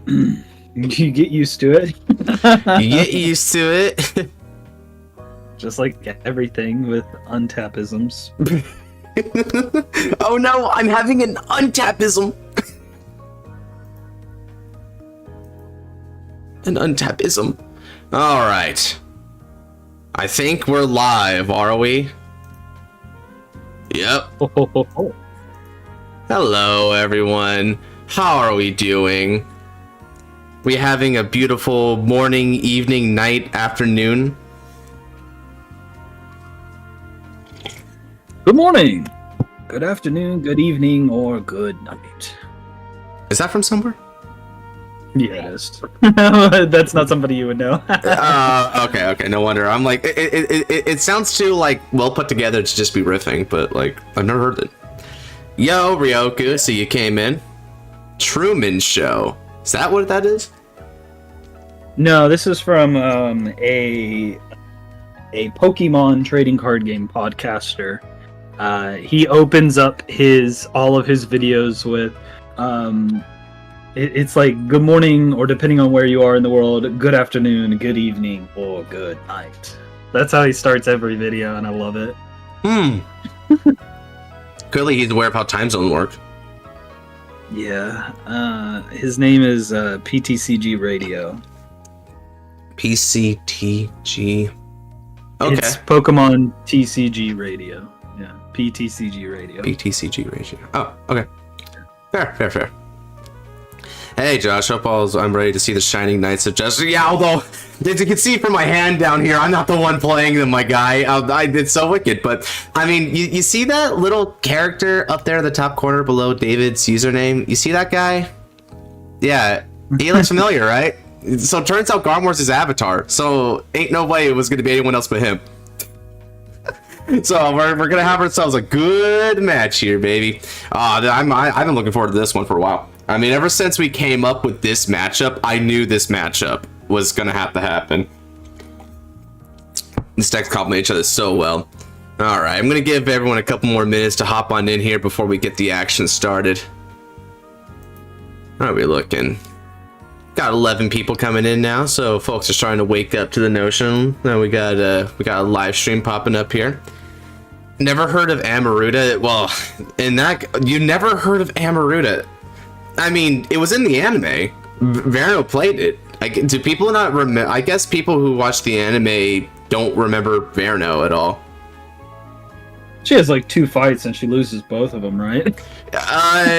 You get used to it. You get used to it. Just like everything with untapisms. Oh no, I'm having an untapism. An untapism. Alright. I think we're live, are we? Yep. Hello, everyone. How are we doing? We having a beautiful morning, evening, night, afternoon? Good morning, good afternoon, good evening, or good night. Is that from somewhere? Yeah, it is. That's not somebody you would know. Okay, no wonder. I'm like, it sounds too, like, well put together to just be riffing, but, like, I've never heard it. Yo, Ryoku, so you came in. Truman Show. Is that what that is? No, this is from a Pokemon trading card game podcaster. He opens up all of his videos with it's like good morning, or depending on where you are in the world, good afternoon, good evening, or good night. That's how he starts every video, and I love it. Clearly he's aware of how time zones work. Yeah. His name is PTCG Radio. PCTG. Okay. It's Pokemon TCG Radio. Yeah, PTCG Radio. PTCG Radio. Oh, okay. Fair. Hey, Josh, I'm ready to see the Shining Knights of Justice. Yeah, although, as you can see from my hand down here, I'm not the one playing them, my guy. I did so wicked, but, I mean, you see that little character up there in the top corner below David's username? You see that guy? Yeah, he looks familiar, right? So it turns out Garmore's his avatar, so ain't no way it was going to be anyone else but him. So we're going to have ourselves a good match here, baby. I've been looking forward to this one for a while. I mean, ever since we came up with this matchup, I knew this matchup was going to have to happen. These decks complement each other so well. Alright, I'm going to give everyone a couple more minutes to hop on in here before we get the action started. How are we looking? Got 11 people coming in now, so folks are starting to wake up to the notion. Now we got a live stream popping up here. Never heard of Amaruda? Well, you never heard of Amaruda? I mean, it was in the anime. Verno played it. Do people not remember? I guess people who watch the anime don't remember Verno at all. She has like 2 fights and she loses both of them, right?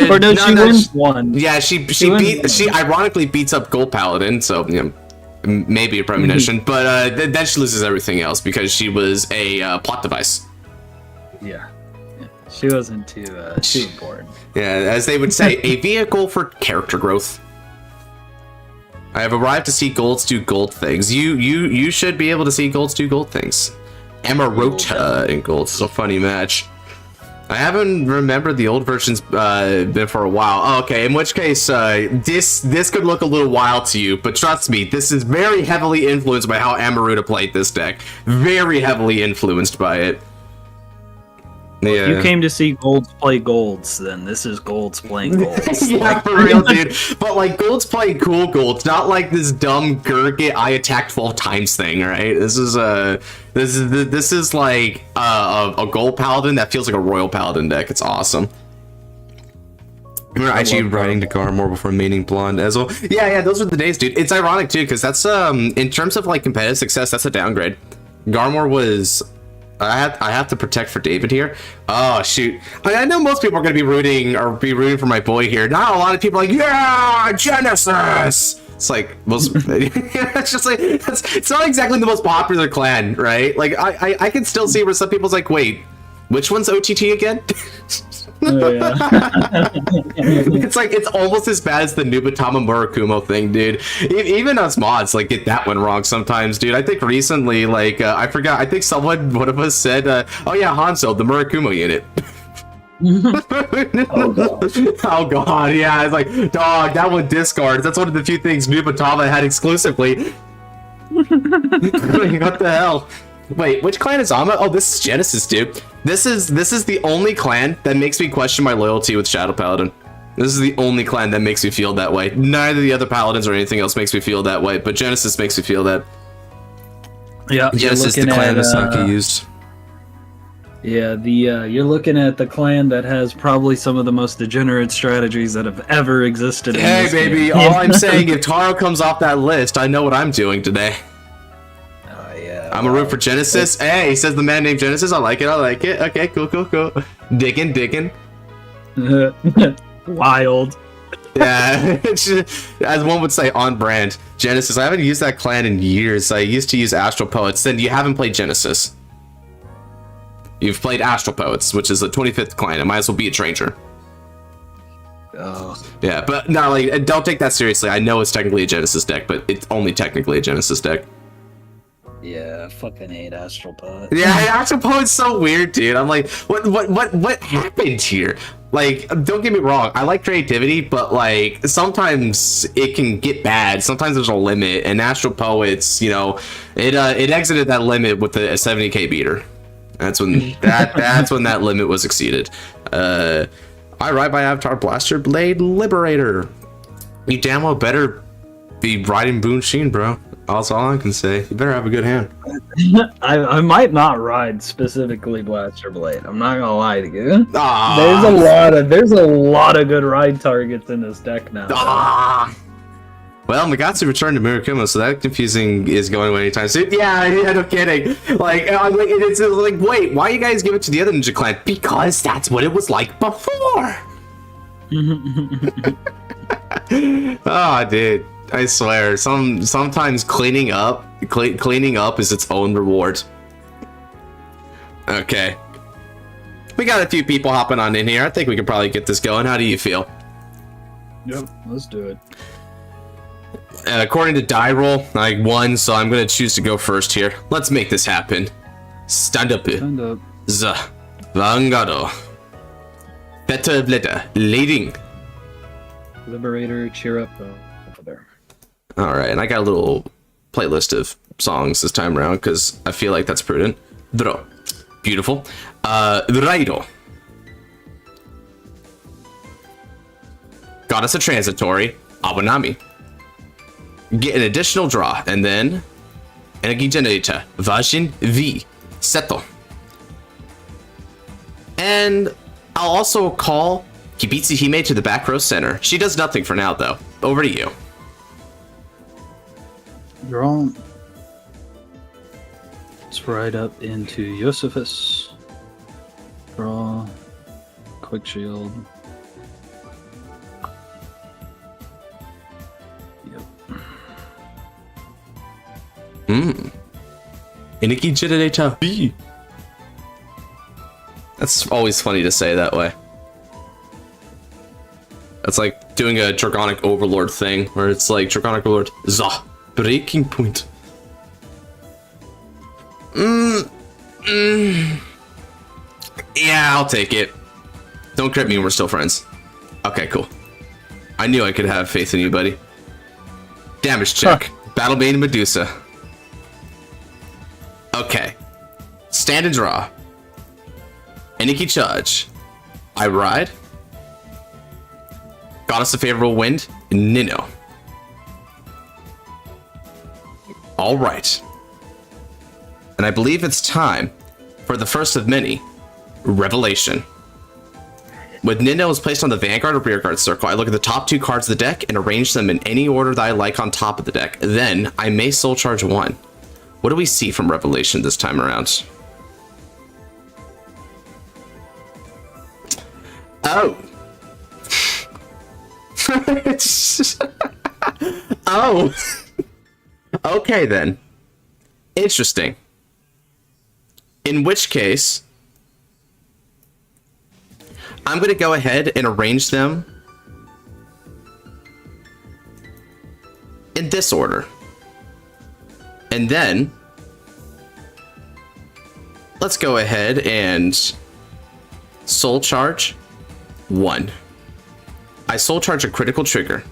Or no, she wins one. Yeah, she ironically beats up Gold Paladin, so you know, maybe a premonition. But then she loses everything else because she was a plot device. Yeah, she wasn't too important. Yeah, as they would say, a vehicle for character growth. I have arrived to see golds do gold things. You should be able to see golds do gold things. Amaruda and gold is a funny match. I haven't remembered the old versions been for a while. Oh, okay, in which case this could look a little wild to you, but trust me, this is very heavily influenced by how Amaruda played this deck. Very heavily influenced by it. Well, yeah. If you came to see Golds play Golds, then this is Golds playing Golds. Yeah, like, for real, dude. But like Golds playing cool Golds, not like this dumb Gurgit I attacked 12 times thing, right? This is like a Gold Paladin that feels like a Royal Paladin deck. It's awesome. Remember actually riding to Garmore before maining Blonde as well? Yeah, those were the days, dude. It's ironic too, because that's in terms of like competitive success, that's a downgrade. Garmore was. I have to protect for David here. Oh shoot! I know most people are going to be rooting for my boy here. Not a lot of people are like, yeah, Genesis. It's like most. It's just like it's not exactly the most popular clan, right? Like I can still see where some people's like, wait, which one's OTT again? Oh, yeah. It's like it's almost as bad as the Nubatama Murakumo thing, dude. Even us mods like get that one wrong sometimes, dude. I think recently, like I forgot. I think one of us said, "Oh yeah, Hanzo, the Murakumo unit." Oh god, yeah. It's like, dog, that one discards. That's one of the few things Nubatama had exclusively. What the hell? Wait, which clan is Ama? Oh, this is Genesis, dude. This is the only clan that makes me question my loyalty with Shadow Paladin. This is the only clan that makes me feel that way. Neither the other paladins or anything else makes me feel that way, but Genesis makes me feel that. Yeah, Genesis, the clan Misaki used. Yeah, you're looking at the clan that has probably some of the most degenerate strategies that have ever existed. Hey, baby, all I'm saying, if Taro comes off that list, I know what I'm doing today. Oh, yeah. I'm a root for Genesis. Hey, he says the man named Genesis. I like it. Okay, cool. Digging. Wild. Yeah, as one would say, on brand. Genesis, I haven't used that clan in years. I used to use Astral Poets. Then you haven't played Genesis. You've played Astral Poets, which is the 25th clan. It might as well be a stranger. Oh. Yeah, but no, like, don't take that seriously. I know it's technically a Genesis deck, but it's only technically a Genesis deck. Yeah, I fucking hate Astral Poet. Yeah, Astral Poet's so weird, dude. I'm like, what happened here? Like, don't get me wrong, I like creativity, but like sometimes it can get bad. Sometimes there's a limit, and Astral Poets, you know, it exited that limit with a 70k beater. That's when that's when that limit was exceeded. I ride my Avatar Blaster Blade Liberator. You damn well better be riding Bunshin, bro. That's all I can say. You better have a good hand. I might not ride specifically Blaster Blade. I'm not gonna lie to you. Ah. There's a lot of good ride targets in this deck now. Ah. Well, Magatsu returned to Murakumo, so that confusing is going away anytime soon. Yeah, no kidding. Like, it's like, wait, why you guys give it to the other ninja clan? Because that's what it was like before. Oh, dude, I swear, sometimes cleaning up is its own reward. Okay, we got a few people hopping on in here. I think we can probably get this going. How do you feel? Yep, let's do it. According to die roll, I won, so I'm gonna choose to go first here. Let's make this happen. Stand up. The Vanguard. Better bleder. Leading. Liberator, cheer up over there. Alright, and I got a little playlist of songs this time around, because I feel like that's prudent. Dro. Beautiful. Rairo. Goddess of Transitory. Abonami. Get an additional draw, and then Energy Generator, Vajin V, Seto. And I'll also call Kibitsu Hime to the back row center. She does nothing for now, though. Over to you. Draw. Let's ride up into Josephus. Draw. Quick shield. Energy Generator B. That's always funny to say that way. That's like doing a Draconic Overlord thing, where it's like Draconic Overlord, Zah, Breaking Point. Yeah, I'll take it. Don't crit me when we're still friends. Okay, cool. I knew I could have faith in you, buddy. Damage check. Battlebane Medusa. Okay. Stand and draw. Eniki charge. I ride. Goddess of Favorable Wind. Nino. Alright. And I believe it's time for the first of many. Revelation. With Nino is placed on the Vanguard or Rearguard circle, I look at the top two cards of the deck and arrange them in any order that I like on top of the deck. Then, I may soul charge one. What do we see from Revelation this time around? Oh. Oh. Okay then. Interesting. In which case, I'm going to go ahead and arrange them in this order. And then, let's go ahead and soul charge one. I soul charge a critical trigger.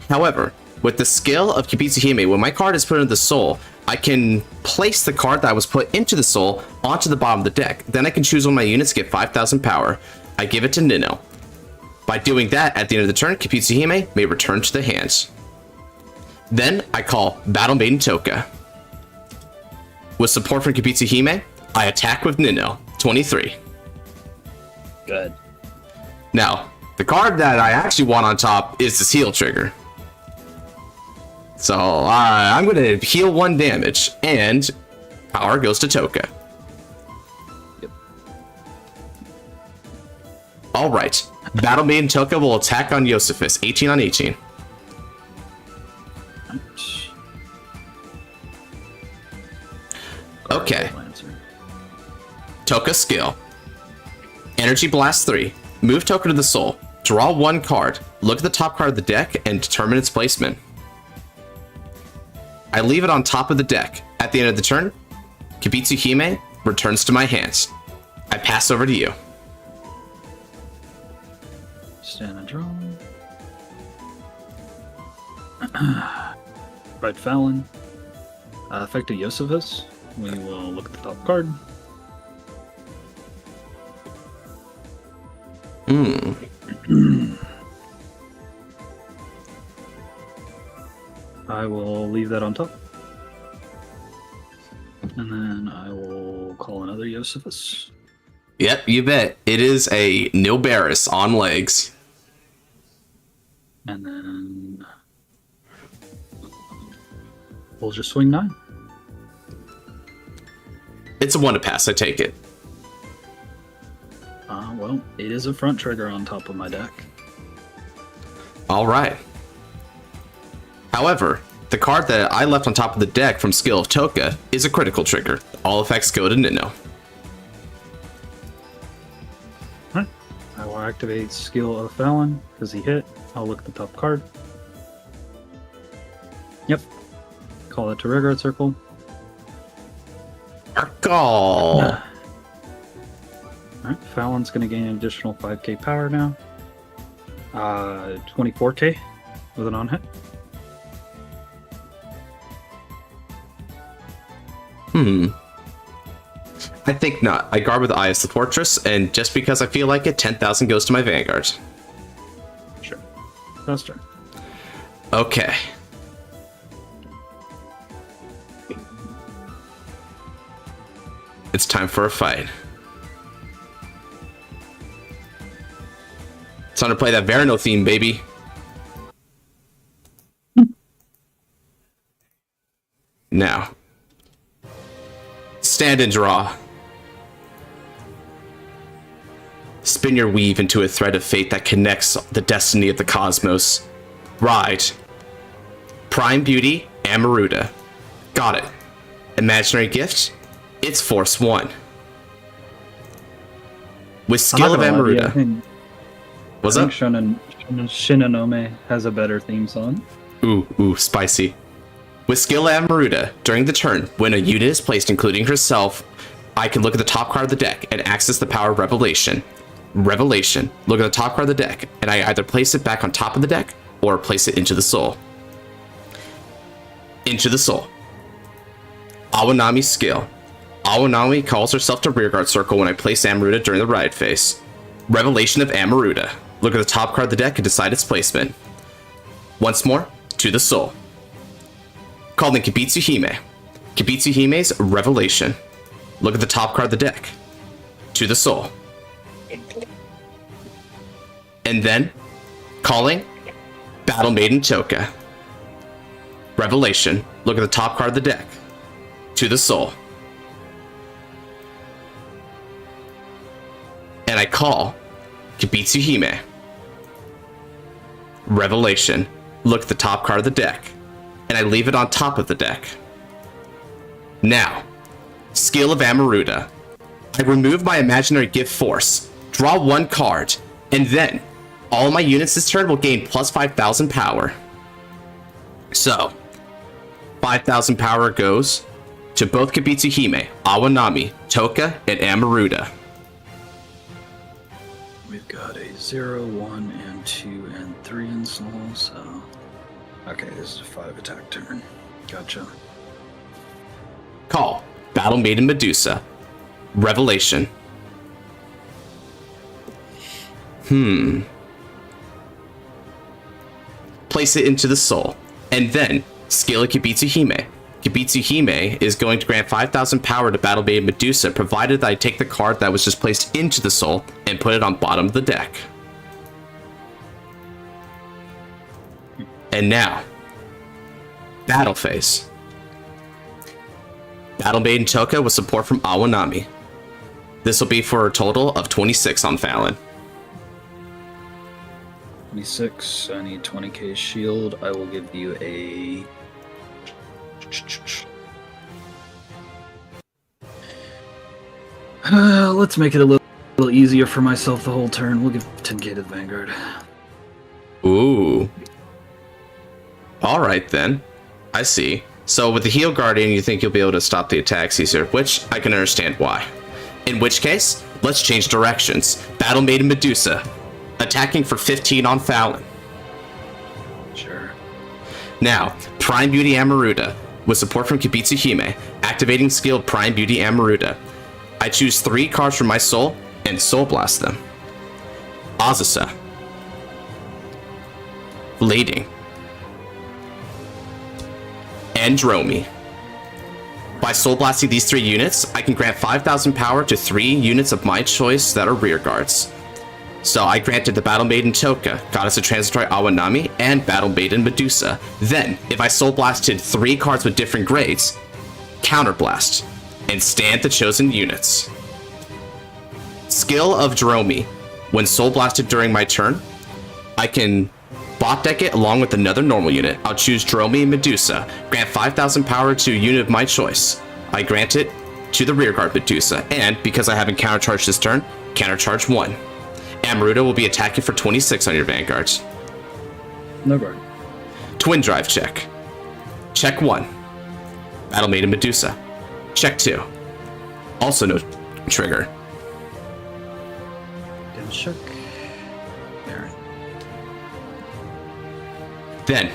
However, with the skill of Kibitsu Hime, when my card is put into the soul, I can place the card that was put into the soul onto the bottom of the deck. Then I can choose one of my units to get 5,000 power. I give it to Nino. By doing that, at the end of the turn, Kibitsuhime may return to the hands. Then I call Battle Maiden Toka. With support from Kibitsuhime, I attack with Nino, 23. Good. Now, the card that I actually want on top is this heal trigger. So I'm going to heal 1 damage, and power goes to Toka. Yep. Alright, Battle Maiden Toka will attack on Josephus, 18 on 18. Ouch. Okay. Toka skill. Energy Blast 3. Move Toka to the soul. Draw 1 card. Look at the top card of the deck and determine its placement. I leave it on top of the deck. At the end of the turn, Kibitsuhime returns to my hands. I pass over to you. Stand and draw. Right Fallon. Effective Josephus. We will look at the top card. I will leave that on top. And then I will call another Josephus. Yep, you bet. It is a Nilbaris on legs. And then we'll just swing 9. It's a 1 to pass, I take it. Well, it is a front trigger on top of my deck. Alright. However, the card that I left on top of the deck from Skill of Toka is a critical trigger. All effects go to Nino. Alright. I will activate Skill of Fallon because he hit. I'll look at the top card. Yep. Call that to Rearguard Circle. Call. Alright, Fallon's going to gain an additional 5k power now. 24k with an on-hit. I think not. I guard with Eye of the Fortress, and just because I feel like it, 10,000 goes to my Vanguard. Sure. That's turn. Okay. It's time for a fight. It's time to play that Verino theme, baby. Now. Stand and draw. Spin your weave into a thread of fate that connects the destiny of the cosmos. Ride. Prime Beauty, Amaruda. Got it. Imaginary gift? It's Force 1. With skill of Amaruda. What's up? I think Shinonome has a better theme song. Ooh, spicy. With skill of Amaruda, during the turn, when a unit is placed, including herself, I can look at the top card of the deck and access the power of Revelation. Revelation. Look at the top card of the deck, and I either place it back on top of the deck or place it into the soul. Into the soul. Awanami skill. Awanami calls herself to Rearguard Circle when I place Amaruda during the ride phase. Revelation of Amaruda. Look at the top card of the deck and decide its placement. Once more, to the soul. Called in Kibitsuhime. Kibitsuhime's Revelation. Look at the top card of the deck. To the soul. And then, calling Battle Maiden Toka. Revelation. Look at the top card of the deck. To the soul. And I call Kibitsuhime. Revelation. Look at the top card of the deck. And I leave it on top of the deck. Now, skill of Amaruda. I remove my imaginary gift force, draw 1 card, and then all my units this turn will gain plus 5,000 power. So, 5,000 power goes to both Kibitsuhime, Awanami, Toka, and Amaruda. We've got a 0, 1, and 2, and 3 in soul, so... Okay, this is a 5 attack turn. Gotcha. Call Battle Maiden Medusa. Revelation. place it into the soul, and then skill of Kibitsu Hime. Kibitsu Hime is going to grant 5,000 power to Battle Maiden Medusa, provided that I take the card that was just placed into the soul and put it on bottom of the deck. And now, battle phase. Battle Maiden Toka with support from Awanami. This will be for a total of 26 on Fallon. 26. I need 20k shield. I will give you a... let's make it a little easier for myself the whole turn. We'll give 10k to the Vanguard. Ooh. Alright then. I see. So with the Heal Guardian, you think you'll be able to stop the attacks easier, which I can understand why. In which case, let's change directions. Battle Maiden Medusa, attacking for 15 on Fallon. Sure. Now, Prime Beauty Amaruda, with support from Kibitsu Hime, activating skill Prime Beauty Amaruda. I choose 3 cards from my soul and Soul Blast them. Azusa. Blading. And Dromi. By Soul Blasting these 3 units, I can grant 5,000 power to 3 units of my choice that are rear guards. So I granted the Battle Maiden Toka, Goddess of Transitory Awanami, and Battle Maiden Medusa. Then, if I Soul Blasted 3 cards with different grades, Counterblast, and stand the chosen units. Skill of Dromi. When Soul Blasted during my turn, I can bot deck it along with another normal unit. I'll choose Dromi and Medusa, grant 5,000 power to a unit of my choice. I grant it to the rearguard Medusa, and because I haven't countercharged this turn, countercharge 1. Amaruda will be attacking for 26 on your Vanguards. No guard. Twin Drive check. Check 1. Battle Maiden Medusa. Check 2. Also no trigger. Damage check. Then,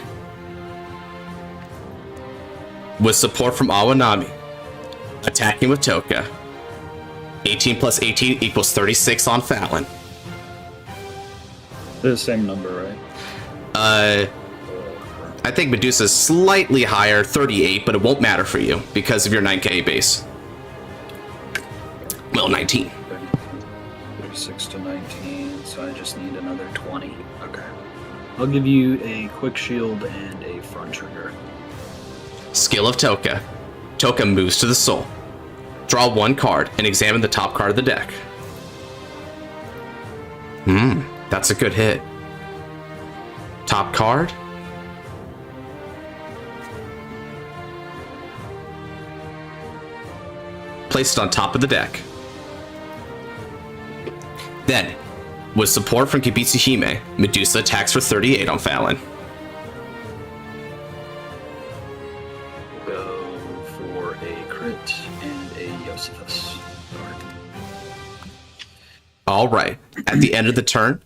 with support from Awanami, attacking with Toka. 18 plus 18 equals 36 on Fallon. They're the same number, right? I think Medusa's slightly higher, 38, but it won't matter for you because of your 9k base. Well, 19. 36 to 19, so I just need another 20. Okay. I'll give you a quick shield and a front trigger. Skill of Toka. Toka moves to the soul. Draw 1 card and examine the top card of the deck. That's a good hit. Top card. Place it on top of the deck. Then, with support from Kibitsu Hime, Medusa attacks for 38 on Fallon. Go for a crit and a Josephus. Alright, at the end of the turn,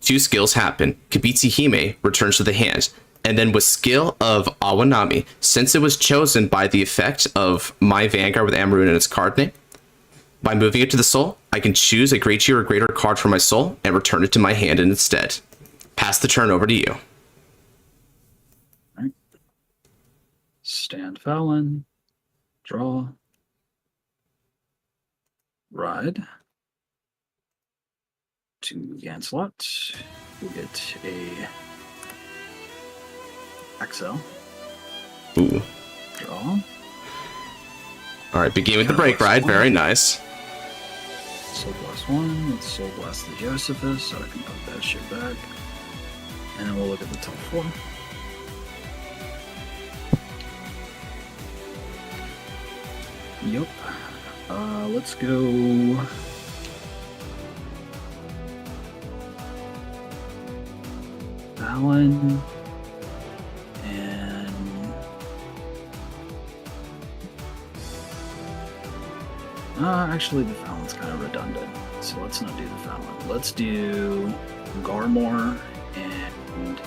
2 skills happen. Kibitsu Hime returns to the hand, and then with skill of Awanami, since it was chosen by the effect of my Vanguard with Amaruda in its card name, by moving it to the soul, I can choose a great tier or greater card from my soul and return it to my hand instead. Pass the turn over to you. Alright. Stand Fallon. Draw. Ride. To Ganslot. We'll get a XL. Ooh. Draw. Alright, begin with the break ride. Very nice. Soul Blast 1. Let's Soul Blast the Josephus so I can put that shit back. And then we'll look at the top 4. Yup. Let's go. Fallon. And. Actually, the Fallon's kind of redundant. So let's not do the Fallon. Let's do Garmore and.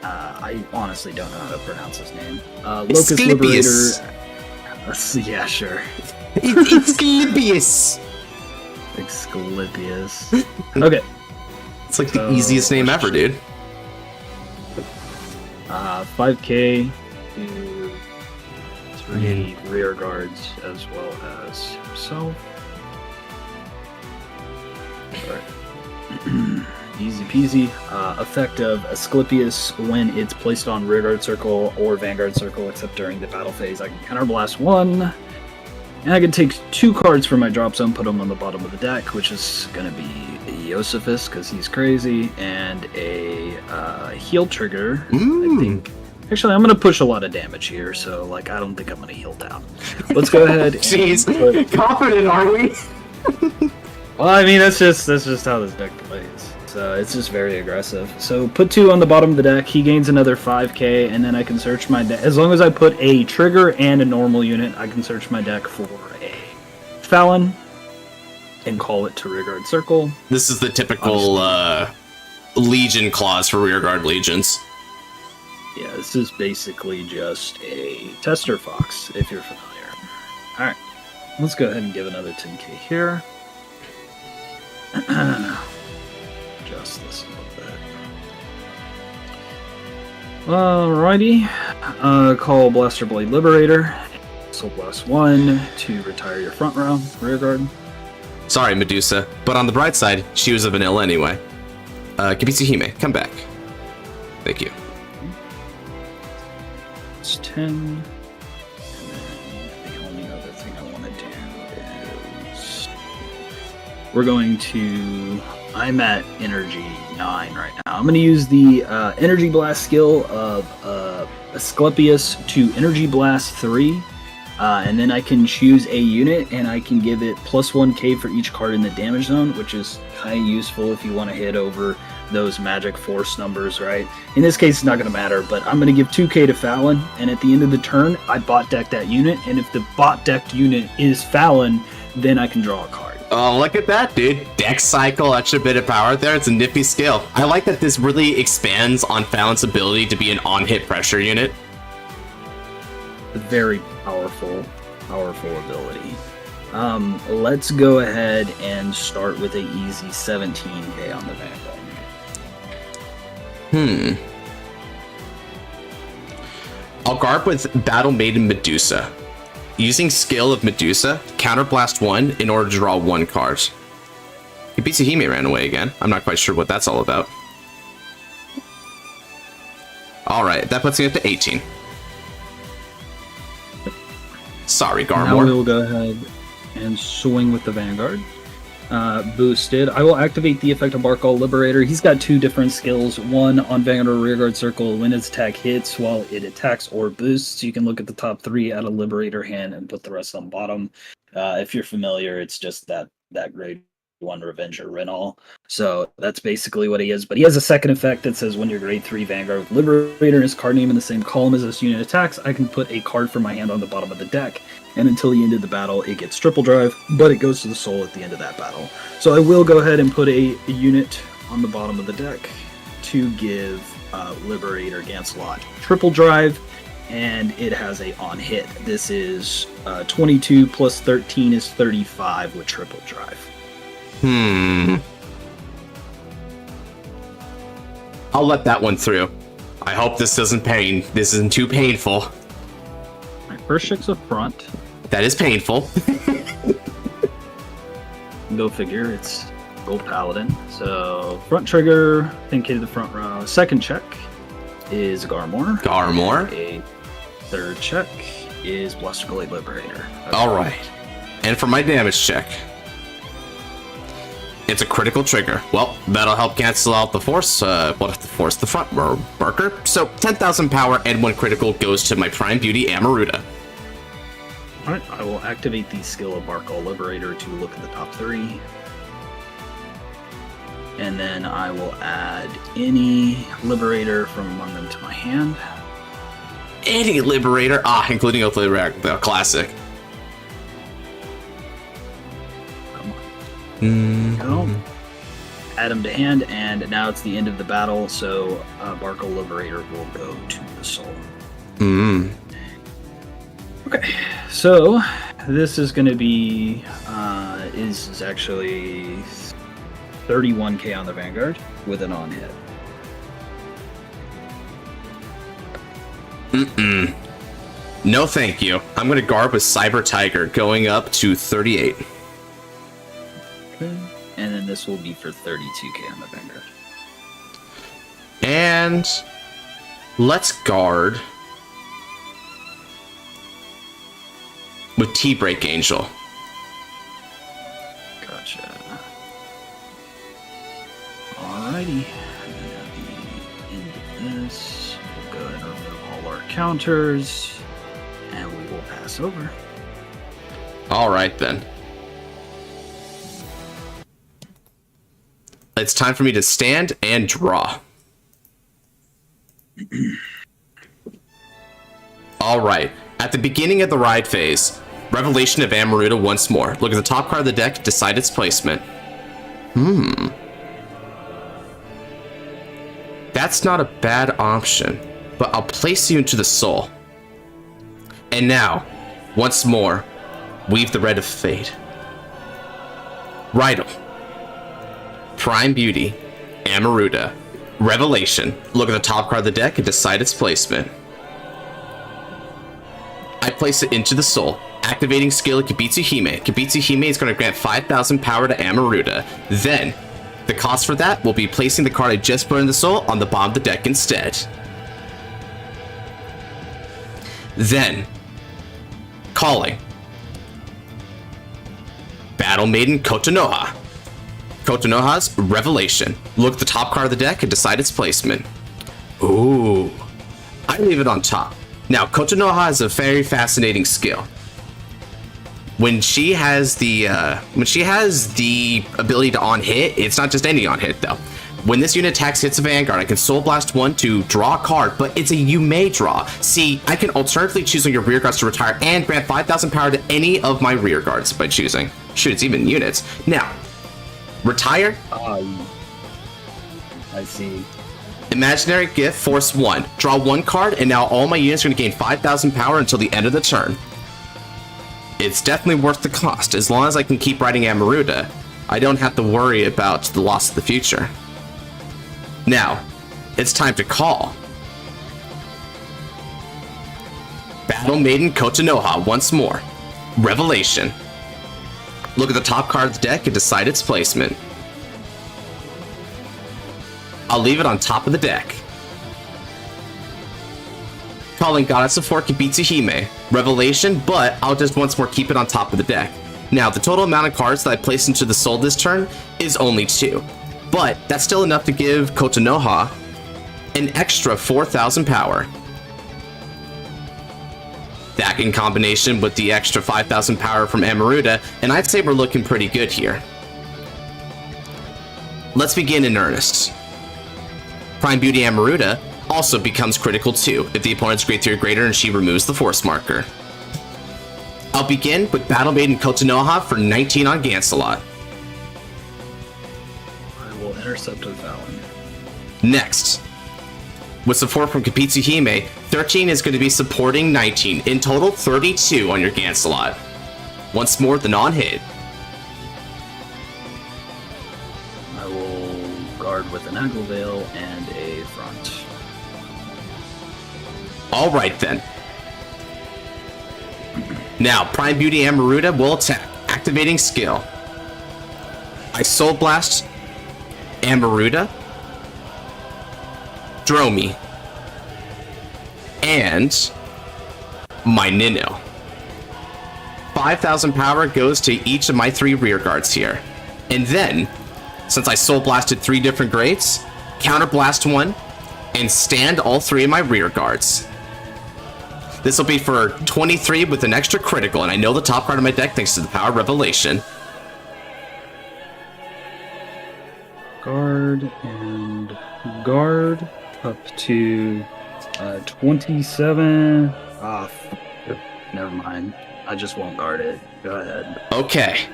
I honestly don't know how to pronounce his name. Locust Liberator. Yeah, sure. Exclipius. Exclipius. Okay. It's like the easiest name ever, dude. 5k to 3 rear guards as well as himself. Alright. Easy peasy. Effect of Asclepius when it's placed on rearguard circle or vanguard circle, except during the battle phase. I can counterblast 1, and I can take 2 cards from my drop zone, put them on the bottom of the deck, which is going to be Eosophus because he's crazy, and a heal trigger. I think. Actually, I'm going to push a lot of damage here, so like I don't think I'm going to heal down. Let's go ahead. Jeez, confident are we? Well, I mean that's just how this deck plays. So it's just very aggressive. So put 2 on the bottom of the deck. He gains another 5k, and then I can search my deck. As long as I put a trigger and a normal unit, I can search my deck for a Fallon and call it to rearguard circle. This is the typical Legion clause for rearguard legions. Yeah, this is basically just a Tester Fox, if you're familiar. Alright, let's go ahead and give another 10k here. Adjust this a little bit. Alrighty. Call Blaster Blade Liberator. Soul Blast 1 to retire your front row, rear guard. Sorry, Medusa, but on the bright side, she was a vanilla anyway. Kibitsu Hime, come back. Thank you. It's 10. And then the only other thing I want to do is we're going to. I'm at energy 9 right now. I'm going to use the energy blast skill of Asclepius to energy blast 3. And then I can choose a unit and I can give it plus 1k for each card in the damage zone, which is kind of useful if you want to hit over those magic force numbers, right? In this case, it's not going to matter, but I'm going to give 2k to Fallon, and at the end of the turn, I bot deck that unit, and if the bot decked unit is Fallon, then I can draw a card. Oh, look at that, dude. Deck cycle, extra bit of power there. It's a nifty skill. I like that this really expands on Fallon's ability to be an on-hit pressure unit. A very powerful ability. Let's go ahead and start with a easy 17k on the Vanguard. I'll guard with Battle Maiden Medusa. Using skill of Medusa, counterblast 1 in order to draw 1 card. Kibitsu Hime ran away again. I'm not quite sure what that's all about. Alright, that puts me up to 18. Sorry, Garmore. Now we'll go ahead and swing with the Vanguard. Boosted. I will activate the effect of Barkall Liberator. He's got 2 different skills. One on Vanguard or Rearguard Circle when its attack hits while it attacks or boosts. You can look at the top 3, add a Liberator hand, and put the rest on bottom. If you're familiar, it's just that grade 1 Revenger Renal. So that's basically what he is. But he has a second effect that says when your grade 3 Vanguard with Liberator and his card name in the same column as this unit attacks, I can put a card from my hand on the bottom of the deck. And until the end of the battle, it gets triple drive, but it goes to the soul at the end of that battle. So I will go ahead and put a unit on the bottom of the deck to give Liberator Gancelot triple drive, and it has a on hit. This is 22 plus 13 is 35 with triple drive. I'll let that one through. I hope this doesn't pain. This isn't too painful. My first check's up front. That is painful. Go figure, it's Gold Paladin. So front trigger, 10k to the front row. Second check is Garmore. Garmore. A third check is Blaster Blade Liberator. Okay. Alright. And for my damage check, it's a critical trigger. Well, that'll help cancel out the force, the front marker. So 10,000 power and 1 critical goes to my Prime Beauty Amaruda. Alright, I will activate the skill of Barkall Liberator to look at the top 3. And then I will add any Liberator from among them to my hand. Any Liberator? Including Oath Liberator, the classic. Come on. Go. Add them to hand, and now it's the end of the battle, so Barkall Liberator will go to the soul. Okay, so this is going to be, is actually 31k on the Vanguard with an on hit. No thank you. I'm going to guard with Cyber Tiger, going up to 38. Okay. And then this will be for 32k on the Vanguard. And let's guard with T-Break Angel. Gotcha. Alrighty. And then at the end of this, we'll go ahead and remove all our counters, and we will pass over. Alright then. It's time for me to stand and draw. Alright, at the beginning of the ride phase, Revelation of Amaruda once more. Look at the top card of the deck, decide its placement. That's not a bad option, but I'll place you into the soul. And now, once more, weave the red of fate. Rydell, Prime Beauty, Amaruda, Revelation. Look at the top card of the deck and decide its placement. I place it into the soul. Activating skill Kibitsu Hime. Kibitsu Hime is going to grant 5,000 power to Amaruda. Then, the cost for that will be placing the card I just put in the soul on the bottom of the deck instead. Then, calling Battle Maiden Kotonoha. Kotonoha's Revelation. Look at the top card of the deck and decide its placement. Ooh, I leave it on top. Now, Kotonoha has a very fascinating skill. When she has the ability to on-hit, it's not just any on-hit though. When this unit attacks hits a Vanguard, I can Soul Blast 1 to draw a card, but it's a you may draw. See, I can alternatively choose on your rear guards to retire and grant 5,000 power to any of my rear guards by choosing. Shoot, it's even units. Now, retire. I see. Imaginary Gift, Force 1. Draw 1 card, and now all my units are going to gain 5,000 power until the end of the turn. It's definitely worth the cost. As long as I can keep riding Amaruda, I don't have to worry about the loss of the future. Now, it's time to call Battle Maiden Kotonoha once more. Revelation. Look at the top card of the deck and decide its placement. I'll leave it on top of the deck. Calling Goddess of War Kibitsu Hime. Revelation, but I'll just once more keep it on top of the deck. Now, the total amount of cards that I place into the soul this turn is only 2. But that's still enough to give Kotonoha an extra 4,000 power. That in combination with the extra 5,000 power from Amaruda, and I'd say we're looking pretty good here. Let's begin in earnest. Prime Beauty Amaruda also becomes critical too if the opponent's Great Theory greater and she removes the force marker. I'll begin with Battle Maiden Kotonoha for 19 on Gancelot. I will intercept with Valen. Next, with support from Kibitsu Hime, 13 is going to be supporting 19. In total, 32 on your Gancelot. Once more, the non-hit. I will guard with an Angle Veil and a front. Alright then. Now, Prime Beauty Amaruda will attack, activating skill. I Soul Blast Amaruda, Dromi, and my Nino. 5,000 power goes to each of my 3 rear guards here. And then, since I Soul Blasted 3 different greats, Counter Blast 1, and stand all 3 of my rear guards. This will be for 23 with an extra critical, and I know the top card of my deck thanks to the power of Revelation. Guard and guard up to 27. Never mind. I just won't guard it. Go ahead. Okay.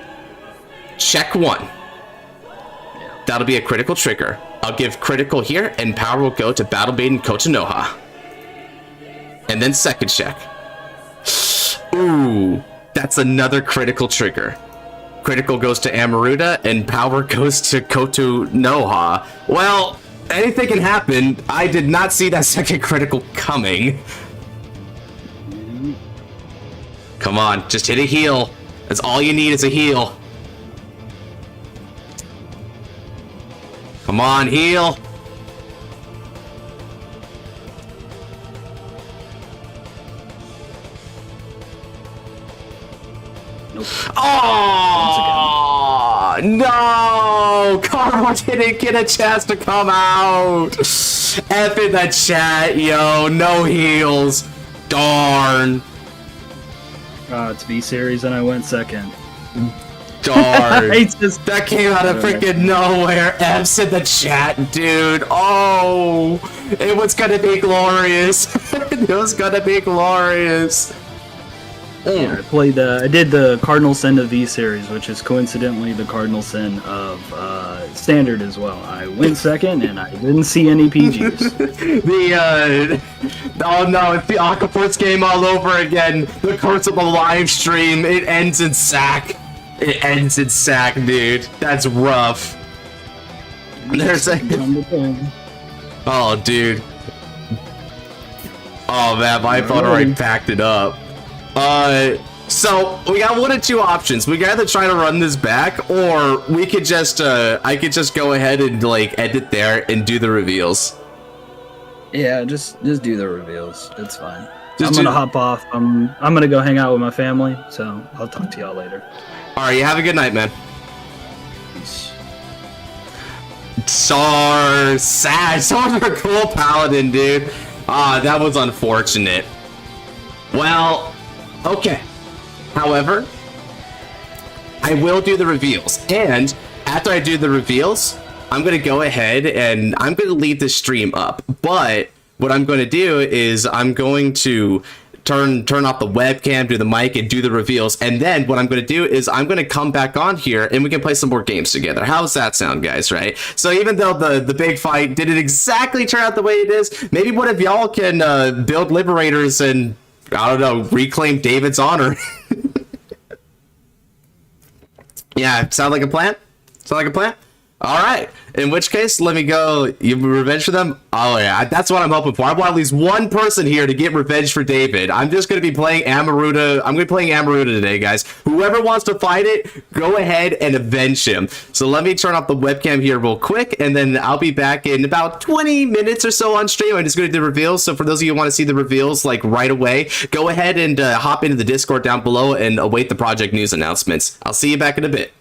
Check 1. Yeah. That'll be a critical trigger. I'll give critical here, and power will go to Battle Maiden Kotonoha. And then second check. Ooh, that's another critical trigger. Critical goes to Amaruda, and power goes to Kotonoha. Well, anything can happen. I did not see that second critical coming. Come on, just hit a heal. That's all you need is a heal. Come on, heal. Nope. Oh no! Garmore didn't get a chance to come out. F in the chat, yo. No heals. Darn. It's V series, and I went second. Darn. Just... That came out of freaking nowhere. F's in the chat, dude. Oh, it was gonna be glorious. It was gonna be glorious. Yeah, I did the Cardinal Sin of V series, which is coincidentally the Cardinal Sin of Standard as well. I went second, and I didn't see any PGs. Oh no, it's the Aquaforce game all over again. The curse of the live stream. It ends in sack. It ends in sack, dude. That's rough. There's a... Oh, dude. Oh man, my phone already packed it up. So we got one of two options. We can either try to run this back, or we could just I could just go ahead and like edit there and do the reveals. Yeah, just do the reveals. It's fine. I'm gonna hop off. I'm gonna go hang out with my family, so I'll talk to y'all later. All right, you have a good night, man. Peace. Sad. Someone's a cool paladin, dude. Ah, that was unfortunate. Well, okay. However, I will do the reveals, and after I do the reveals, I'm gonna go ahead and I'm gonna leave the stream up. But what I'm going to do is I'm going to turn off the webcam, do the mic, and do the reveals. And then what I'm going to do is I'm going to come back on here and we can play some more games together. How's that sound, guys? Right? So even though the big fight didn't exactly turn out the way it is, maybe one of y'all can build liberators and, I don't know, reclaim David's honor. Yeah, sound like a plan? Sound like a plan? All right. In which case, let me go. You revenge for them? Oh, yeah. That's what I'm hoping for. I want at least one person here to get revenge for David. I'm just going to be playing Amaruda. I'm going to be playing Amaruda today, guys. Whoever wants to fight it, go ahead and avenge him. So let me turn off the webcam here real quick, and then I'll be back in about 20 minutes or so on stream. I'm just going to do the reveals. So for those of you who want to see the reveals like right away, go ahead and hop into the Discord down below and await the project news announcements. I'll see you back in a bit.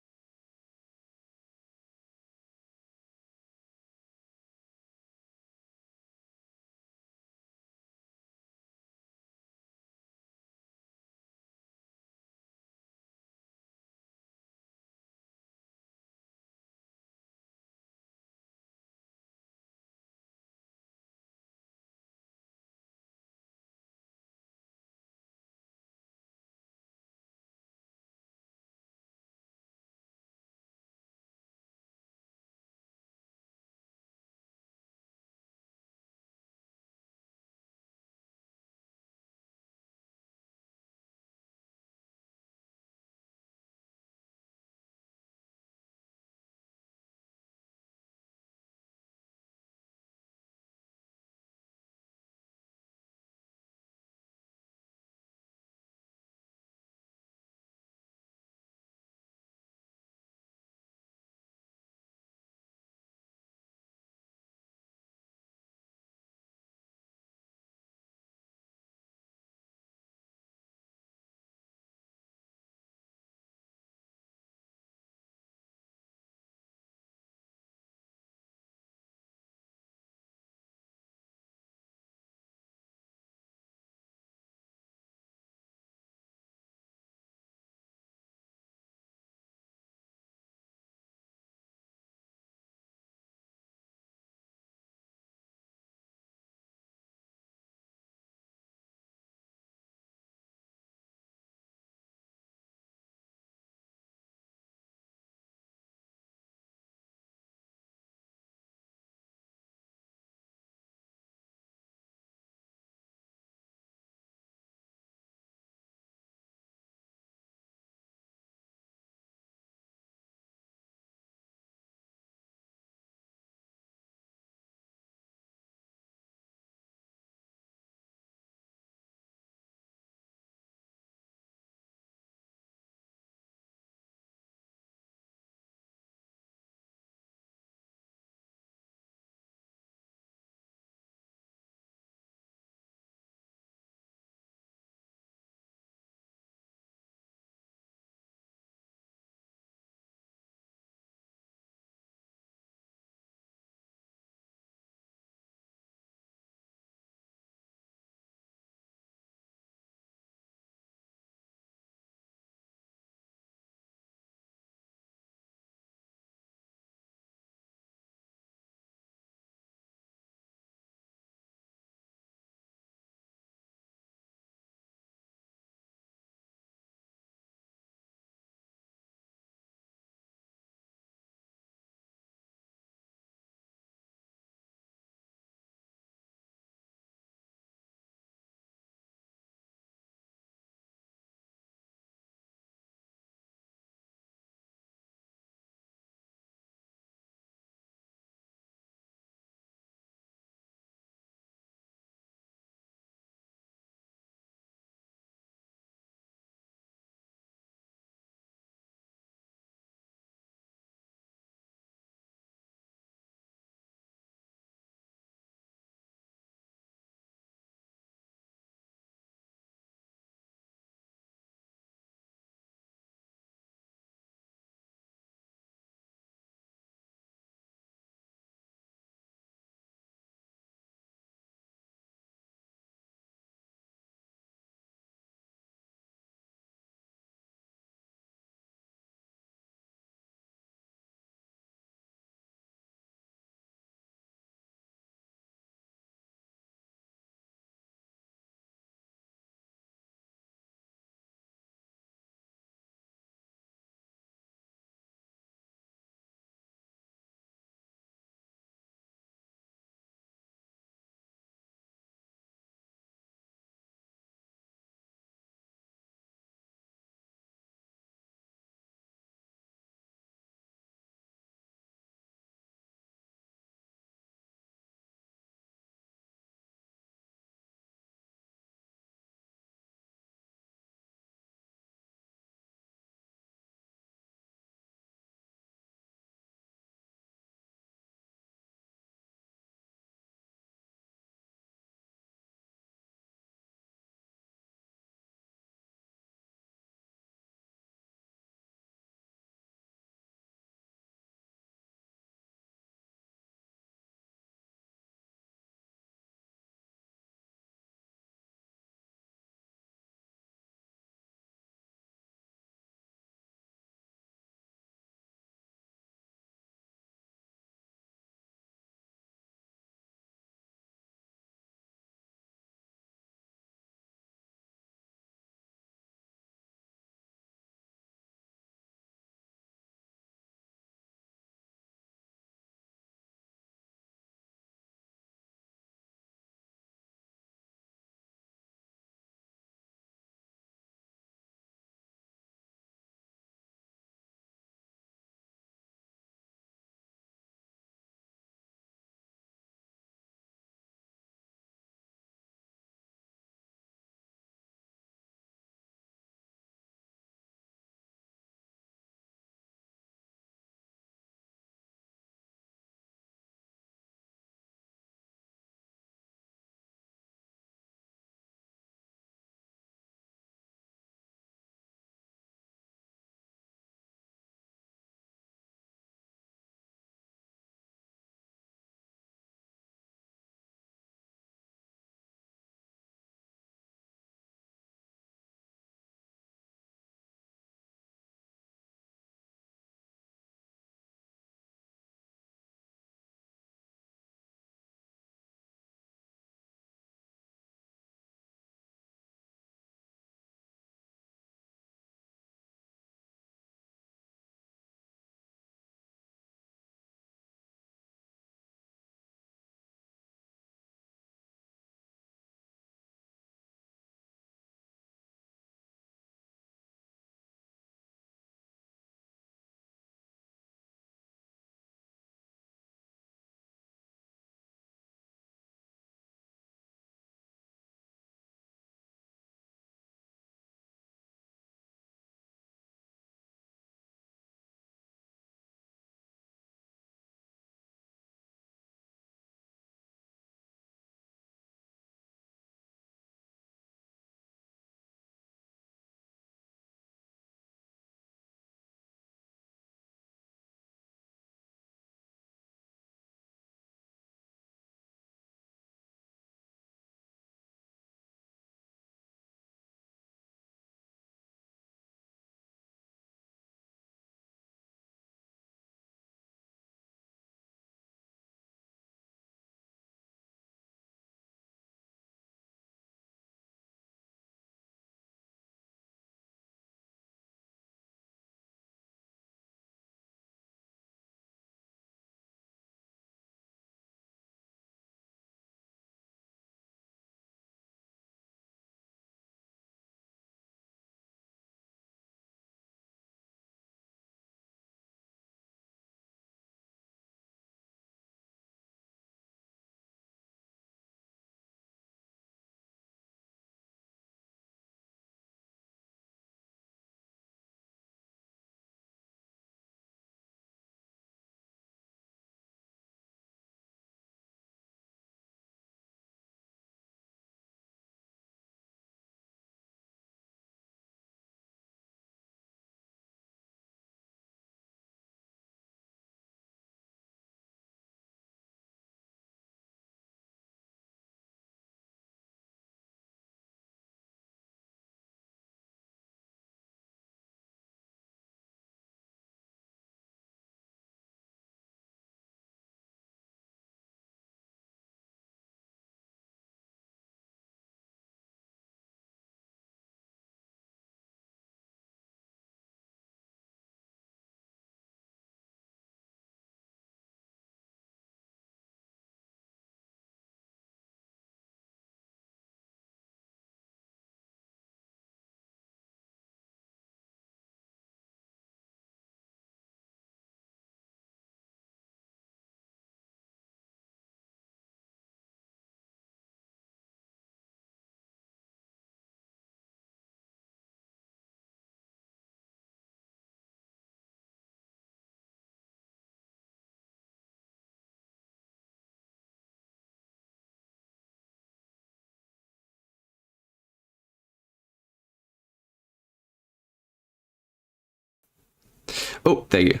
Oh, thank you.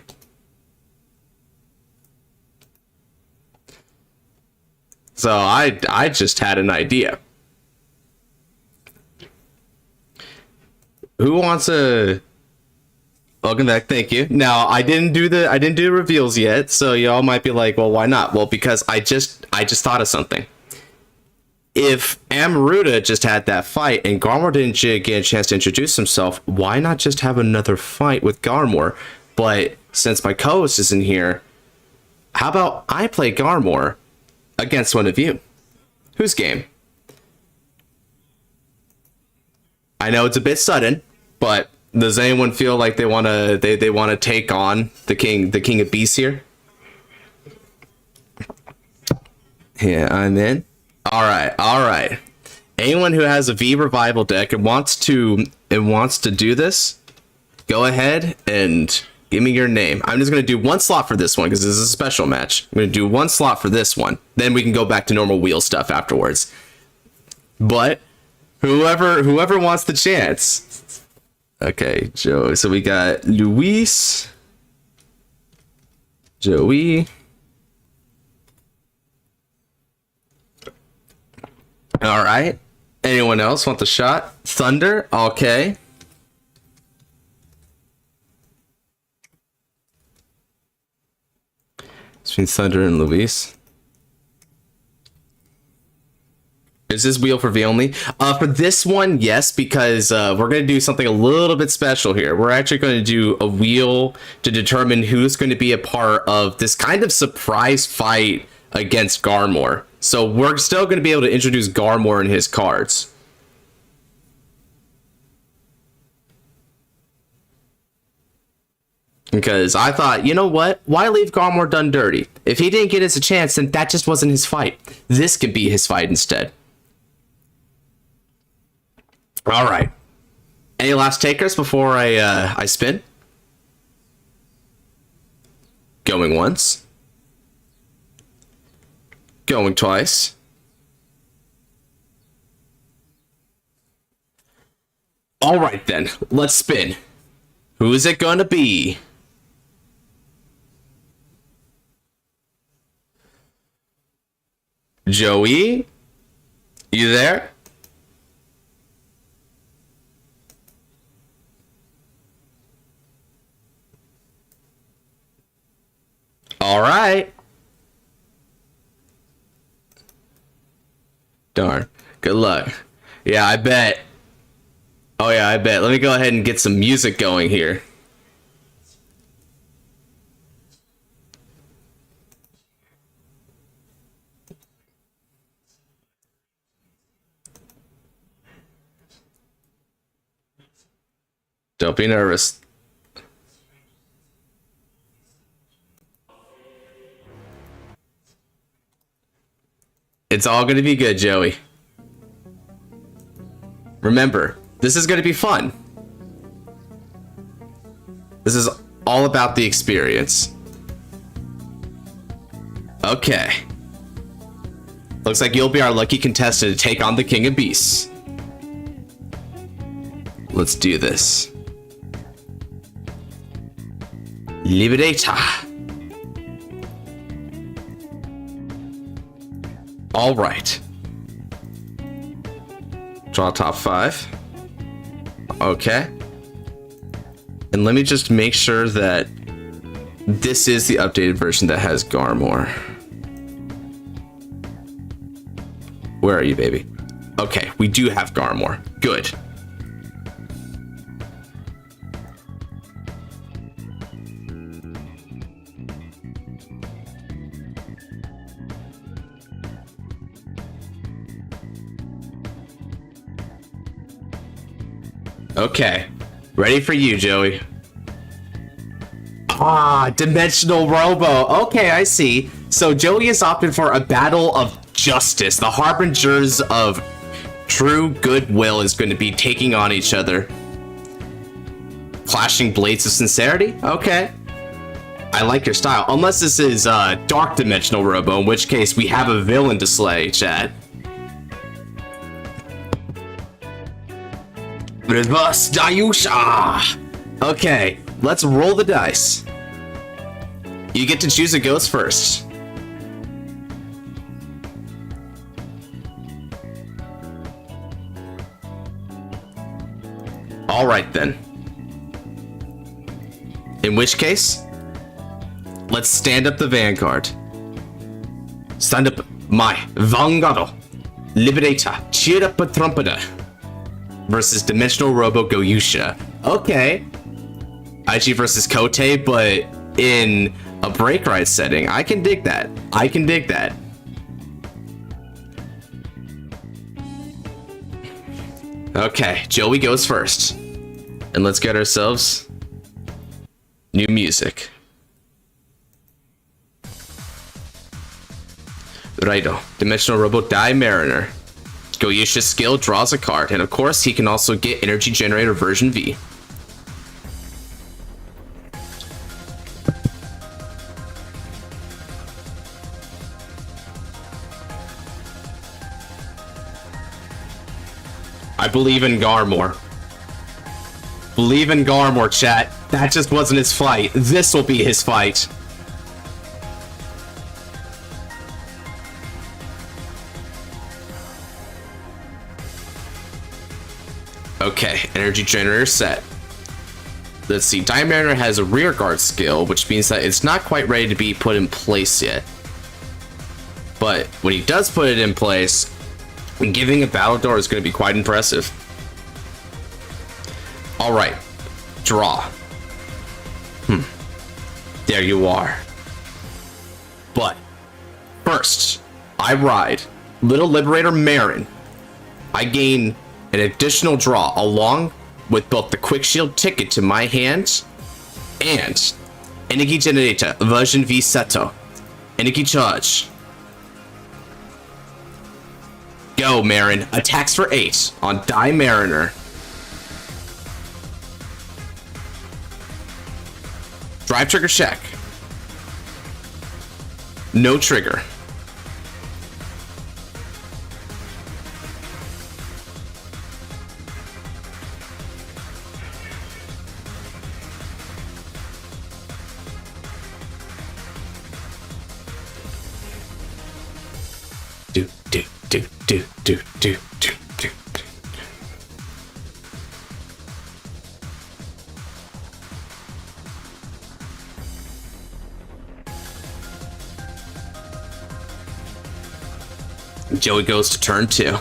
So I just had an idea. Who wants a... Welcome back, thank you. Now, I didn't do reveals yet, so y'all might be like, well, why not? Well, because I just thought of something. If Amaruda just had that fight and Garmore didn't get a chance to introduce himself, why not just have another fight with Garmore? But since my co-host isn't here, how about I play Garmore against one of you? Whose game? I know it's a bit sudden, but does anyone feel like they want to take on the king of beasts here? Yeah, I'm in. All right. Anyone who has a V Revival deck and wants to do this, go ahead and give me your name. I'm just gonna do one slot for this one because this is a special match. I'm gonna do one slot for this one. Then we can go back to normal wheel stuff afterwards. But whoever wants the chance. Okay, Joe. So we got Luis, Joey. All right. Anyone else want the shot? Thunder. Okay. Between Thunder and Luis. Is this wheel for V only? For this one, yes, because we're going to do something a little bit special here. We're actually going to do a wheel to determine who's going to be a part of this kind of surprise fight against Garmore. So we're still going to be able to introduce Garmore and his cards. Because I thought, you know what? Why leave Garmore done dirty? If he didn't get us a chance, then that just wasn't his fight. This could be his fight instead. All right. Any last takers before I spin? Going once. Going twice. All right then, let's spin. Who is it gonna be? Joey? You there? All right. Darn. Good luck. Yeah, I bet. Oh yeah, I bet. Let me go ahead and get some music going here. Don't be nervous. It's all going to be good, Joey. Remember, this is going to be fun. This is all about the experience. Okay. Looks like you'll be our lucky contestant to take on the King of Beasts. Let's do this. Liberator. All right. Draw top 5. Okay. And let me just make sure that this is the updated version that has Garmore. Where are you, baby? Okay, we do have Garmore. Good. Okay, ready for you, Joey. Ah, Dimensional Robo. Okay, I see. So Joey has opted for a battle of justice. The harbingers of true goodwill is going to be taking on each other. Clashing blades of sincerity? Okay. I like your style. Unless this is Dark Dimensional Robo, in which case we have a villain to slay, chat. Reverse Dayusha! Okay, let's roll the dice. You get to choose a ghost first. All right then. In which case, let's stand up the Vanguard. Stand up my Vanguard. Liberator. Cheer up a trumpeter. Versus Dimensional Robo Goyusha. Okay. IG versus Kote, but in a break ride setting. I can dig that. I can dig that. Okay, Joey goes first. And let's get ourselves new music. Righto. Dimensional Robo Die Mariner. Goyusha's skill draws a card, and of course he can also get Energy Generator version V. I believe in Garmore. Believe in Garmore, chat. That just wasn't his fight. This will be his fight. Okay, Energy Generator set. Let's see, Die Mariner has a rear guard skill, which means that it's not quite ready to be put in place yet. But when he does put it in place, giving a battle door is going to be quite impressive. Alright, draw. There you are. But first, I ride Little Liberator Marin. I gain an additional draw along with both the Quick Shield ticket to my hand and Energy Generator version V Seto. Energy Charge. Go, Marin. Attacks for 8 on Die Mariner. Drive trigger check. No trigger. Do. Joey goes to turn 2.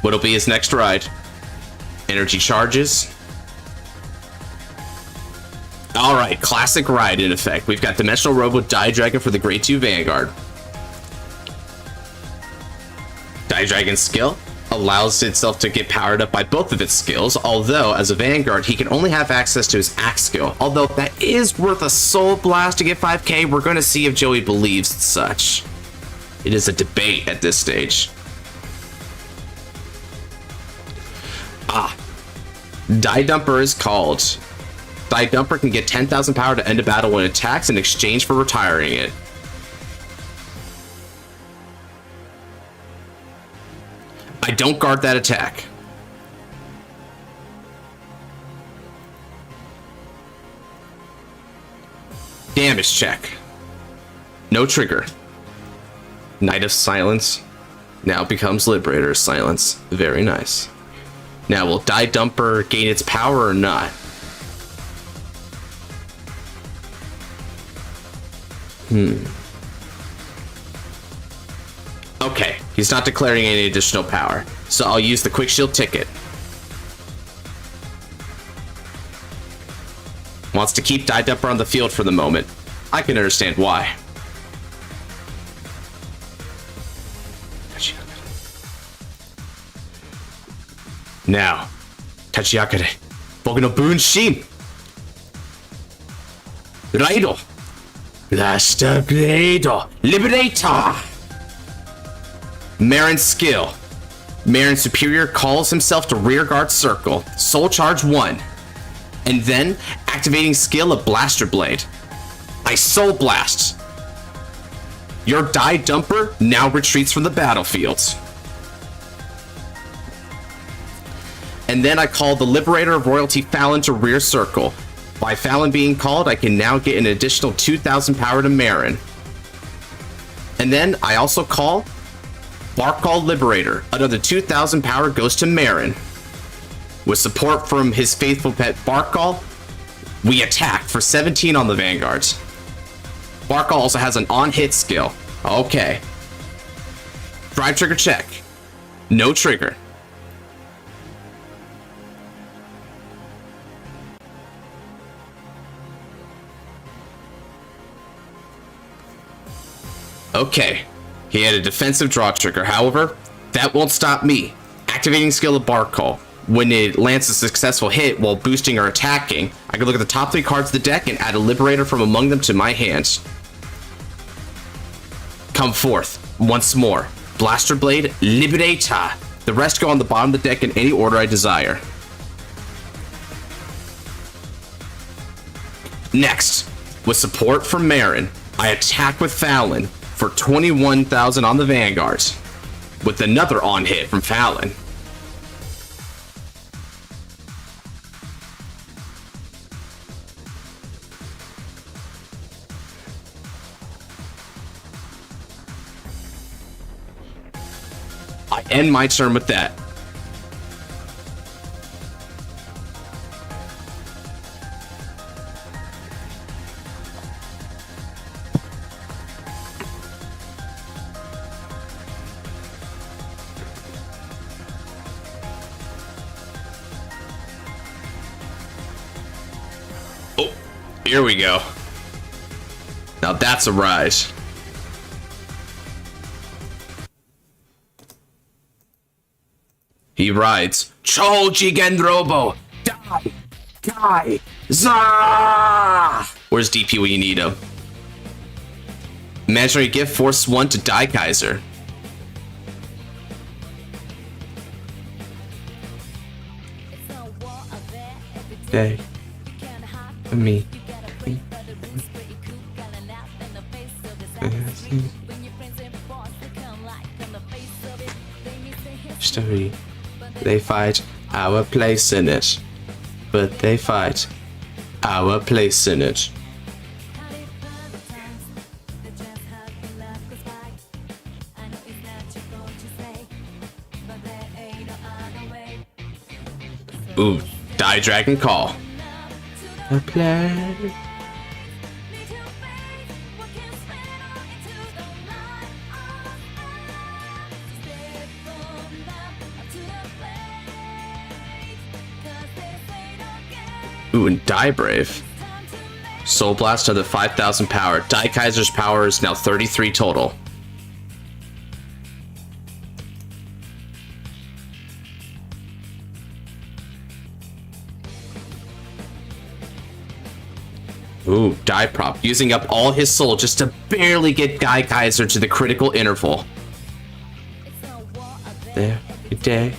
What'll be his next ride? Energy charges. Alright, classic ride in effect. We've got Dimensional Robo Die Dragon for the Grade 2 Vanguard. Die Dragon's skill allows itself to get powered up by both of its skills, although as a Vanguard he can only have access to his axe skill. Although that is worth a soul blast to get 5k, we're going to see if Joey believes such. It is a debate at this stage. Die Dumper is called. Die Dumper can get 10,000 power to end a battle when it attacks in exchange for retiring it. I don't guard that attack. Damage check. No trigger. Knight of Silence now becomes Liberator of Silence. Very nice. Now, will Die Dumper gain its power or not? Okay, he's not declaring any additional power, so I'll use the Quick Shield ticket. Wants to keep Die Dumper on the field for the moment. I can understand why. Now, Tachiakare, Boku no Bunshin. Raido. Blaster Blade. Liberator. Marin's skill. Marin Superior calls himself to Rearguard Circle. Soul Charge 1. And then, activating skill of Blaster Blade. I Soul Blast. Your Die Dumper now retreats from the battlefield. And then I call the Liberator of Royalty Fallon to Rear Circle. By Fallon being called, I can now get an additional 2,000 power to Marin. And then I also call Barkall Liberator. Another 2,000 power goes to Marin. With support from his faithful pet Barkall, we attack for 17 on the Vanguards. Barkall also has an on-hit skill. Okay. Drive trigger check. No trigger. Okay. He had a defensive draw trigger. However, that won't stop me. Activating skill of Barkall. When it lands a successful hit while boosting or attacking, I can look at the top 3 cards of the deck and add a Liberator from among them to my hands. Come forth, once more. Blaster Blade, Liberator. The rest go on the bottom of the deck in any order I desire. Next, with support from Marin, I attack with Fallon for 21,000 on the Vanguards, with another on-hit from Fallon. I end my turn with that. Oh, here we go. Now that's a rise. He rides Choji Genrobo. Die! Die! Za! Where's DP when you need him? Imaginary gift force 1 to Die Kaiser. Day. Me. Story. They fight our place in it, but they fight our place in it. Ooh, Die Dragon Call. A play. Ooh, and Die Brave. Soul Blast another 5,000 power. Die Kaiser's power is now 33 total. Ooh, Die Prop. Using up all his soul just to barely get Die Kaiser to the critical interval. There, good day.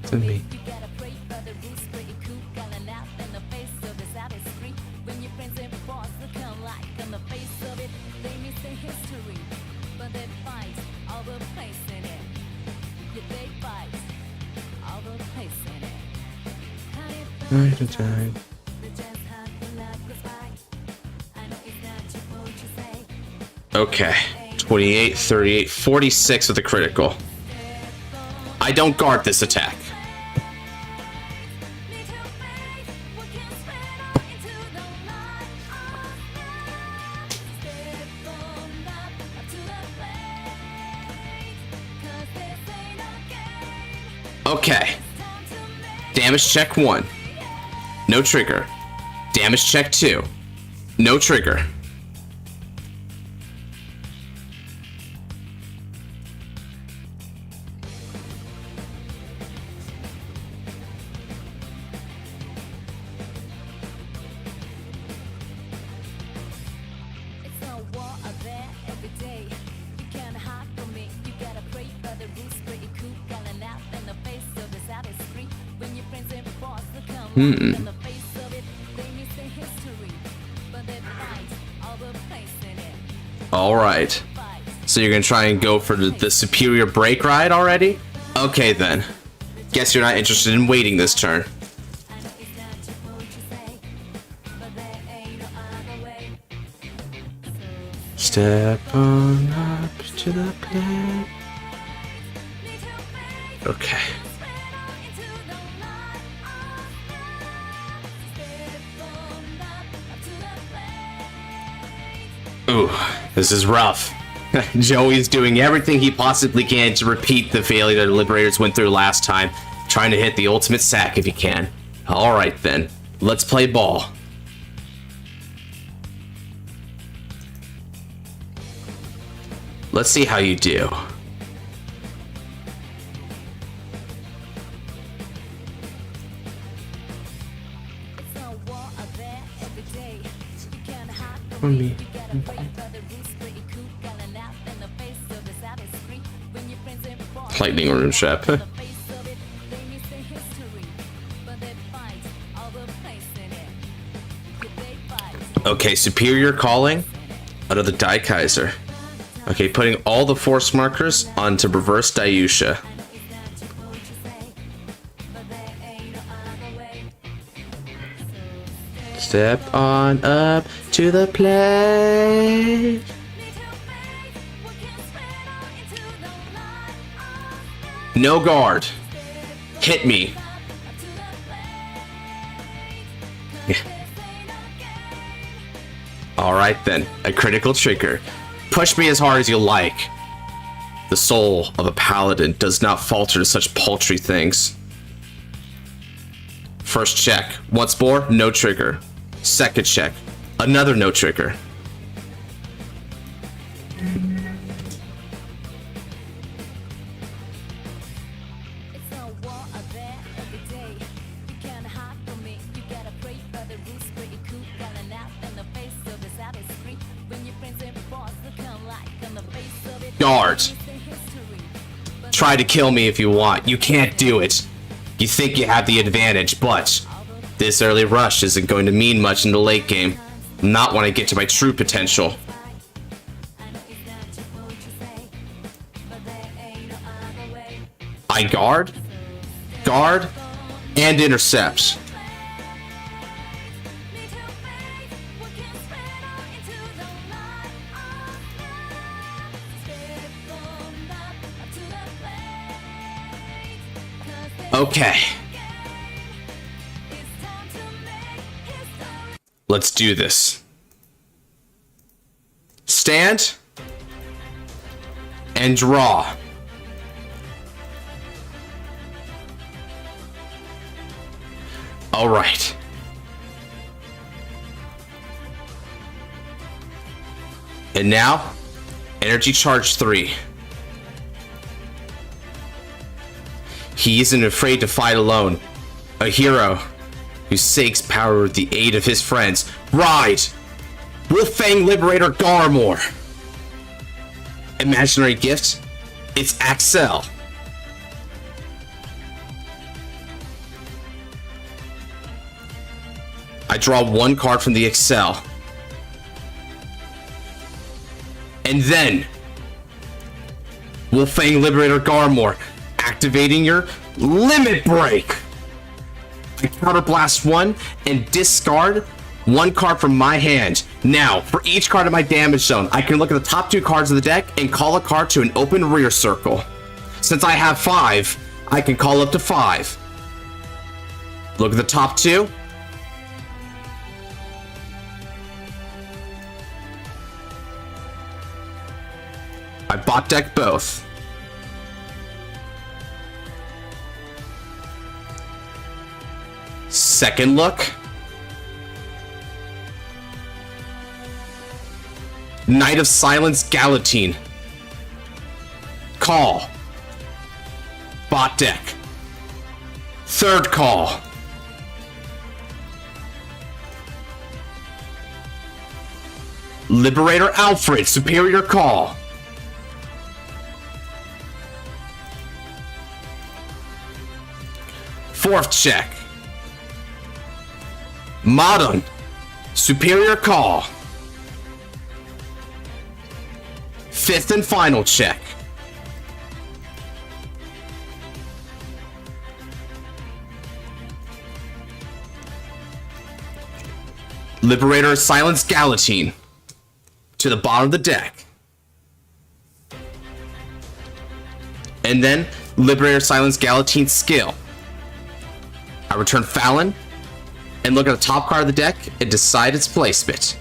To me. Okay, 28, 38, 46 with the critical. I don't guard this attack. Okay. Damage check 1. No trigger. Damage check 2. No trigger. Alright. So you're gonna try and go for the superior break ride already? Okay then. Guess you're not interested in waiting this turn. Step on up to the plate. Okay. Ooh, this is rough. Joey's doing everything he possibly can to repeat the failure the Liberators went through last time, trying to hit the ultimate sack if he can. Alright then, let's play ball. Let's see how you do. For me. Lightning room trap. Okay, superior calling. Another Daikaiser. Okay, putting all the force markers onto reverse Dayusha. Step on up to the plate. No guard. Hit me. Alright then, a critical trigger. Push me as hard as you like. The soul of a paladin does not falter to such paltry things. First check. Once more, no trigger. Second check. Another no trigger. Guard. Try to kill me if you want. You can't do it. You think you have the advantage, but this early rush isn't going to mean much in the late game. Not when I get to my true potential. I guard, and intercept. Okay. Let's do this. Stand and draw. All right. And now, energy charge 3. He isn't afraid to fight alone. A hero who seeks power with the aid of his friends. Ride! Wolfang Liberator Garmore. Imaginary gift? It's Axel. I draw 1 card from the Excel. And then Wolfang Liberator Garmore, activating your Limit Break. I counterblast 1 and discard 1 card from my hand. Now, for each card in my damage zone, I can look at the top 2 cards of the deck and call a card to an open rear circle. Since I have 5, I can call up to 5. Look at the top 2. I bot deck both. Second look. Knight of Silence Galatine. Call. Bot deck. Third call. Liberator Alfred, superior call. Fourth check. Modern, superior call. Fifth and final check. Liberator Silence Galatine. to the bottom of the deck. And then Liberator Silence Galatine's skill. I return Fallon and look at the top card of the deck and decide its placement.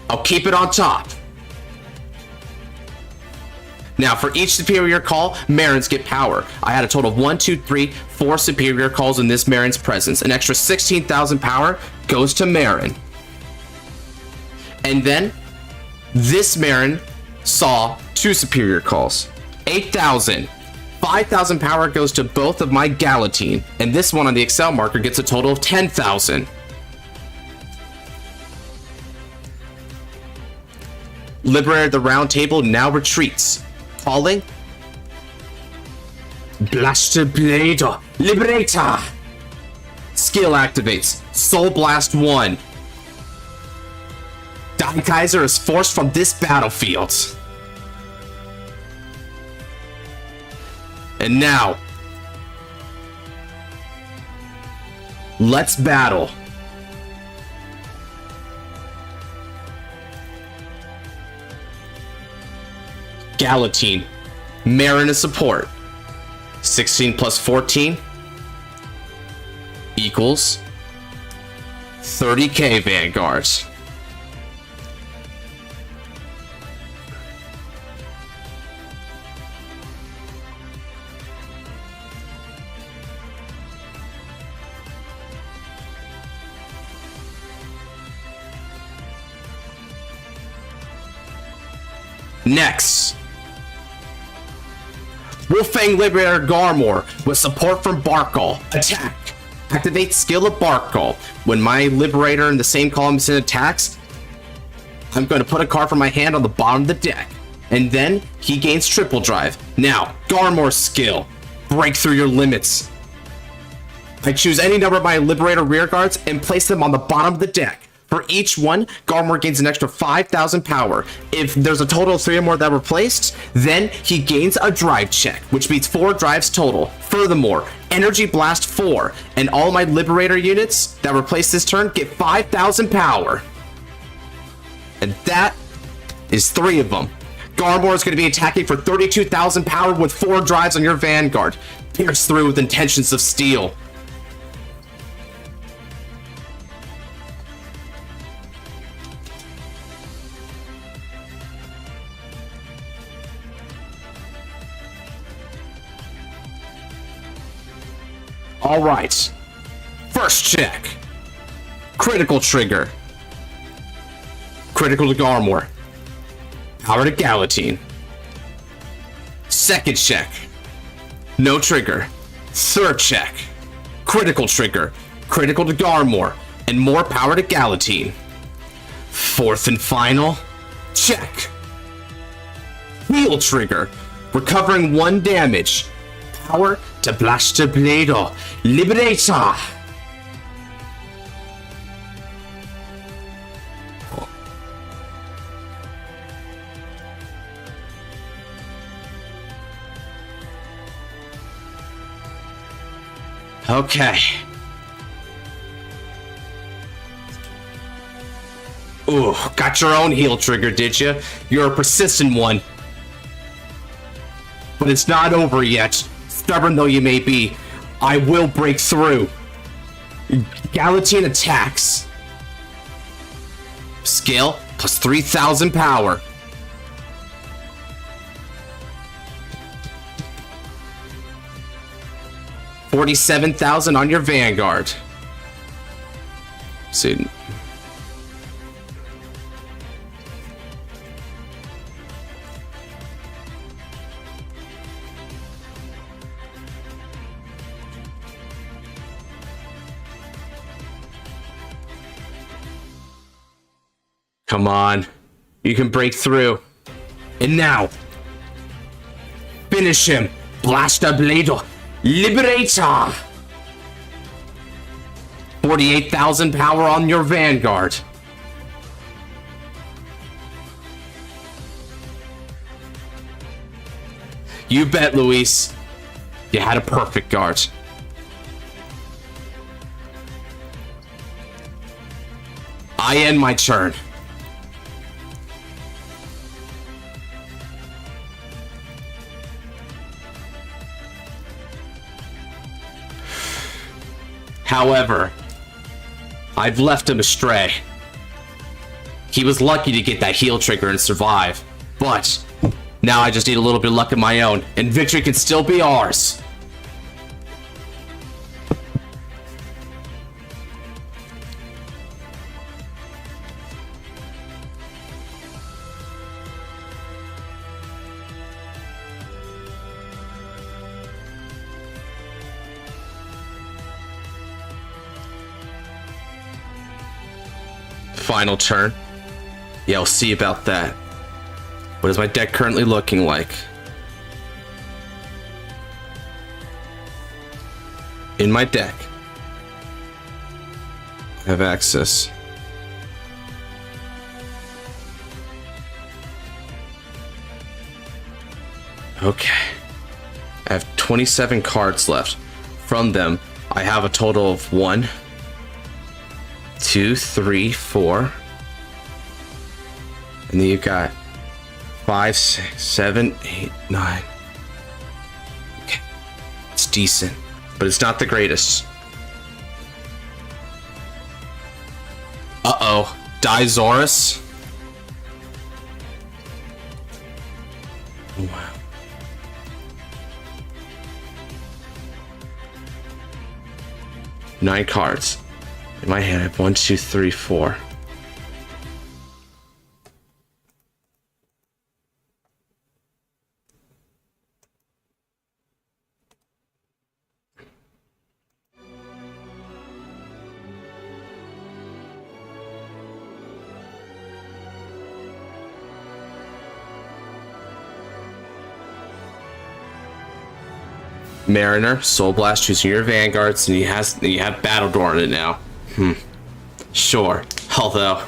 I'll keep it on top. Now, for each superior call, Marins get power. I had a total of 1, 2, 3, 4 superior calls in this Marin's presence. An extra 16,000 power goes to Marin. And then, this Marin saw 2 superior calls. 8,000. 5,000 power goes to both of my Galatine. And this one on the Excel marker gets a total of 10,000. Liberator the Round Table now retreats. Calling Blaster Blade Liberator. Skill activates. Soul Blast 1. Daikaiser is forced from this battlefield. And now, let's battle. Galatine, Marin is support. 16 plus 14 equals 30k Vanguard. Next, Wolfang Liberator Garmore with support from Barkle. Attack. Activate skill of Barkle. When my Liberator in the same column is in attacks, I'm going to put a card from my hand on the bottom of the deck. And then he gains triple drive. Now, Garmore's skill. Break through your limits. I choose any number of my Liberator rear guards and place them on the bottom of the deck. For each one, Garmore gains an extra 5,000 power. If there's a total of 3 or more that were placed, then he gains a drive check, which means 4 drives total. Furthermore, Energy Blast 4, and all my Liberator units that were placed this turn get 5,000 power. And that is 3 of them. Garmore is going to be attacking for 32,000 power with 4 drives on your Vanguard. Pierce through with intentions of steel. Alright, first check. Critical trigger. Critical to Garmore. Power to Galatine. Second check. No trigger. Third check. Critical trigger. Critical to Garmore. And more power to Galatine. Fourth and final. Check. Heal trigger. Recovering 1 damage. Power to Blaster Blade Liberator. Okay. Ooh, got your own heal trigger, did you? You're a persistent one. But it's not over yet. Stubborn though you may be, I will break through. Galatine attacks. Skill plus 3,000 power. $47,000 on your Vanguard. See. Come on. You can break through. And now, finish him. Blaster Blade Liberator. 48,000 power on your Vanguard. You bet, Luis. You had a perfect guard. I end my turn. However, I've left him astray. He was lucky to get that heal trigger and survive, but now I just need a little bit of luck of my own, and victory can still be ours. Final turn. Yeah, we'll see about that. What is my deck currently looking like? In my deck, I have access. Okay. I have 27 cards left. From them, I have a total of 1, 2, 3, 4. And then you've got 5, 6, 7, 8, 9. Okay. It's decent, but it's not the greatest. Uh-oh. Dizaurus? Oh, wow. Nine cards. In my hand, I have 1, 2, 3, 4. Mariner, Soul Blast, choosing your Vanguards, and you have Battledore on it now. Sure. Although,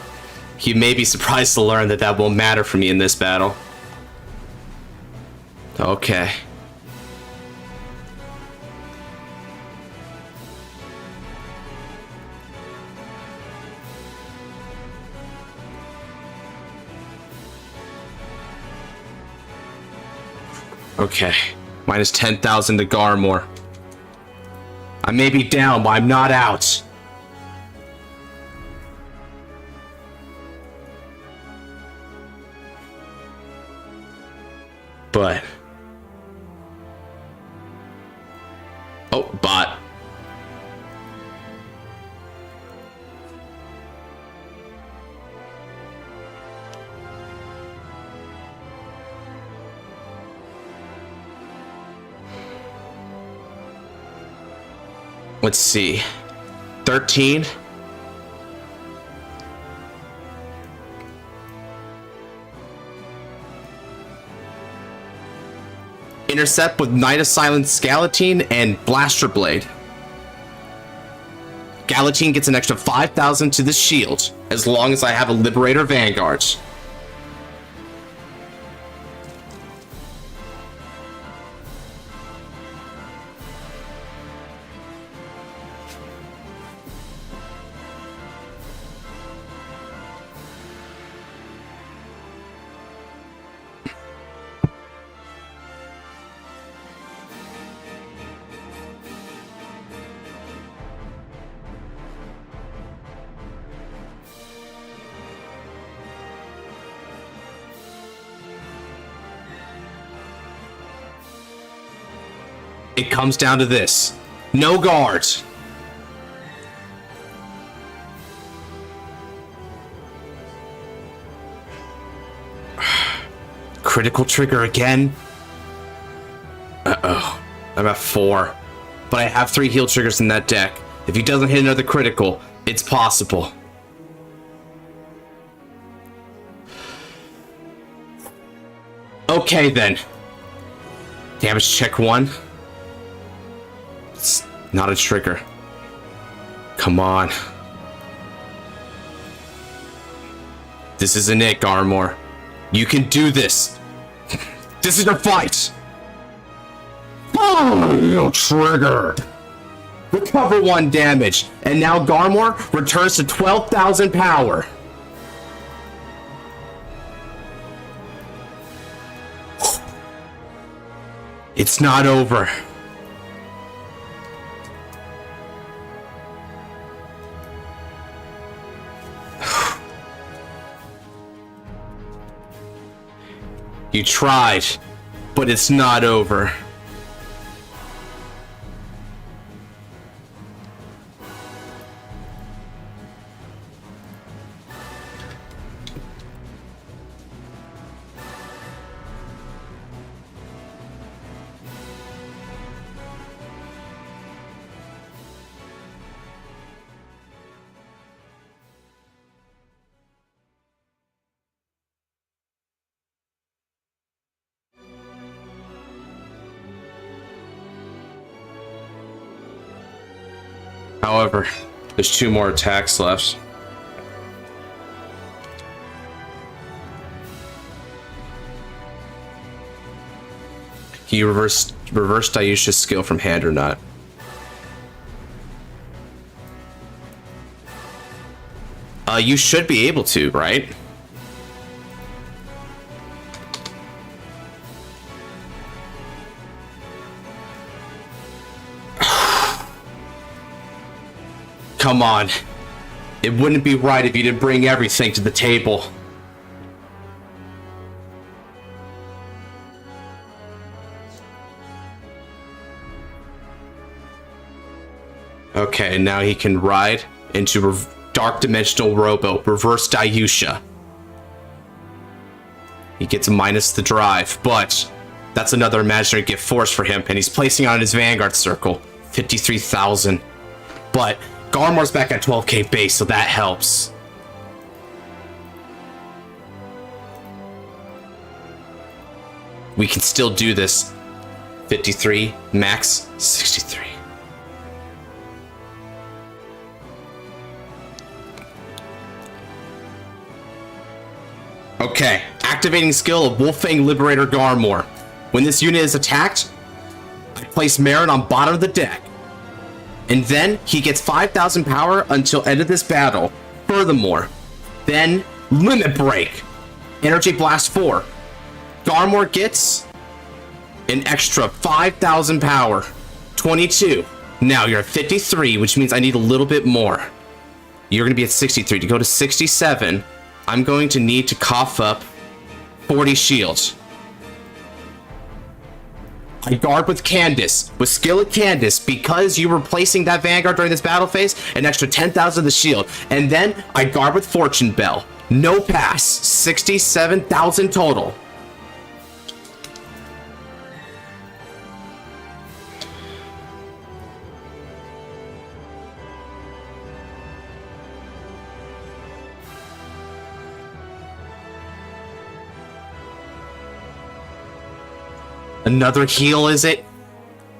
you may be surprised to learn that that won't matter for me in this battle. Okay. Okay. Minus 10,000 to Garmore. I may be down, but I'm not out. But... oh, bot. Let's see. 13. Intercept with Knight of Silence Galatine and Blaster Blade. Galatine gets an extra 5,000 to the shield, as long as I have a Liberator Vanguard. It comes down to this. No guards. Critical trigger again? Uh-oh. I'm at 4. But I have 3 heal triggers in that deck. If he doesn't hit another critical, it's possible. Okay then. Damage check 1. It's not a trigger. Come on. This isn't it, Garmore. You can do this. This is your fight. Oh, trigger. Recover 1 damage, and now Garmore returns to 12,000 power. It's not over. You tried, but it's not over. However, there's 2 more attacks left. Can you reverse Dayusha's skill from hand or not? You should be able to, right? Come on. It wouldn't be right if you didn't bring everything to the table. Okay, now he can ride into Dark Dimensional Robo, Reverse Dayusha. He gets minus the drive, but that's another imaginary gift force for him, and he's placing on his Vanguard circle. 53,000. But Garmore's back at 12k base, so that helps. We can still do this. 53, max 63. Okay, activating skill of Wolfang Liberator Garmore. When this unit is attacked, I place Marin on bottom of the deck. And then he gets 5,000 power until end of this battle. Furthermore, then Limit Break. Energy Blast 4. Garmore gets an extra 5,000 power. 22. Now you're at 53, which means I need a little bit more. You're going to be at 63. To go to 67, I'm going to need to cough up 40 shields. I guard with Candace, with skill at Candace, because you were placing that Vanguard during this battle phase, an extra 10,000 of the shield. And then I guard with Fortune Bell. No pass, 67,000 total. Another heal, is it?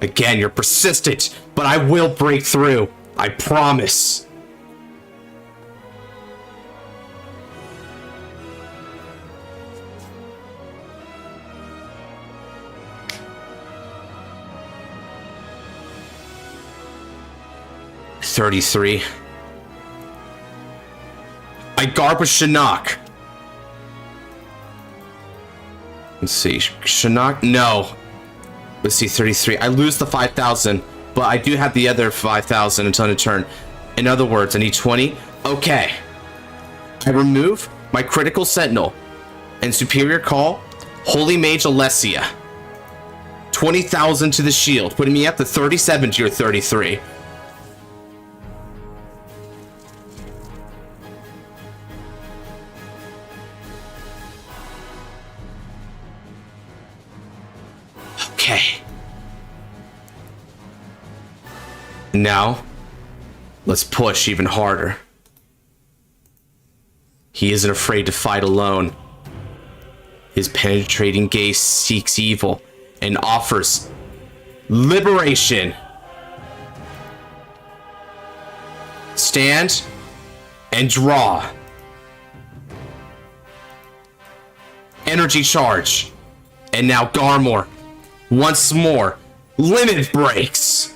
Again, you're persistent, but I will break through. I promise. $33. I guard with Shinnok. Let's see, Shinnok? No. Let's see, 33. I lose the 5,000, but I do have the other 5,000 until end of turn. In other words, I need 20. Okay. I remove my Critical Sentinel and Superior Call, Holy Mage Alessia. 20,000 to the shield, putting me up to 37 to your 33. Okay. Now, let's push even harder. He isn't afraid to fight alone. His penetrating gaze seeks evil and offers liberation. Stand and draw. Energy charge. And now Garmore. Once more, limit breaks.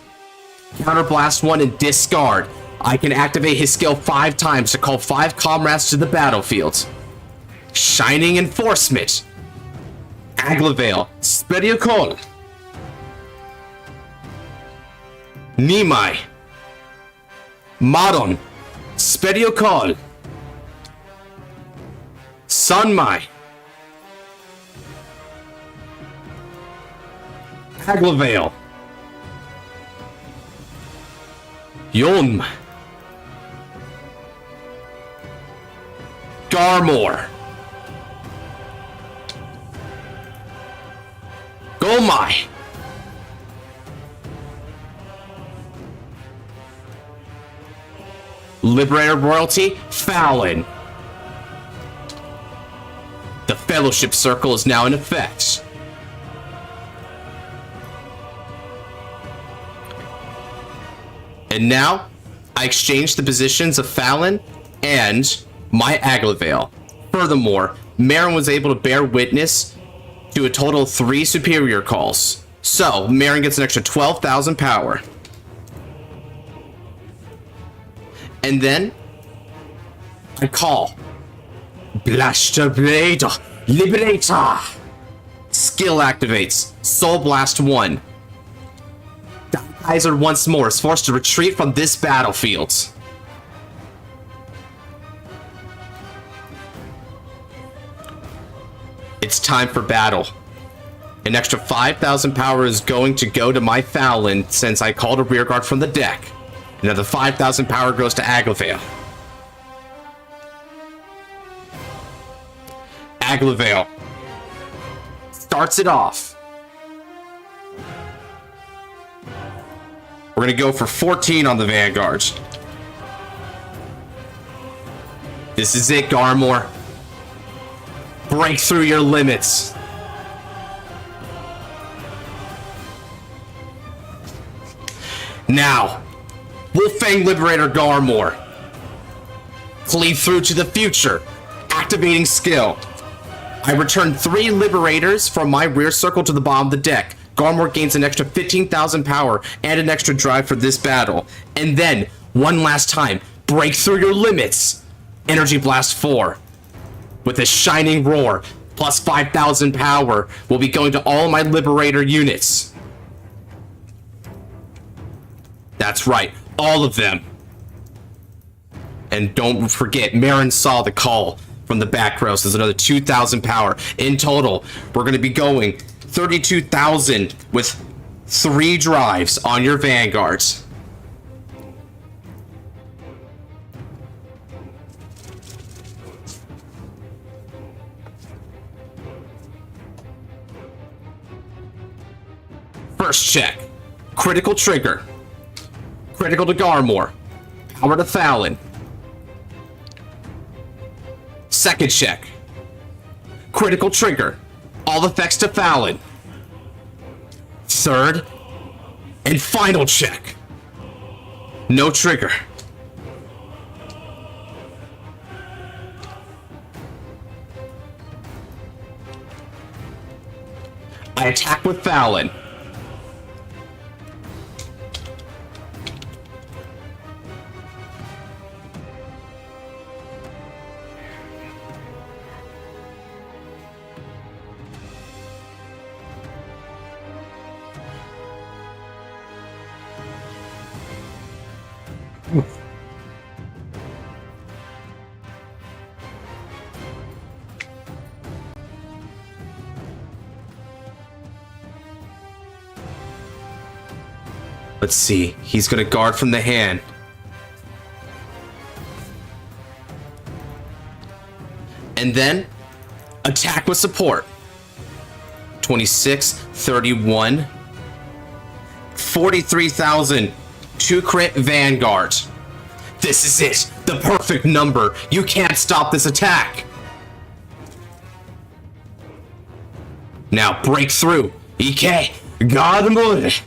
Counterblast 1 and discard. I can activate his skill 5 times to call 5 comrades to the battlefield. Shining Enforcement. Aglavale, Spediacol. Nimai. Maron. Spediokol. Sunmai. Aglavale. Yolm. Garmore. Golmai. Liberator Royalty, Fallon. The Fellowship Circle is now in effect. And now, I exchange the positions of Fallon and my Aglavale. Furthermore, Marin was able to bear witness to a total of 3 superior calls. So, Marin gets an extra 12,000 power. And then, I call Blaster Blade Liberator. Skill activates. Soul Blast 1. Kaiser once more is forced to retreat from this battlefield. It's time for battle. An extra 5,000 power is going to go to my Fallon since I called a rearguard from the deck. Another 5,000 power goes to Aglavale. Aglavale starts it off. We're gonna go for 14 on the Vanguard. This is it, Garmore. Break through your limits. Now, Wolfang Liberator Garmore. Cleave through to the future. Activating skill. I return 3 Liberators from my rear circle to the bottom of the deck. Garmore gains an extra 15,000 power and an extra drive for this battle. And then, one last time, break through your limits. Energy Blast 4. With a Shining Roar, plus 5,000 power, will be going to all my Liberator units. That's right, all of them. And don't forget, Marin saw the call from the back row, so there's another 2,000 power. In total, we're going to be going 32,000 with 3 drives on your Vanguards. First check. Critical trigger. Critical to Garmore. Power to Fallon. Second check. Critical trigger. All effects to Fallon. Third and final check. No trigger. I attack with Fallon. Let's see. He's gonna guard from the hand. And then attack with support. 26, 31, 43,000. 2 crit Vanguard. This is it. The perfect number. You can't stop this attack. Now break through. Ike. Garmore.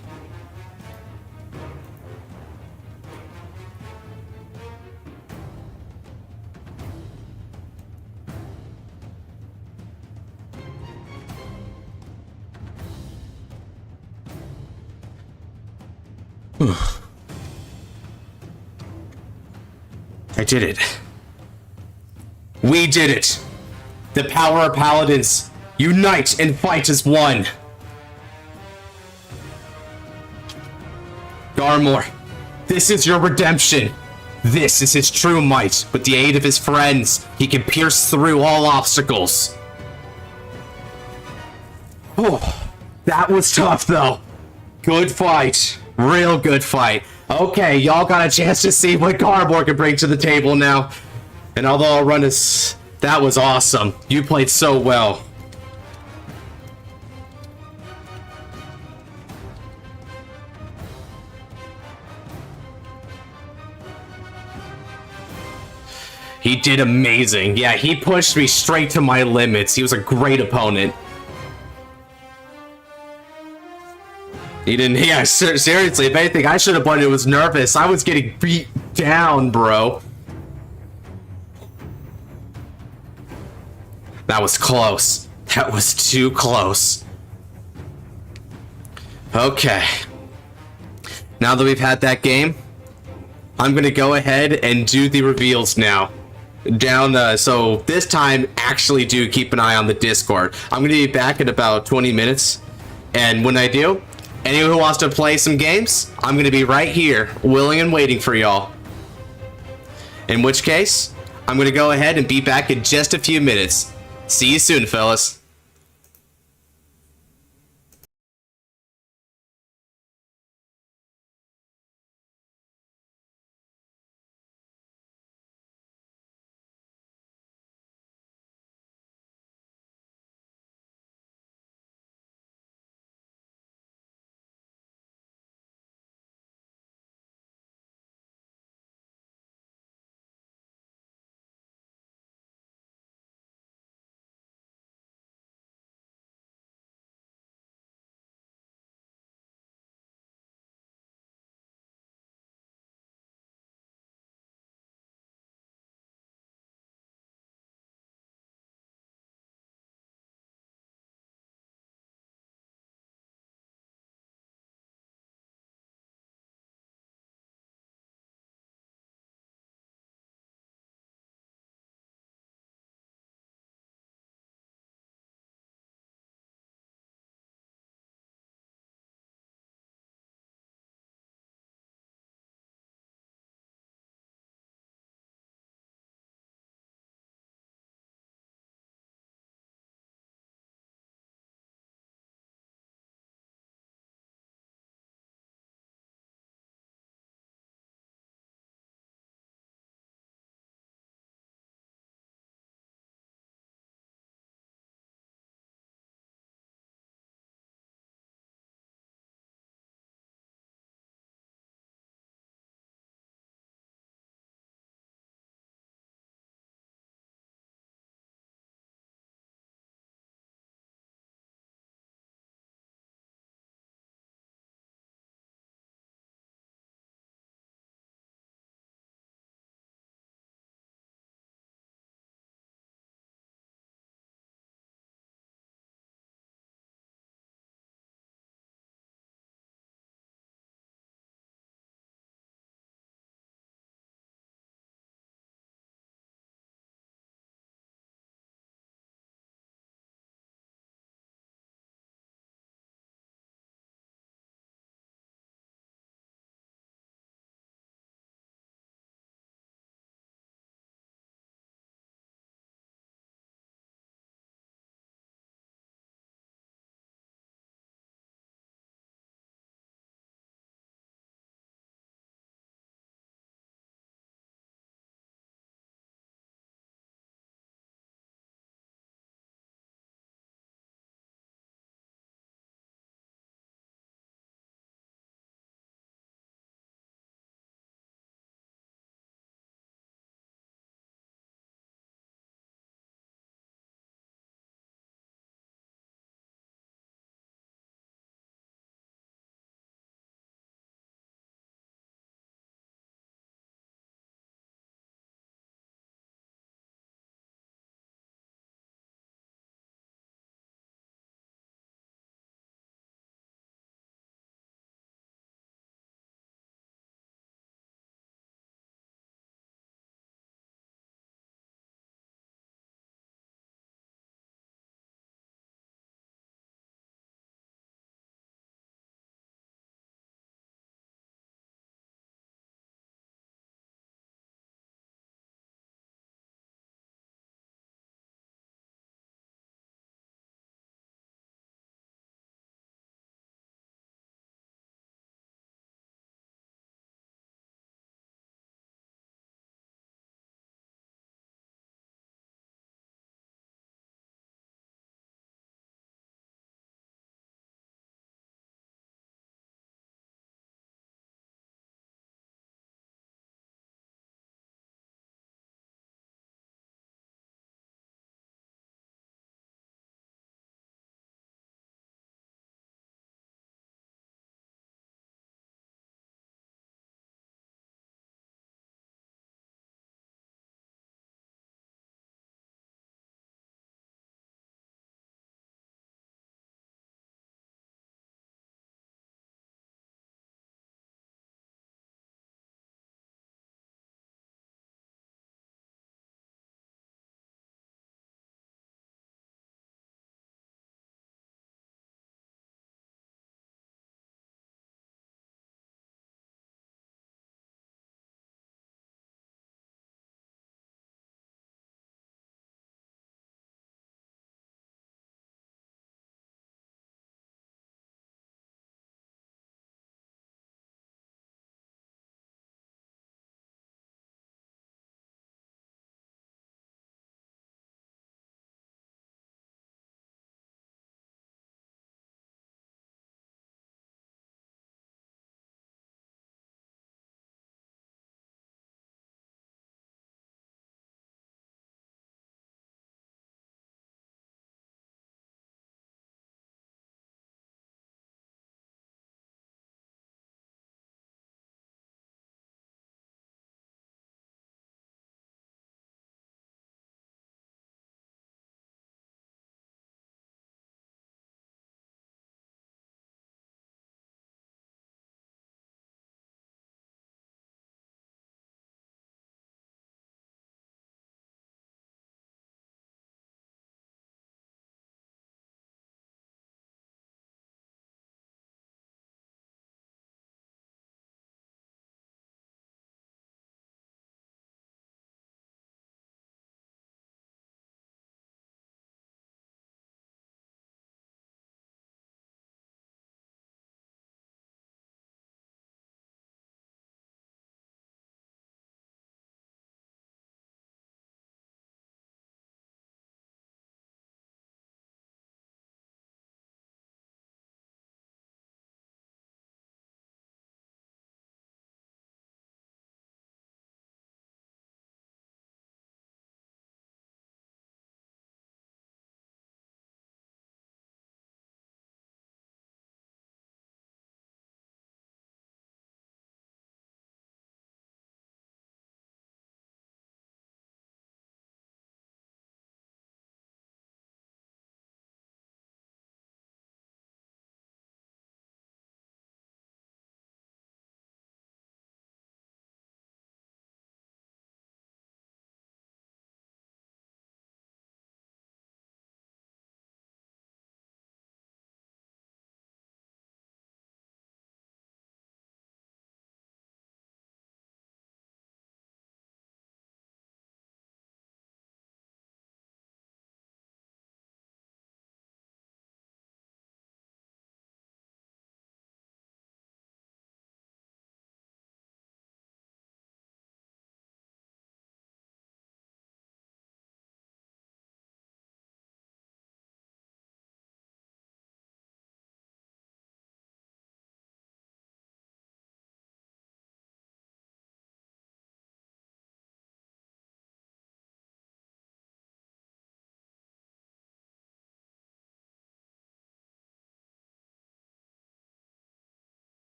I did it. We did it. The power of paladins unite and fight as one. Garmore, this is your redemption. This is his true might. With the aid of his friends, he can pierce through all obstacles. Oh, that was tough, though. Good fight. Real good fight. Okay, y'all got a chance to see what Garmore can bring to the table now. And although I'll run this... That was awesome. You played so well. He did amazing. Yeah, he pushed me straight to my limits. He was a great opponent. He didn't... Yeah, seriously, if anything, I should have won. It was nervous. I was getting beat down, bro. That was close. That was too close. Okay. Now that we've had that game, I'm gonna go ahead and do the reveals now. So this time, actually do keep an eye on the Discord. I'm gonna be back in about 20 minutes. And when I do, anyone who wants to play some games, I'm gonna be right here, willing and waiting for y'all. In which case, I'm gonna go ahead and be back in just a few minutes. See you soon, fellas.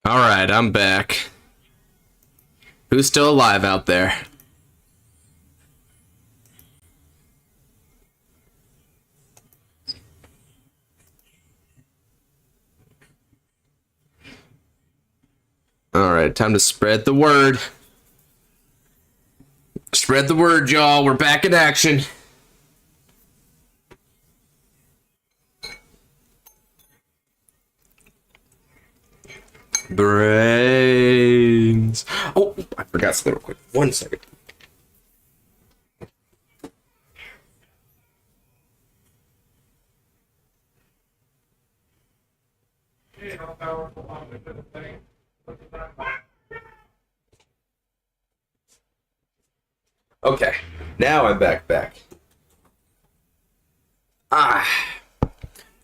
Alright, I'm back. Who's still alive out there? Alright, time to spread the word. Spread the word, y'all. We're back in action. Brains. Oh, I forgot something real quick. 1 second. Okay, now I'm back.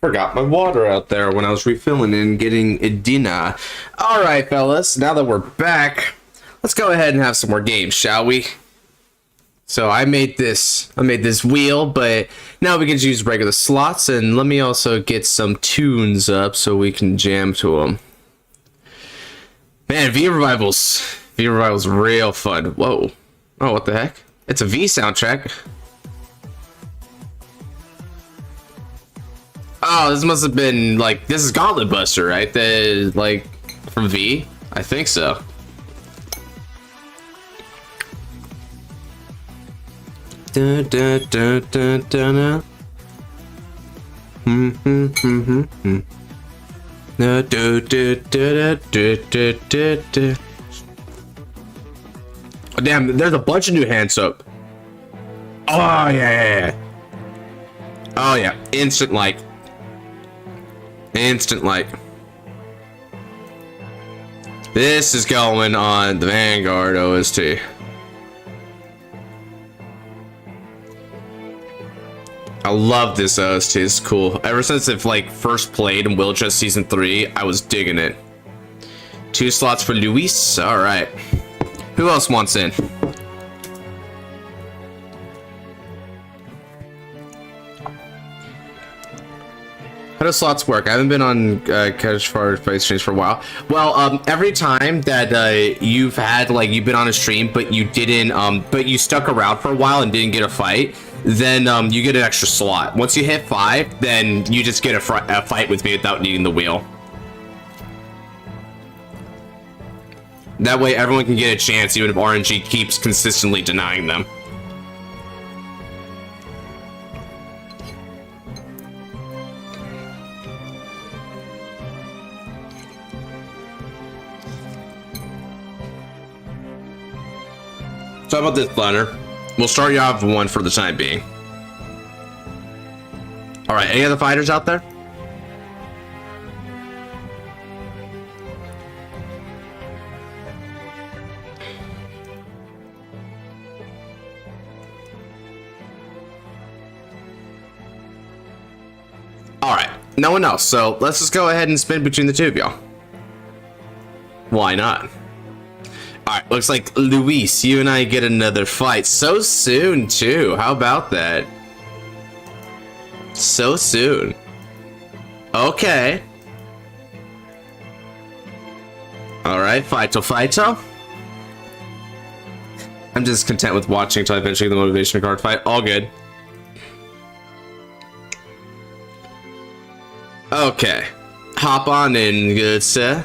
Forgot my water out there when I was refilling and getting a dinner. Alright, fellas, now that we're back, let's go ahead and have some more games, shall we? So I made this wheel, but now we can use regular slots, and let me also get some tunes up so we can jam to them. Man, V Revival's real fun. Whoa. Oh, what the heck? It's a V soundtrack. Oh, this must have been like, this is Gauntlet Buster, right? The like from V? I think so. Damn, there's a bunch of new hand soap. Oh yeah. Oh yeah, instant like. This is going on the Vanguard OST. I love this OST, it's cool. Ever since it like first played in Wheelchest Season 3, I was digging it. 2 slots for Luis, alright. Who else wants in? How do slots work? I haven't been on Cardfight streams for a while. Well, every time that you've been on a stream, but you didn't, but you stuck around for a while and didn't get a fight, then you get an extra slot. Once you hit 5, then you just get a fight with me without needing the wheel. That way, everyone can get a chance, even if RNG keeps consistently denying them. So how about this, Planner? We'll start you off with one for the time being. Alright, any other fighters out there? Alright, no one else, so let's just go ahead and spin between the two of y'all. Why not? Alright, looks like Luis, you and I get another fight so soon too. How about that? So soon. Okay. Alright, Fighto. I'm just content with watching until I eventually get the motivation to card fight. All good. Okay. Hop on in, good sir.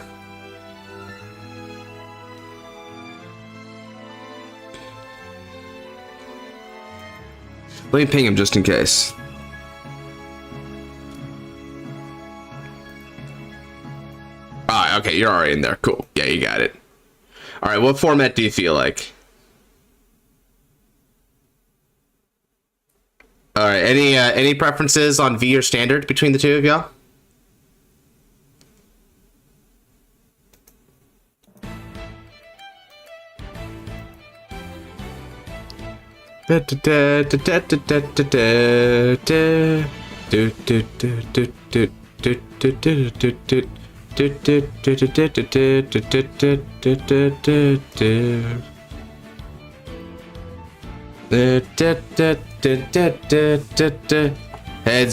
Let me ping him just in case. Ah, okay, you're already in there. Cool. Yeah, you got it. All right, what format do you feel like? All right, any preferences on V or standard between the two of y'all? Heads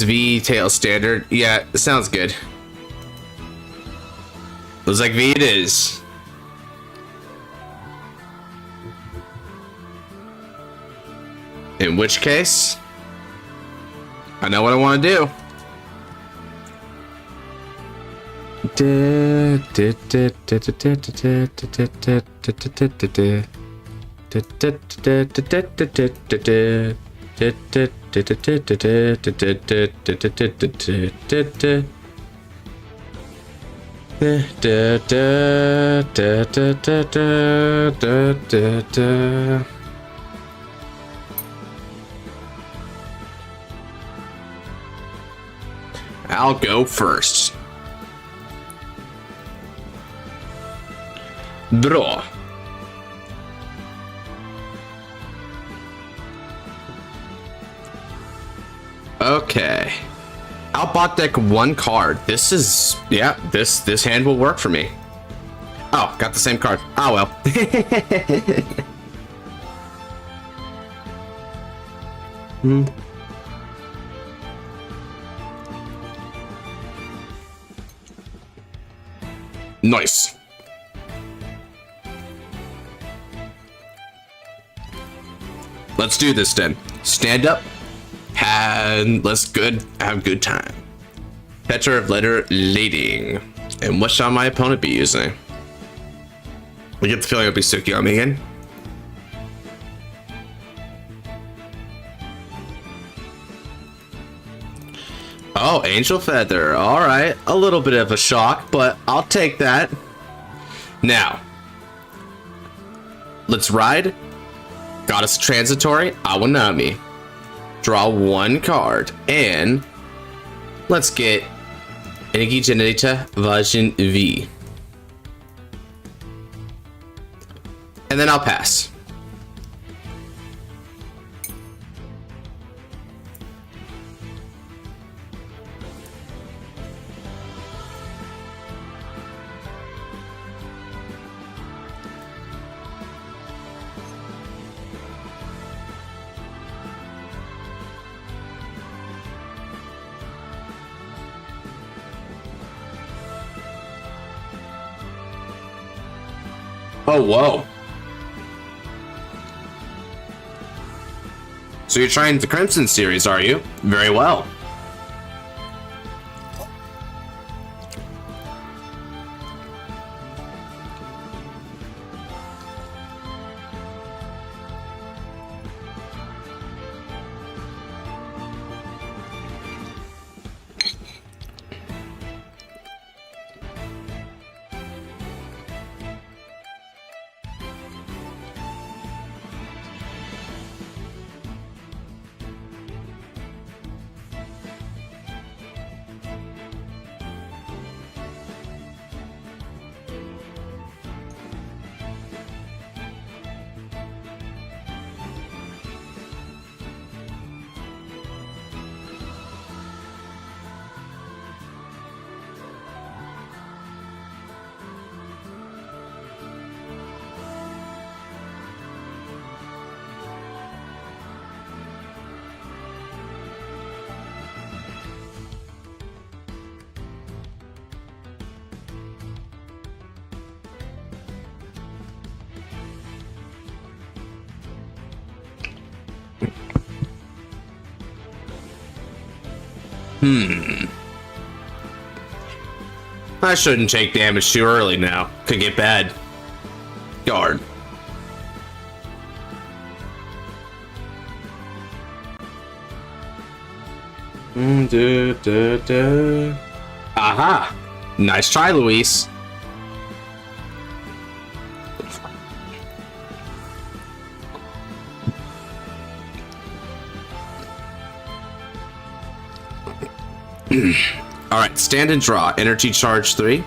V, tail standard. Yeah, sounds good. Looks like V it is. In which case, I know what I want to do. I'll go first. Draw. Okay. I'll bot deck one card. This is, yeah, this hand will work for me. Oh, got the same card. Oh well. Nice. Let's do this then. Stand up and let's have a good time. Petra of letter leading. And what shall my opponent be using? We get the feeling it'll be Tsukiyomi again. Oh, Angel Feather. Alright. A little bit of a shock, but I'll take that. Now, let's ride Goddess Transitory, Awanami. Draw one card, and let's get Energy Generator version V. And then I'll pass. Oh, whoa. So you're trying the Crimson series, are you? Very well. I shouldn't take damage too early now. Could get bad. Guard. Aha! Nice try, Luis. Alright, stand and draw. Energy charge 3.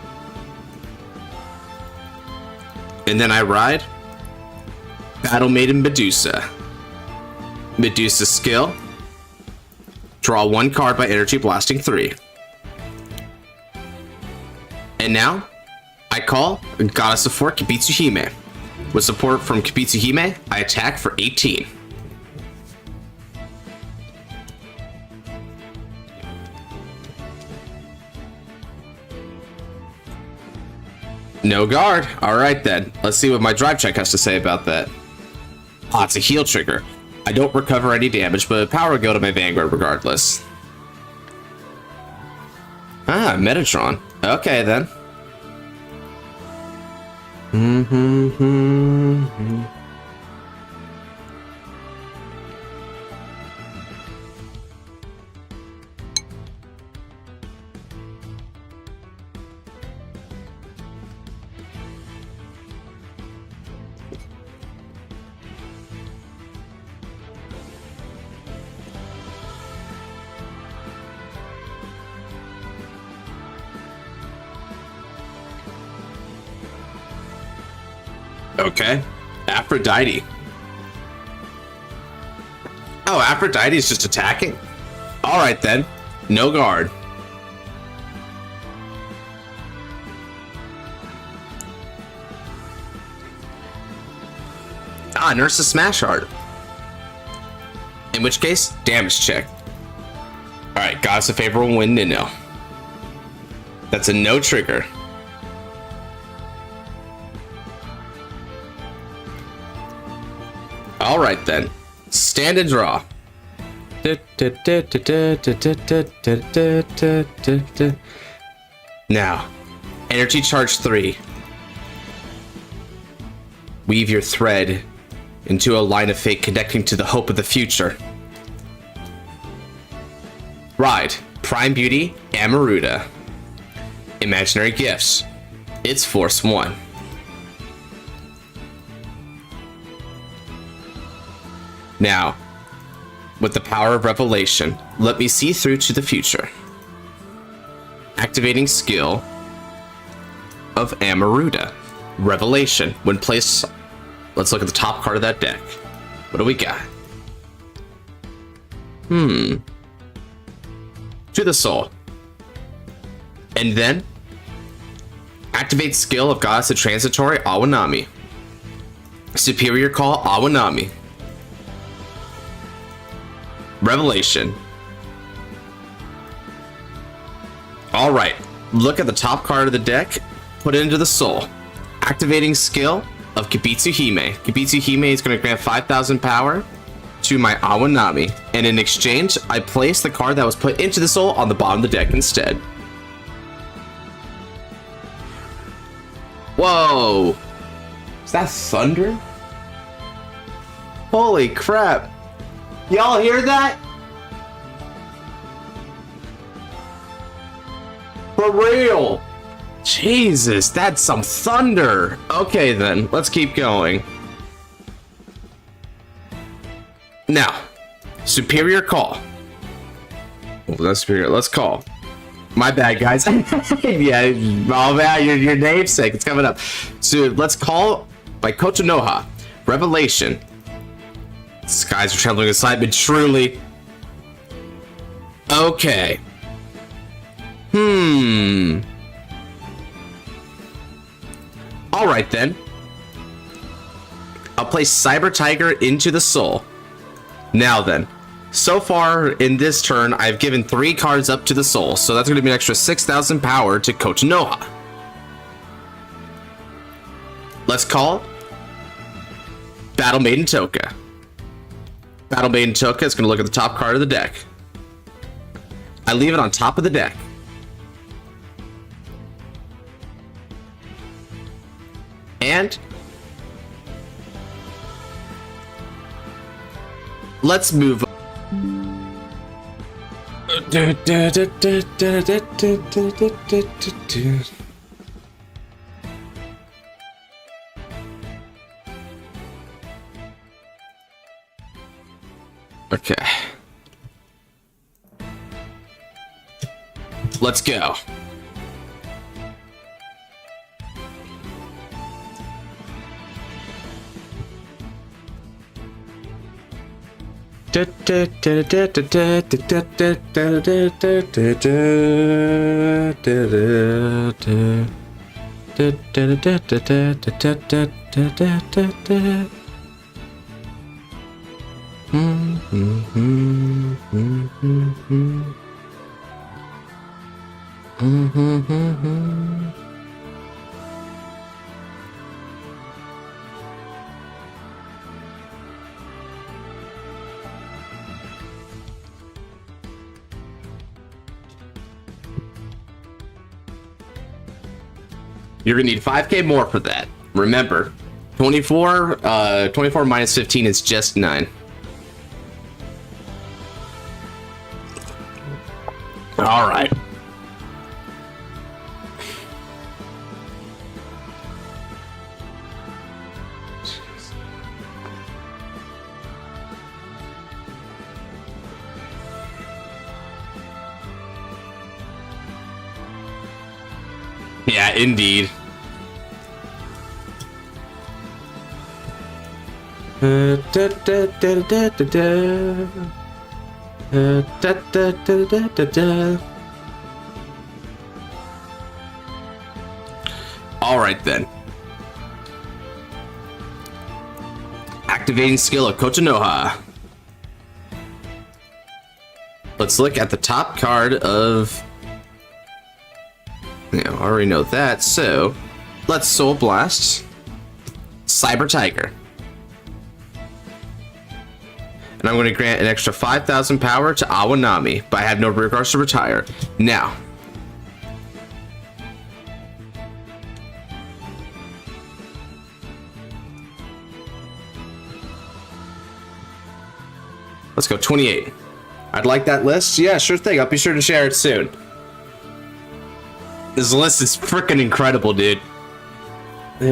And then I ride Battle Maiden Medusa. Medusa skill. Draw one card by energy blasting 3. And now, I call Goddess of 4 Kibitsuhime. With support from Kibitsuhime, I attack for 18. No guard. Alright then. Let's see what my drive check has to say about that. Ah, it's a heal trigger. I don't recover any damage, but power will go to my Vanguard regardless. Ah, Metatron. Okay then. Okay. Aphrodite. Oh, Aphrodite is just attacking? Alright then. No guard. Ah, Nurse's Smash Heart. In which case, damage check. Alright, Goddess of Favor will win Nino. That's a no trigger. Alright then. Stand and draw. Now, Energy Charge 3. Weave your thread into a line of fate connecting to the hope of the future. Ride. Prime Beauty, Amaruda. Imaginary Gifts. It's Force 1. Now, with the power of revelation, let me see through to the future. Activating skill of Amaruda. Revelation. When placed... Let's look at the top card of that deck. What do we got? To the soul. And then, activate skill of Goddess of Transitory, Awanami. Superior Call, Awanami. Revelation. Alright, look at the top card of the deck, put it into the soul. Activating skill of Kibitsu Hime. Kibitsu Hime is going to grant 5,000 power to my Awanami, and in exchange, I place the card that was put into the soul on the bottom of the deck instead. Whoa! Is that thunder? Holy crap! Y'all hear that? For real! Jesus, that's some thunder! Okay then, let's keep going. Now, Superior Call. Oh, that's Superior, let's call. My bad, guys. Yeah, oh man, your namesake, it's coming up. So, let's call by Kotonoha. Revelation. Skies are trembling inside me, truly. Okay. Alright then. I'll place Cyber Tiger into the soul. Now then. So far in this turn, I've given 3 cards up to the soul, so that's going to be an extra 6,000 power to Kotonoha. Let's call Battle Maiden Toka. Battle Maiden Toka is going to look at the top card of the deck. I leave it on top of the deck. And let's move on. Okay. Let's go. You're gonna need 5k more for that. Remember, 24 minus 15 is just 9. All right. Yeah, indeed. All right then. Activating skill of Kotonoha. Let's look at the top card of... Yeah, I already know that, so let's Soul Blast Cyber Tiger. And I'm going to grant an extra 5,000 power to Awanami, but I have no rear guards to retire. Now, let's go 28. I'd like that list. Yeah, sure thing. I'll be sure to share it soon. This list is freaking incredible, dude. What?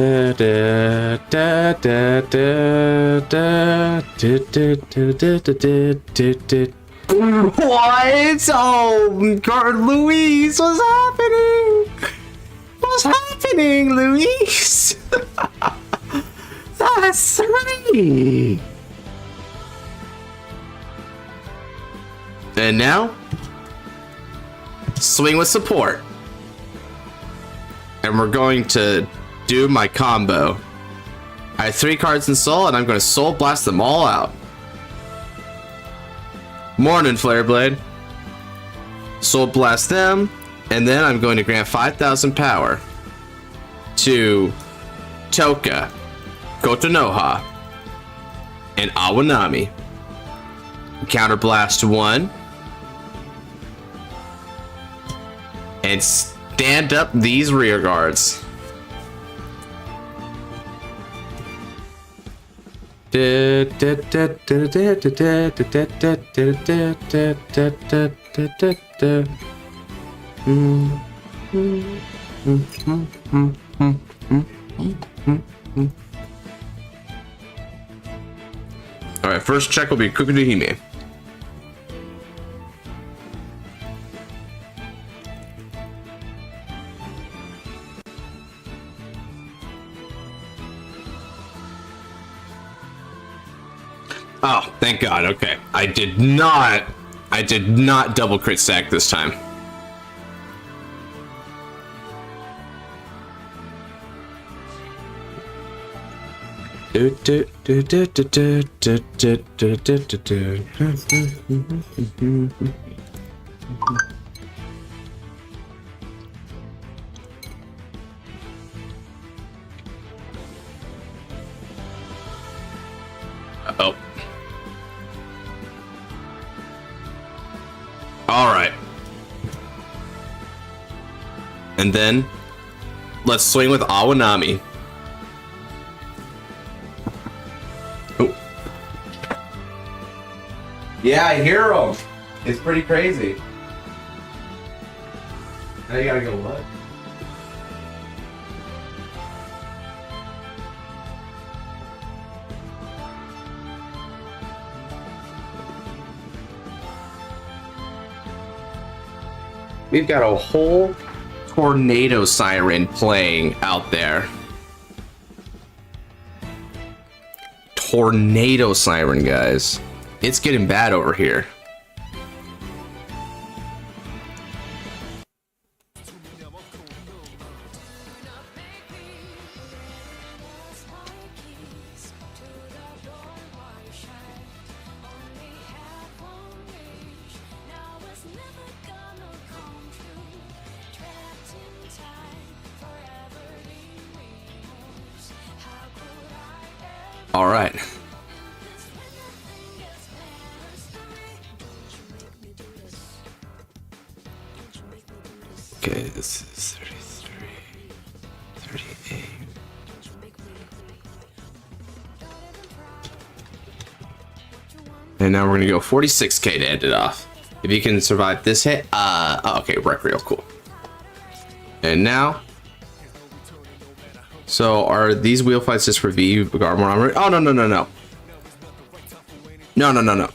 Oh, God, Luis, what's happening? What's happening, Luis? That's 3. And now, swing with support. And we're going to do my combo. I have 3 cards in Soul, and I'm going to Soul Blast them all out. Morning, Flare Blade. Soul Blast them, and then I'm going to grant 5,000 power to Toka, Kotonoha, and Awanami. Counter Blast 1. And stand up these rear guards. Alright, first check will be Kukuduhime. Oh, thank God. Okay. I did not double crit stack this time. Oh. All right. And then let's swing with Awanami. Oh. Yeah, I hear him. It's pretty crazy. Now you gotta go what? We've got a whole tornado siren playing out there. Tornado siren, guys. It's getting bad over here. All right. Okay, this is 33, And now we're gonna go 46k to end it off. If you can survive this hit, oh, okay, wreck real cool. And now, so are these wheel fights just for V, Garmore armor? Oh, no, no, no, no. No, no, no, no.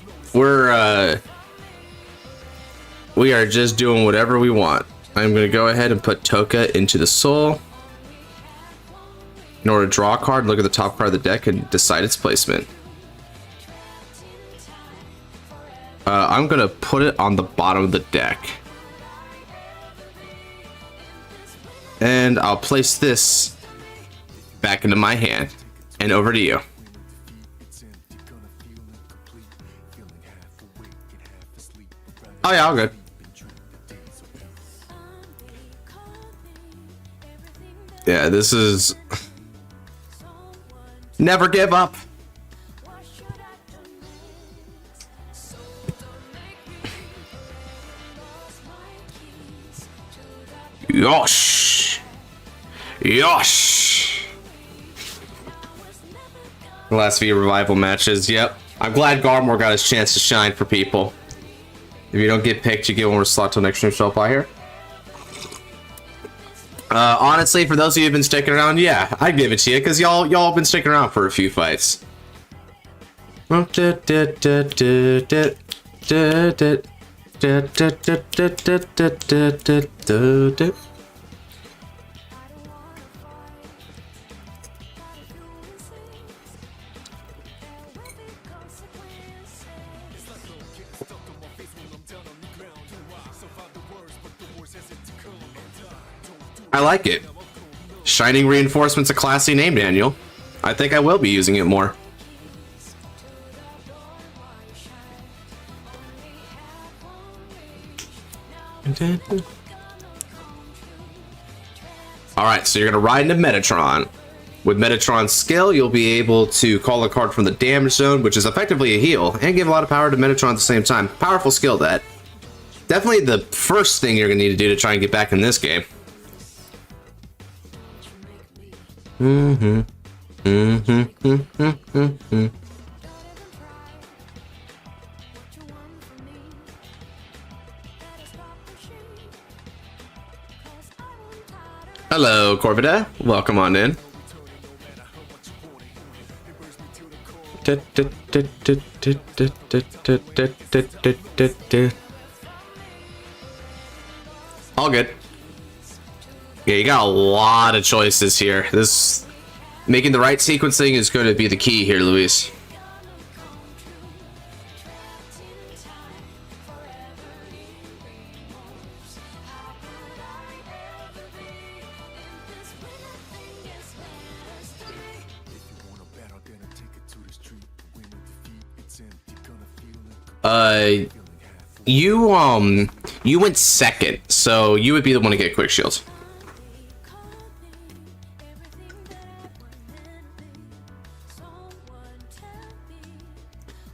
We are just doing whatever we want. I'm gonna go ahead and put Toka into the soul. In order to draw a card, look at the top card of the deck and decide its placement. I'm gonna put it on the bottom of the deck. And I'll place this back into my hand. And over to you. Oh yeah, all good. Yeah, this is... Never give up. Yosh. Yosh. The last few revival matches, yep. I'm glad Garmore got his chance to shine for people. If you don't get picked, you get one more slot till next stream show up out here. Honestly, for those of you who've been sticking around, yeah, I'd give it to you, because y'all have been sticking around for a few fights. I like it. Shining Reinforcement's a classy name, Daniel. I think I will be using it more. Alright, so you're going to ride into Metatron. With Metatron's skill, you'll be able to call a card from the damage zone, which is effectively a heal, and give a lot of power to Metatron at the same time. Powerful skill, that. Definitely the first thing you're going to need to do to try and get back in this game. Hello, Corvida. Welcome on in. All good. Yeah, you got a lot of choices here. This making the right sequencing is going to be the key here, Luis. You went second, so you would be the one to get quick shields.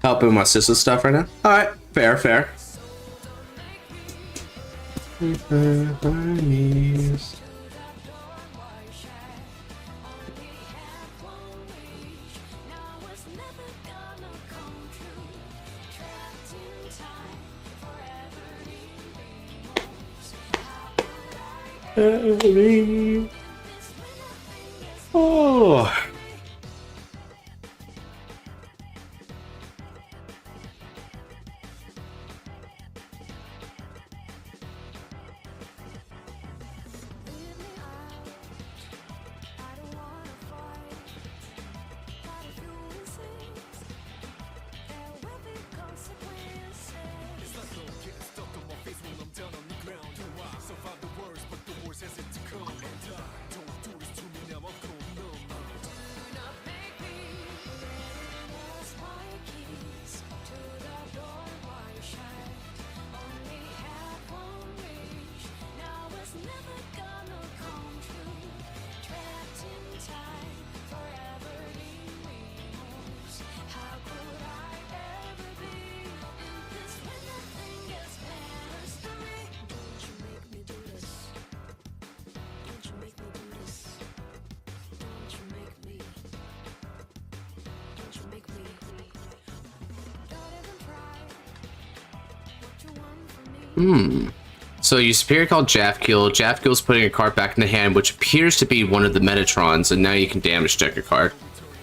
Helping my sister's stuff right now. All right, fair, fair. Oh. So you superior called Jafkiel. Jafkiel's putting a card back in the hand, which appears to be one of the Metatrons, and now you can damage check a card.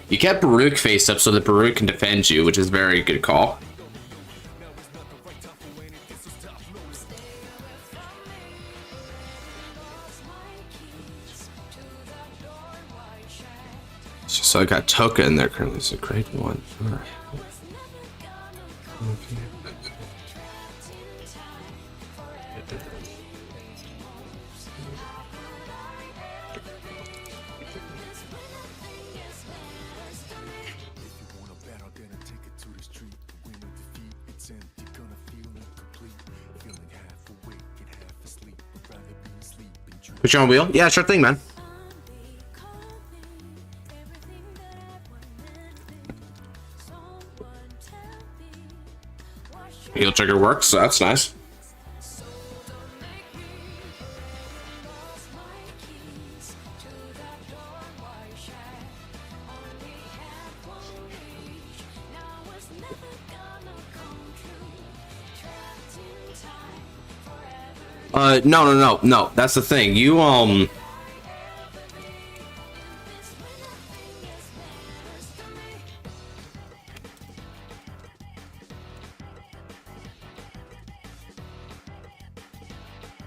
You kept Baruch face up so that Baruch can defend you, which is a very good call. So I got Toka in there currently. It's a great one. Put you on wheel? Yeah, sure thing, man. Heal trigger works, so that's nice. No. That's the thing. You,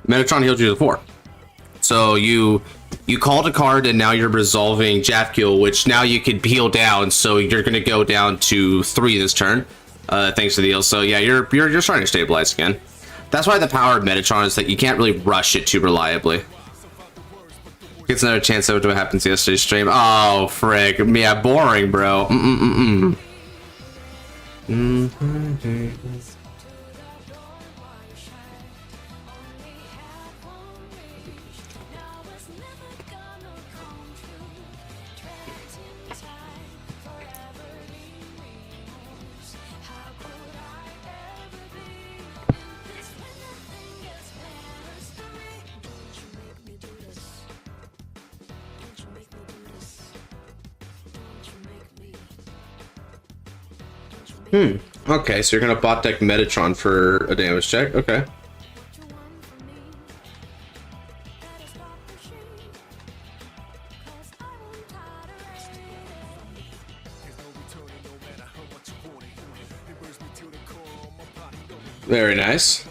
Metatron healed you to 4. So you called a card and now you're resolving Jafkiel, which now you can heal down, so you're gonna go down to 3 this turn. Thanks to the heal. So yeah, you're starting to stabilize again. That's why the power of Metatron is that you can't really rush it too reliably. Gets another chance of what happens yesterday's stream. Oh, frick. Yeah, boring, bro. Okay, so you're gonna bot deck Metatron for a damage check. Okay. Very nice.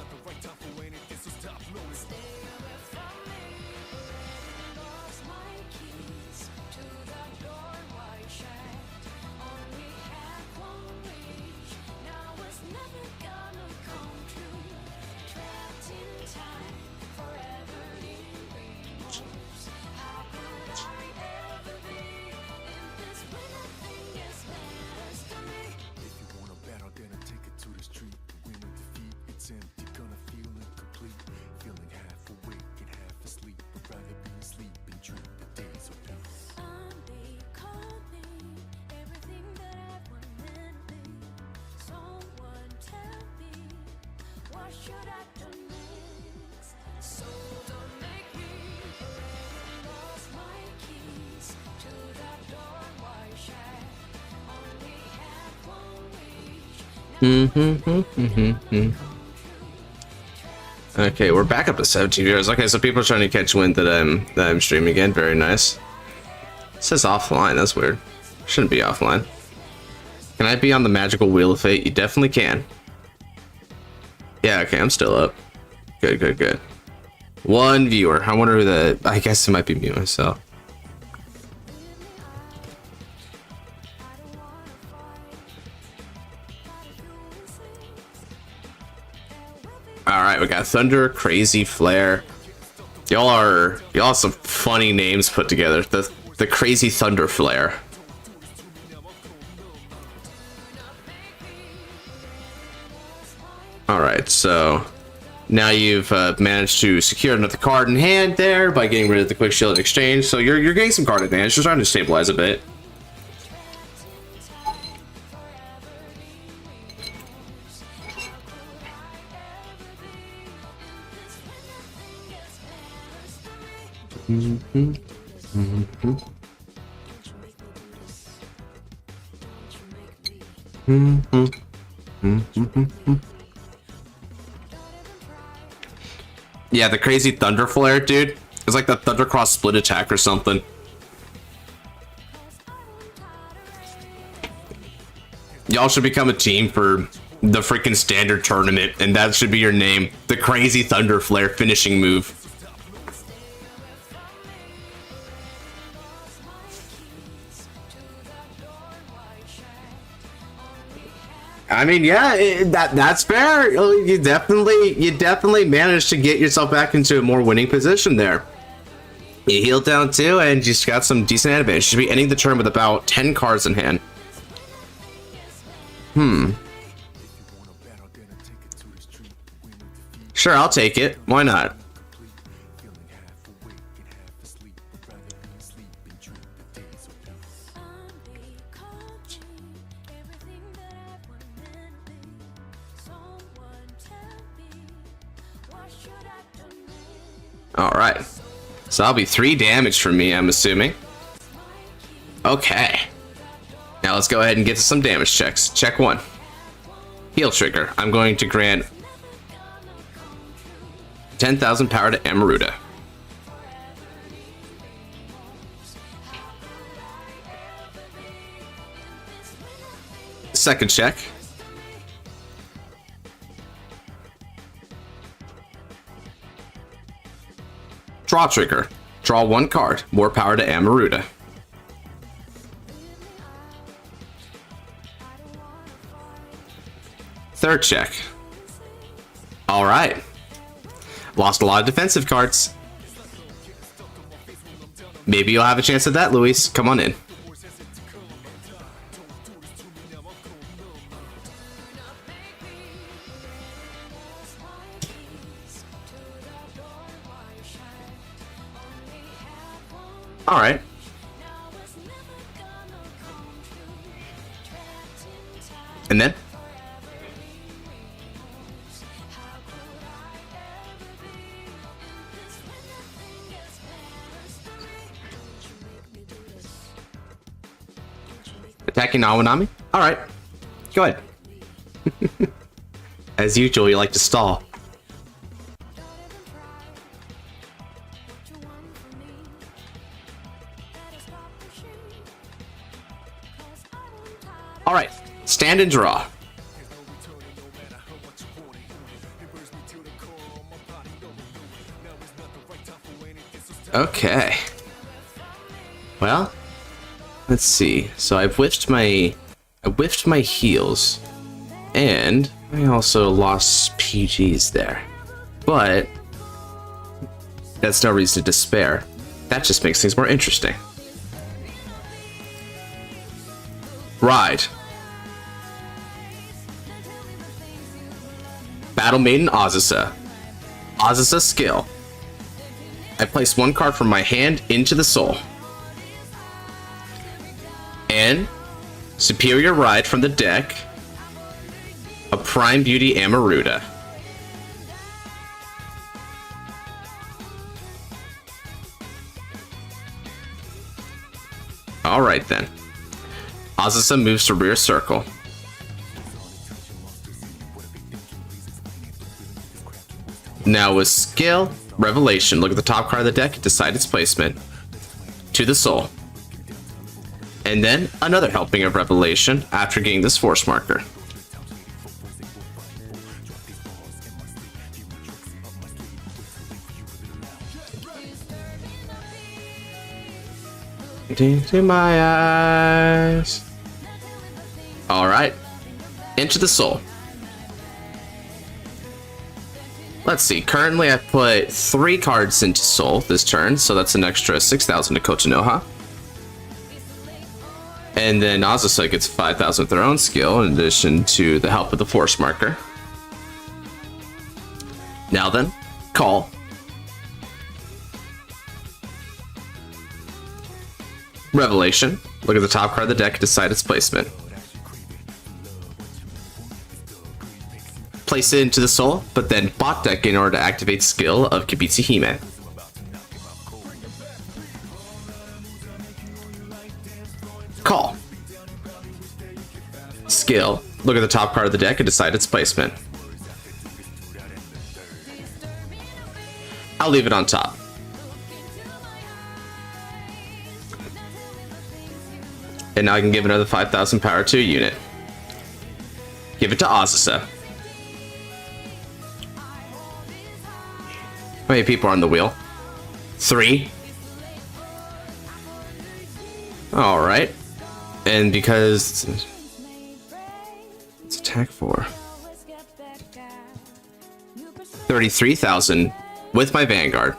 Okay, we're back up to 17 viewers. Okay, so people are trying to catch wind that I'm streaming again. Very nice. It says offline. That's weird. Shouldn't be offline. Can I be on the magical wheel of fate? You definitely can. Yeah, okay, I'm still up. Good. One viewer. I wonder who that. I guess it might be me myself. Alright, we got Thunder, Crazy, Flare. Y'all have some funny names put together. The Crazy Thunder Flare. Alright, so now you've managed to secure another card in hand there by getting rid of the Quick Shield in exchange. So you're getting some card advantage. Just trying to stabilize a bit. Yeah, the crazy Thunder Flare, dude. It's like the Thundercross split attack or something. Y'all should become a team for the freaking standard tournament, and that should be your name. The crazy Thunder Flare finishing move. I mean, yeah, that's fair. You definitely managed to get yourself back into a more winning position there. You healed down 2, and you just got some decent advantage. You should be ending the turn with about 10 cards in hand. Sure, I'll take it. Why not? Alright. So that'll be 3 damage from me, I'm assuming. Okay. Now let's go ahead and get to some damage checks. Check 1. Heal trigger. I'm going to grant 10,000 power to Amaruda. Second check. Draw trigger. Draw 1 card. More power to Amaruda. Third check. Alright. Lost a lot of defensive cards. Maybe you'll have a chance at that, Luis. Come on in. Alright. And then? Attacking Awanami? Alright. Go ahead. As usual, you like to stall. Alright. Stand and draw. Okay. Well, let's see. So I whiffed my heals, and I also lost PGs there. But that's no reason to despair. That just makes things more interesting. Ride. Battle Maiden Azusa. Azusa skill. I place 1 card from my hand into the soul. And Superior Ride from the deck. A Prime Beauty Amaruda. Alright then. Azusa moves to rear circle. Now with skill, Revelation, look at the top card of the deck, decide its placement. To the soul. And then another helping of Revelation after getting this force marker. Into my eyes. Alright. Into the soul. Let's see. Currently, I put 3 cards into soul this turn, so that's an extra 6,000 to Kotonoha. And then Azusa gets 5,000 with their own skill, in addition to the help of the force marker. Now then, call. Revelation. Look at the top card of the deck, decide its placement. Place it into the soul, but then bot deck in order to activate skill of Kibitsu Hime. Call. Skill. Look at the top card of the deck and decide its placement. I'll leave it on top. And now I can give another 5,000 power to a unit. Give it to Azusa. How many people are on the wheel? 3. Alright. And because... It's attack 4. 33,000 with my Vanguard.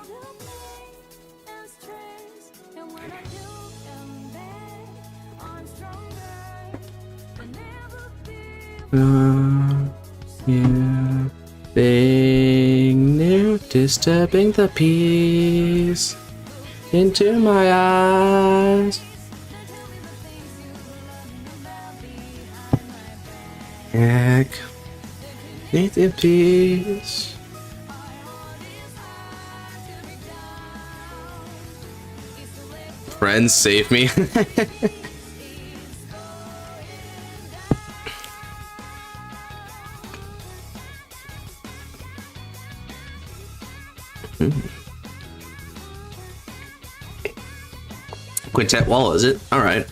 Yeah. Being new, disturbing the peace into my eyes. Egg, need in peace. Friends, save me. Quintet wall, is it? All right.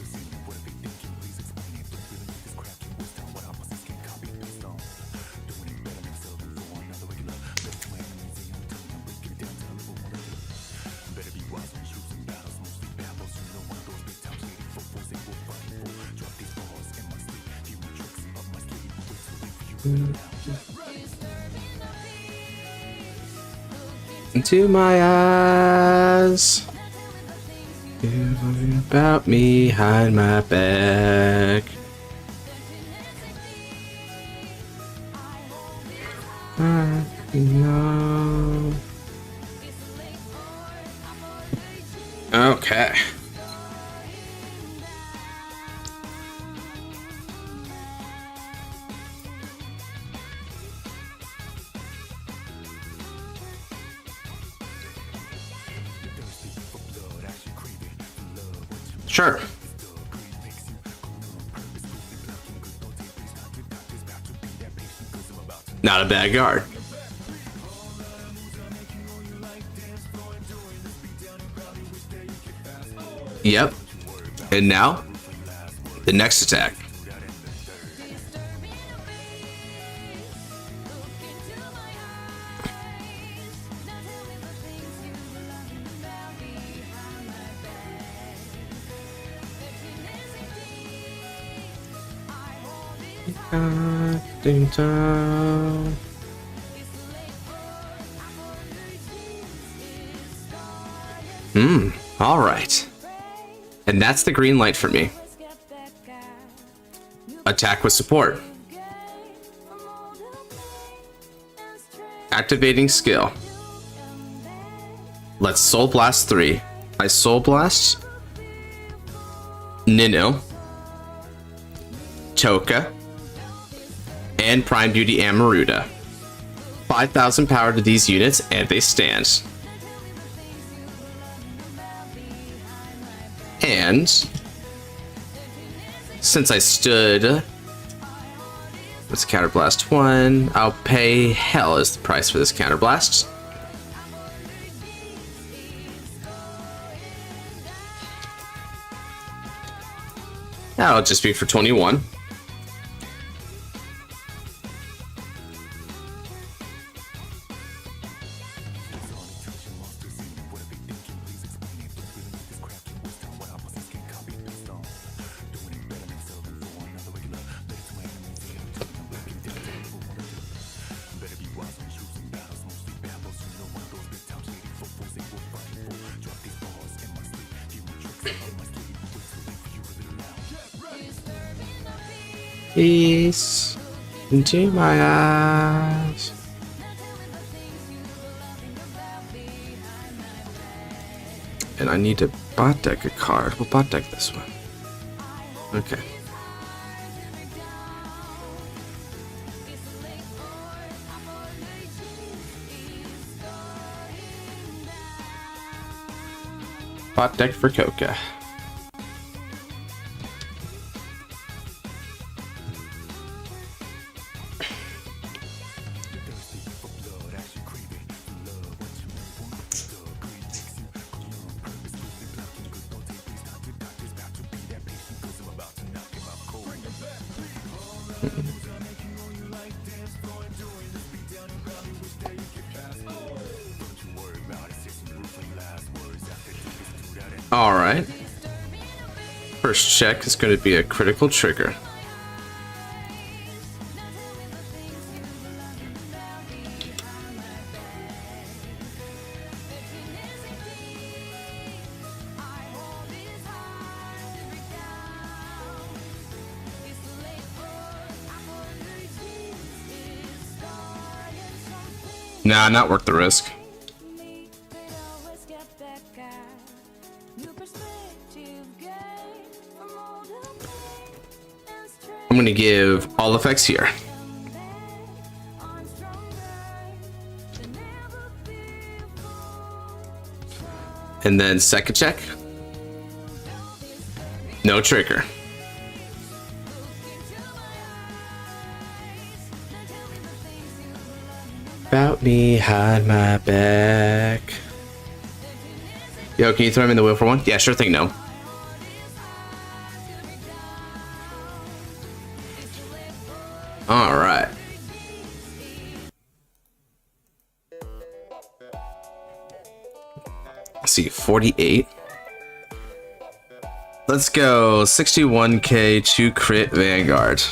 Into my eyes. You worry about me behind my back. I know. Okay. Sure. Not a bad guard. Yep. And now, the next attack. All right. And that's the green light for me. Attack with support. Activating skill. Let's Soul Blast 3. I Soul Blast Nino, Toka, and Prime Beauty Amaruda. 5,000 power to these units, and they stand. And since I stood, what's Counterblast 1? I'll pay hell is the price for this Counterblast. That'll just be for 21. Peace into my eyes. And I need to bot deck a card. We'll bot deck this one. Okay. Bot deck for Coca. Alright. First check is going to be a critical trigger. Nah, not worth the risk. I'm gonna give all effects here. And then second check. No trigger. About me, hide my back. Yo, can you throw him in the wheel for one? Yeah, sure thing, no. Alright. Let's see, 48. Let's go 61k to crit Vanguard.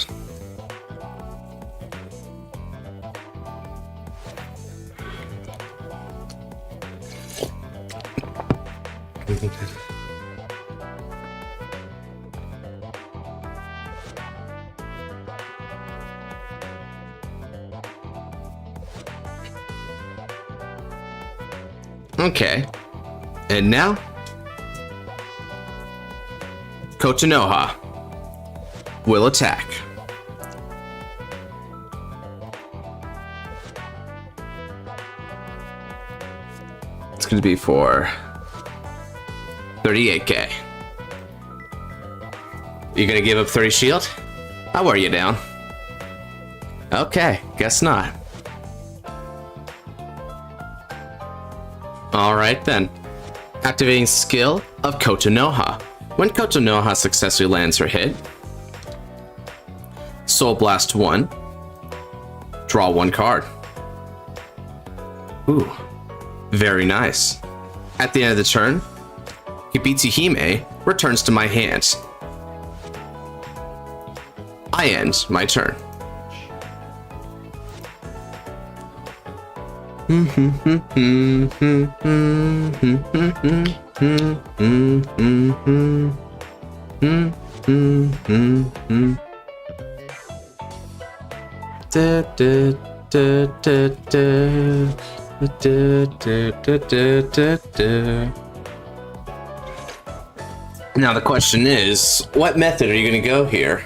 Okay, and now Kotonoha will attack. It's going to be for 38k. You gonna give up 30 shield? I'll wear you down. Okay, guess not. Alright then. Activating skill of Kotonoha. When Kotonoha successfully lands her hit, Soul Blast 1, draw 1 card. Ooh, very nice. At the end of the turn, Hibitsihime returns to my hand. I end my turn. Now the question is, what method are you going to go here?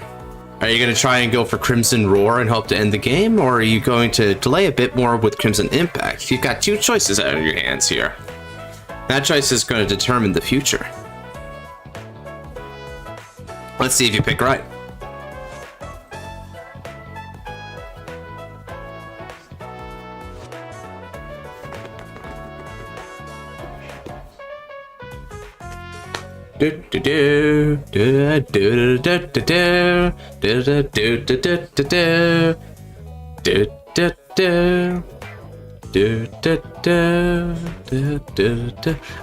Are you going to try and go for Crimson Roar and hope to end the game, or are you going to delay a bit more with Crimson Impact? You've got 2 choices out of your hands here. That choice is going to determine the future. Let's see if you pick right.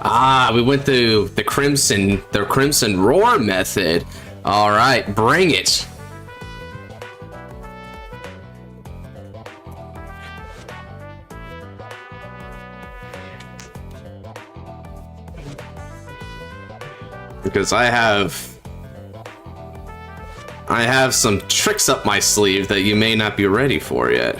Ah, we went through the Crimson Roar method. All right, bring it. Because I have some tricks up my sleeve that you may not be ready for yet.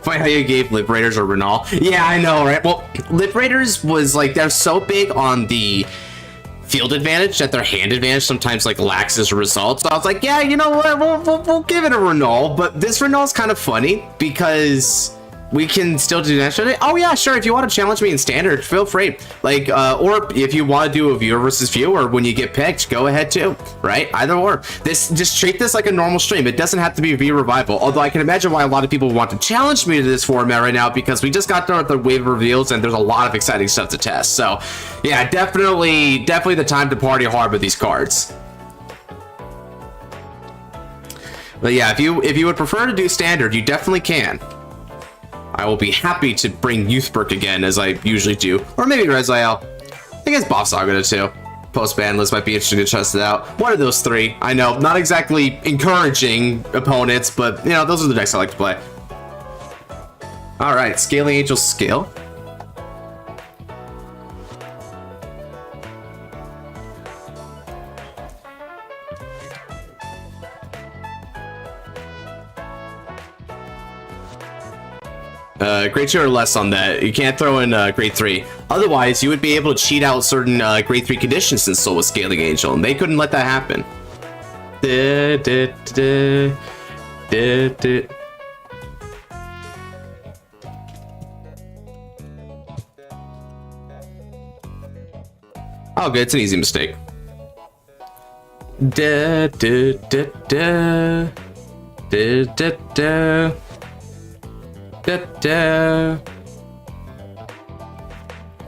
Funny how you gave Liberators or Renal. Yeah, I know, right? Well, Liberators was like, they're so big on the field advantage that their hand advantage sometimes like lacks as a result. So I was like, yeah, you know what, we'll give it a Renal. But this Renal is kind of funny because We can still do that. Should I? Oh yeah, sure. If you want to challenge me in standard, feel free. Like, or if you want to do a viewer versus viewer when you get picked, go ahead too. Right? Either or. Just treat this like a normal stream. It doesn't have to be V revival. Although I can imagine why a lot of people want to challenge me to this format right now, because we just got done with the wave reveals and there's a lot of exciting stuff to test. So yeah, definitely the time to party hard with these cards. But yeah, if you would prefer to do standard, you definitely can. I will be happy to bring Youthberg again, as I usually do. Or maybe Rezael. I guess Boss Saga too. Post-ban list might be interesting to test it out. One of those three. I know, not exactly encouraging opponents, but, you know, those are the decks I like to play. Alright, Scaling Angels Scale. Grade 2 or less on that. You can't throw in grade 3. Otherwise, you would be able to cheat out certain grade 3 conditions in Soul with Scaling Angel, and they couldn't let that happen. Oh, good. It's an easy mistake. I'm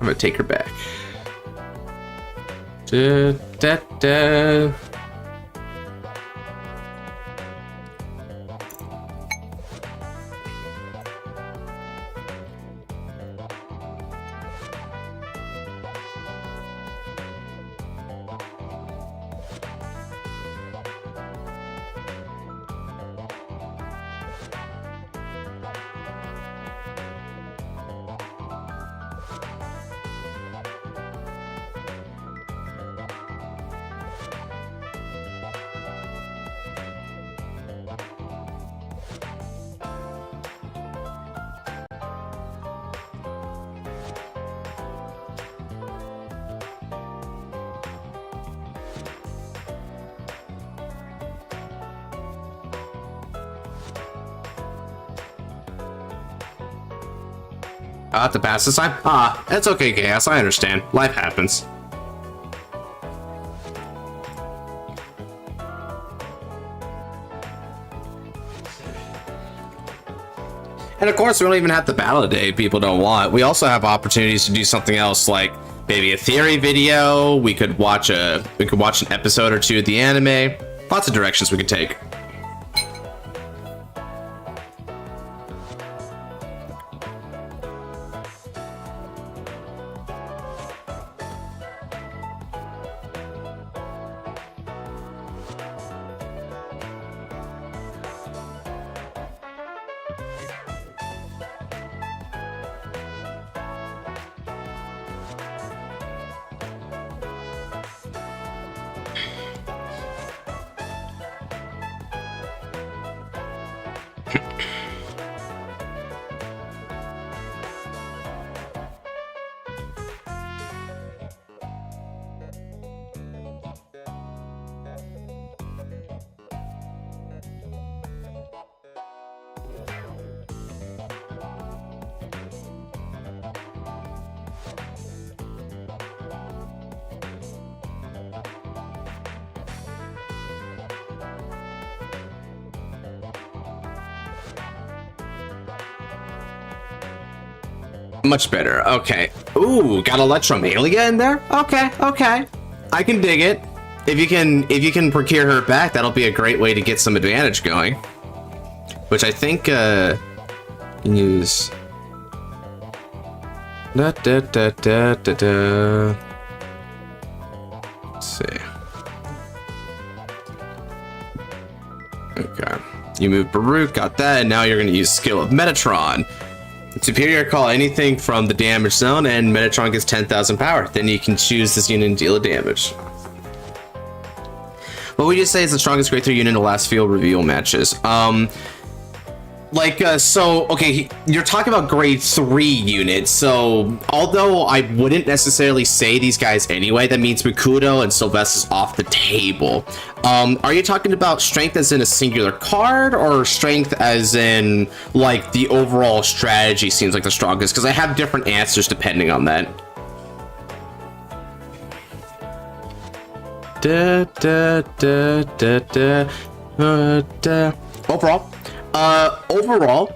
gonna take her back. I have to pass this time? Ah, it's okay, Chaos. I understand. Life happens. And of course, we don't even have to battle today if people don't want. We also have opportunities to do something else, like maybe a theory video. We could watch an episode or two of the anime. Lots of directions we could take. Much better. Okay. Ooh, got Electromalia in there? Okay, okay. I can dig it. If you can procure her back, that'll be a great way to get some advantage going. Which I think you can use. Let's see. Okay. You move Baruch, got that, and now you're gonna use skill of Metatron. Superior call anything from the damage zone, and Metatron gets 10,000 power. Then you can choose this unit and deal a damage. What would you say is the strongest grade 3 unit in the last field reveal matches? So, okay, you're talking about grade 3 units, so although I wouldn't necessarily say these guys anyway, that means Mikudo and Sylvester's off the table. Are you talking about strength as in a singular card, or strength as in, like, the overall strategy seems like the strongest? Because I have different answers depending on that. Overall,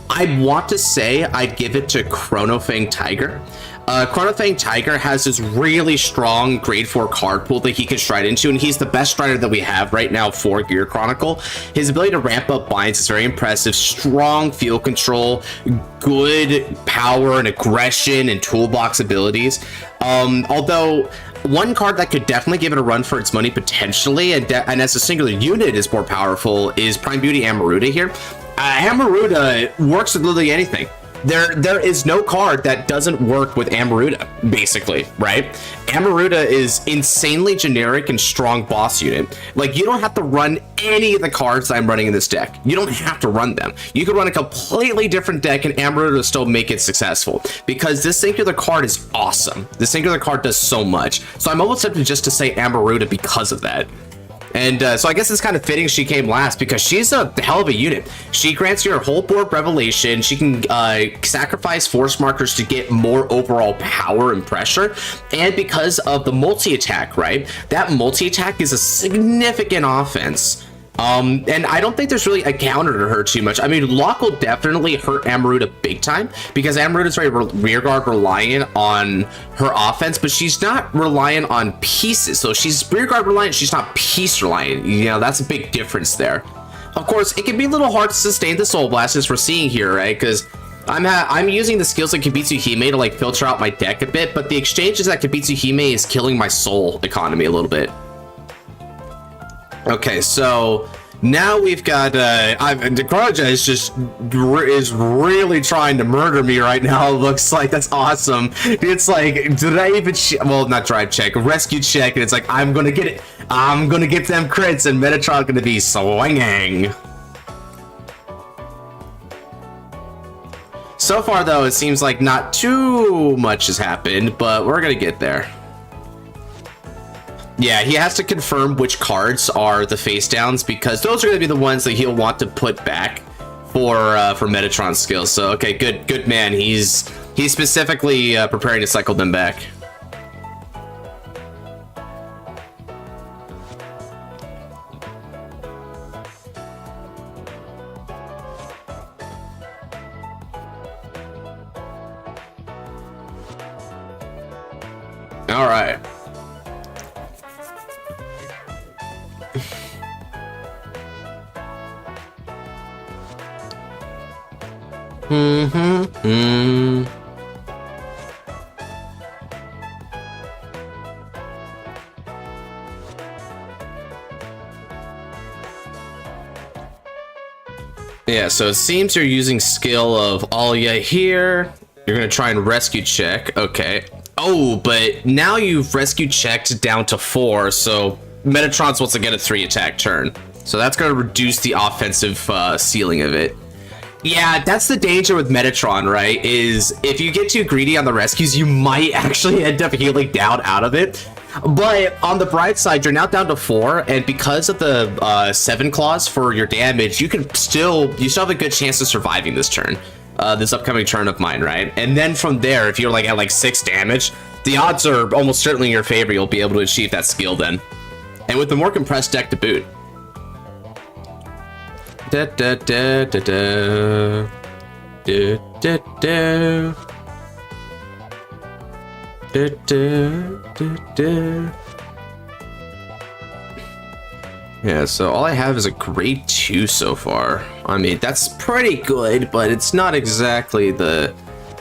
I want to say I'd give it to Chronofang Tiger. Chronofang Tiger has this really strong grade 4 card pool that he can stride into, and he's the best strider that we have right now for Gear Chronicle. His ability to ramp up binds is very impressive. Strong field control, good power and aggression and toolbox abilities. Although one card that could definitely give it a run for its money potentially, and as a singular unit is more powerful, is Prime Beauty Amaruda here. Amaruda works with literally anything. There is no card that doesn't work with Amaruda, basically, right? Amaruda is insanely generic and strong boss unit. Like, you don't have to run any of the cards that I'm running in this deck. You don't have to run them. You could run a completely different deck and Amaruda will still make it successful, because this singular card is awesome. This singular card does so much. So I'm almost tempted just to say Amaruda because of that. And so I guess it's kind of fitting she came last, because she's a hell of a unit. She grants your whole board revelation. She can sacrifice force markers to get more overall power and pressure. And because of the multi-attack, right? That multi-attack is a significant offense. And I don't think there's really a counter to her too much. I mean, Locke will definitely hurt Amaruda big time, because Amaruda's very rearguard reliant on her offense, but she's not reliant on pieces. So she's rearguard reliant, she's not piece reliant. You know, that's a big difference there. Of course, it can be a little hard to sustain the Soul Blast, as we're seeing here, right? Because I'm using the skills like Kibitsu Hime to like filter out my deck a bit, but the exchange is that Kibitsu Hime is killing my soul economy a little bit. Okay, so now we've got Dekroja is really trying to murder me right now. It looks like. That's awesome. It's like, did I even well, not drive check, rescue check, and it's like, I'm gonna get it. I'm gonna get them crits, and Metatron gonna be swinging. So far though, it seems like not too much has happened, but we're gonna get there. Yeah, he has to confirm which cards are the face downs, because those are going to be the ones that he'll want to put back for Metatron's skills. So okay, good man. He's specifically preparing to cycle them back. All right. Yeah, so it seems you're using skill of Alia here. You're gonna try and rescue check. Okay. Oh, but now you've rescue checked down to 4, so Metatron's wants to get a 3 attack turn. So that's gonna reduce the offensive ceiling of it. Yeah, that's the danger with Metatron, right? Is if you get too greedy on the rescues, you might actually end up healing down out of it. But on the bright side, you're now down to 4, and because of the 7 claws for your damage, you still have a good chance of surviving this turn, this upcoming turn of mine, right? And then from there, if you're like at like 6 damage, the odds are almost certainly in your favor. You'll be able to achieve that skill then, and with the more compressed deck to boot. Da, da, da, da, da. Da, da, da. Da, da, da, da. Yeah, so all I have is a grade 2 so far. I mean, that's pretty good, but it's not exactly the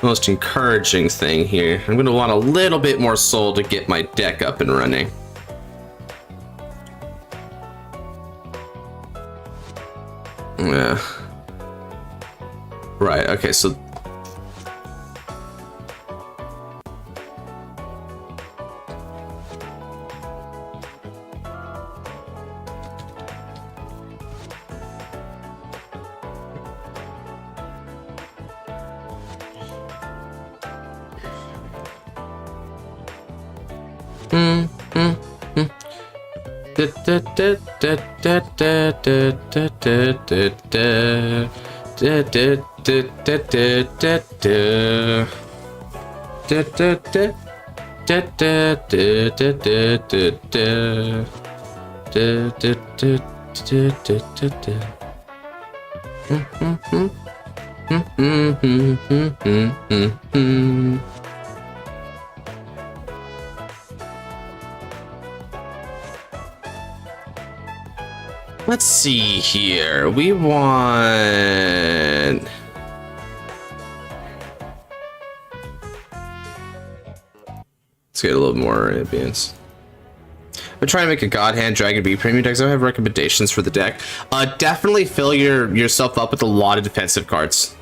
most encouraging thing here. I'm going to want a little bit more soul to get my deck up and running. Yeah. Right, okay, so Let's see here. We want... Let's get a little more ambience. I'm trying to make a God Hand Dragon B premium deck. So I have recommendations for the deck. Definitely fill yourself up with a lot of defensive cards.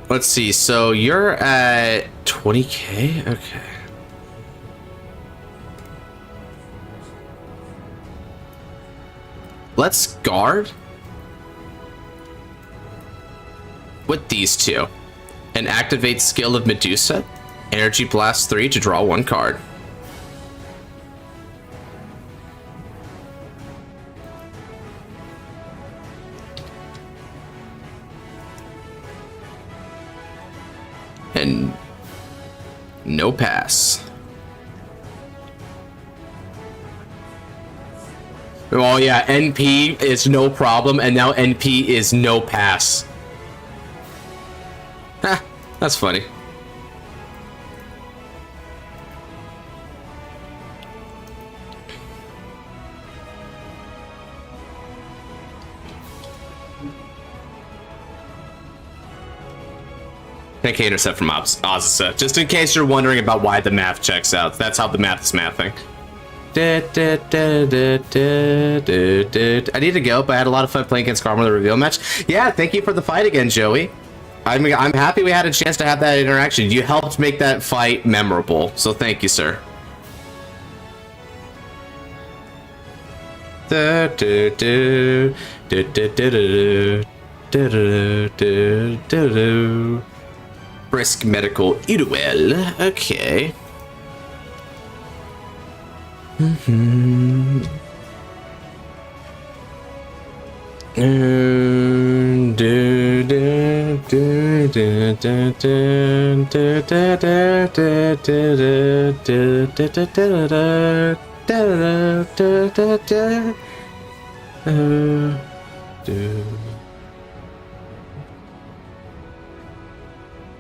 Let's see. So you're at 20k? Okay. Let's guard with these two and activate skill of Medusa. Energy Blast 3 to draw 1 card. And no pass. Oh yeah, NP is no problem, and now NP is no pass. Ha, that's funny. Thank you, intercept from Ozisa. Just in case you're wondering about why the math checks out. That's how the math is mathing. I need to go, but I had a lot of fun playing against Garmore in the reveal match. Yeah, thank you for the fight again, Joey. I'm happy we had a chance to have that interaction. You helped make that fight memorable, so thank you, sir. Brisk medical Iruel. Okay.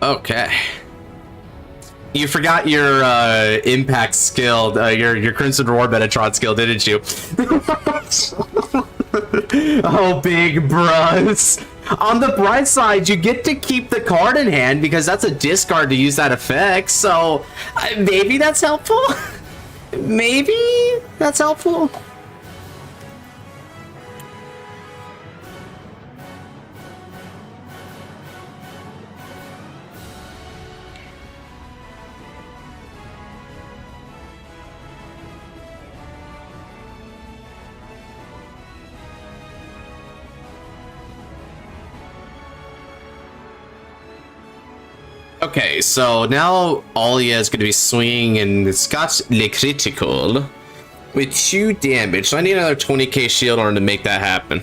Okay. You forgot your impact skill, your Crimson Roar Metatron skill, didn't you? Oh, big bros. On the bright side, you get to keep the card in hand because that's a discard to use that effect. So maybe that's helpful. Maybe that's helpful. Okay, so now Alia is going to be swinging, and it's got Le Critical with 2 damage. So I need another 20k shield in order to make that happen.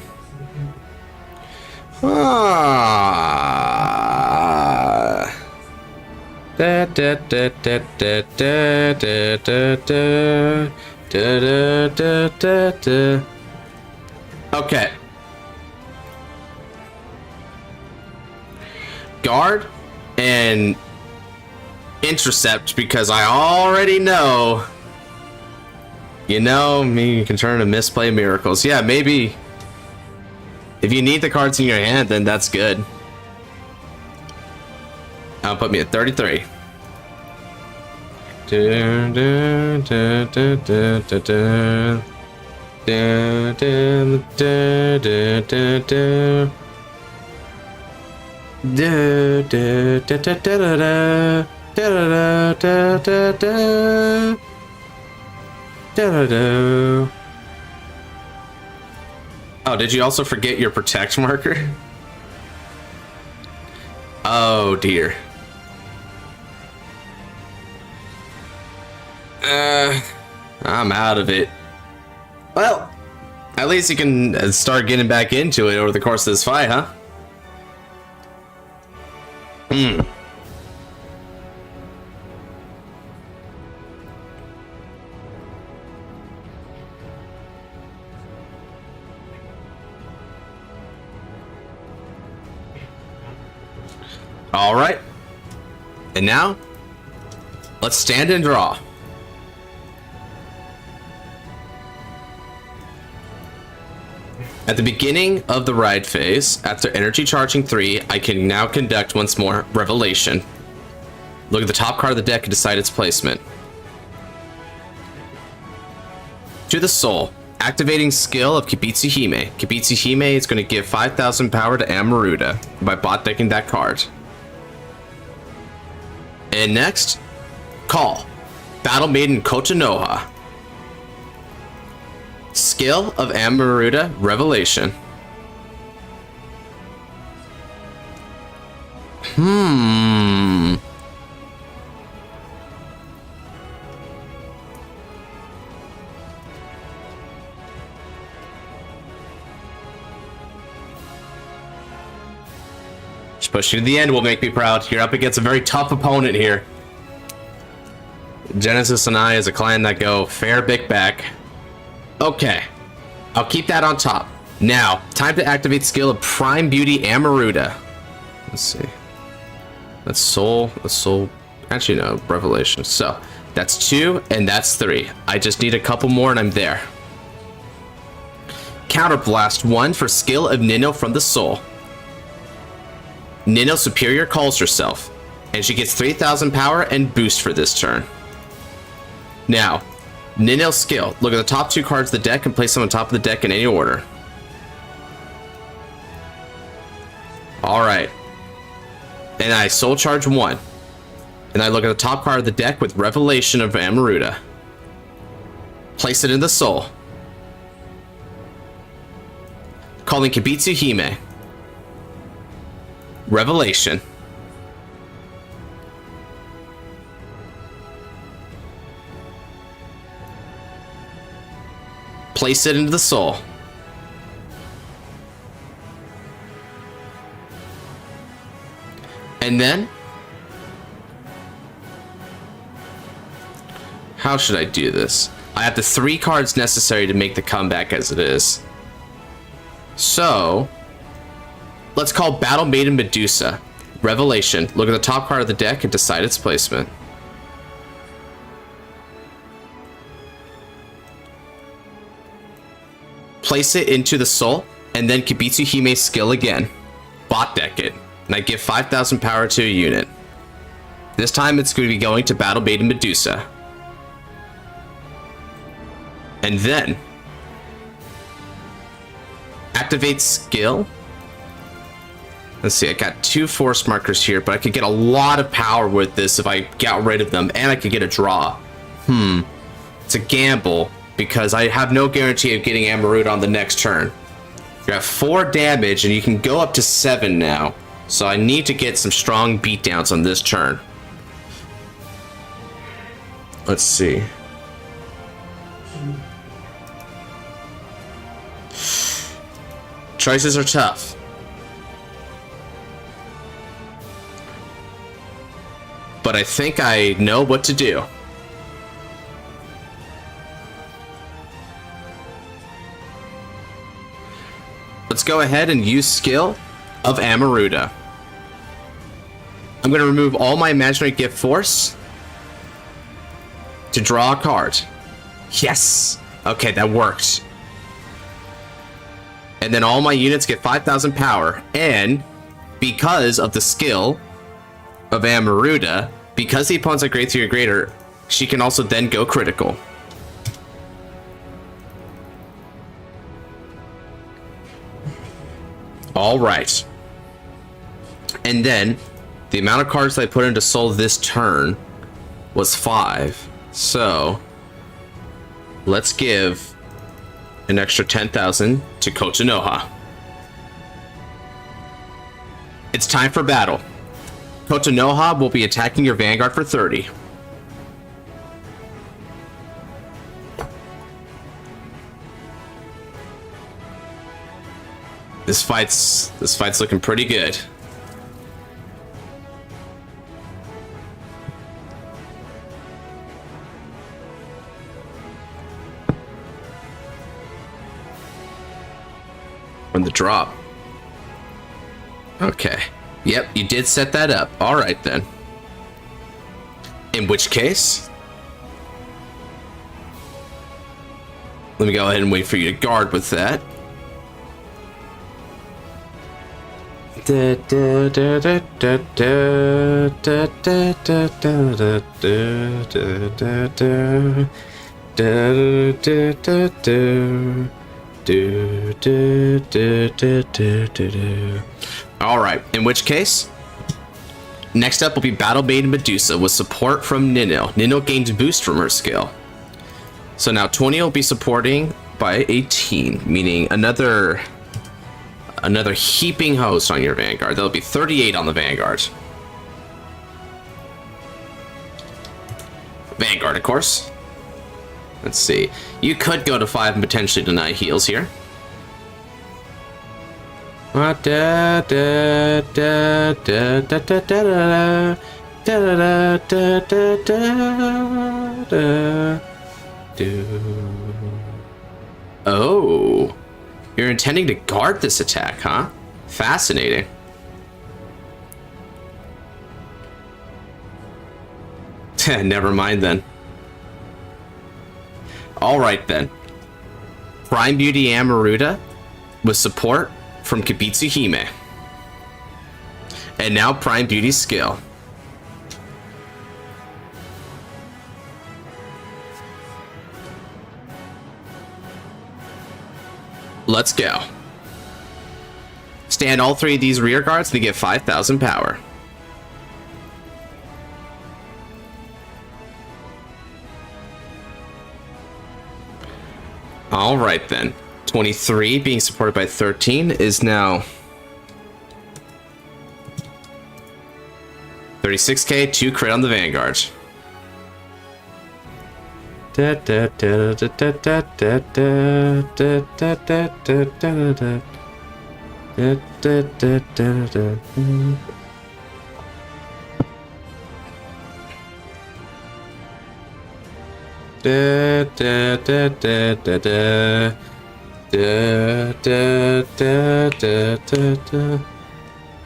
Okay. Guard and intercept, because I already know, you know me, you can turn to misplay miracles. Yeah, maybe if you need the cards in your hand, then that's good. That'll put me at 33. Oh, did you also forget your protect marker? Oh dear. I'm out of it. Well, at least you can start getting back into it over the course of this fight, huh? All right. And now, let's stand and draw. At the beginning of the ride phase, after energy charging 3, I can now conduct once more Revelation. Look at the top card of the deck and decide its placement. To the soul, activating skill of Kibitsu Hime. Kibitsu Hime is going to give 5,000 power to Amaruda by bot decking that card. And next, call. Battle Maiden Kotonoha. Skill of Amaruda, Revelation. Just pushing to the end will make me proud. You're up against a very tough opponent here. Genesis and I, as a clan that go fair big back. Okay, I'll keep that on top. Now, time to activate skill of Prime Beauty Amaruda. Let's see. That's Soul. Actually, no, Revelation. So, that's 2, and that's 3. I just need a couple more, and I'm there. Counterblast 1 for skill of Nino from the Soul. Nino Superior calls herself, and she gets 3,000 power and boost for this turn. Now, Ninel's skill. Look at the top 2 cards of the deck and place them on top of the deck in any order. Alright. And I soul charge 1. And I look at the top card of the deck with Revelation of Amaruda. Place it in the soul. Calling Kibitsu Hime. Revelation. Place it into the soul. And then, how should I do this? I have the 3 cards necessary to make the comeback as it is. So, let's call Battle Maiden Medusa. Revelation. Look at the top card of the deck and decide its placement. Place it into the soul, and then Kibitsu Hime's skill again. Bot deck it, and I give 5,000 power to a unit. This time it's going to be going to Battle Maiden Medusa. And then, activate skill. Let's see, I got 2 force markers here, but I could get a lot of power with this if I got rid of them, and I could get a draw. It's a gamble, because I have no guarantee of getting Amaruda on the next turn. You have 4 damage, and you can go up to 7 now. So I need to get some strong beatdowns on this turn. Let's see. Choices are tough. But I think I know what to do. Let's go ahead and use skill of Amaruda. I'm going to remove all my imaginary gift force to draw a card. Yes! Okay, that worked. And then all my units get 5,000 power. And because of the skill of Amaruda, because the opponent's a grade 3 or greater, she can also then go critical. Alright. And then, the amount of cards that I put into Soul this turn was 5. So, let's give an extra 10,000 to Kotonoha. It's time for battle. Kotonoha will be attacking your Vanguard for 30. This fight's looking pretty good. On the drop. Okay. Yep, you did set that up. All right then. In which case, let me go ahead and wait for you to guard with that. Alright, in which case, next up will be Battle Maiden Medusa with support from Nino. Nino gains boost from her skill. So now 20 will be supporting by 18, meaning another heaping host on your Vanguard. That'll be 38 on the Vanguard. Vanguard, of course. Let's see. You could go to 5 and potentially deny heals here. Oh. You're intending to guard this attack, huh? Fascinating. Never mind then. Alright then. Prime Beauty Amaruda with support from Kibitsu Hime. And now Prime Beauty's skill. Let's go. Stand all 3 of these rear guards to get 5,000 power. Alright then. 23 being supported by 13 is now 36k, 2 crit on the Vanguard.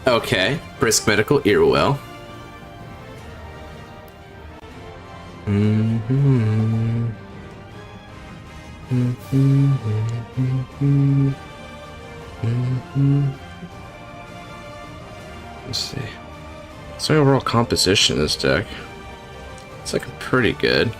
Okay, brisk medical ear well. Let's see. So overall composition of this deck, it's looking pretty good.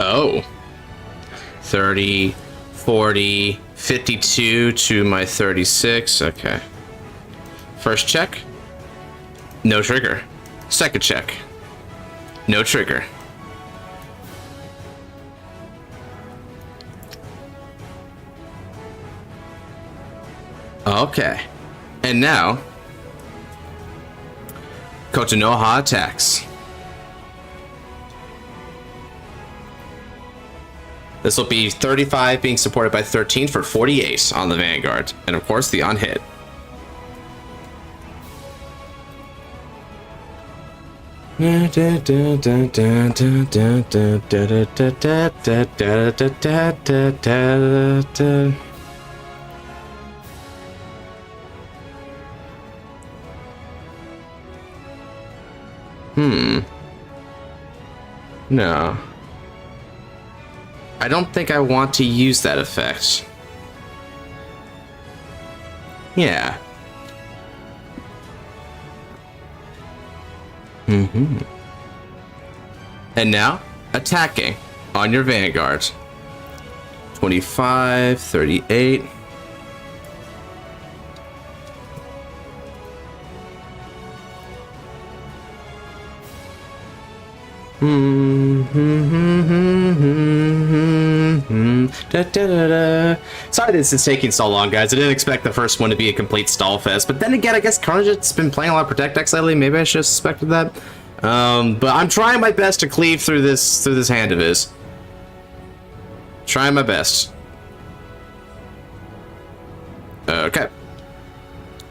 Oh, 30, 40, 52 to my 36. Okay. First check. No trigger. Second check. No trigger. Okay. And now, Kotonoha attacks. This will be 35 being supported by 13 for 48 on the Vanguard. And of course, the on-hit. No. I don't think I want to use that effect. Yeah. And now, attacking on your Vanguard. 25, 38. Sorry this is taking so long, guys. I didn't expect the first one to be a complete stall fest. But then again, I guess Carnage's been playing a lot of Protect decks lately. Maybe I should have suspected that. But I'm trying my best to cleave through this hand of his. Trying my best. Okay.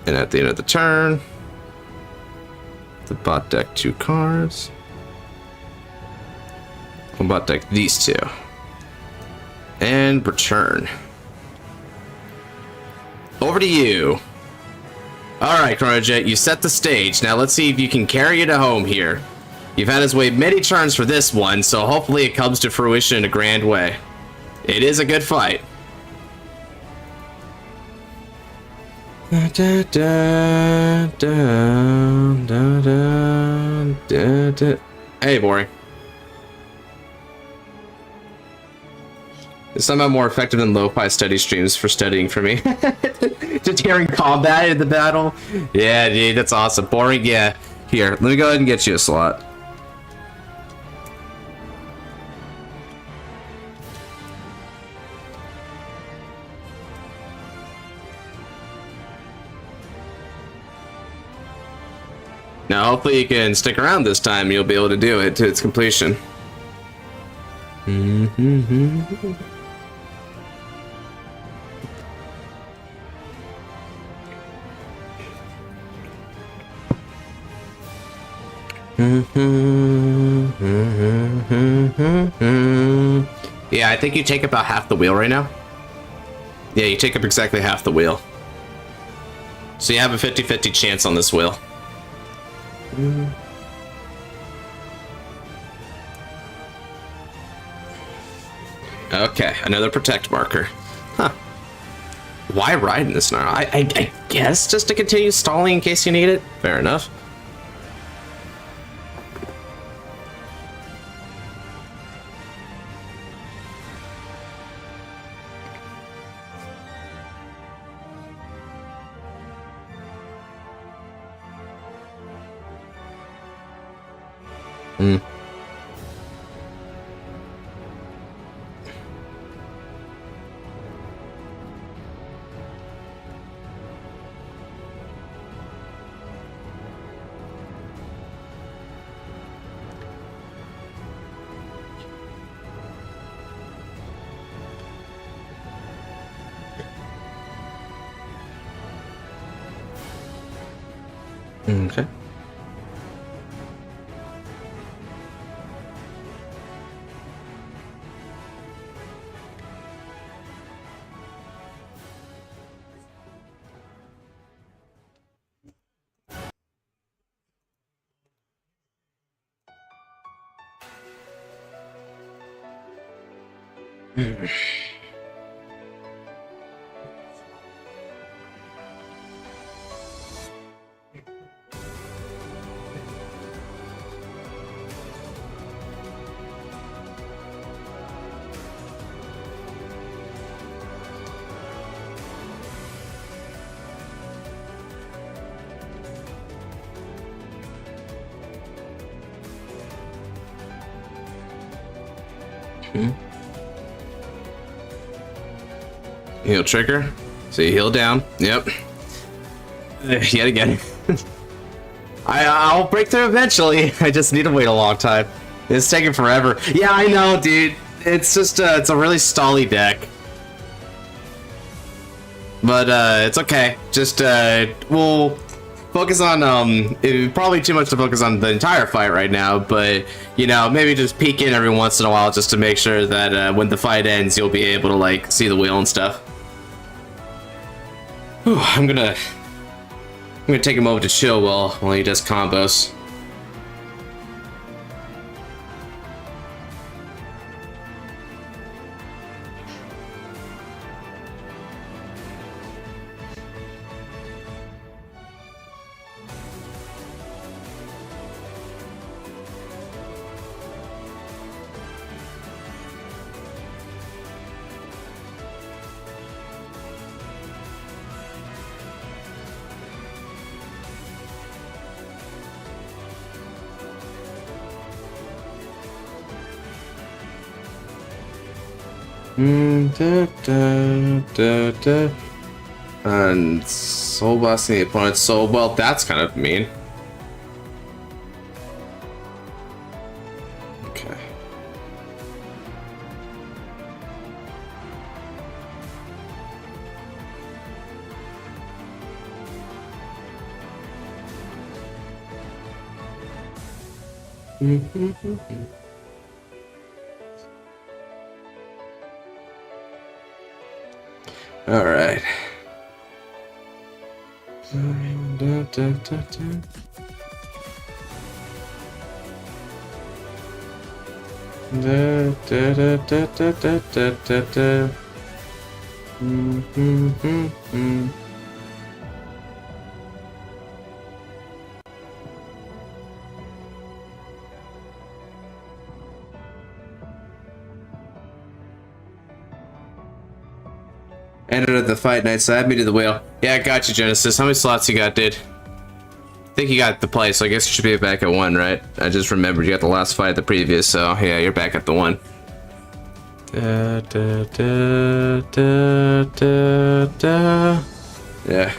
And at the end of the turn, the bot deck 2 cards. I'll bot deck these 2. And return. Over to you. Alright, Chronojet, you set the stage. Now let's see if you can carry it home here. You've had us wait many turns for this one, so hopefully it comes to fruition in a grand way. It is a good fight. Hey, boring. It's somehow more effective than lo-fi study streams for studying for me. Just hearing combat in the battle. Yeah, dude, that's awesome. Boring, yeah. Here, let me go ahead and get you a slot. Now, hopefully you can stick around this time. You'll be able to do it to its completion. Yeah, I think you take about half the wheel right now. Yeah, you take up exactly half the wheel. So you have a 50-50 chance on this wheel. Okay, another protect marker. Huh. Why ride in this now? I guess just to continue stalling in case you need it. Fair enough. Okay. Heal trigger. So you heal down. Yep. Yet again. I'll break through eventually. I just need to wait a long time. It's taking forever. Yeah, I know, dude. It's just it's a really stally deck. But it's okay. Just we'll focus on probably too much to focus on the entire fight right now, but you know, maybe just peek in every once in a while just to make sure that when the fight ends, you'll be able to like see the wheel and stuff. Whew, I'm gonna take a moment to chill while he does combos. And soul blasting the opponent's soul. Well, that's kind of mean. Okay. All right. Ended the fight night, so add me to the wheel. Yeah, I got you, Genesis. How many slots you got, dude? I think you got the play, so I guess you should be back at 1, right? I just remembered you got the last fight at the previous, so yeah, you're back at the 1. Yeah.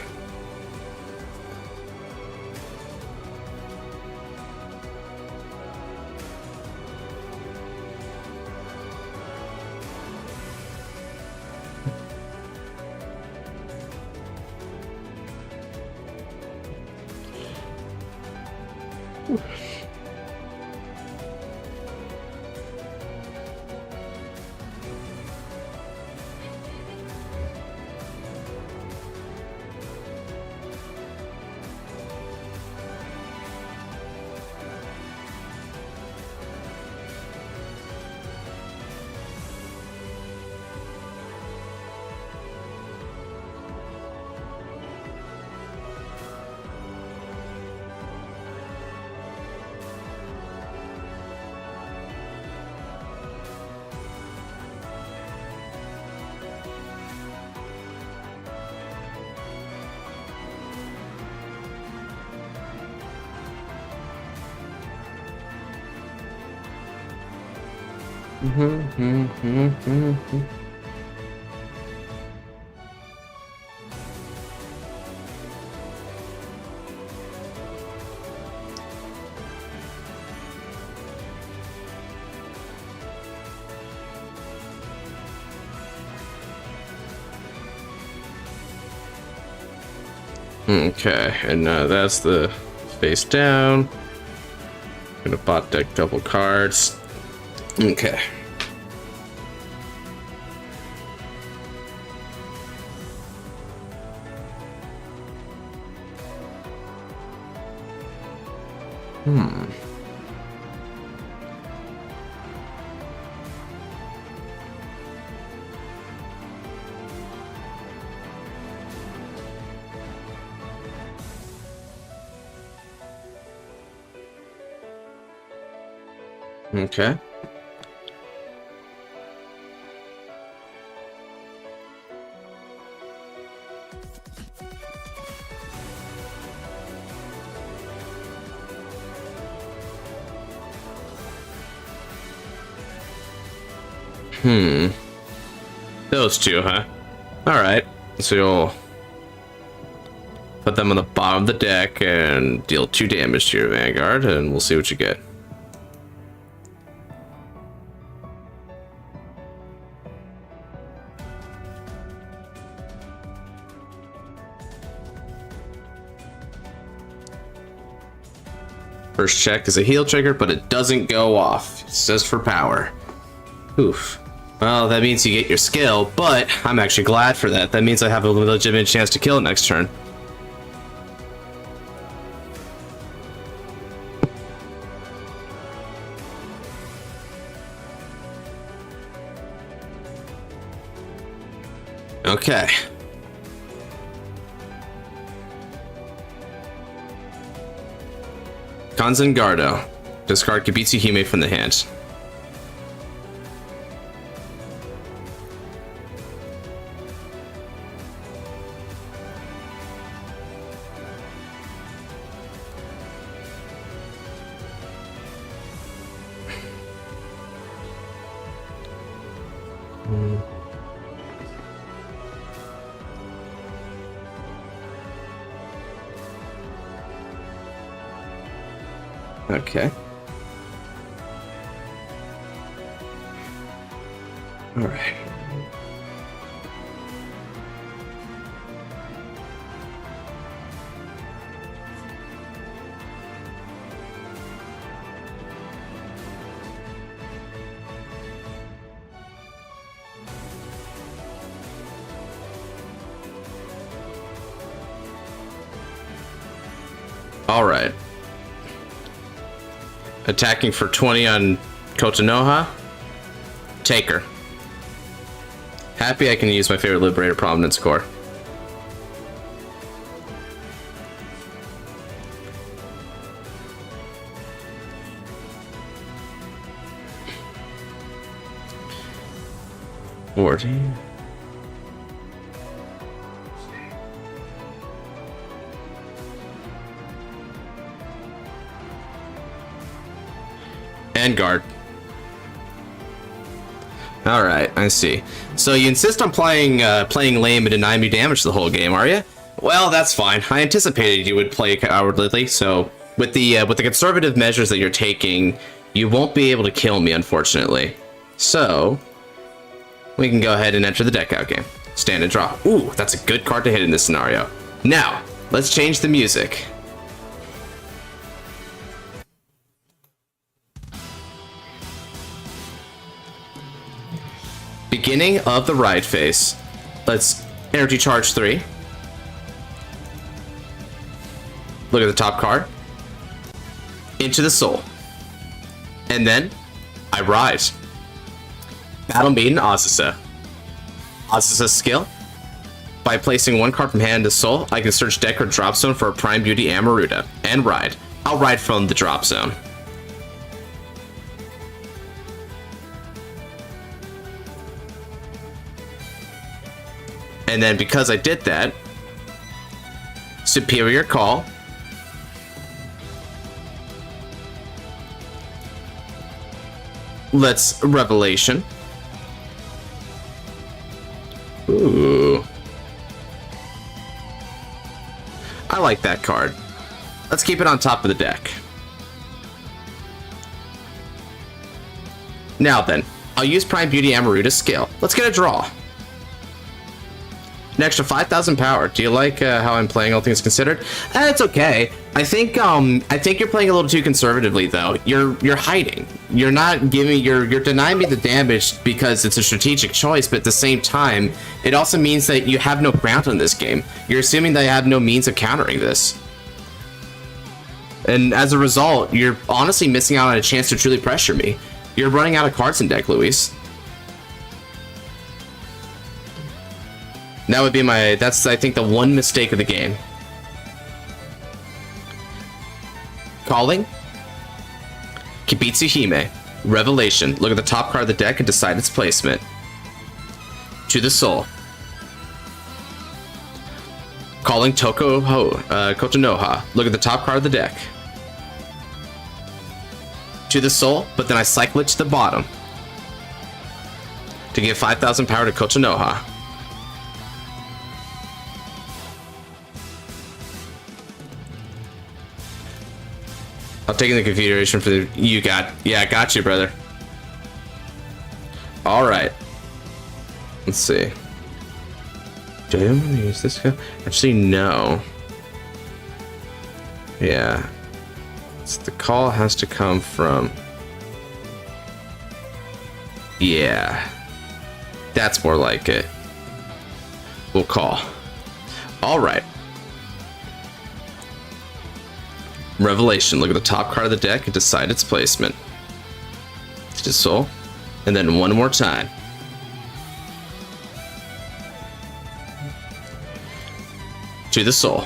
Okay, and that's the face down. Gonna bot deck double cards. Okay. Okay. Those two, huh? Alright. So you'll put them on the bottom of the deck and deal 2 damage to your Vanguard, and we'll see what you get. First check is a heal trigger, but it doesn't go off. It's just for power. Oof. Well, that means you get your skill, but I'm actually glad for that. That means I have a legitimate chance to kill it next turn. Okay. Kanzengardo. Discard Kibitsu Hime from the hand. Okay. All right. All right. Attacking for 20 on Kotonoha. Take her. Happy I can use my favorite Liberator Prominence Core. Vanguard. Alright, I see. So you insist on playing lame and denying me damage the whole game, are you? Well, that's fine. I anticipated you would play cowardly, so with the conservative measures that you're taking, you won't be able to kill me, unfortunately. So we can go ahead and enter the deck out game. Stand and draw. Ooh, that's a good card to hit in this scenario. Now, let's change the music. Beginning of the ride phase. Let's energy charge 3. Look at the top card. Into the soul. And then I rise. Battle Maiden Azusa. Azusa's skill. By placing one card from hand to soul, I can search deck or drop zone for a Prime Beauty Amaruda. And ride. I'll ride from the drop zone. And then because I did that, Superior Call. Let's Revelation. Ooh. I like that card. Let's keep it on top of the deck. Now then, I'll use Prime Beauty Amaruda's skill. Let's get a draw. An extra 5,000 power. Do you like how I'm playing, all things considered? It's okay. I think you're playing a little too conservatively, though. You're hiding. You're not giving. You're denying me the damage because it's a strategic choice, but at the same time, it also means that you have no ground in this game. You're assuming that I have no means of countering this, and as a result, you're honestly missing out on a chance to truly pressure me. You're running out of cards in deck, Luis. That would be that's, I think, the one mistake of the game. Calling. Kibitsu Hime. Revelation. Look at the top card of the deck and decide its placement. To the soul. Calling Kotonoha. Look at the top card of the deck. To the soul, but then I cycle it to the bottom. To give 5,000 power to Kotonoha. I'll take into consideration for the yeah, I got you, brother. All right. Let's see. Do I want to use this guy? Actually, no. Yeah. The call has to come from... Yeah. That's more like it. We'll call. Alright. Revelation. Look at the top card of the deck and decide its placement. To Soul. And then one more time. To the Soul.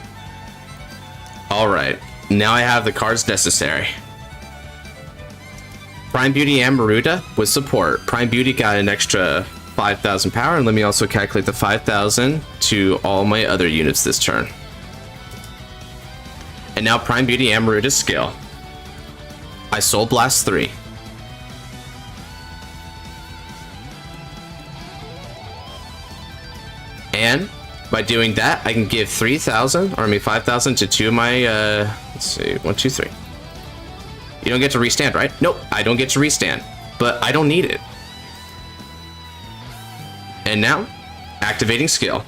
Alright. Now I have the cards necessary. Prime Beauty Amaruda with support. Prime Beauty got an extra 5,000 power, and let me also calculate the 5,000 to all my other units this turn. And now Prime Beauty Amaruda's skill. I Soul Blast 3. And by doing that, I can give 3,000, or I mean 5,000 to two of my, let's see, 1, 2, 3. You don't get to restand, right? Nope, I don't get to restand, but I don't need it. And now, activating skill.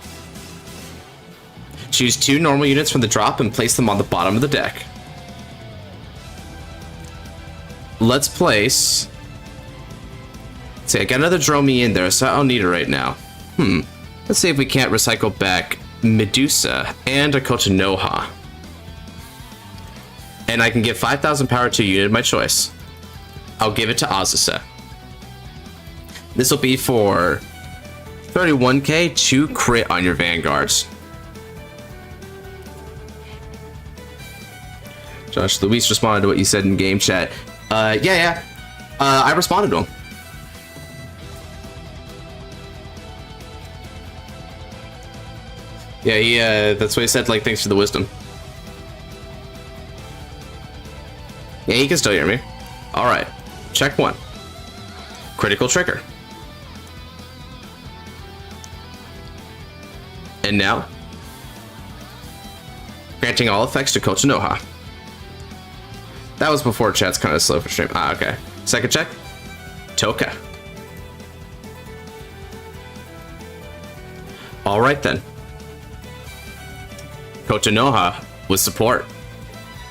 Choose 2 normal units from the drop and place them on the bottom of the deck. Let's place... Let's see, I got another Dromy in there, so I don't need it right now. Let's see if we can't recycle back Medusa and a Kotonoha. And I can give 5,000 power to a unit of my choice. I'll give it to Azusa. This will be for 31k, 2 crit on your Vanguards. Josh, Luis responded to what you said in game chat. Yeah. I responded to him. Yeah, that's what he said, like, thanks for the wisdom. Yeah, he can still hear me. Alright, check 1. Critical trigger. And now, granting all effects to Kotonoha. That was before chat's kind of slow for stream. Ah, okay. Second check. Toka. Alright then. Kotonoha with support.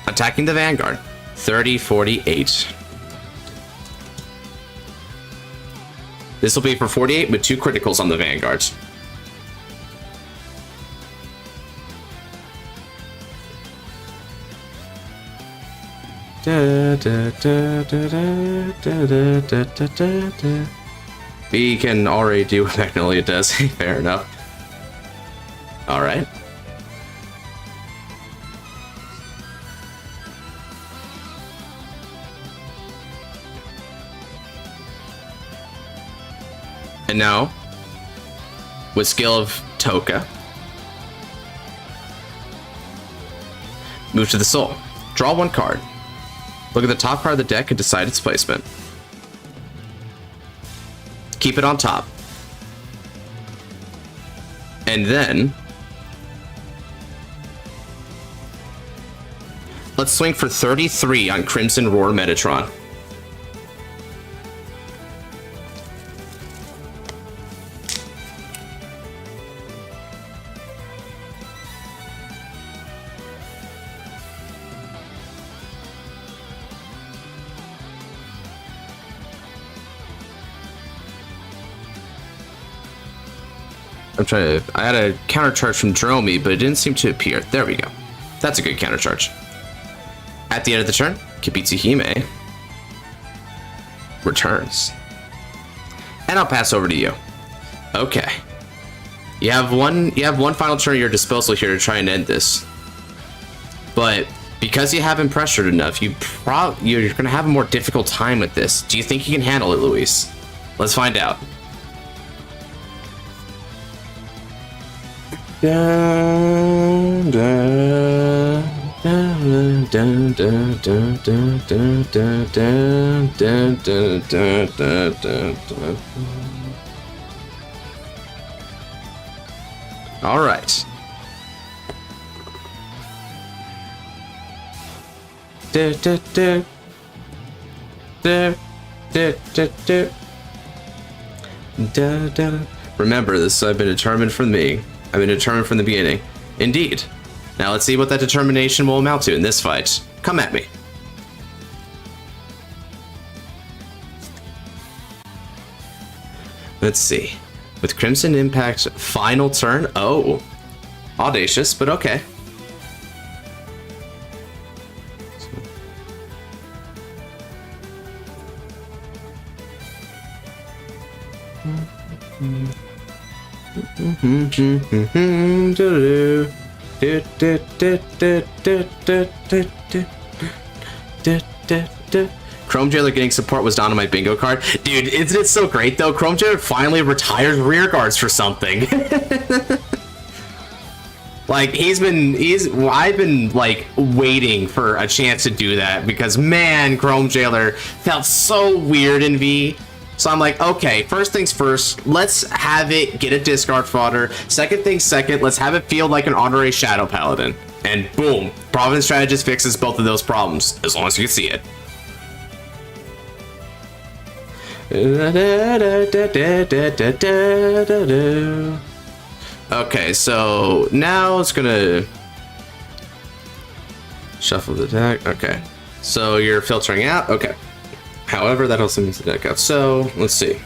Attacking the Vanguard. 30-48. This will be for 48 with 2 criticals on the Vanguards. We can already do what Magnolia does. Fair enough. Alright. And now, with skill of Toka, move to the Soul. Draw 1 card. Look at the top card of the deck and decide its placement. Keep it on top. And then, let's swing for 33 on Crimson Roar Metatron. I had a counter charge from Dromy, but it didn't seem to appear. There we go. That's a good counter charge. At the end of the turn, Kibitsuhime returns. And I'll pass over to you. Okay. You have one final turn at your disposal here to try and end this. But because you haven't pressured enough, you're gonna have a more difficult time with this. Do you think you can handle it, Luis? Let's find out. Dun, dun, dun, dun, dun, dun, dun, dun, dun, dun, dun, dun, dun, dun, dun. All right. Remember, this has been determined from me. I've been determined from the beginning. Indeed. Now let's see what that determination will amount to in this fight. Come at me. Let's see. With Crimson Impact, final turn. Oh, audacious, but okay. Chrome Jailer getting support was down on my bingo card. Dude, isn't it so great though? Chrome Jailer finally retires rear guards for something. Like, I've been like waiting for a chance to do that because man, Chrome Jailer felt so weird in V. So I'm like, okay, first things first, let's have it get a discard fodder. Second things second, let's have it feel like an honorary Shadow Paladin. And boom, Providence Strategist fixes both of those problems, as long as you can see it. Okay, so now it's gonna shuffle the deck. Okay, so you're filtering out. Okay. However, that also means the deck out. So, let's see.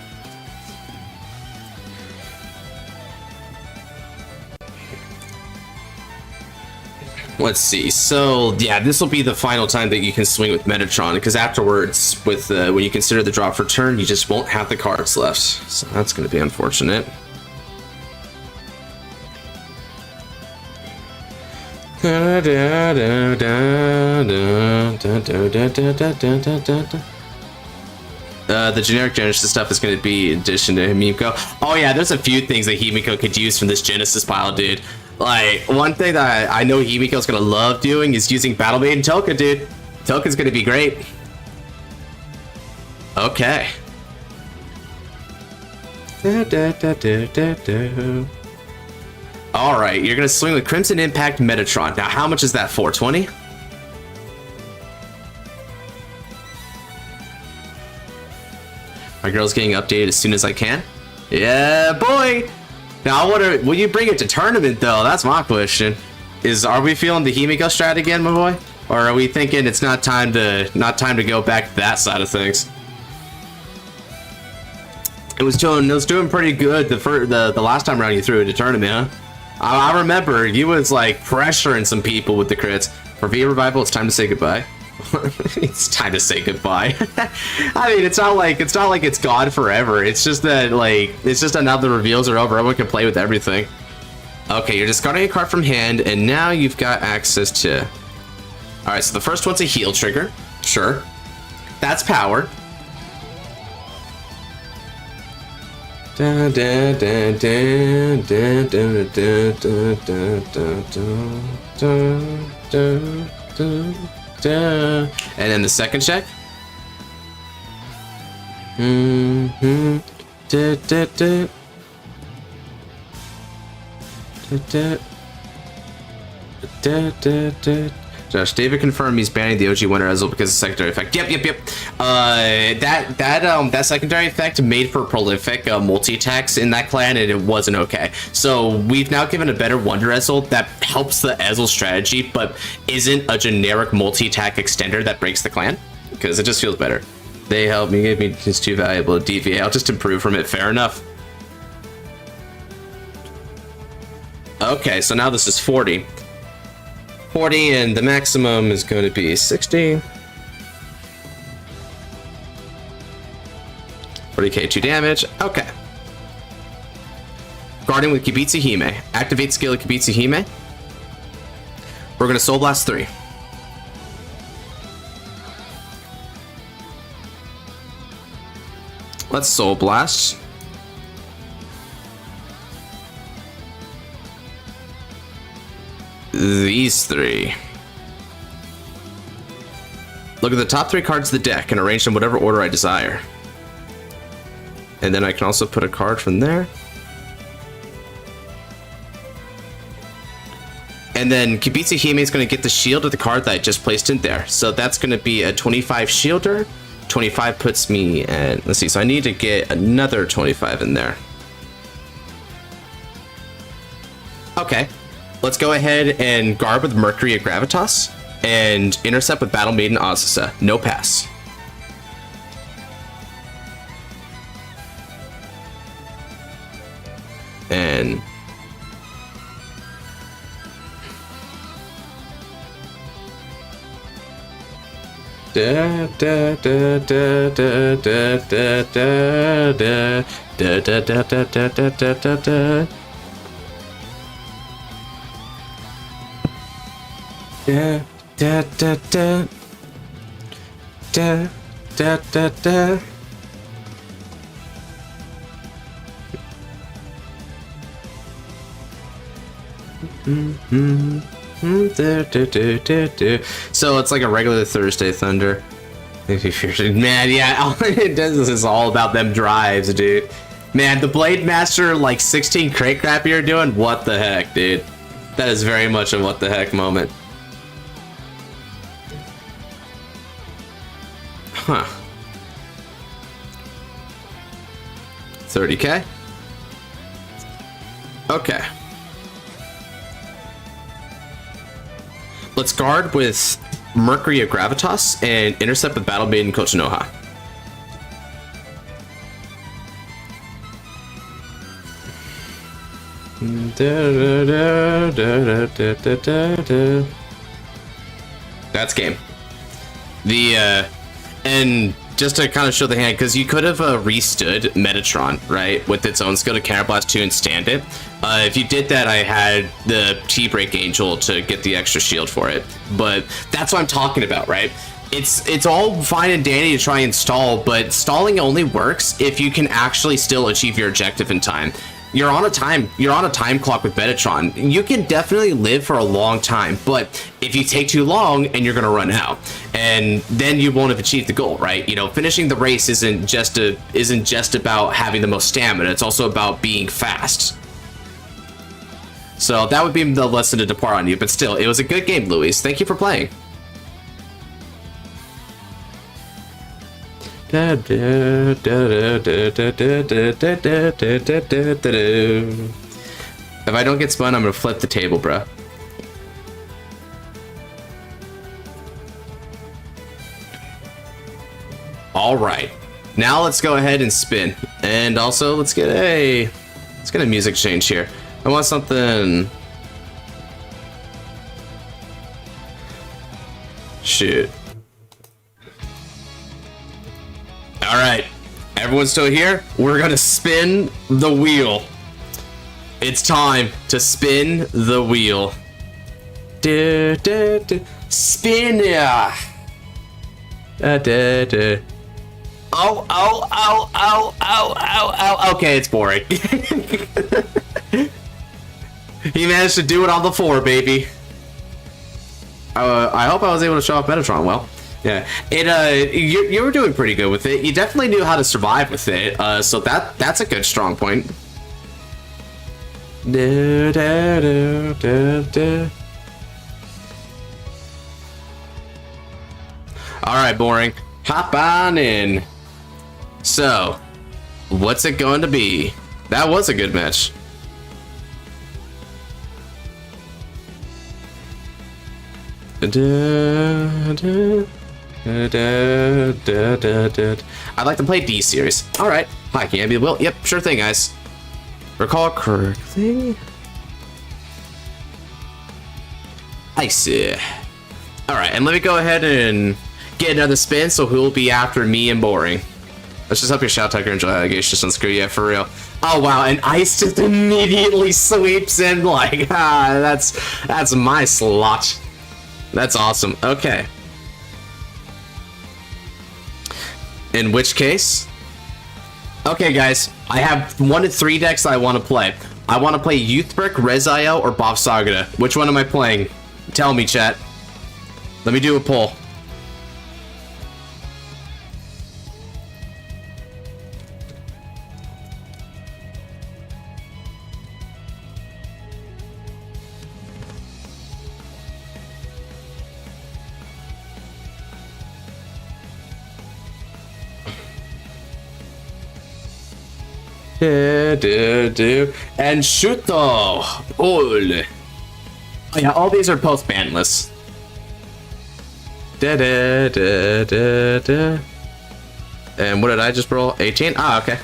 Let's see. So, yeah, this will be the final time that you can swing with Metatron, because afterwards, with when you consider the drop for turn, you just won't have the cards left. So that's going to be unfortunate. The generic Genesis stuff is going to be in addition to Himiko. Oh yeah, there's a few things that Himiko could use from this Genesis pile, dude. Like, one thing that I know Himiko's going to love doing is using Battle Maiden Toka, dude. Toka's going to be great. Okay. Alright, you're going to swing with Crimson Impact Metatron. Now, how much is that for? 20? My girl's getting updated as soon as I can. Yeah, boy! Now, will you bring it to tournament, though? That's my question. Are we feeling the Himiko strat again, my boy? Or are we thinking it's not time to go back to that side of things? It was doing pretty good the last time around you threw it to tournament, huh? I remember you was like pressuring some people with the crits. For V Revival, it's time to say goodbye. It's time to say goodbye. I mean, it's not like it's gone forever. It's just that now the reveals are over, everyone can play with everything. Okay, you're discarding a card from hand, and now you've got access to. All right, so the first one's a heal trigger. Sure, that's power. And then the second check. Josh, David confirmed he's banning the OG Winter Ezel because of secondary effect. Yep. That secondary effect made for prolific multi-attacks in that clan, and it wasn't okay. So we've now given a better Wonder Ezel that helps the Ezel strategy, but isn't a generic multi-attack extender that breaks the clan, because it just feels better. They helped me, gave me just too valuable to DVA. I'll just improve from it. Fair enough. Okay, so now this is 40. 40, and the maximum is going to be 60. 40k 2 damage. Okay. Guarding with Kibitsu Hime. Activate skill of Kibitsu Hime. We're going to Soul Blast 3. Let's Soul Blast. These three. Look at the top 3 cards of the deck and arrange them whatever order I desire. And then I can also put a card from there. And then Kibitsu Hime is going to get the shield of the card that I just placed in there. So that's going to be a 25 shielder. 25 puts me at, let's see, so I need to get another 25 in there. Okay. Let's go ahead and guard with Mercury at Gravitas and intercept with Battle Maiden Azusa. No pass. And da da da da da da da da da da da da da da da da da. Da da da da da da da da. So it's like a regular Thursday Thunder. Man, yeah, all it does is all about them drives, dude. Man, the Blade Master like 16 crate crap you're doing, what the heck, dude? That is very much a what the heck moment. Huh. 30k? Okay. Let's guard with Mercury of Gravitas and intercept with Battle Maiden Kochinoha. That's game. And just to kind of show the hand, because you could have restood Metatron, right, with its own skill to Counterblast 2 and stand it. If you did that, I had the T-Break Angel to get the extra shield for it. But that's what I'm talking about, right? It's all fine and dandy to try and stall, but stalling only works if you can actually still achieve your objective in time. You're on a time clock with Metatron. You can definitely live for a long time, but if you take too long and you're gonna run out, and then you won't have achieved the goal, right? You know, finishing the race isn't just about having the most stamina. It's also about being fast. So that would be the lesson to depart on you, but still, it was a good game, Luis. Thank you for playing. If I don't get spun, I'm gonna flip the table, bro. All right, now let's go ahead and spin, and also let's get a music change here. I want something. Shit. All right, everyone's still here? We're gonna spin the wheel. It's time to spin the wheel. Spin ya. Oh, oh, oh, oh, oh, oh, oh. Okay, it's boring. He managed to do it on the floor, baby. I hope I was able to show off Metatron well. Yeah, you were doing pretty good with it. You definitely knew how to survive with it, so that's a good strong point. All right, boring. Hop on in. So, what's it going to be? That was a good match. I'd like to play D series. All right. Hi, can I be Will? Yep, sure thing, guys. Recall correctly. I see. All right, and let me go ahead and get another spin. So who will be after me and boring? Let's just hope your Shout Tucker enjoy allegation. Just don't screw you, for real. Oh wow, and Ice just immediately sweeps in like, that's my slot. That's awesome. Okay. In which case, okay guys, I have 1 to 3 decks I want to play. I want to play Youthbrick, Reziel, or Bob Sagada. Which one am I playing? Tell me, chat. Let me do a poll. And shoot though. Oh yeah, all these are post banless. And what did I just roll? 18? Ah, okay.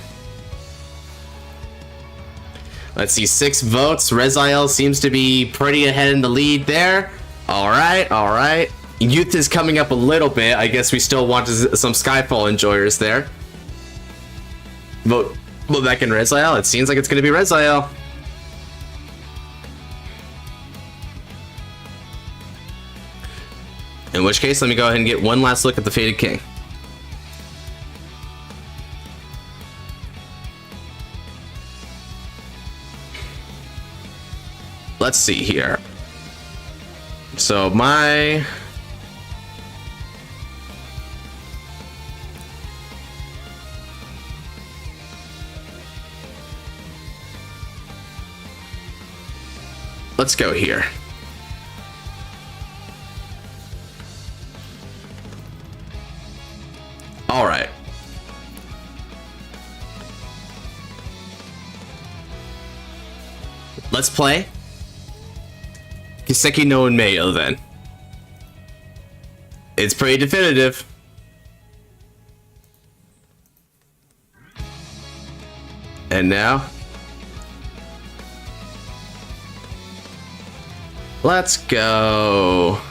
Let's see, 6 votes. Reziel seems to be pretty ahead in the lead there. All right. Youth is coming up a little bit. I guess we still want some Skyfall enjoyers there. Vote back in Reziel. It seems like it's going to be Reziel. In which case, let me go ahead and get one last look at the Faded King. Let's see here. So let's go here. All right. Let's play Kiseki no Unmeyo then. It's pretty definitive. And now, let's go.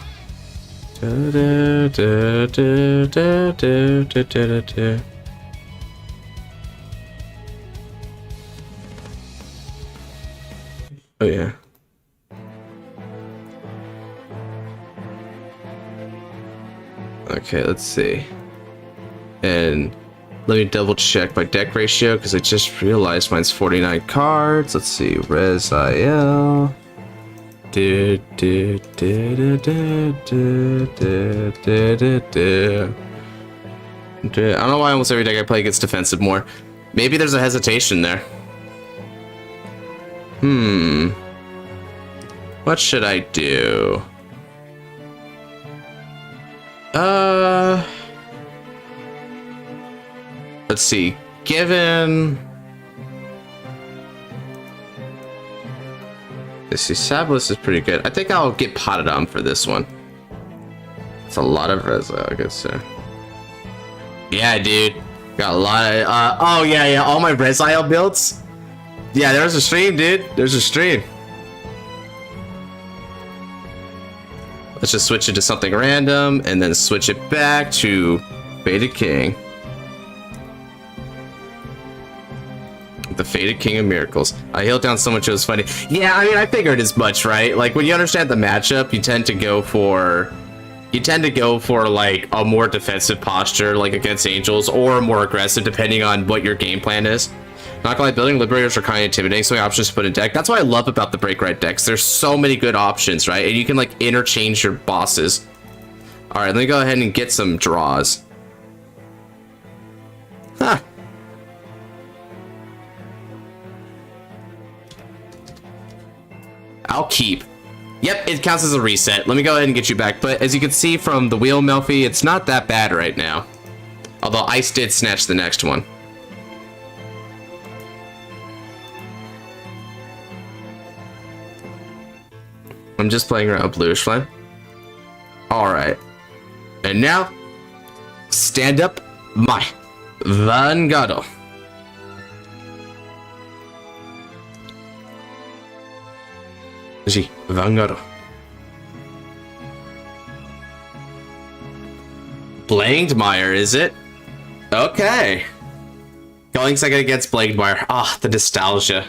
Oh yeah. Okay, let's see. And let me double check my deck ratio because I just realized mine's 49 cards. Let's see, Reziel. I don't know why almost every deck I play gets defensive more. Maybe there's a hesitation there. What should I do? Let's see. Given this, Sablis is pretty good. I think I'll get potted on for this one. It's a lot of Rezo, I guess, sir. Yeah, dude. Got a lot of oh yeah, all my Reziel builds. Yeah, there's a stream, dude. There's a stream. Let's just switch it to something random and then switch it back to Faded King. The Faded King of Miracles. I healed down so much it was funny. Yeah, I mean, I figured as much, right? Like, when you understand the matchup, you tend to go for like a more defensive posture, like against Angels, or more aggressive, depending on what your game plan is. Not gonna lie, building Liberators are kind of intimidating, so many options to put in deck. That's what I love about the Break Red decks. There's so many good options, right? And you can like interchange your bosses. All right, let me go ahead and get some draws. Huh. I'll keep. Yep, it counts as a reset. Let me go ahead and get you back. But as you can see from the wheel, Melfi, it's not that bad right now. Although Ice did snatch the next one. I'm just playing around Bluish Flame. Alright. And now, stand up my Vanguard. Vanguard. Blangedmire, is it? Okay. Going second against Blangedmire. Ah, the nostalgia.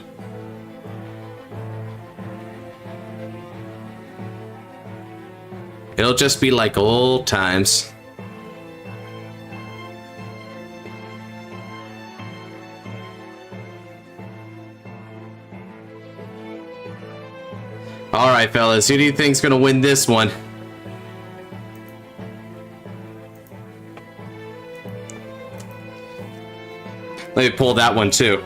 It'll just be like old times. All right, fellas, who do you think's gonna win this one? Let me pull that one too.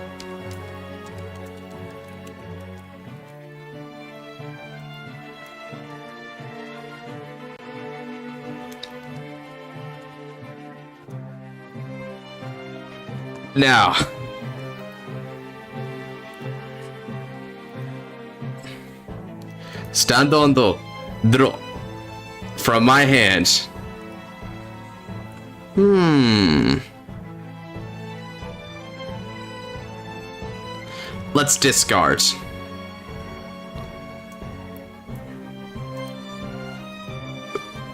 Now, Standondo draw from my hands. Let's discard.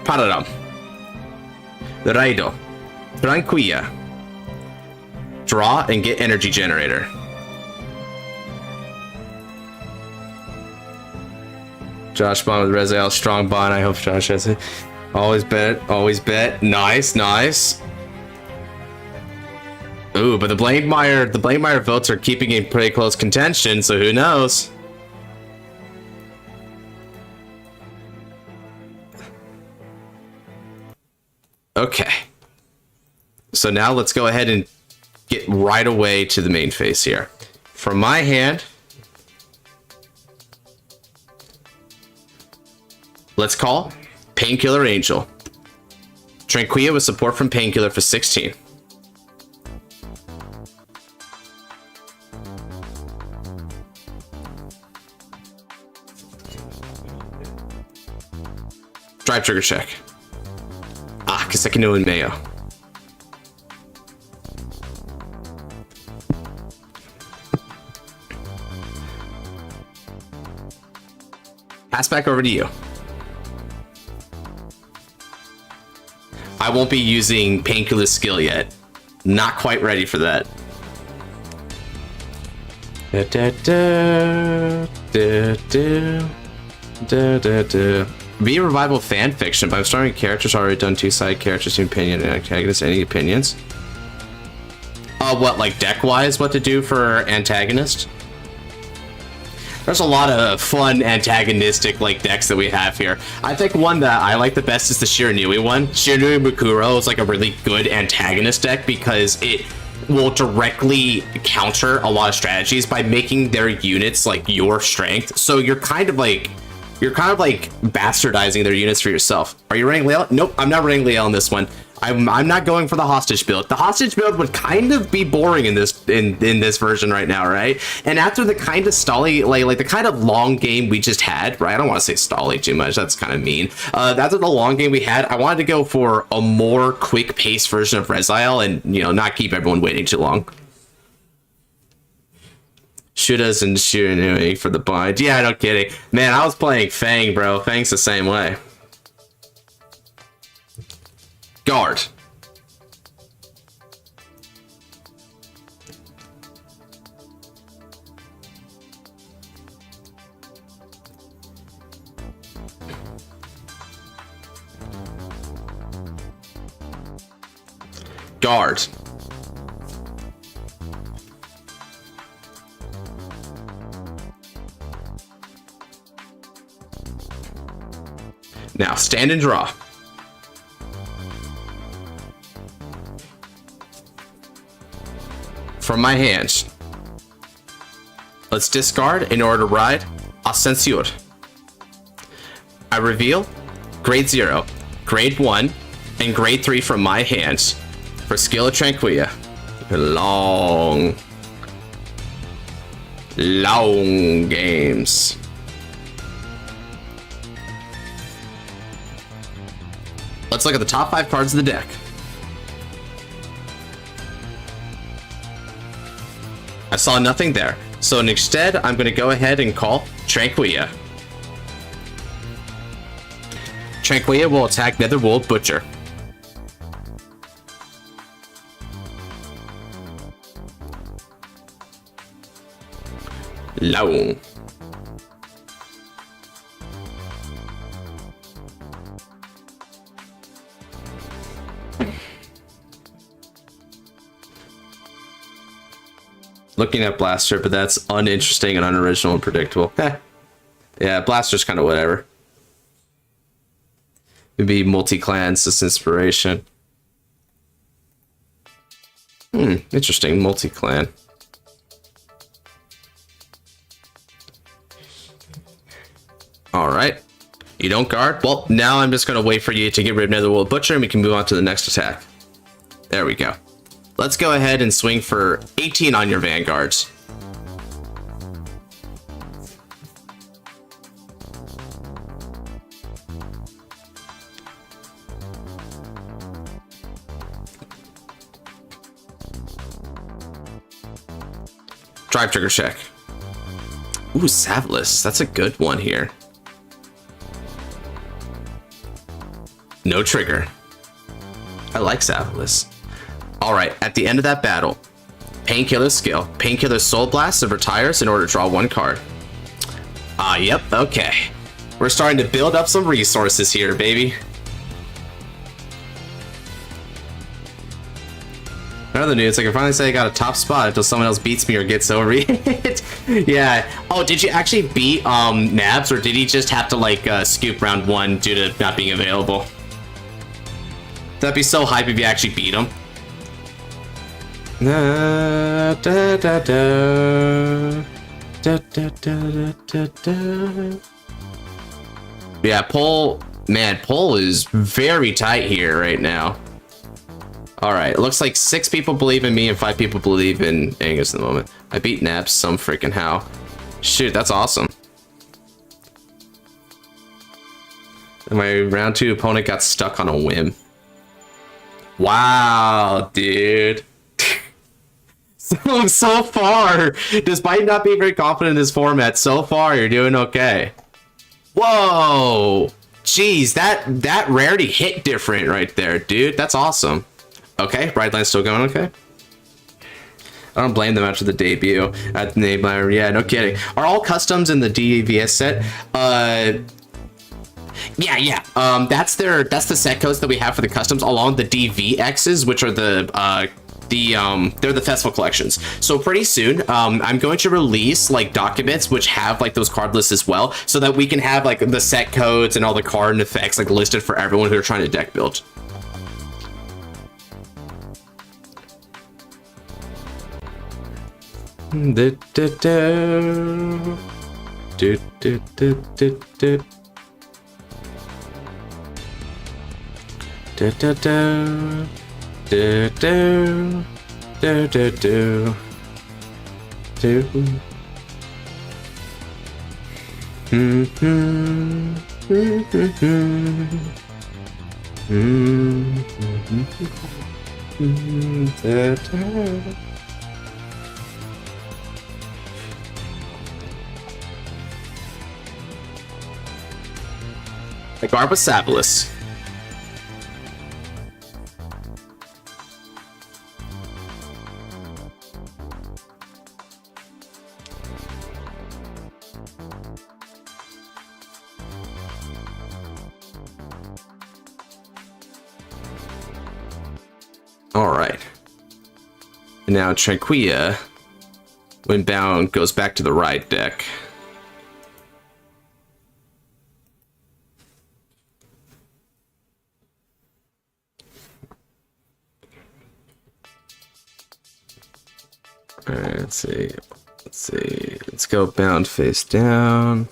Pararam. Raido. Tranquilla. Draw and get energy generator. Josh Bond with Rezael, strong bond. I hope Josh has it. Always bet, always bet. Nice, nice. Ooh, but the Blankmeyer votes are keeping in pretty close contention, so who knows? Okay. So now let's go ahead and get right away to the main phase here. From my hand, let's call Painkiller Angel. Tranquilla with support from Painkiller for 16. Drive trigger check. Ah, Kaseki and Mayo. Pass back over to you. I won't be using Painkiller's skill yet. Not quite ready for that. Da, da, da, da, da, da, da, da. Be a revival fan fiction by starting characters already done two-sided characters in opinion and antagonist. Any opinions? What, like deck-wise, what to do for antagonist? There's a lot of fun antagonistic like decks that we have here. I think one that I like the best is the Shiranui one. Shiranui Mukuro is like a really good antagonist deck because it will directly counter a lot of strategies by making their units like your strength. So you're kind of like bastardizing their units for yourself. Are you running Leal? Nope, I'm not running Leal in this one. I'm not going for the hostage build. The hostage build would kind of be boring in this version right now, right? And after the kind of stally, like the kind of long game we just had, right? I don't want to say stally too much. That's kind of mean. After the long game we had, I wanted to go for a more quick pace version of Rezael and, you know, not keep everyone waiting too long. Shooters and Shiranui for the bind. Yeah, no kidding. Man, I was playing Fang, bro. Fang's the same way. Guard. Guard. Now, stand and draw. From my hands, let's discard in order to ride Ascensior. I reveal grade 0, grade 1, and grade 3 from my hands for skill of Tranquilla. Long games. Let's look at the top 5 cards of the deck. I saw nothing there, so instead I'm going to go ahead and call Tranquilla. Tranquilla will attack Netherworld Butcher. Long. Looking at Blaster, but that's uninteresting and unoriginal and predictable. Yeah, Blaster's kind of whatever. Maybe multi-clan, just inspiration. Interesting, multi-clan. Alright. You don't guard? Well, now I'm just going to wait for you to get rid of Netherworld Butcher and we can move on to the next attack. There we go. Let's go ahead and swing for 18 on your Vanguards. Drive trigger check. Ooh, Savless. That's a good one here. No trigger. I like Savless. Alright, at the end of that battle, Painkiller's skill. Painkiller's Soul Blast and retires in order to draw 1 card. Ah, yep, okay. We're starting to build up some resources here, baby. Another news, I can finally say I got a top spot until someone else beats me or gets over it. Yeah. Oh, did you actually beat Nabs, or did he just have to like scoop round 1 due to not being available? That'd be so hype if you actually beat him. Da, da, da, da. Da, da, da, da, da. Yeah, Pole is very tight here right now. Alright, it looks like 6 people believe in me and 5 people believe in Angus in the moment. I beat Naps some freaking how. Shoot, that's awesome. And my round 2 opponent got stuck on a whim. Wow, dude. So far, despite not being very confident in this format, so far you're doing okay. Whoa! Jeez, that rarity hit different right there, dude. That's awesome. Okay, Ride Line's still going okay. I don't blame them after the debut at the name. Yeah, no kidding. Are all customs in the DVS set? Yeah. That's the set codes that we have for the customs along the DVXs, which are they're the festival collections. So pretty soon, I'm going to release like documents which have like those card lists as well, so that we can have like the set codes and all the card and effects like listed for everyone who are trying to deck build. Do, do, do. Do, do, do, do, do. Do, do, do. Do, do. Do, do, do. Do. Garba Sapolis. All right. And now Tranquilla, when bound, goes back to the ride deck. All right, let's see. Let's go bound face down.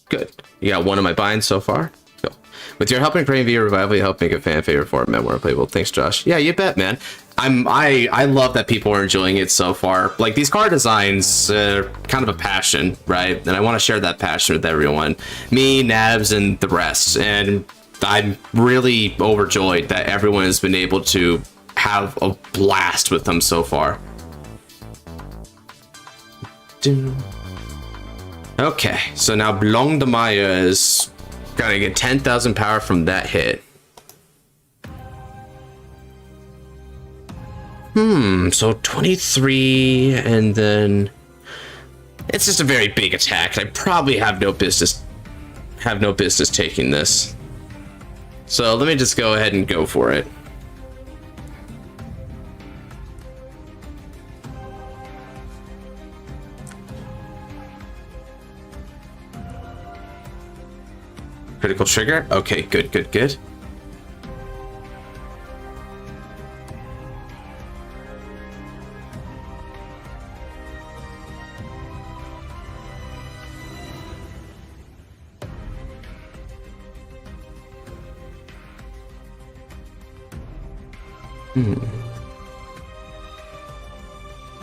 Good. You got one of my binds so far. Go. With your helping Crane via revival, you help make a fan favorite format more playable. Thanks, Josh. Yeah, you bet, man. I love that people are enjoying it so far. Like, these card designs, kind of a passion, right? And I want to share that passion with everyone. Me, Nabs, and the rest. And I'm really overjoyed that everyone has been able to have a blast with them so far. Okay, so now Blanc de Maya is gonna get 10,000 power from that hit. So 23, and then it's just a very big attack. I probably have no business taking this. So let me just go ahead and go for it. Critical trigger. Okay, good.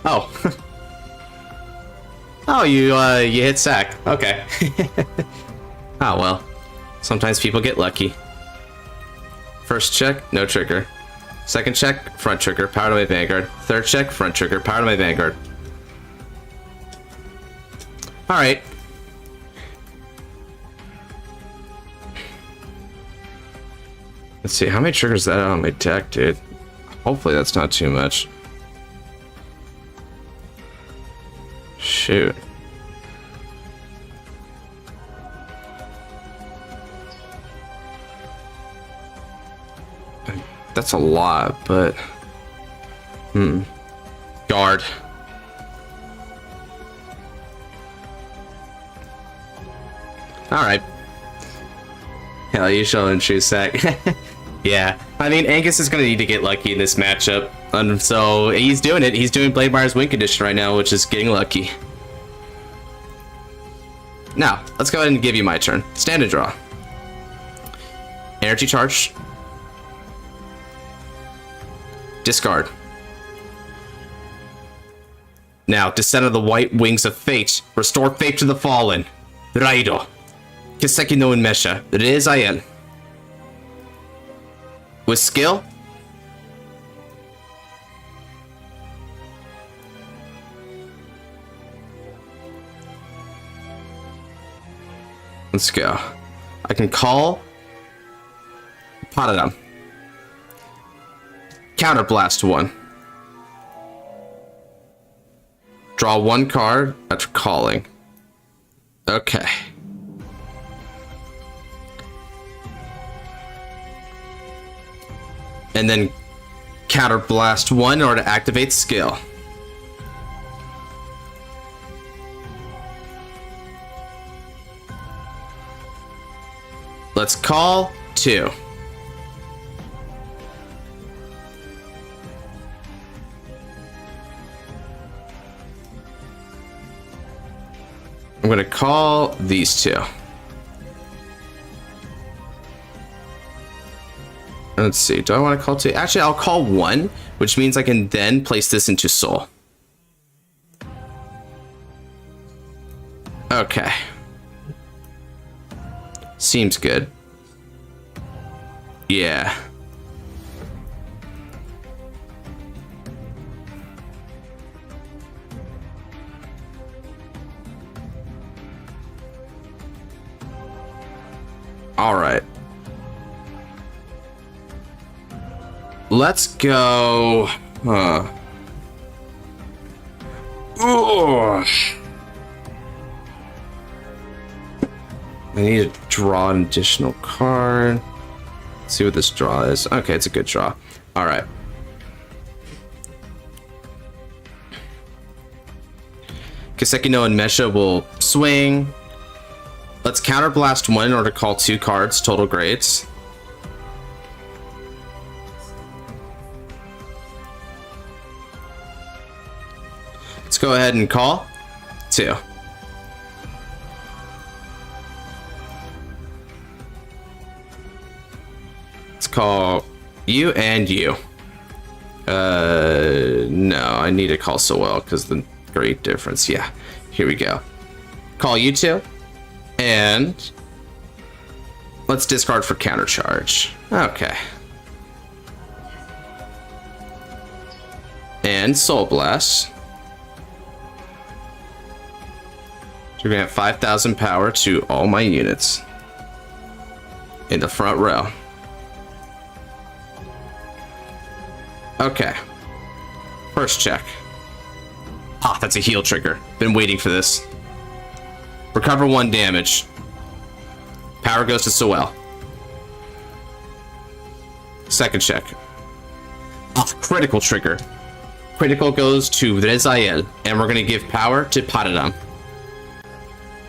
Oh. Oh, you hit sack. Okay. Oh, well. Sometimes people get lucky. First check, no trigger. Second check, front trigger, power to my Vanguard. Third check, front trigger, power to my Vanguard. Alright. Let's see, how many triggers is that on my deck, dude? Hopefully that's not too much. Shoot. That's a lot, but... Guard. Alright. Hell, you shall intrude sack. Yeah. I mean, Angus is going to need to get lucky in this matchup. So, he's doing it. He's doing Blade Myers Win Condition right now, which is getting lucky. Now, let's go ahead and give you my turn. Stand and draw. Energy charge. Discard. Now, Descent of the White Wings of Fate. Restore Fate to the Fallen. Raido. Kiseki no Unmesha. Rezael. With skill. Let's go. I can call Padadam. Counterblast 1. Draw 1 card after calling. Okay. And then Counterblast 1 in order to activate skill. Let's call 2. I'm going to call these 2. Let's see, do I want to call 2? Actually, I'll call 1, which means I can then place this into Soul. Okay. Seems good. Yeah. All right. Let's go. Ugh. I need to draw an additional card. Let's see what this draw is. Okay, it's a good draw. All right. Kiseki no Unmesha will swing. Let's counterblast 1 in order to call 2 cards, total grades. Let's go ahead and call 2. Let's call you and you. No, I need to call Sowell because the great difference. Yeah, here we go. Call you 2. And let's discard for counter charge. Okay. And Soul Blast. So we're gonna have 5,000 power to all my units in the front row. Okay. First check. Ah, that's a heal trigger. Been waiting for this. Recover 1 damage. Power goes to Sowell. Second check. Ah, critical trigger. Critical goes to Rezael, and we're gonna give power to Padadam.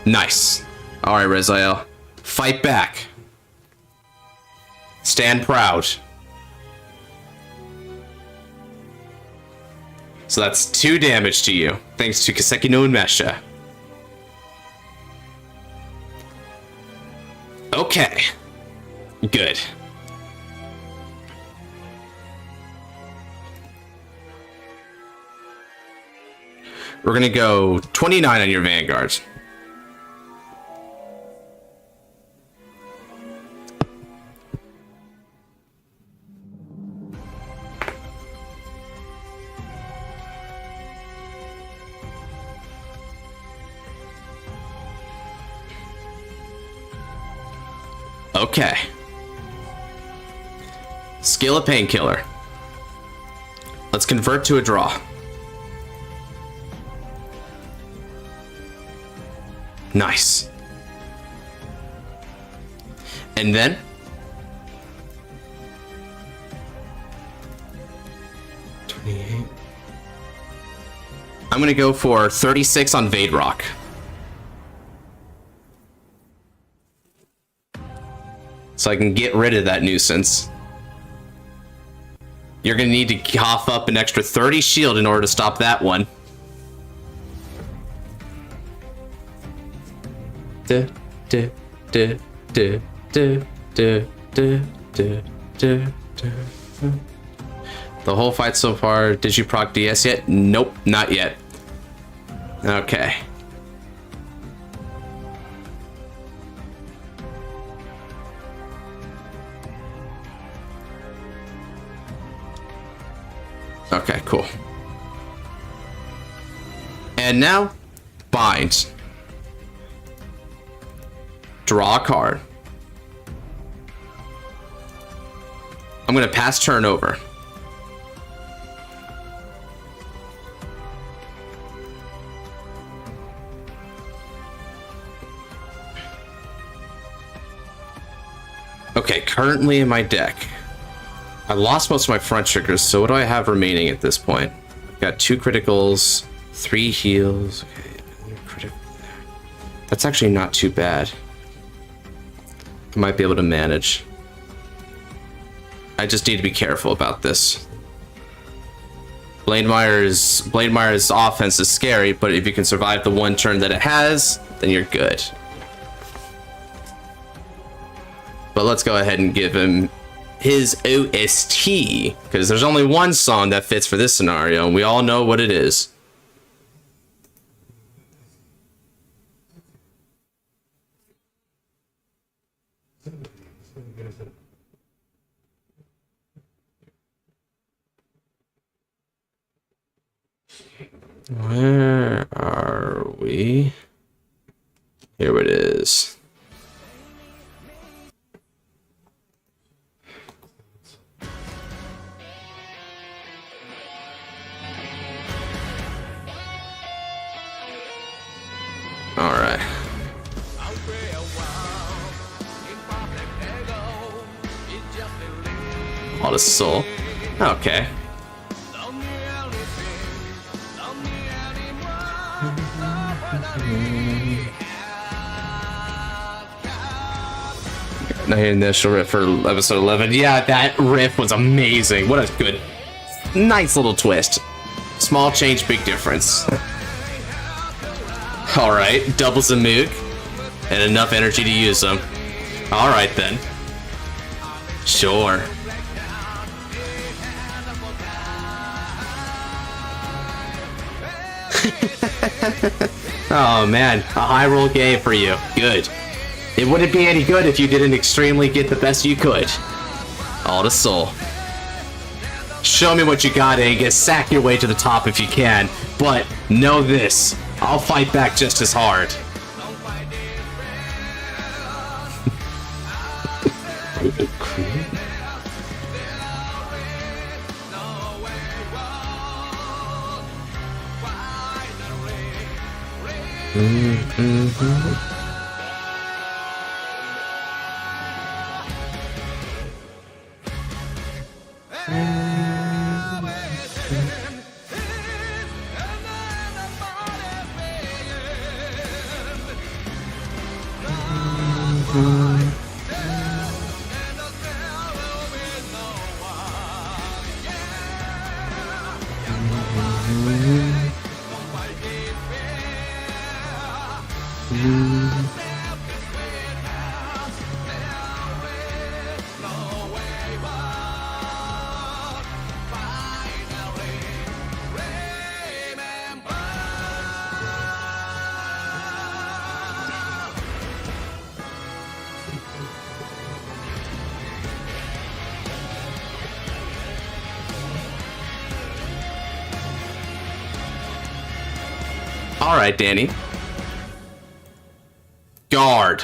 Nice. Alright, Rezael. Fight back. Stand proud. So that's 2 damage to you, thanks to Kiseki no Unmesha. Okay. Good. We're gonna go 29 on your Vanguard. Okay. Skill of Painkiller. Let's convert to a draw. Nice. And then I'm gonna go for 36 on Vade Rock. So I can get rid of that nuisance. You're gonna need to cough up an extra 30 shield in order to stop that one. The whole fight so far, did you proc DS yet? Nope, not yet. Okay. Okay, cool. And now, bind. Draw a card. I'm gonna pass turn over. Okay, currently in my deck, I lost most of my front triggers, so what do I have remaining at this point? I've got 2 criticals, 3 heals. Okay, that's actually not too bad. I might be able to manage. I just need to be careful about this. Blademeyer's offense is scary, but if you can survive the one turn that it has, then you're good. But let's go ahead and give him his OST, because there's only one song that fits for this scenario, and we all know what it is. Where are we? Here it is. All right. All the soul. Okay. Now here initial riff for episode 11. Yeah, that riff was amazing. What a good, nice little twist. Small change, big difference. All right, doubles a moog and enough energy to use them. All right then. Sure. Oh man, a high roll game for you. Good. It wouldn't be any good if you didn't extremely get the best you could. All to soul. Show me what you got, Angus. Sack your way to the top if you can. But know this, I'll fight back just as hard. All right, Danny. Guard.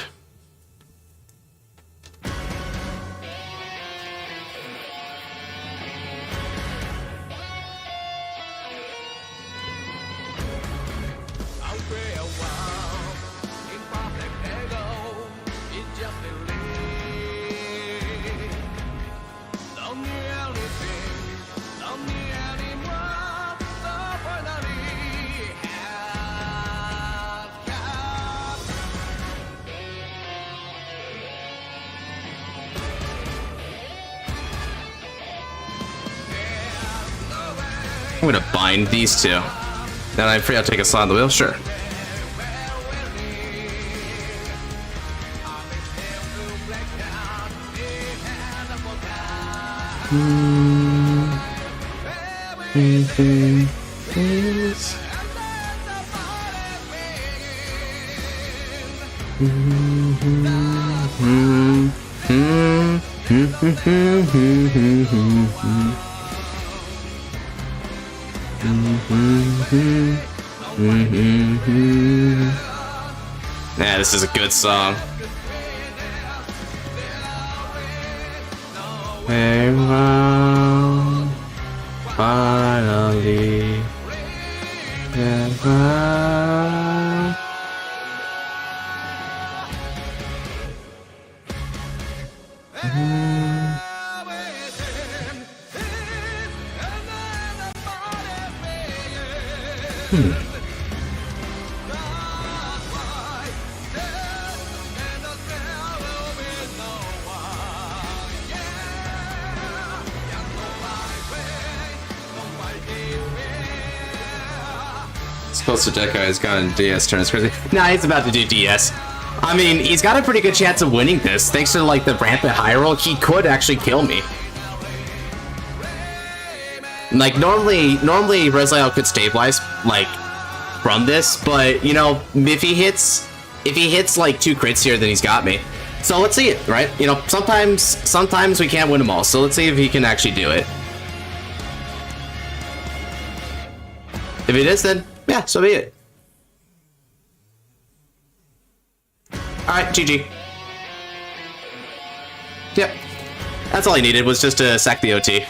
I'm gonna bind these two. Then I'm free, I'll take a slot on the wheel, sure. Yeah, this is a good song. Hey, mom, finally, never. Supposed to deck guy's gotten DS turns crazy. Nah, he's about to do DS. I mean, he's got a pretty good chance of winning this. Thanks to like the rampant high roll, he could actually kill me. Like normally Resilio could stabilize like from this, but you know, if he hits like 2 crits here, then he's got me. So let's see it, right? You know, sometimes we can't win them all. So let's see if he can actually do it. If it is, then yeah, so be it. Alright, GG. Yep. That's all he needed, was just to sack the OT.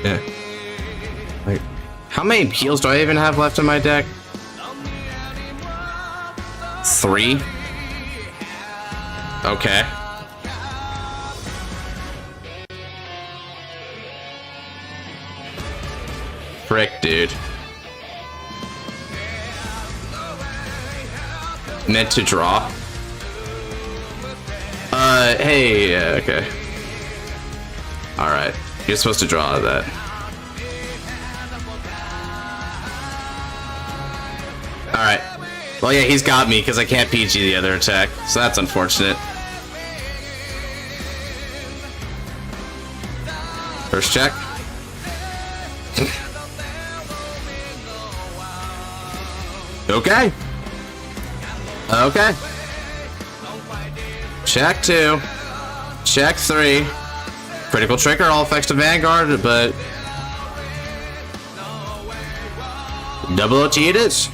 Yeah. Wait. How many heals do I even have left in my deck? 3? Okay. Frick, dude. Meant to draw? Hey, okay. Alright. You're supposed to draw that. Alright. Well, yeah, he's got me because I can't PG the other attack, so that's unfortunate. First check. Okay. Okay. Check 2. Check 3. Critical trigger, all effects to Vanguard, but double OT it is.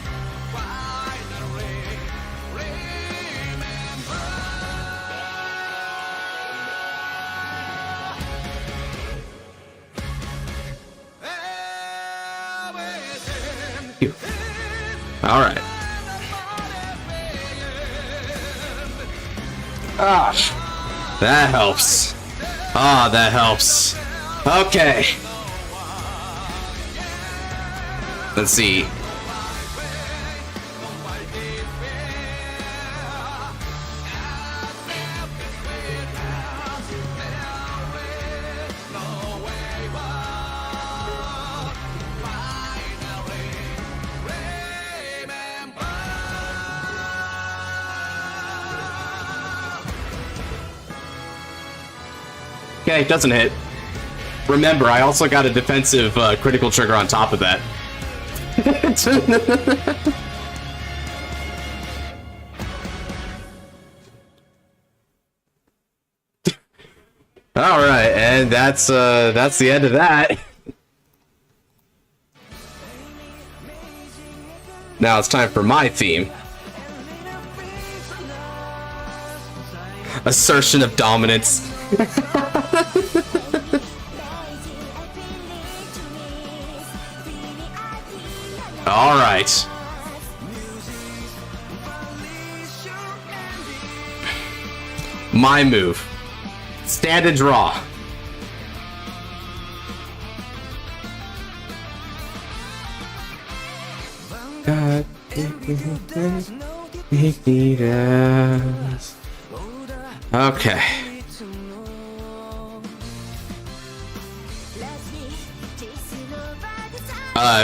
All right. Ah, that helps. Ah, that helps. Okay. Let's see. Okay, doesn't hit. Remember, I also got a defensive critical trigger on top of that. All right, and that's the end of that. Now it's time for my theme. Assertion of dominance. All right. My move. Stand and draw. God, Okay.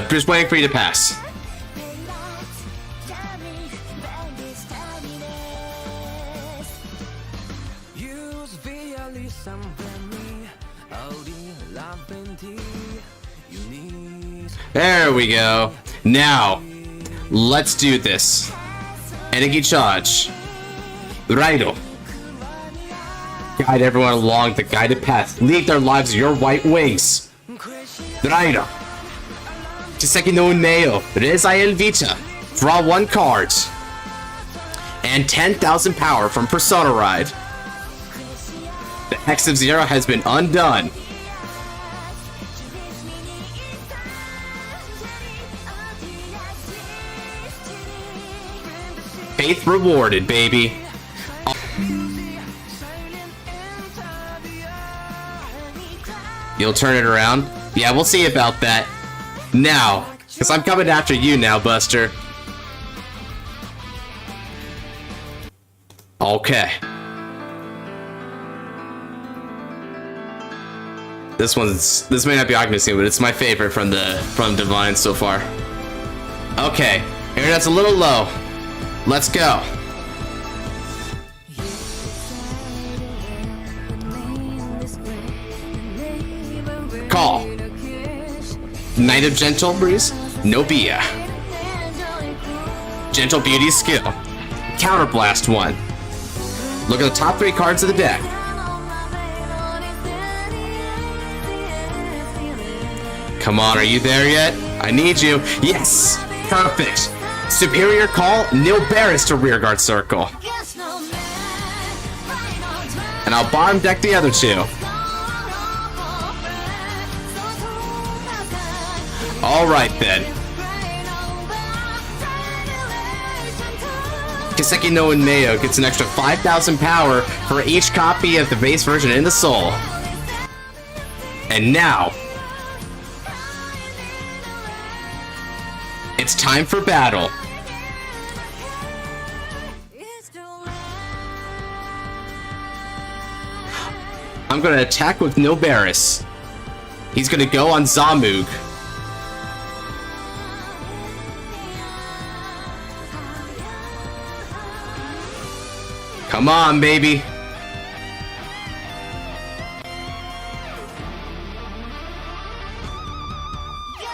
Just waiting for you to pass. There we go. Now, let's do this. Energy charge. Raido. Guide everyone along the guided path. Lead their lives your white wings. Raido. Kiseki no Unmeo. Rezael Vita. Draw 1 card. And 10,000 power from Persona Ride. The Hex of Zero has been undone. Faith rewarded, baby. You'll turn it around? Yeah, we'll see about that. Now, because I'm coming after you now, Buster. Okay. This may not be Occupancy, but it's my favorite from Divine so far. Okay, internet's a little low. Let's go. Call. Knight of Gentle Breeze, Nobia. Gentle Beauty skill. Counterblast 1. Look at the top 3 cards of the deck. Come on, are you there yet? I need you. Yes! Perfect! Superior Call, Nilberis to Rearguard Circle. And I'll bottom deck the other 2. Alright then. Kiseki no Unmeo gets an extra 5,000 power for each copy of the base version in the soul. And now, it's time for battle. I'm gonna attack with Nilberis. He's gonna go on Zamug. Come on, baby.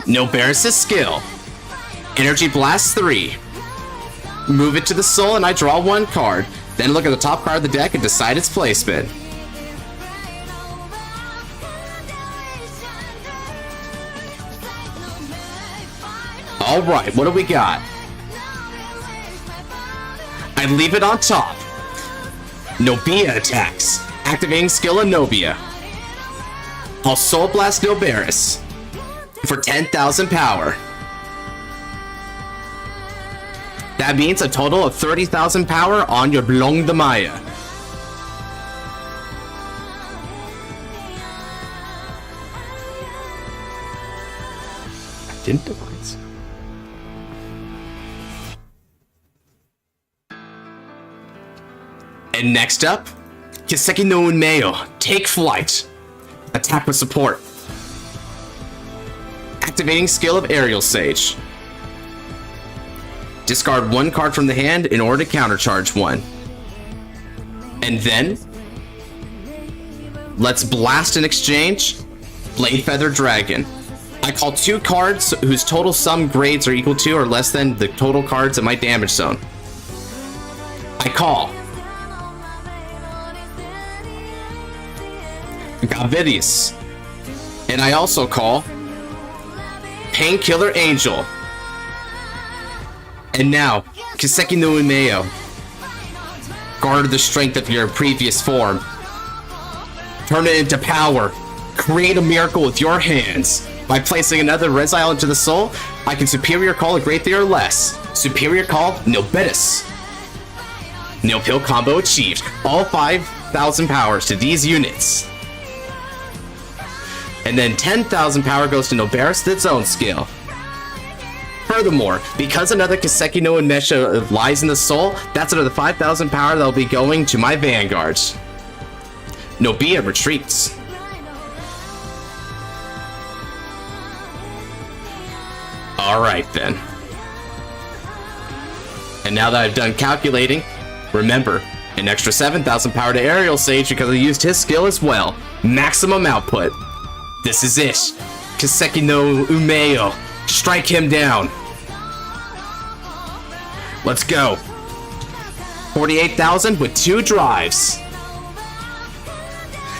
Nilberis' skill. Energy Blast 3. Move it to the soul and I draw 1 card. Then look at the top card of the deck and decide its placement. Alright, what do we got? I'd leave it on top. Nobia attacks. Activating skill of Nobia. I'll Soul Blast Nilberis for 10,000 power. That means a total of 30,000 power on your Blong de Maya. I didn't divine so. And next up, Kiseki no Unmeo, take flight. Attack with support. Activating skill of Aerial Sage. Discard 1 card from the hand in order to countercharge 1. And then, let's blast in exchange, Blade Feather Dragon. I call 2 cards whose total sum grades are equal to or less than the total cards in my damage zone. I call Gavidius. And I also call Painkiller Angel. And now, Kiseki no Unmeo. Guard the strength of your previous form. Turn it into power. Create a miracle with your hands. By placing another Resile into the soul, I can Superior Call a Great Theory or less. Superior Call, Nilbetis. Nil-Pill combo achieved. All 5,000 powers to these units. And then 10,000 power goes to Nilberis with its own skill. Furthermore, because another Kiseki no Unmesha lies in the soul, that's another 5,000 power that'll be going to my Vanguards. Nobia retreats. Alright then. And now that I've done calculating, remember, an extra 7,000 power to Aerial Sage because I used his skill as well. Maximum output. This is it. Kiseki no Umeo. Strike him down. Let's go. 48,000 with 2 drives.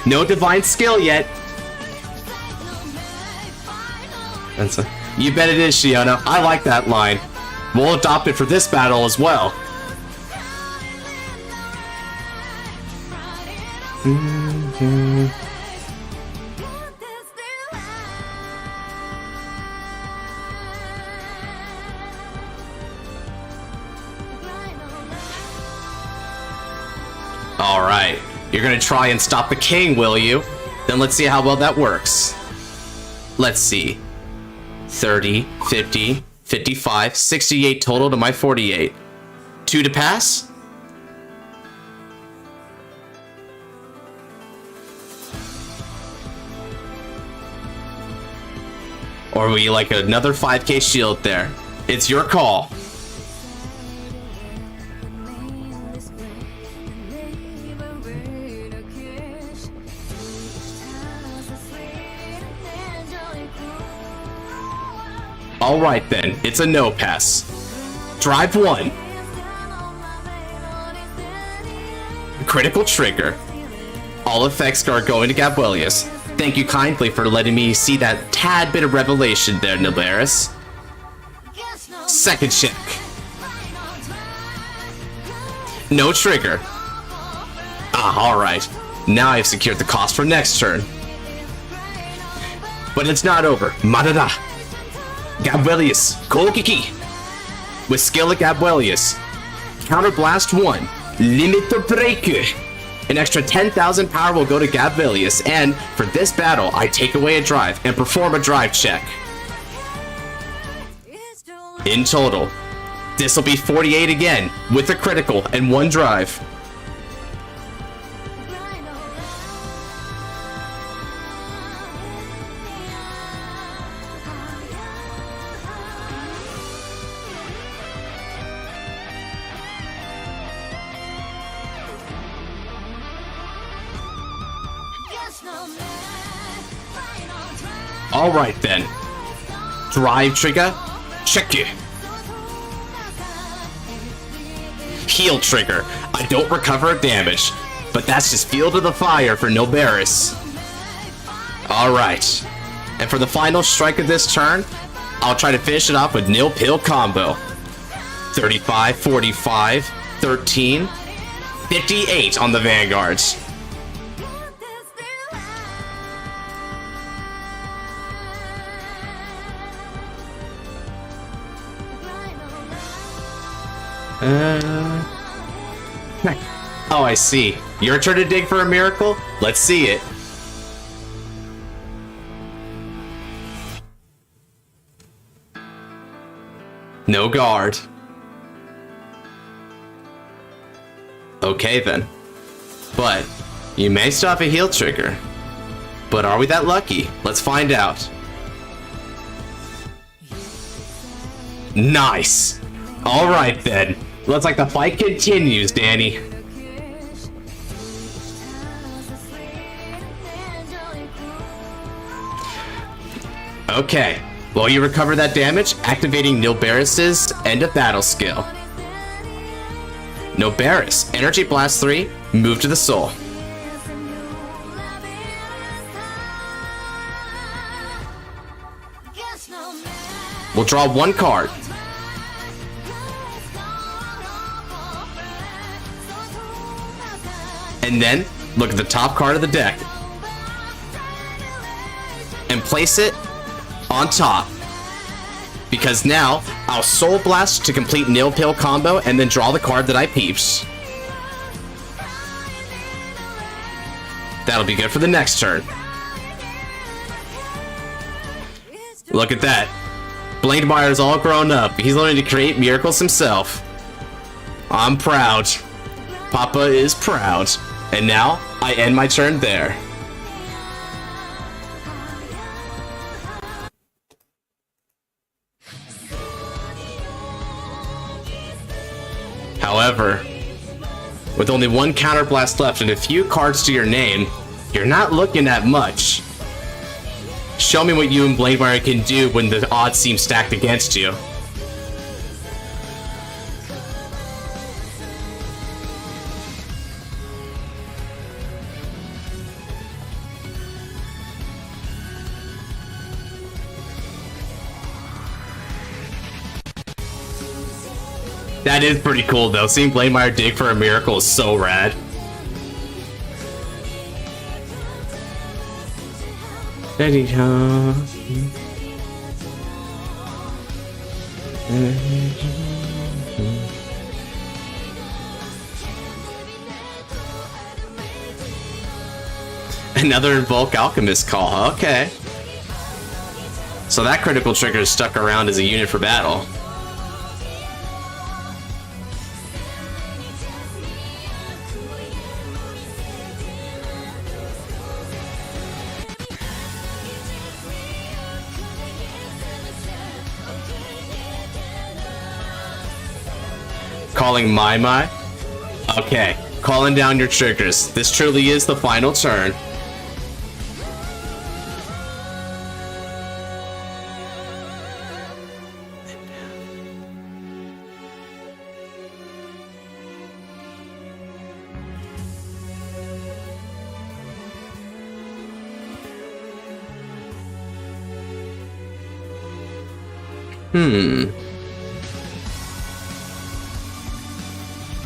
No divine skill yet. You bet it is, Shiona. I like that line. We'll adopt it for this battle as well. Alright. You're gonna try and stop the king, will you? Then let's see how well that works. Let's see. 30, 50, 55, 68 total to my 48. 2 to pass? Or will you like another 5k shield there? It's your call. Alright then, it's a no pass. Drive 1. Critical trigger. All effects are going to Gabrielius. Thank you kindly for letting me see that tad bit of revelation there, Nilaris. Second check. No trigger. Ah, alright. Now I've secured the cost for next turn. But it's not over. Madara. Gabrielius. Kokiki. With skill at Gabrielius. Counter Blast 1. Limit the breaker. An extra 10,000 power will go to Gabrielius, and for this battle, I take away a drive and perform a drive check. In total, this will be 48 again, with a critical and 1 drive. Alright then. Drive trigger. Check it. Heal trigger. I don't recover damage, but that's just fuel to the fire for Nilbaris. Alright. And for the final strike of this turn, I'll try to finish it off with Nil Pill combo. 35, 45, 13, 58 on the Vanguards. Oh, I see. Your turn to dig for a miracle? Let's see it. No guard. Okay then. But you may still have a heal trigger. But are we that lucky? Let's find out. Nice. Alright then. Looks like the fight continues, Danny. Okay. While you recover that damage, activating Nilbaris' end of battle skill. Nilbaris, Energy Blast 3, move to the soul. We'll draw 1 card. And then, look at the top card of the deck. And place it on top. Because now, I'll Soul Blast to complete Nil Pill combo and then draw the card that I peeps. That'll be good for the next turn. Look at that. Blankmeyer's all grown up. He's learning to create miracles himself. I'm proud. Papa is proud. And now, I end my turn there. However, with only one counterblast left and a few cards to your name, you're not looking at much. Show me what you and Bladewire can do when the odds seem stacked against you. That is pretty cool though. Seeing Bladewire dig for a miracle is so rad. Another Invoke Alchemist call, okay. So that critical trigger is stuck around as a unit for battle. Calling my. Okay, calling down your triggers. This truly is the final turn. Hmm.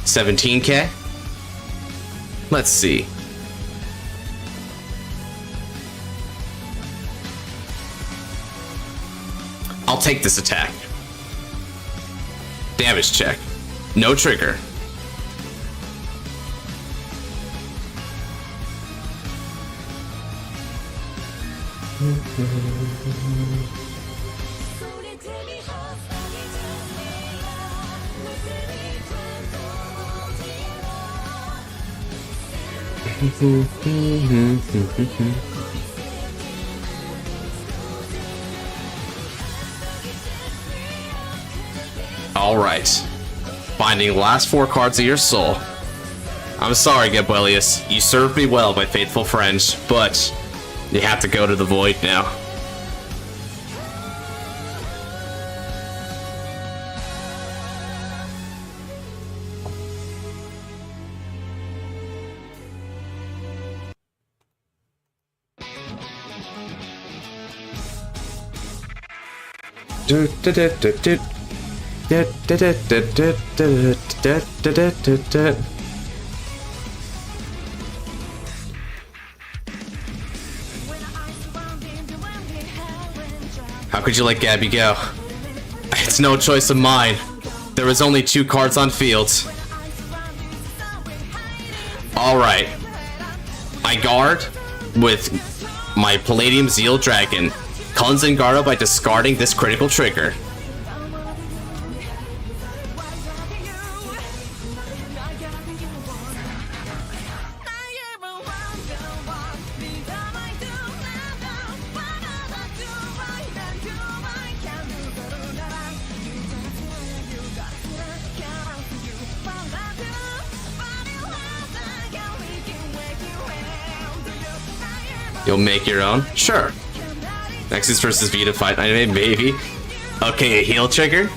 17k? Let's see. I'll take this attack. Damage check. No trigger. Alright. Finding the last 4 cards of your soul. I'm sorry, Gabrielius. You served me well, my faithful friends, but you have to go to the void now. How could you let Gabby go? It's no choice of mine. There was only 2 cards on field. Alright. I guard with my Palladium Zeal Dragon. Cleanse Vanguard by discarding this critical trigger. You'll make your own? Sure. Nexus versus Vita fight. I mean, maybe. Okay, a heal trigger?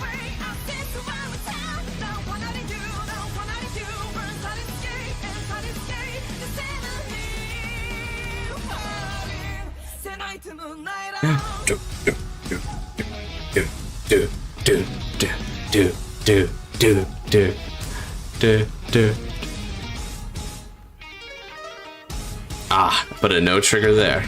Ah, but a no trigger there.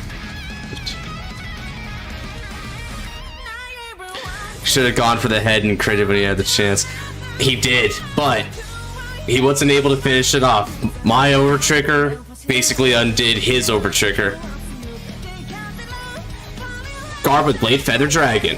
Should have gone for the head and critted when he had the chance. He did, but he wasn't able to finish it off. My over trigger basically undid his over trigger. Guard with Blade Feather Dragon.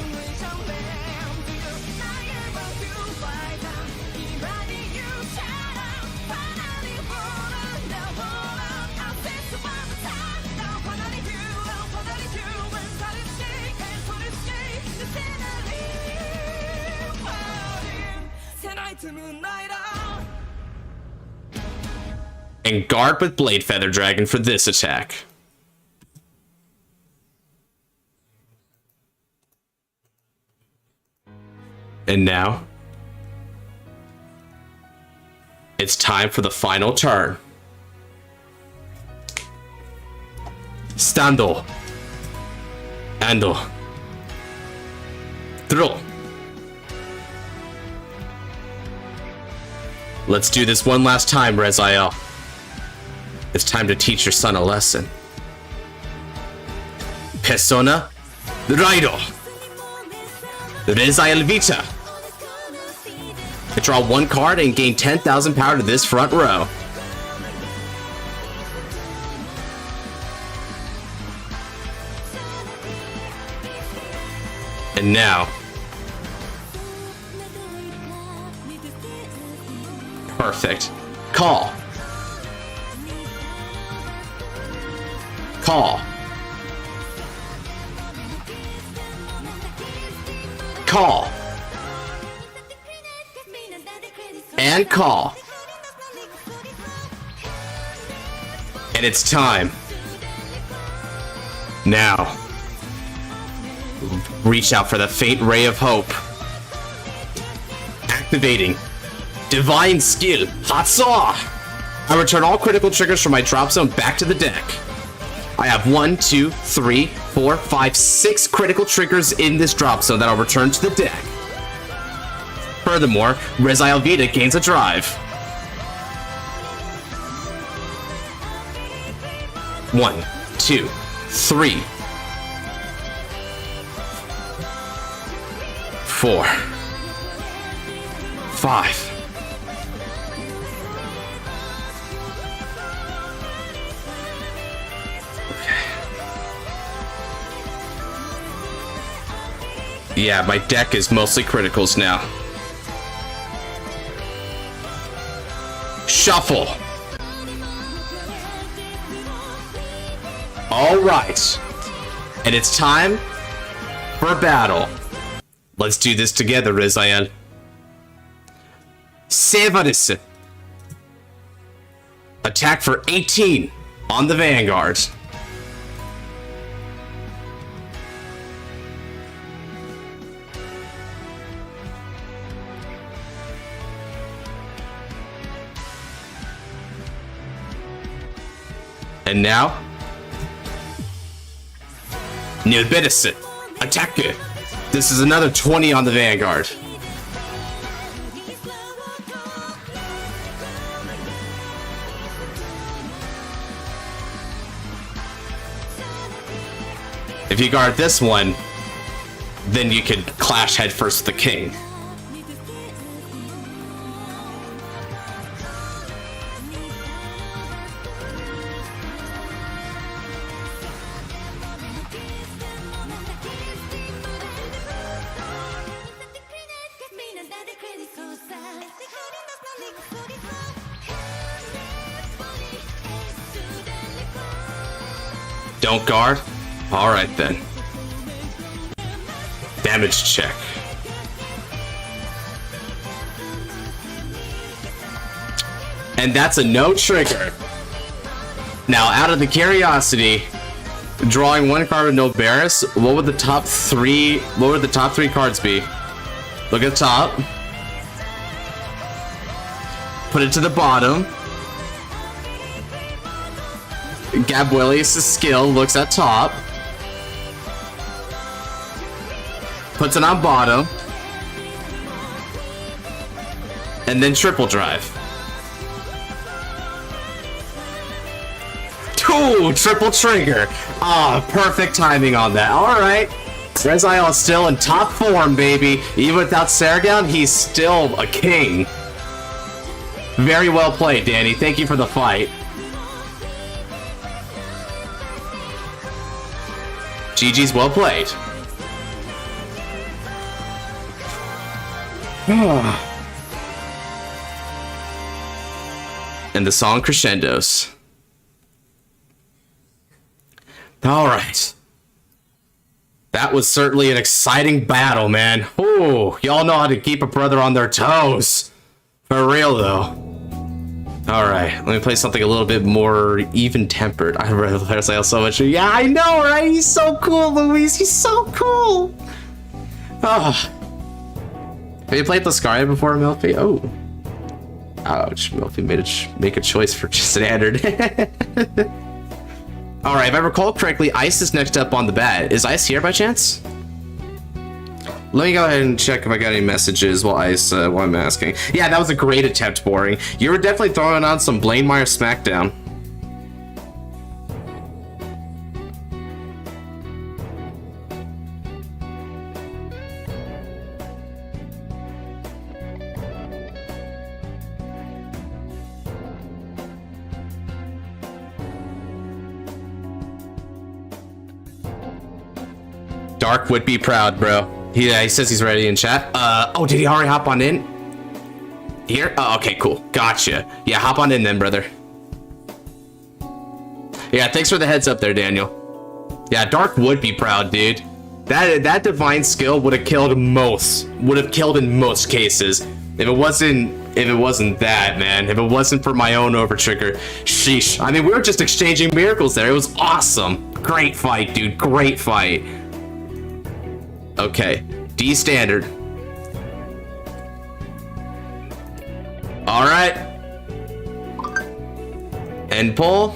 And guard with Blade Feather Dragon for this attack. And now, it's time for the final turn. Stando. Ando. Throw. Let's do this one last time, Rezael. It's time to teach your son a lesson. Persona Raido. Rezael Vita. Draw one card and gain 10,000 power to this front row. And now, perfect. Call. Call. Call. And call. And it's time. Now, reach out for the faint ray of hope. Activating Divine Skill Hatsa! I return all critical triggers from my drop zone back to the deck. I have 1, 2, 3, 4, 5, 6 critical triggers in this drop zone that I'll return to the deck. Furthermore, Rezael Vita gains a drive. 1, 2, 3, 4, 5. Yeah, my deck is mostly criticals now. Shuffle. All right. And it's time for battle. Let's do this together, Rezael. Severus. Attack for 18 on the Vanguard. And now, Nilberis, attack. This is another 20 on the Vanguard. If you guard this one, then you could clash headfirst with the king. Don't guard? Alright then. Damage check. And that's a no trigger. Now, out of the curiosity, drawing one card with no Barris, what would the top three cards be? Look at the top. Put it to the bottom. Gabuelius' skill looks at top. Puts it on bottom. And then triple drive. Ooh, triple trigger. Ah, perfect timing on that. Alright. Rezael is still in top form, baby. Even without Saragon, he's still a king. Very well played, Danny. Thank you for the fight. GG's well played. And the song crescendos. Alright. That was certainly an exciting battle, man. Ooh, y'all know how to keep a brother on their toes. For real though. Alright, let me play something a little bit more even-tempered. I read Rezael so much. Yeah, I know, right? He's so cool, Luis. He's so cool. Ah. Have you played Lascaria before, Milfy? Oh. Ouch, Milfy make a choice for standard. Alright, if I recall correctly, Ice is next up on the bat. Is Ice here by chance? Let me go ahead and check if I got any messages while I'm asking. Yeah, that was a great attempt, Boring. You were definitely throwing on some Blaine-Meyer Smackdown. Dark would be proud, bro. Yeah, he says he's ready in chat. Oh, did he already hop on in? Here? Oh, okay, cool. Gotcha. Yeah, hop on in then, brother. Yeah, thanks for the heads up there, Daniel. Yeah, Dark would be proud, dude. That divine skill would have killed most. Would have killed in most cases. If it wasn't that, man. If it wasn't for my own overtrigger. Sheesh. I mean, we were just exchanging miracles there. It was awesome. Great fight, dude. Great fight. Okay, D standard. All right. End pull.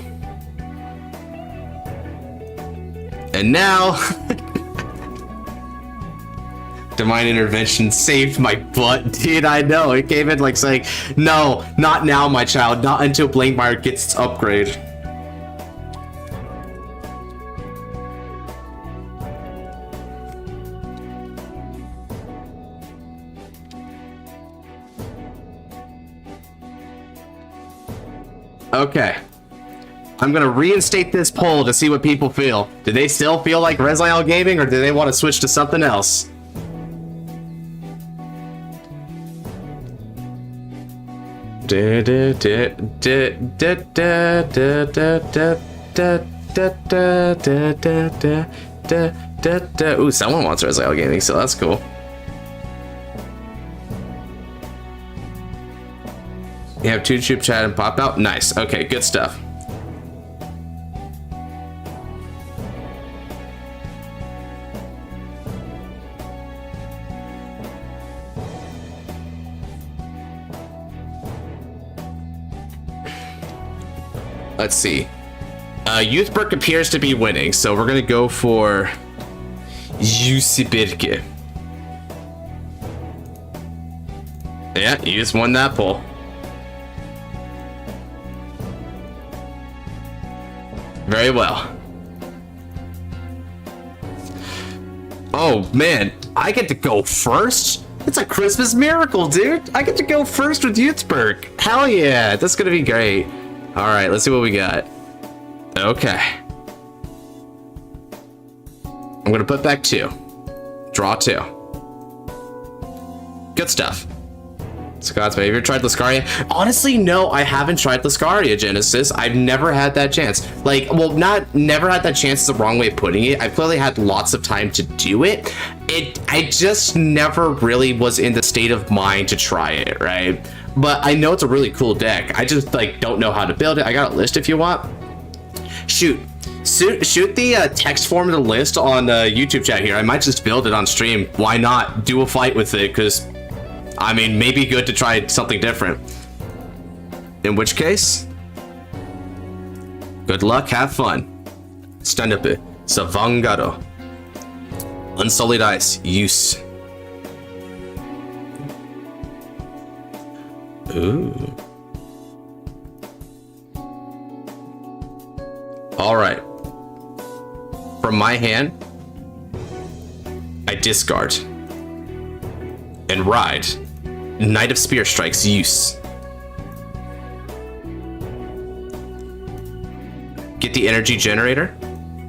And now, Divine Intervention saved my butt, dude. I know. It came in like saying, no, not now, my child. Not until Blaine-Meyer gets its upgrade. Okay, I'm gonna reinstate this poll to see what people feel. Do they still feel like Rezael Gaming, or do they want to switch to something else? Ooh, someone wants Rezael Gaming, so that's cool. You have YouTube chat and pop out? Nice. Okay, good stuff. Let's see. Youthberg appears to be winning, so we're gonna go for Yusibirke. Yeah, you just won that poll. Very well. Oh man, I get to go first? It's a Christmas miracle, dude. I get to go first with Youthberg. Hell yeah, that's gonna be great. All right, let's see what we got. Okay. I'm gonna put back 2. Draw 2. Good stuff. Scott's, have you ever tried Lascaria? Honestly, no, I haven't tried Lascaria, Genesis. I've never had that chance. Like, well, never had that chance is the wrong way of putting it. I've clearly had lots of time to do it. I just never really was in the state of mind to try it, right? But I know it's a really cool deck. I just, like, don't know how to build it. I got a list if you want. Shoot the text form of the list on YouTube chat here. I might just build it on stream. Why not? Do a fight with it, because I mean, maybe good to try something different. In which case, good luck, have fun. Stand up, Vanguard. Unsullied Ice, use. Ooh. Alright. From my hand, I discard. And ride. Knight of Spear Strikes, use. Get the energy generator,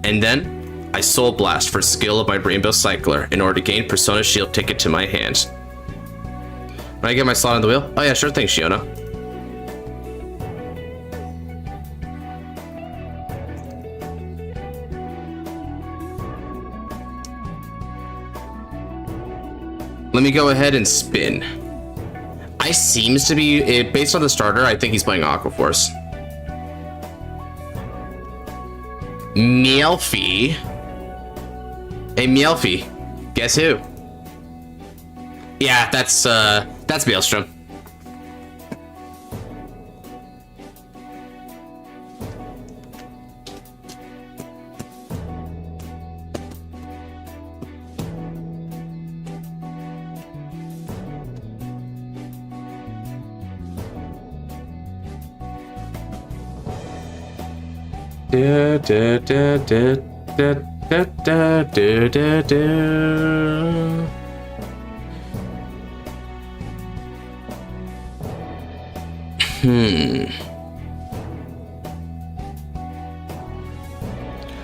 and then I Soul Blast for skill of my Rainbow Cycler in order to gain Persona Shield ticket to my hand. When I get my slot on the wheel? Oh yeah, sure thing, Shiona. Let me go ahead and spin. guy seems to be, based on the starter, I think he's playing Aqua Force. Mielfy. Hey, Mielfy. Guess who? Yeah, that's Maelstrom.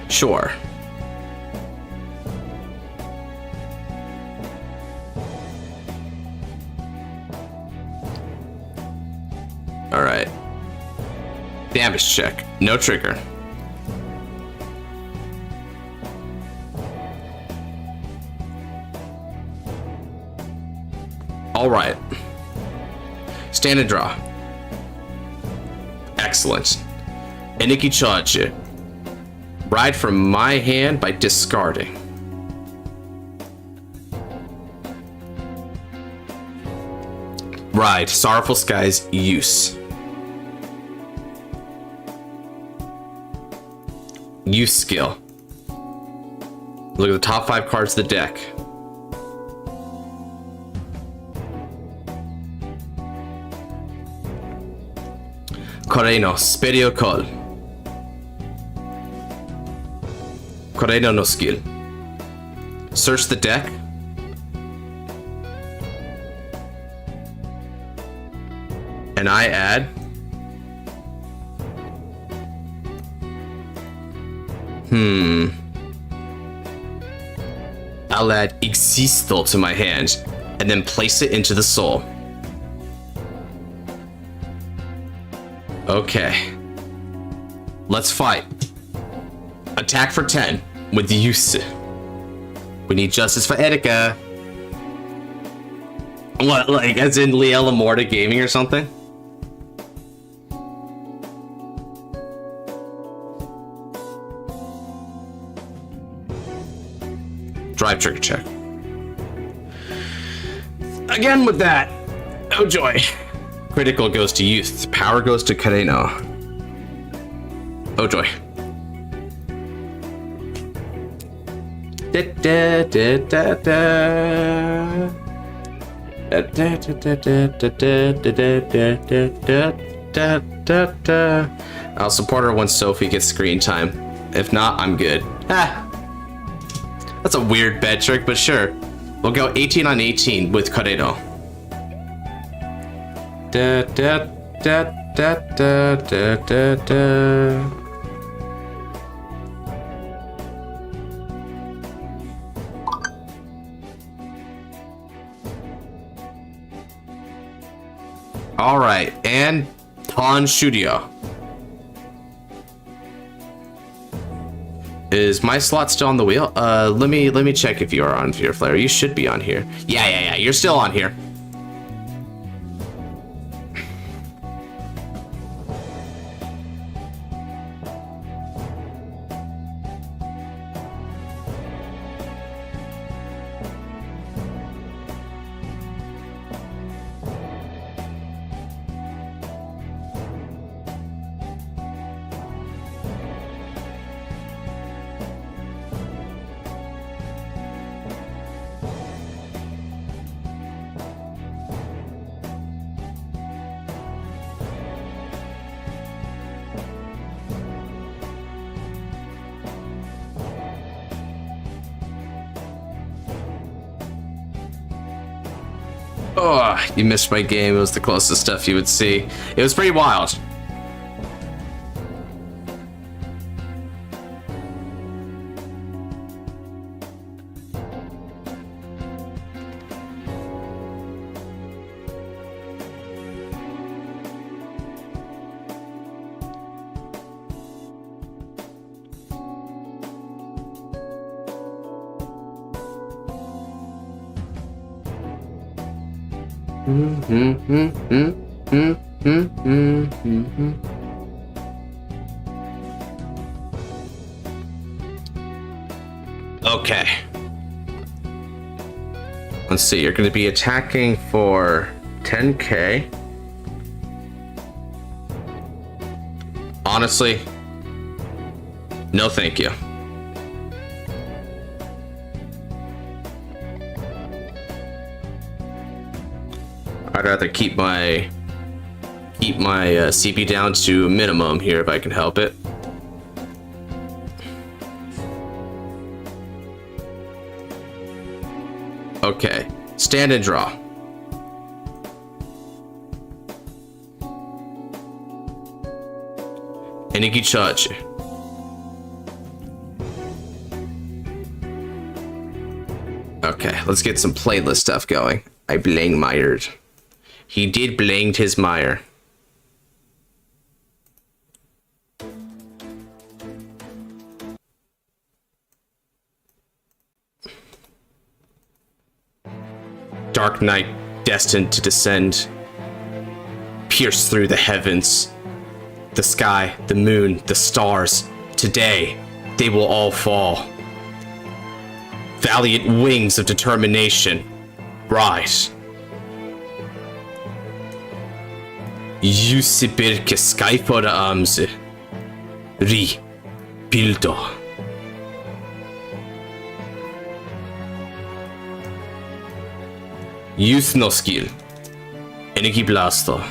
Sure. All right. Damage check. No trigger. All right. Stand and draw. Excellent. Eniki charge. Ride from my hand by discarding. Ride. Sorrowful Skies use. Use skill. Look at the top 5 cards of the deck. Coreno, Spedio Call. Coreno no skill. Search the deck. And I add. I'll add Existal to my hand and then place it into the soul. Okay. Let's fight. Attack for 10 with use. We need justice for Etika. What, like, as in Liela Morta Gaming or something? Drive trigger check. Again with that. Oh joy. Critical goes to youth. Power goes to Kareno. Oh joy. I'll support her once Sophie gets screen time. If not, I'm good. That's a weird bed trick, but sure. We'll go 18 on 18 with Kareno. All right, and Tan Shudio. Is my slot still on the wheel? Let me check if you are on Fear Flare. You should be on here. Yeah. You're still on here. Oh, you missed my game. It was the closest stuff you would see. It was pretty wild. Okay. Let's see, you're going to be attacking for 10k. Honestly, no thank you. I'd rather keep my CP down to a minimum here if I can help it. Okay, stand and draw. Energy charge. Okay, let's get some playlist stuff going. I blang mired. He did blanged his mire. Dark night destined to descend, pierce through the heavens, the sky, the moon, the stars. Today, they will all fall. Valiant wings of determination, rise. Jusibirke skyfara amse, ri, bildo. Youth no skill. Energy blaster.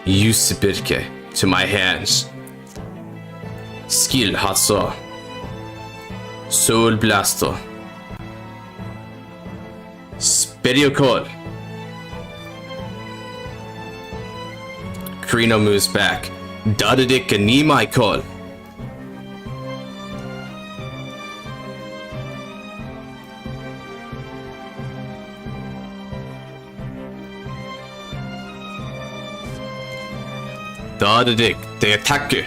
Jusibirke to my hands. Skill Hatso. Soul Blaster. Spediocol. Krino moves back. Dadadik Nimai Call. Dadadik, they attack you.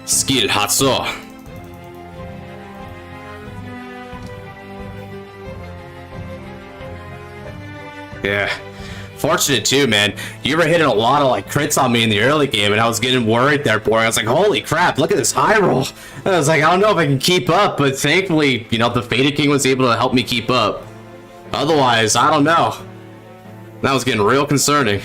Skill Hatso. Yeah. Fortunate too, man. You were hitting a lot of like crits on me in the early game, and I was getting worried there, boy. I was like, holy crap, look at this high roll. I was like, I don't know if I can keep up, but thankfully, you know, the Faded King was able to help me keep up. Otherwise, I don't know. That was getting real concerning.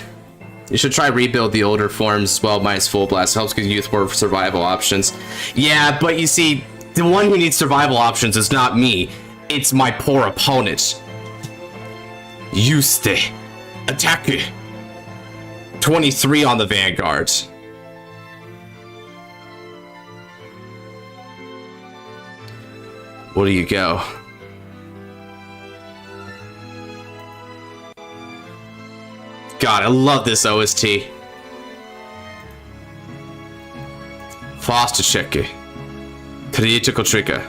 You should try rebuild the older forms as well, minus full blast. Helps give youth more survival options. Yeah, but you see, the one who needs survival options is not me. It's my poor opponent. Yuste. Attack. 23 on the Vanguard. What do you go? God, I love this OST. Faster check. Critical trigger.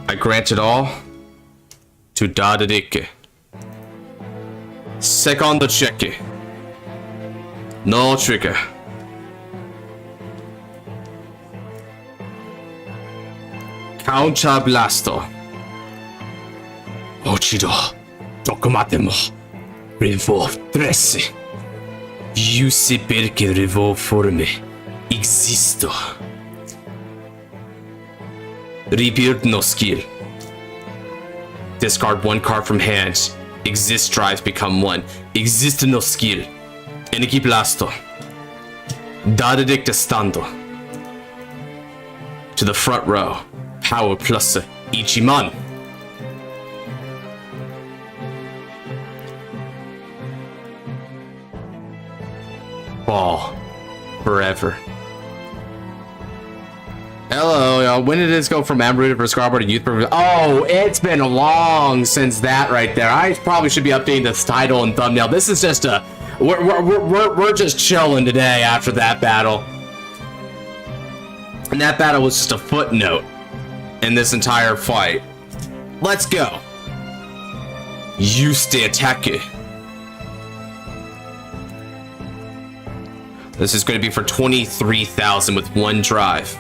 I grant it all to Dadadik. Second check. No trigger. Counter blaster. Ochido. Dokumatemo. Revolve dress. Usi perché revolve forme. Existo. Rebuild no skill. Discard one card from hand. Exist drives become one. Exist no skill. Energy blasto. Dadadik stando. To the front row. Power plus Ichiman. Ball. Forever. Hello, when did this go from Amaruda versus Garmore to Youth? Oh, it's been long since that right there. I probably should be updating this title and thumbnail. This is just a... We're just chilling today after that battle. And that battle was just a footnote in this entire fight. Let's go. Use the attack. This is going to be for 23,000 with one drive.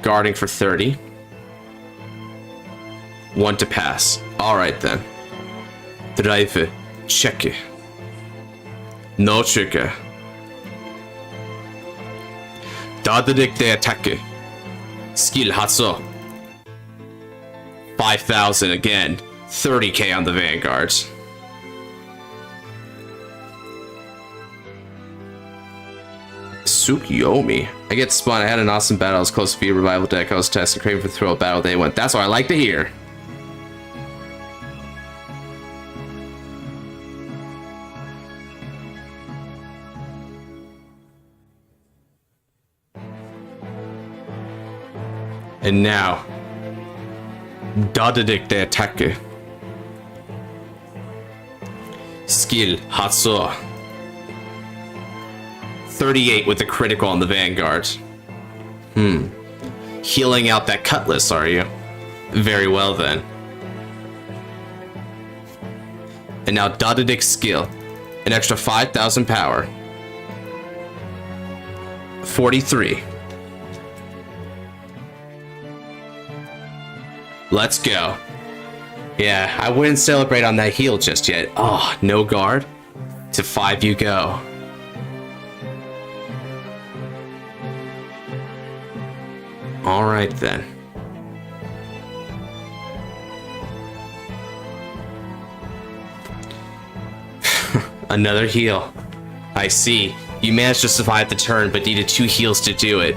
Guarding for 30. One to pass. Alright then. Drive. Check. No trigger. Dadadik de attack. Skill Hatsu. 5,000 again. 30k on the Vanguard. Tsukiyomi. I get spun. I had an awesome battle. I was close to be a revival deck. I was testing craving for the throw battle. They went. That's what I like to hear. And now, Dadadik the attacker. Skill Hatsu. 38 with the critical on the Vanguard. Healing out that Cutlass, are you? Very well then. And now Dadadik skill. An extra 5,000 power. 43. Let's go. Yeah, I wouldn't celebrate on that heal just yet. Oh, no guard. To 5 you go. Alright then. Another heal. I see. You managed to survive the turn, but needed 2 heals to do it.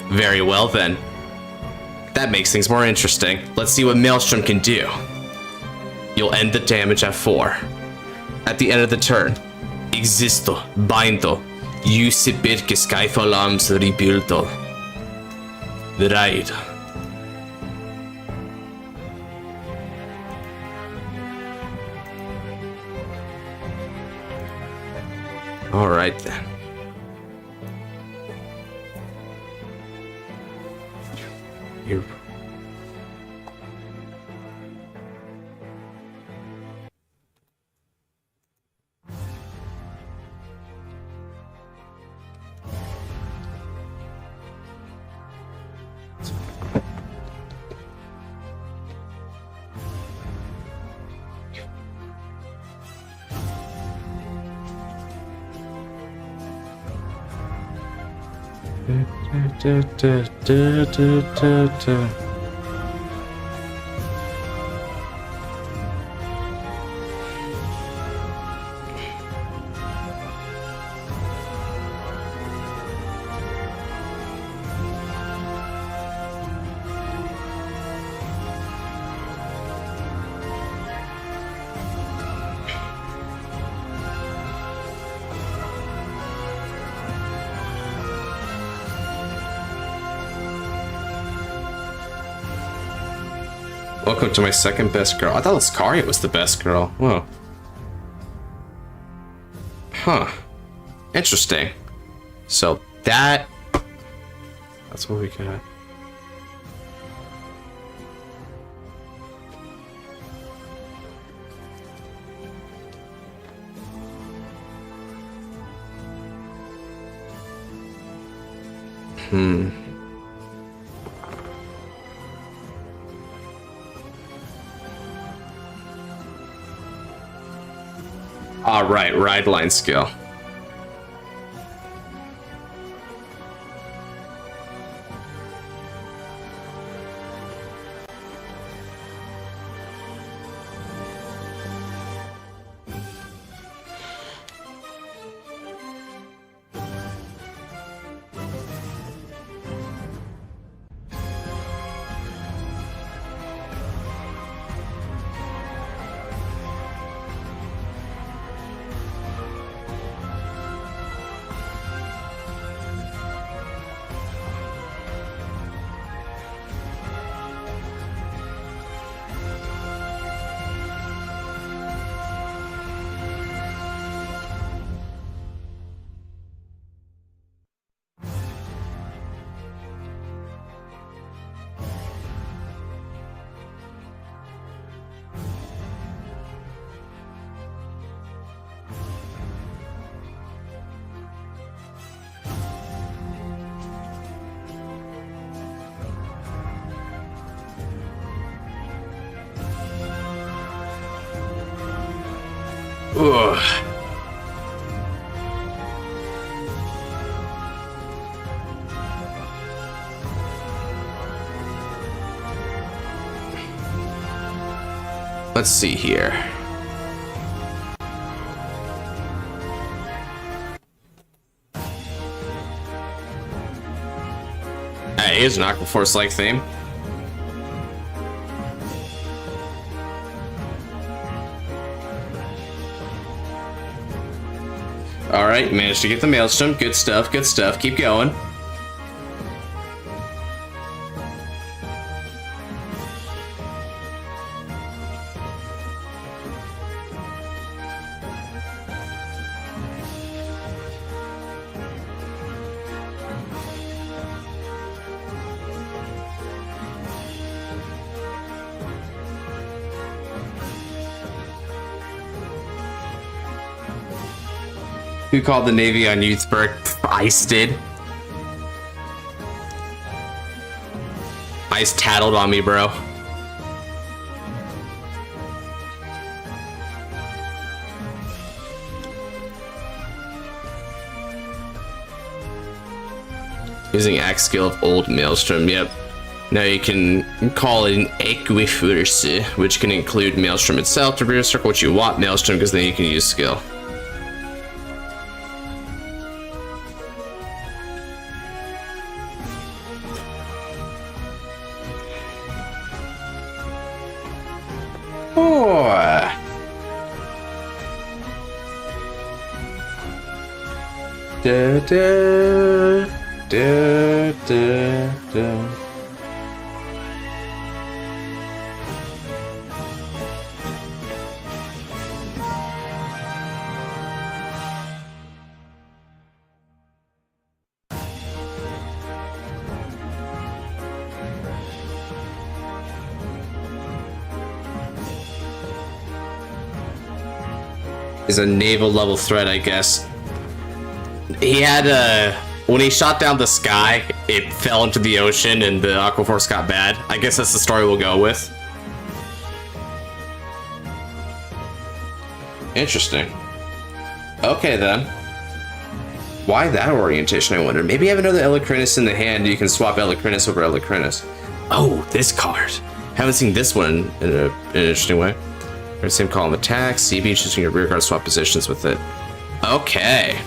Very well then. That makes things more interesting. Let's see what Maelstrom can do. You'll end the damage at 4. At the end of the turn, Existo, Bindo, Yusibir que Skyfalams rebuildo. The ride. Alright then. Here. Welcome to my second best girl. I thought Lucaria was the best girl. Whoa. Huh. Interesting. So that's what we got. Alright, ride line skill. Ugh. Let's see here. Hey, here's an Aquaforce-like theme. Alright, managed to get the Maelstrom. Good stuff, good stuff. Keep going. Who called the Navy on Youthsburg? Ice did. Ice tattled on me, bro. Using axe skill of old Maelstrom, yep. Now you can call it an Aquaforce, which can include Maelstrom itself to recircle what you want Maelstrom, because then you can use skill. Da, da, da, da, da. Is a naval level threat, I guess. He had when he shot down the sky, it fell into the ocean and the Aquaforce got bad. I guess that's the story we'll go with. Interesting. Okay then. Why that orientation, I wonder? Maybe you have another Elecrinus in the hand, you can swap Elecrinus over Elecrinus. Oh, this card. Haven't seen this one in an interesting way. Same column attack, CB, choosing your rear guard, swap positions with it. Okay.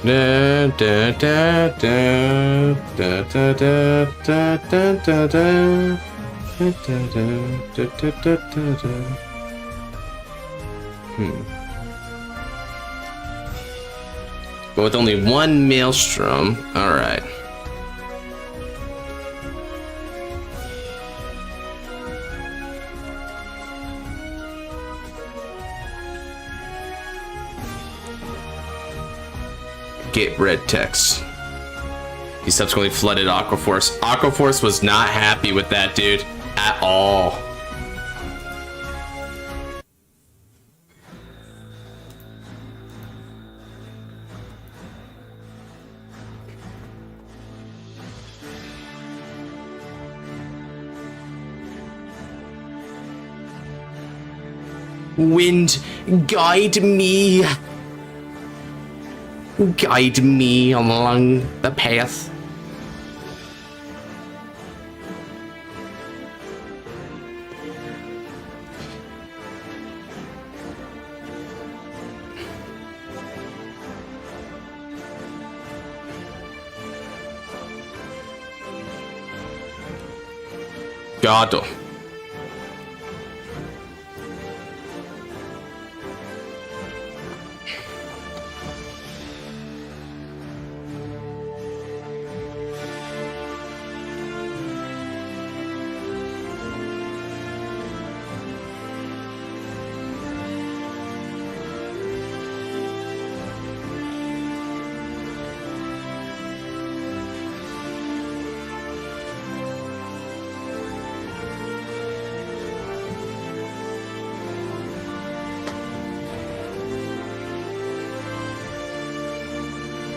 Da, da, da, da, da, da, da, da, da, da, da. Da, da, da, da, da, da. But with only one Maelstrom, alright. Get red text. He subsequently flooded Aquaforce. Aquaforce was not happy with that dude at all. Wind, guide me. Guide me along the path. Gardo.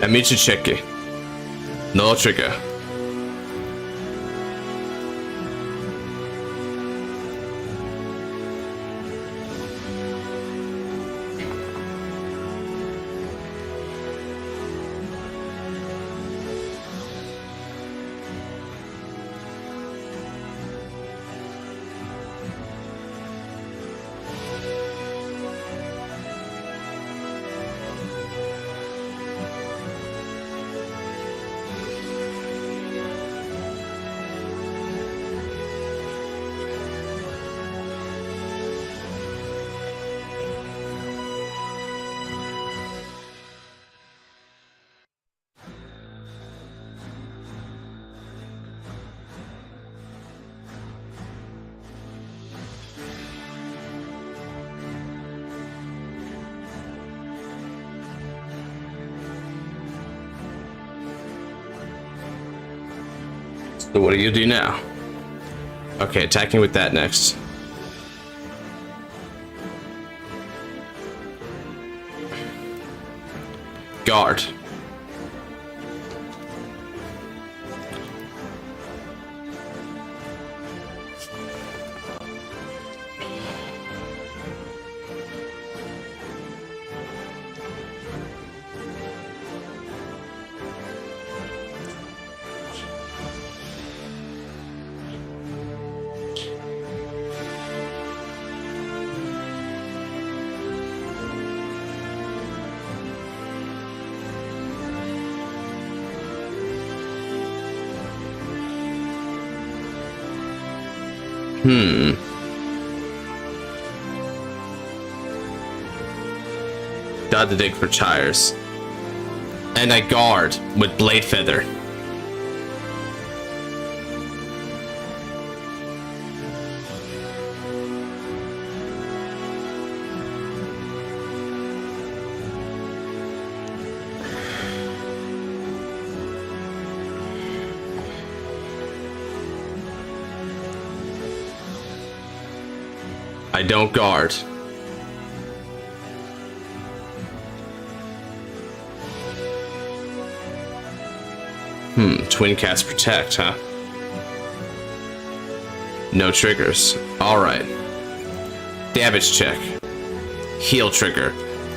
Amici check. No trigger. So what do you do now? Okay, attacking with that next. Guard. Got to dig for chires. And I guard with Blade Feather. I don't guard. Twin cast protect, huh? No triggers. Alright. Damage check. Heal trigger.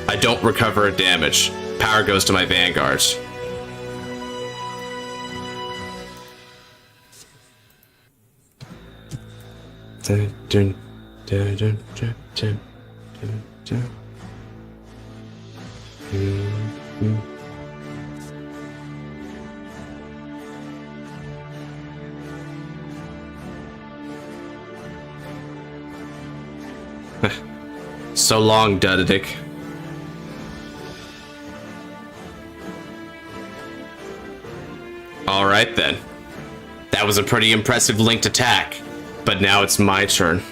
I don't recover a damage. Power goes to my Vanguard. Dun, dun, dun, dun, dun, dun, dun, dun. So long, Dudidic. Alright then. That was a pretty impressive linked attack, but now it's my turn.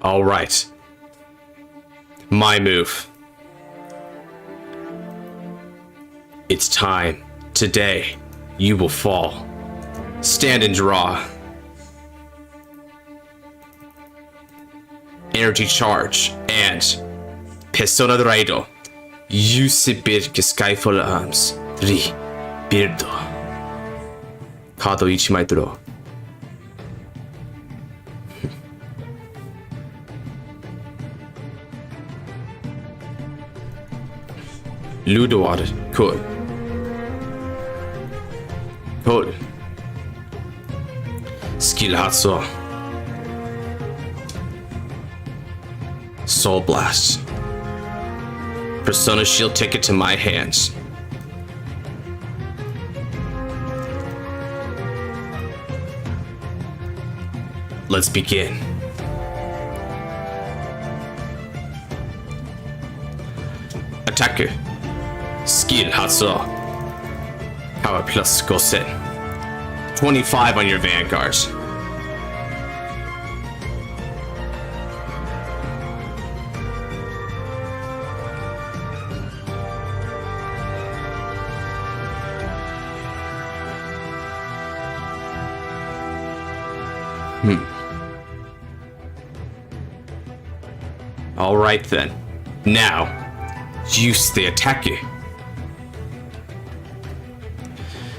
Alright. My move. It's time. Today, you will fall. Stand and draw. Energy charge and Persona Dorado. Use bit Skyfall Arms. 3. Build. カード1枚ドロー。Ludward, cool. Cool. Skill Hatsu. Soul Blast. Persona Shield ticket to my hands. Let's begin. Attacker. Skill Hatsu. Power plus goes in. 25 on your Vanguard. Alright then. Now, use the attacker.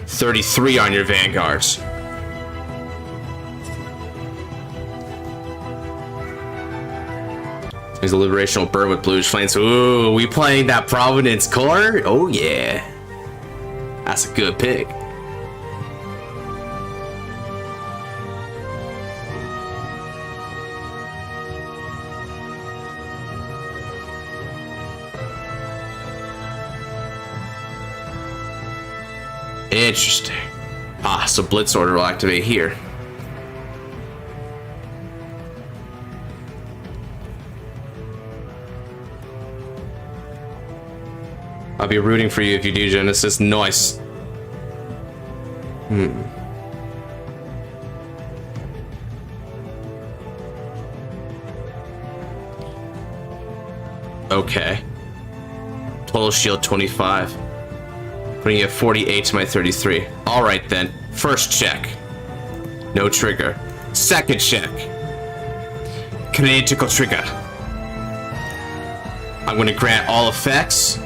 33 on your Vanguards. There's a liberational burn with bluish flames. Ooh, we playing that Providence core? Oh yeah. That's a good pick. Interesting. Ah, so Blitz Order will activate here. I'll be rooting for you if you do, Genesis. Nice. Okay. Total shield 25. Putting you at 48 to my 33. Alright then. First check. No trigger. Second check. Critical trigger. I'm going to grant all effects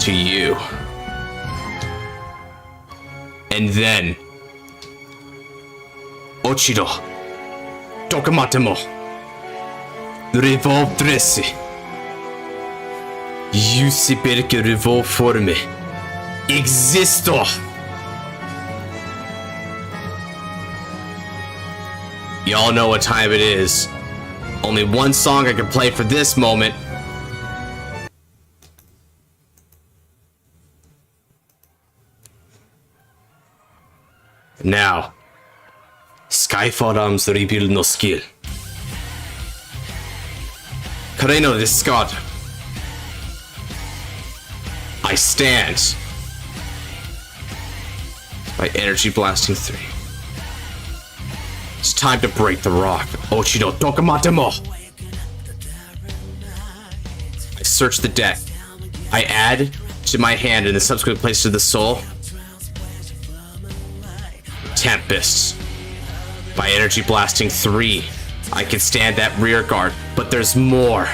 to you. And then Ochiro Tokamatemo Revolve Dress Yusi perché revolve forme Existo. Y'all know what time it is. Only one song I can play for this moment. Now, Skyfall Arms reveal no skill. Kareno discard. I stand. By energy blasting 3. It's time to break the rock. Ochido Tokamatemo. I search the deck. I add to my hand and the subsequent place to the soul. Tempest. By energy blasting 3. I can stand that rear guard, but there's more.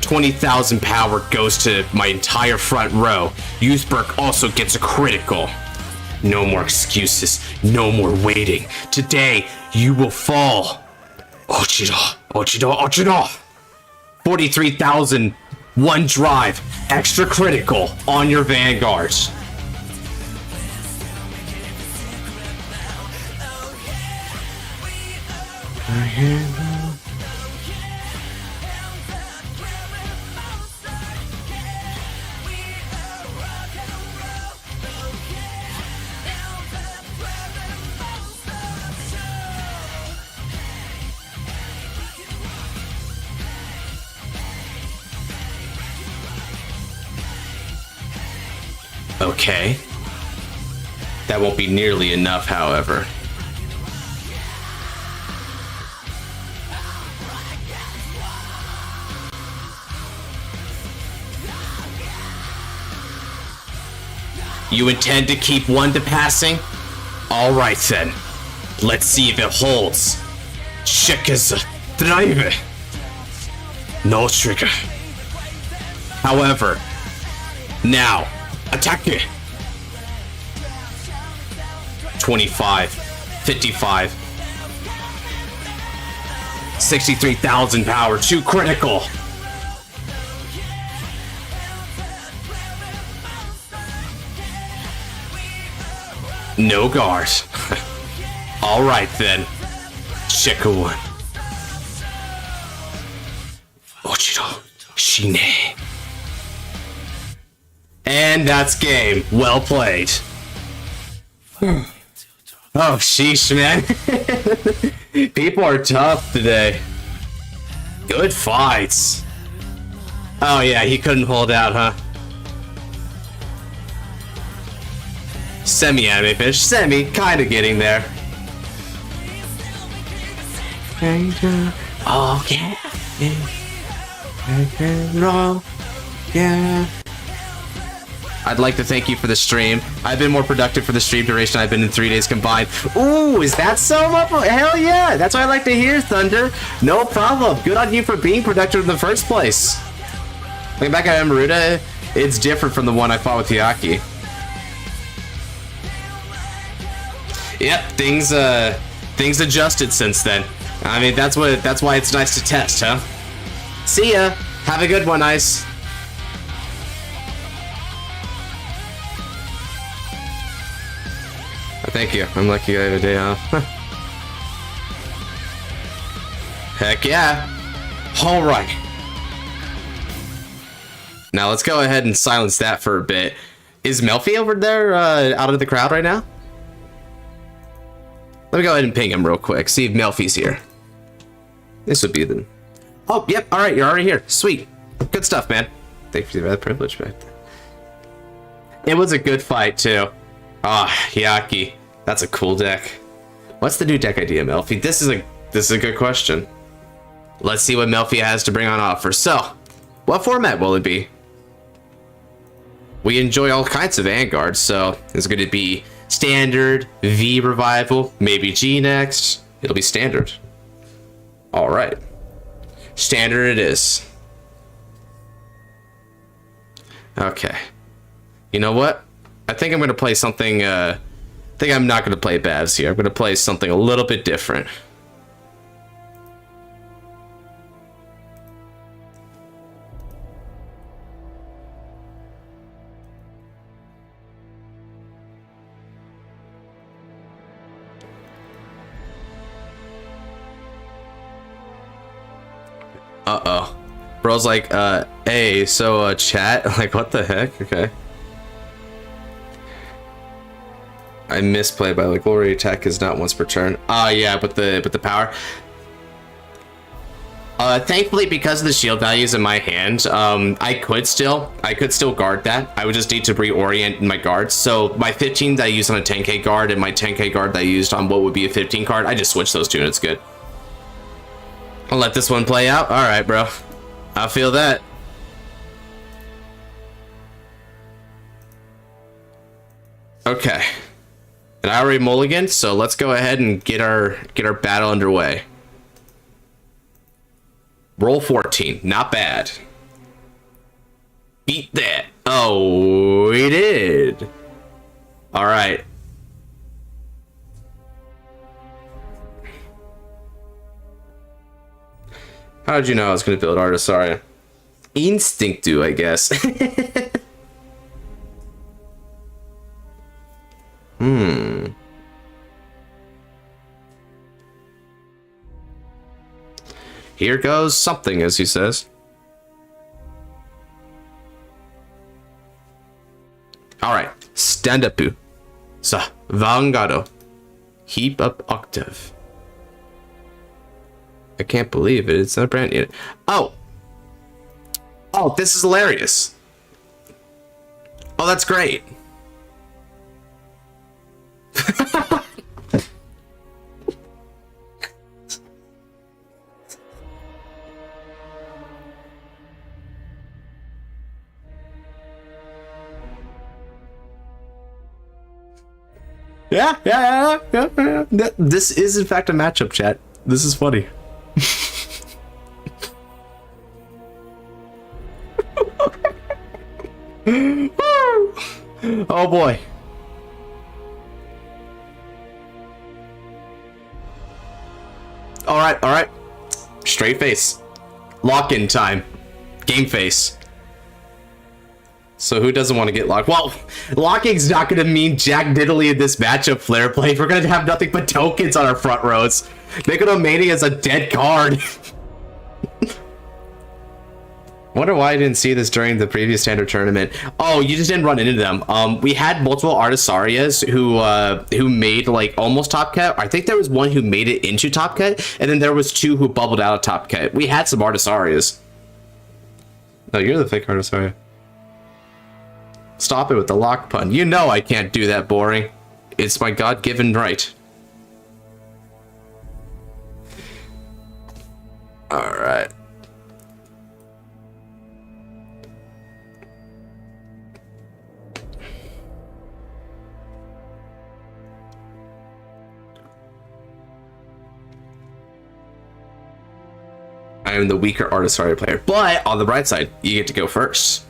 20,000 power goes to my entire front row. Youthberg also gets a critical. No more excuses. No more waiting. Today, you will fall. Ochiro, Ochiro, Ochiro. 43,000. One drive. Extra critical on your Vanguard. Okay. That won't be nearly enough, however. You intend to keep one to passing? Alright then. Let's see if it holds. Check as a driver. No trigger. However, now, attack it. 25, 55, 63,000 power, 2 critical. No guard. Alright then. Check a 1. Ochiro Shine. And that's game. Well played. Oh, sheesh, man. People are tough today. Good fights. Oh yeah, he couldn't hold out, huh? Semi-anime fish. Semi, kinda getting there. Oh yeah. Yeah. I'd like to thank you for the stream. I've been more productive for the stream duration I've been in 3 days combined. Ooh, is that so much? Hell yeah! That's what I like to hear, Thunder. No problem. Good on you for being productive in the first place. Looking back at Amaruda, it's different from the one I fought with Yaki. Yep, things adjusted since then. I mean, that's why it's nice to test, huh? See ya. Have a good one, Ice. Thank you. I'm lucky I have a day off. Heck yeah. All right. Now let's go ahead and silence that for a bit. Is Melfi over there out of the crowd right now? Let me go ahead and ping him real quick. See if Melfi's here. This would be the... Oh, yep. All right. You're already here. Sweet. Good stuff, man. Thank you for that privilege back there. It was a good fight, too. Ah, Yaki. That's a cool deck. What's the new deck idea, Melfi? This is a good question. Let's see what Melfi has to bring on offer. So, what format will it be? We enjoy all kinds of Vanguard, so it's going to be standard, V revival, maybe G next. It'll be standard. All right. Standard it is. Okay. You know what? I think I'm going to play something, I think I'm not going to play Babs here. I'm going to play something a little bit different. Uh-oh. Bro's like, hey, so, chat? Like, what the heck? Okay. I misplay by the glory attack is not once per turn. Yeah, but the power. Thankfully, because of the shield values in my hand, I could still guard that. I would just need to reorient my guards. So my 15 that I used on a 10k guard and my 10k guard that I used on what would be a 15 card, I just switched those two and it's good. I'll let this one play out. All right, bro. I feel that. Okay. And I already mulliganed, so let's go ahead and get our battle underway. Roll 14, not bad. Beat that. Oh, we did. All right. How did you know I was going to build Artisaria? Instinctu, I guess. Here goes something, as he says. Alright, stand up. Sa, Vanguard. Heap up octave. I can't believe it. It's not a brand yet. Oh! Oh, this is hilarious. Oh, that's great. Yeah. This is in fact a matchup, chat. This is funny. Oh boy. All right. Straight face. Lock-in time. Game face. So who doesn't want to get locked? Well, locking's not going to mean jack diddly in this matchup, Flare Play. We're going to have nothing but tokens on our front rows. Megalomania is a dead card. Wonder why I didn't see this during the previous standard tournament. Oh, you just didn't run into them. We had multiple Artisarias who made like almost top cut. I think there was one who made it into top cut, and then there was two who bubbled out of top cut. We had some Artisarias. No, you're the fake Artisaria. Stop it with the lock pun. You know I can't do that, boring. It's my God-given right. All right. I am the weaker Artisaria player, but on the bright side, you get to go first.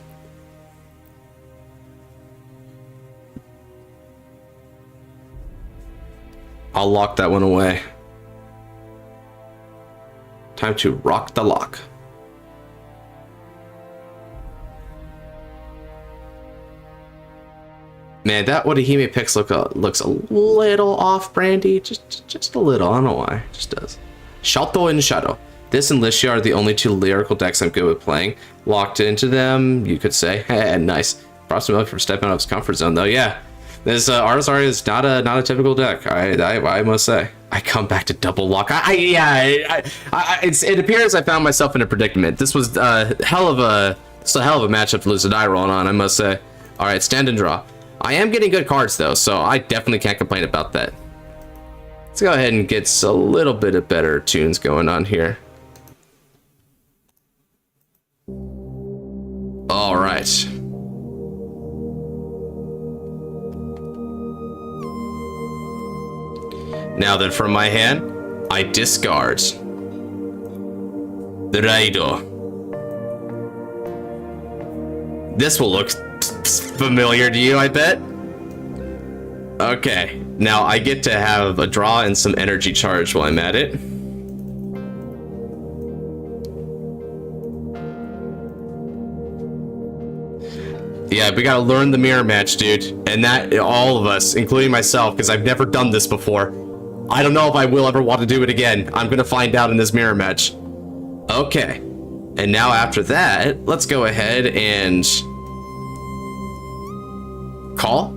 I'll lock that one away. Time to rock the lock. Man, that Wadahime picks looks a little off, Brandy. Just a little. I don't know why. It just does. Shalto and Shadow. This and Lishia are the only two lyrical decks I'm good with playing. Locked into them, you could say. Nice. Props to Milk for stepping out of his comfort zone, though. Yeah. This Artisaria is not a typical deck. I must say. I come back to double lock. It appears I found myself in a predicament. This was a hell of a matchup to lose a die rolling on, I must say. All right, stand and draw. I am getting good cards though, so I definitely can't complain about that. Let's go ahead and get a little bit of better tunes going on here. Alright. Now then, from my hand, I discard the Raido. This will look familiar to you, I bet. Okay, now I get to have a draw and some energy charge while I'm at it. Yeah, we gotta learn the mirror match, dude. And that, all of us, including myself, because I've never done this before. I don't know if I will ever want to do it again. I'm gonna find out in this mirror match. Okay. And now after that, let's go ahead and call.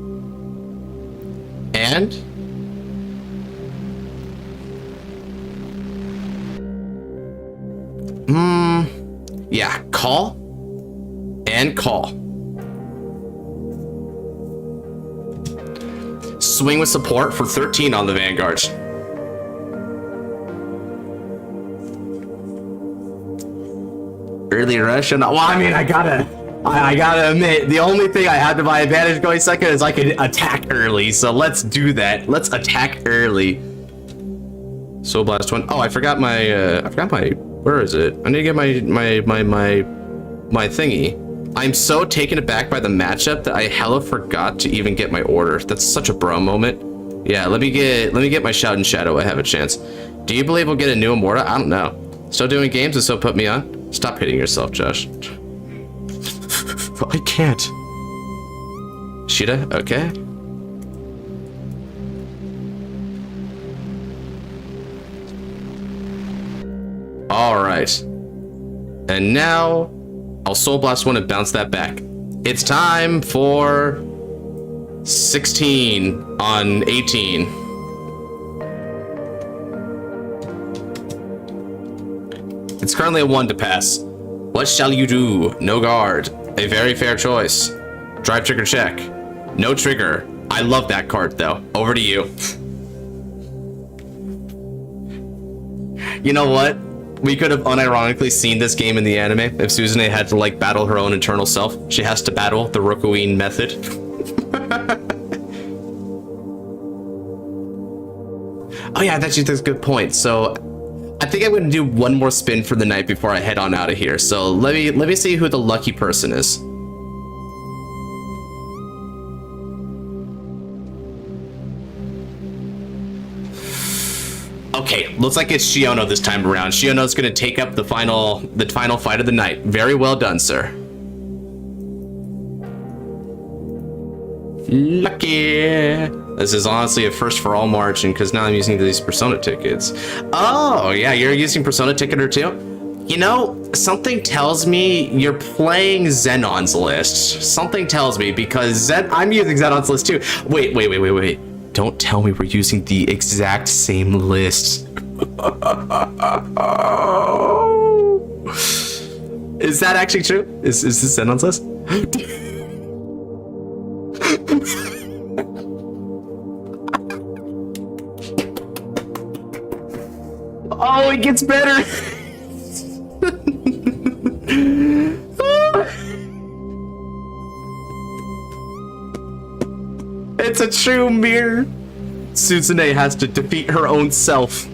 And yeah, call and call. Swing with support for 13 on the Vanguard. Early rush and well, I mean, I gotta admit, the only thing I have to my advantage going second is I can attack early. So let's do that. Let's attack early. Soul Blast 1. Oh, I forgot my where is it? I need to get my thingy. I'm so taken aback by the matchup that I hella forgot to even get my order. That's such a bro moment. Yeah, let me get my Shout and Shadow. I have a chance. Do you believe we'll get a new Amaruda? I don't know. Still doing games and still put me on? Stop hitting yourself, Josh. I can't. Sheeta, okay. Alright. And now I'll Soul Blast 1 and bounce that back. It's time for 16 on 18. It's currently a 1 to pass. What shall you do? No guard. A very fair choice. Drive trigger check. No trigger. I love that card though. Over to you. You know what? We could have unironically seen this game in the anime if Suzune had to like battle her own internal self. She has to battle the Rokuin method. Oh yeah, that's a good point. So I think I'm gonna do one more spin for the night before I head on out of here. So let me see who the lucky person is. Okay, looks like it's Shiono this time around. Shiono's gonna take up the final fight of the night. Very well done, sir. Lucky. This is honestly a first for all margin because now I'm using these Persona tickets. Oh yeah, you're using Persona Ticketer too? You know, something tells me you're playing Zenon's list. Something tells me because I'm using Zenon's list too. Wait. Don't tell me we're using the exact same list. Is that actually true? Is this Zenon's list? Oh, it gets better. It's a true mirror. Suzune has to defeat her own self.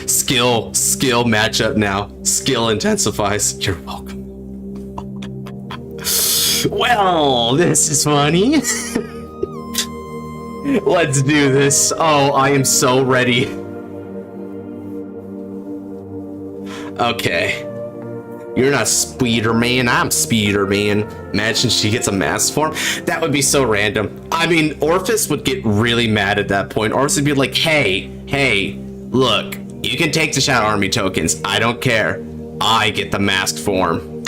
Skill matchup now. Skill intensifies. You're welcome. Well, this is funny. Let's do this. Oh, I am so ready. Okay. You're not Spider-Man, I'm Spider-Man. Imagine she gets a mask form. That would be so random. I mean, Orpheus would get really mad at that point. Orpheus would be like, hey, look, you can take the Shadow Army tokens. I don't care. I get the masked form.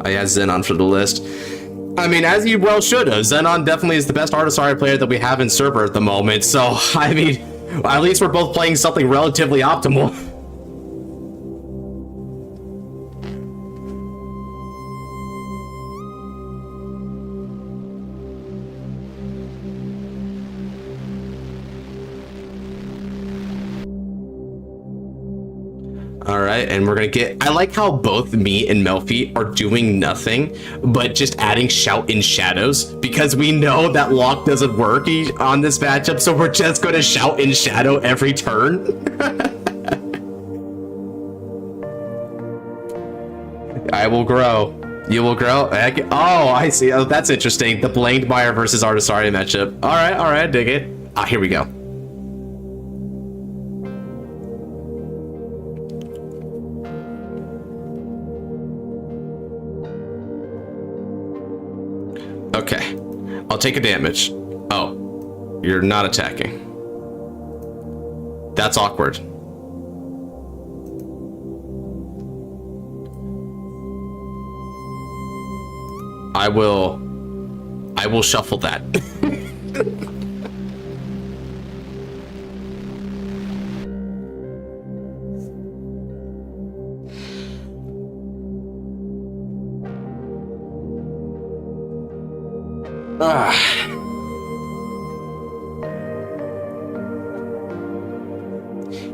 I add Zenon for the list. I mean, as you well should have. Zenon definitely is the best Artisari player that we have in server at the moment. So, I mean, at least we're both playing something relatively optimal. All right, and we're gonna get. I like how both me and Melfi are doing nothing, but just adding shout in shadows because we know that lock doesn't work on this matchup. So we're just gonna shout in shadow every turn. I will grow. You will grow. Oh, I see. Oh, that's interesting. The Blamed Buyer versus Artisaria matchup. All right, dig it. Ah, here we go. Okay, I'll take a damage. Oh, you're not attacking. That's awkward. I will shuffle that.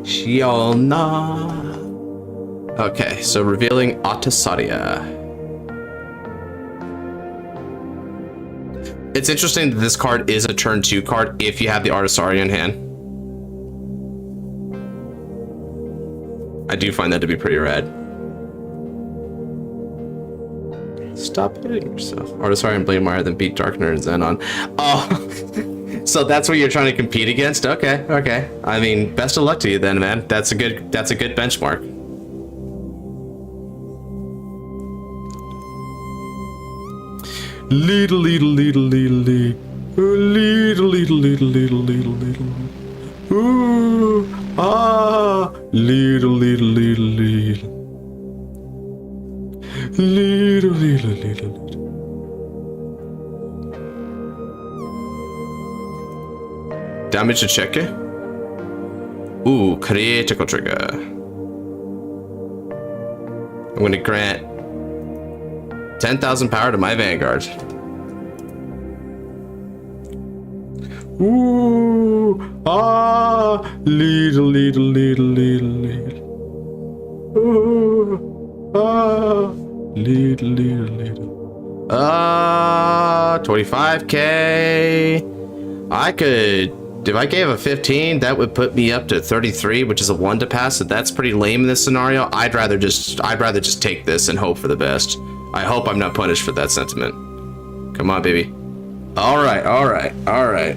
Shiona. Okay, so revealing Artisaria. It's interesting that this card is a turn 2 card if you have the Artisaria in hand. I do find that to be pretty rad. Stop hitting yourself. Artisaria and Blademeyer, then beat Darkner and Xenon. Oh, so that's what you're trying to compete against? Okay. I mean, best of luck to you then, man. That's a good benchmark. Little. Ooh, ah, little. Damage to check it. Ooh, critical trigger. I'm going to grant 10,000 power to my Vanguard. Ooh, ah, little. Ooh, ah, little. 25k. I could, if I gave a 15, that would put me up to 33, which is a 1 to pass. So that's pretty lame in this scenario. I'd rather just take this and hope for the best. I hope I'm not punished for that sentiment. Come on, baby. All right.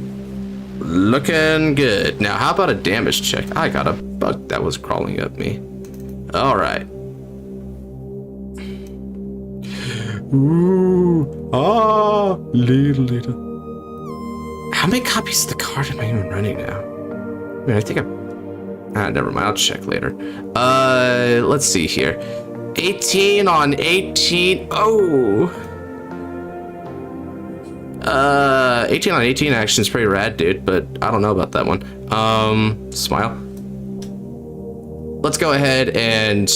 Looking good. Now, how about a damage check? I got a bug that was crawling up me. All right. Ooh, ah, little. How many copies of the card am I even running now? I mean, I think never mind. I'll check later. Let's see here. 18 on 18. Oh. 18 on 18 action is pretty rad, dude, but I don't know about that one. Smile. Let's go ahead and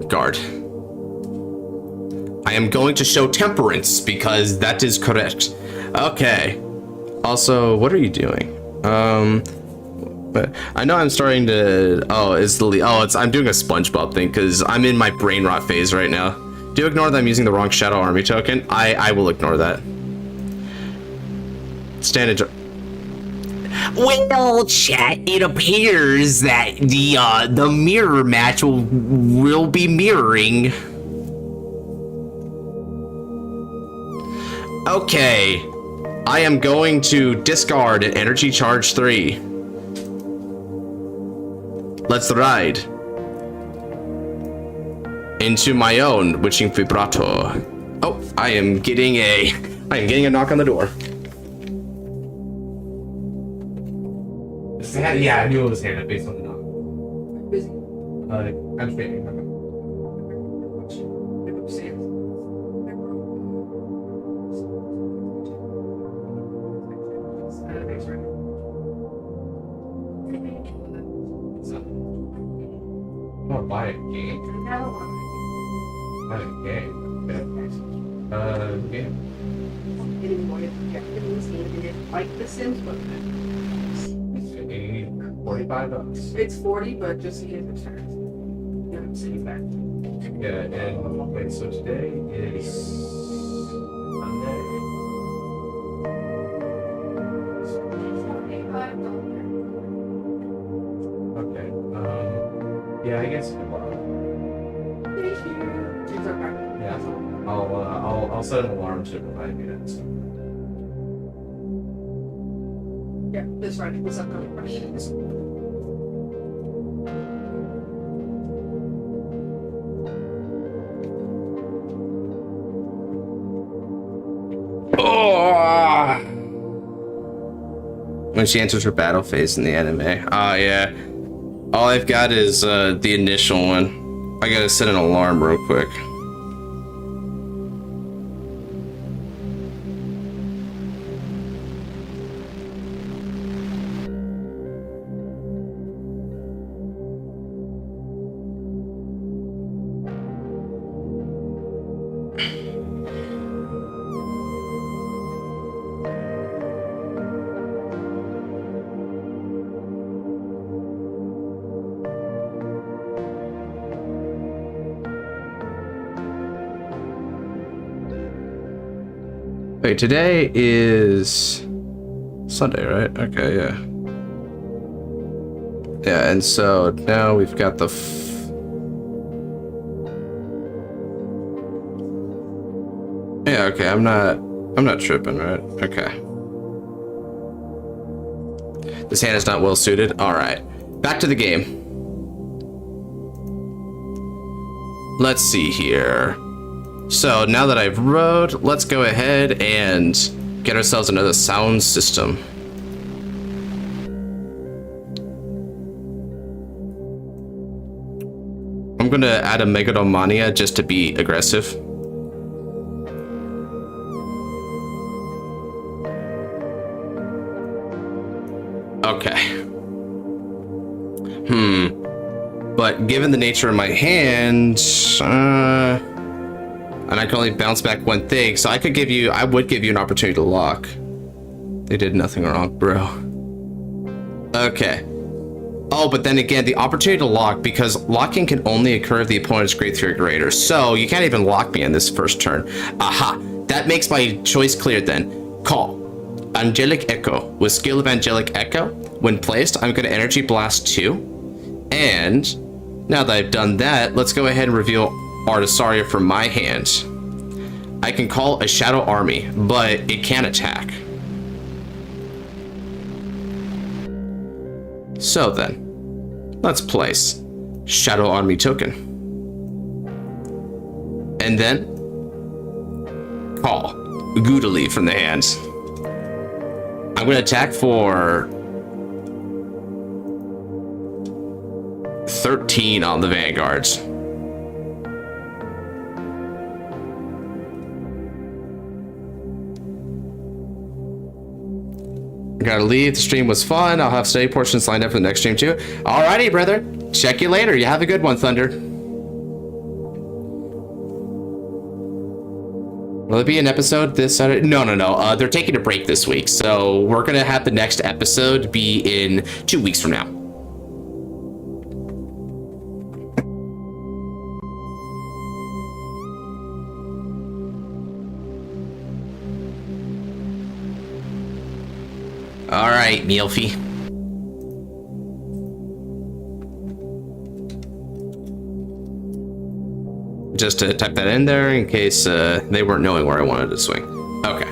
guard. I am going to show temperance because that is correct. Okay. Also, what are you doing? But I know I'm starting to. I'm doing a SpongeBob thing because I'm in my brain rot phase right now. Do ignore that I'm using the wrong Shadow Army token. I will ignore that. Well, chat, it appears that the mirror match will be mirroring. Okay, I am going to discard an Energy Charge 3. Let's ride into my own Witching Vibrato. Oh, I am getting a knock on the door. Yeah, I knew it was Hannah based on the knock. Busy. I'm speaking. Oh, buy a game. Buy a game. Game. Like The Sims, but Or $45. It's 40, but just in case it turns. Yeah, I'm sitting back. Yeah, and wait, so today is Monday. Okay. Yeah, I guess tomorrow. Thank you. It's okay. Yeah, I'll set an alarm to remind me that. Yeah, this Friday. This upcoming Friday. Oh! When she enters her battle phase in the anime. Oh, yeah. All I've got is the initial one. I gotta set an alarm real quick. Wait, today is Sunday, right? Okay, yeah. Yeah, and so now we've got the yeah, okay, I'm not tripping, right? Okay. This hand is not well suited. Alright. Back to the game. Let's see here. So now that I've rode, let's go ahead and get ourselves another sound system. I'm gonna add a Megalomania just to be aggressive. Okay. But given the nature of my hand, and I can only bounce back one thing, so I would give you an opportunity to lock. They did nothing wrong, bro. Okay. Oh, but then again, the opportunity to lock, because locking can only occur if the opponent's grade 3 or greater. So you can't even lock me on this first turn. Aha! That makes my choice clear then. Call. Angelic Echo. With skill of Angelic Echo, when placed, I'm going to Energy Blast 2. And now that I've done that, let's go ahead and reveal Artisaria from my hand. I can call a Shadow Army, but it can't attack. So then, let's place Shadow Army token. And then, call Goodly from the hand. I'm going to attack for 13 on the Vanguards. Gotta leave. The stream was fun. I'll have study portions lined up for the next stream too. Alrighty, brother. Check you later. You have a good one, Thunder. Will there be an episode this Saturday? No. They're taking a break this week, so we're gonna have the next episode be in 2 weeks from now. All right, Mealfie. Just to type that in there in case they weren't knowing where I wanted to swing. Okay.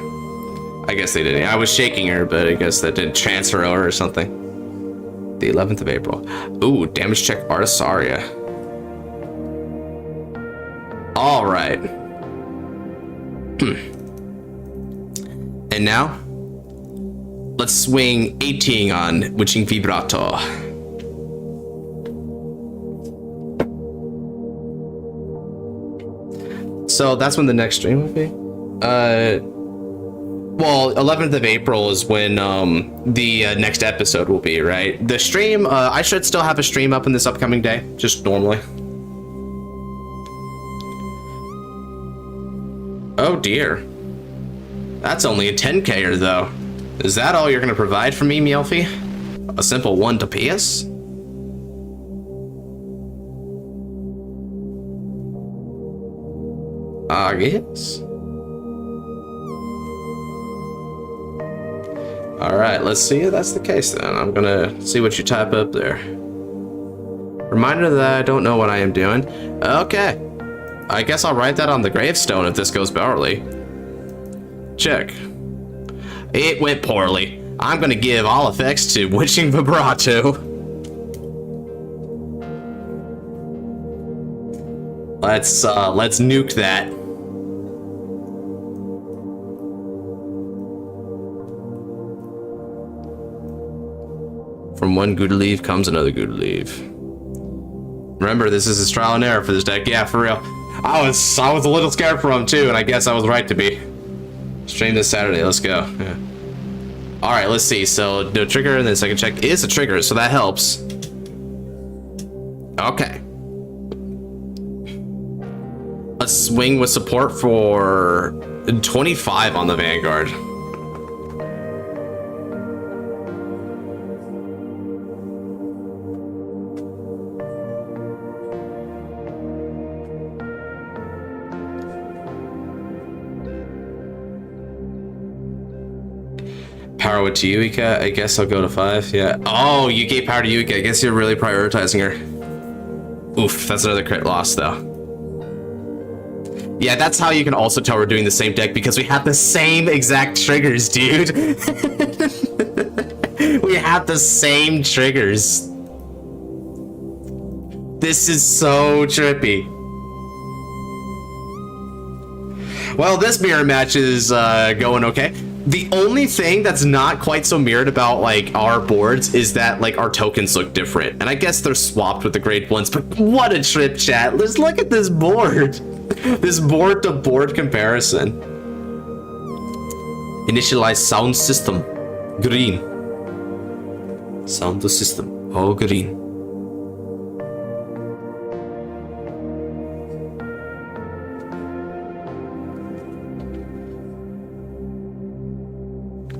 I guess they didn't. I was shaking her, but I guess that didn't transfer over or something. The 11th of April. Ooh, damage check Artisaria. All right. And now, let's swing 18 on Witching Vibrato. So that's when the next stream will be. Well, 11th of April is when the next episode will be, right? The stream, I should still have a stream up in this upcoming day, just normally. Oh dear. That's only a 10K-er though. Is that all you're gonna provide for me, Mealfie? A simple 1 to PS? I guess. Alright, let's see if that's the case then. I'm gonna see what you type up there. Reminder that I don't know what I am doing. Okay. I guess I'll write that on the gravestone if this goes poorly. Check. It went poorly. I'm gonna give all effects to Witching Vibrato. Let's nuke that. From one good leaf comes another good leaf. Remember, this is a trial and error for this deck. Yeah, for real. I was a little scared for him too, and I guess I was right to be. Stream this Saturday. Let's go. Yeah. All right, let's see. So no trigger, and then second check is a trigger, so that helps. Okay. Let's swing with support for 25 on the Vanguard. Power with Yuika, I guess I'll go to 5, yeah. Oh, you gave power to Yuika, I guess you're really prioritizing her. Oof, that's another crit loss though. Yeah, that's how you can also tell we're doing the same deck, because we have the same exact triggers, dude. We have the same triggers. This is so trippy. Well, this mirror match is going okay. The only thing that's not quite so mirrored about like our boards is that like our tokens look different, and I guess they're swapped with the grade 1s, but what a trip, chat. Let's look at this board. This board to board comparison. Initialize sound system. Green. Sound system. Oh, green.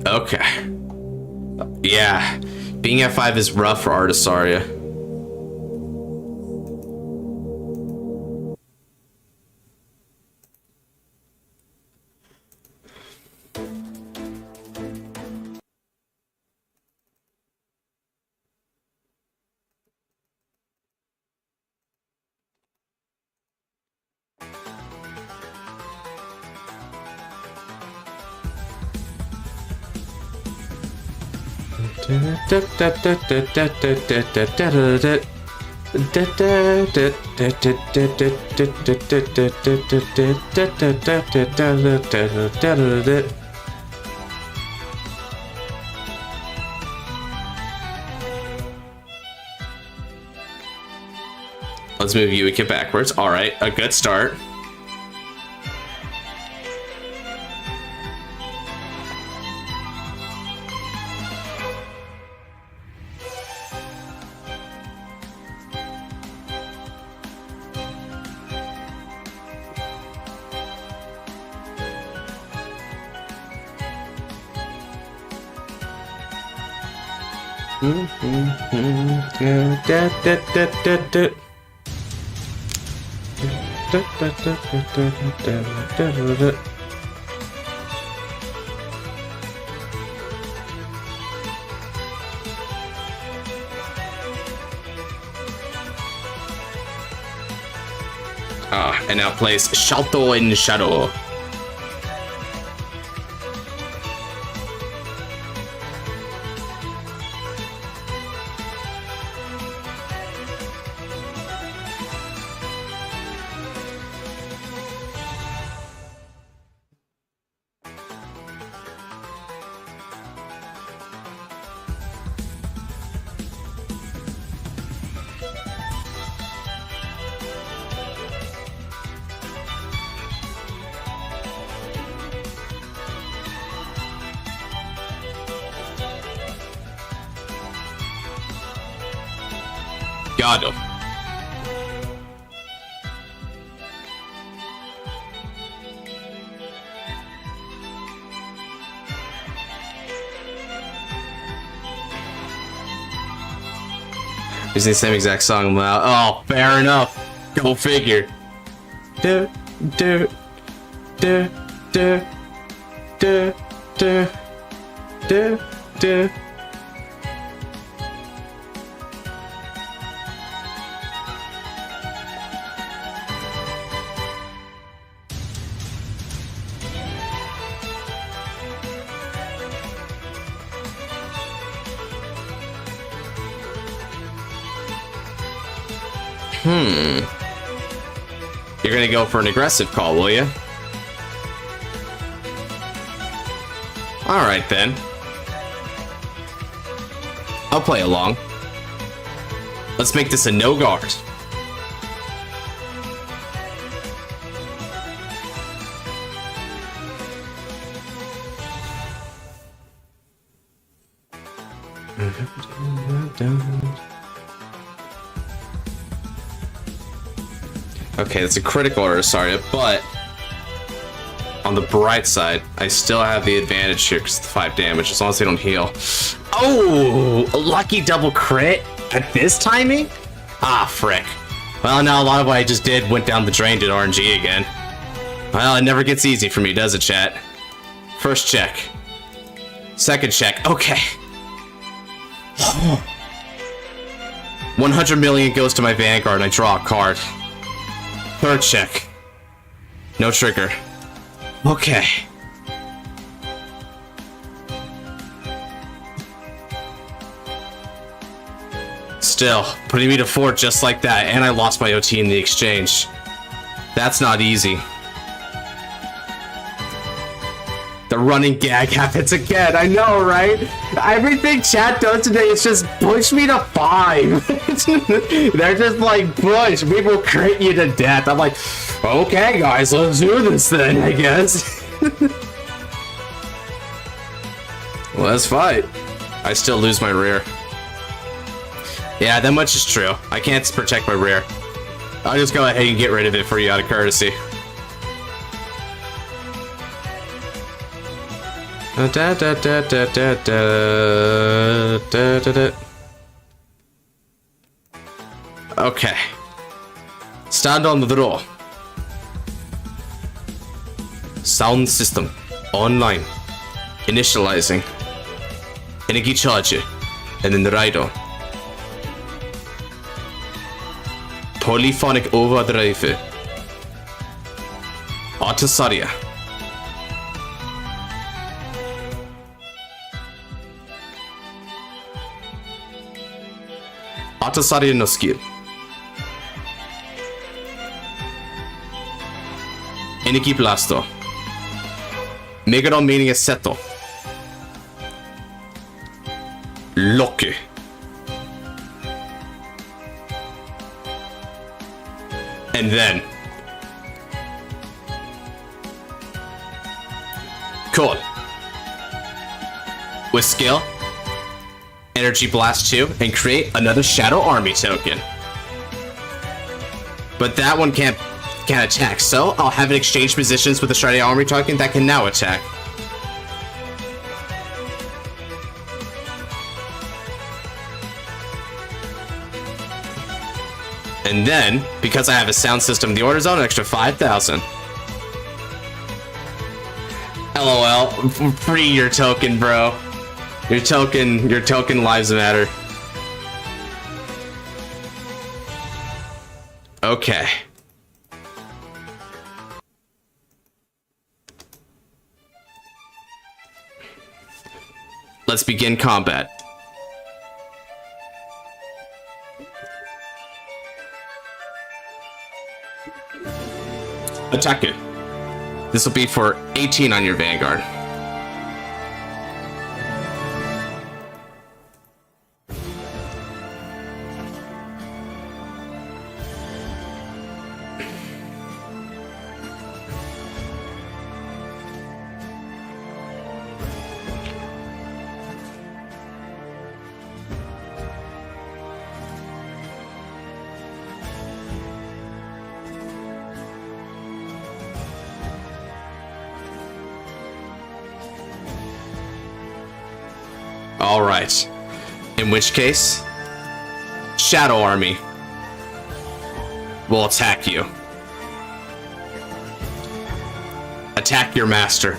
Okay. Yeah. Being at 5 is rough for Artisaria. Let's move Yuika backwards. All right, a good start. And now place Shalto in Shadow. Got him. Using the same exact song loud. Oh, fair enough. Go figure. Do, do, do, do, do, do, do, do. You're gonna go for an aggressive call, will you? Alright then. I'll play along. Let's make this a no guard. Okay, that's a critical Ursaria, but on the bright side, I still have the advantage here because it's 5 damage, as long as they don't heal. Oh, a lucky double crit at this timing? Ah, frick. Well, now a lot of what I just did went down the drain to RNG again. Well, it never gets easy for me, does it, chat? First check. Second check. Okay. 100 million goes to my Vanguard and I draw a card. Third check. No trigger. Okay. Still, putting me to 4 just like that, and I lost my OT in the exchange. That's not easy. The running gag happens again, I know, right? Everything chat does today is just push me to 5. They're just like, push, we will crit you to death. I'm like, okay guys, let's do this then, I guess. Well, let's fight. I still lose my rear. Yeah, that much is true. I can't protect my rear. I'll just go ahead and get rid of it for you out of courtesy. Okay. Stand on the draw. Sound system online. Initializing. Energy charge. And then the rider. Polyphonic overdrive. Autosaria. Autosaria no skill. Energy blasto. Megaron meaning is setto. Locky. And then cool. With skill, energy blast 2 and create another shadow army token. But that one can't attack, so I'll have it exchange positions with the shadow army token that can now attack. And then, because I have a sound system in the order zone, an extra 5,000. LOL, free your token, bro. Your token lives matter. Okay. Let's begin combat. Attack it. This will be for 18 on your Vanguard. Alright. In which case, Shadow Army will attack you. Attack your master.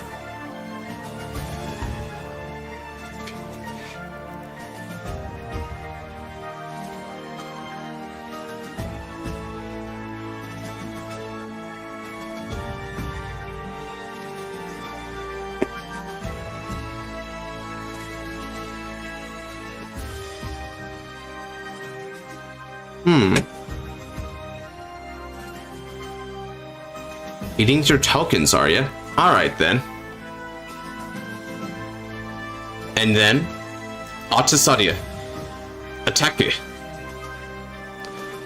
Eating your tokens, are you? Alright then. And then, Atasaria. Attack it.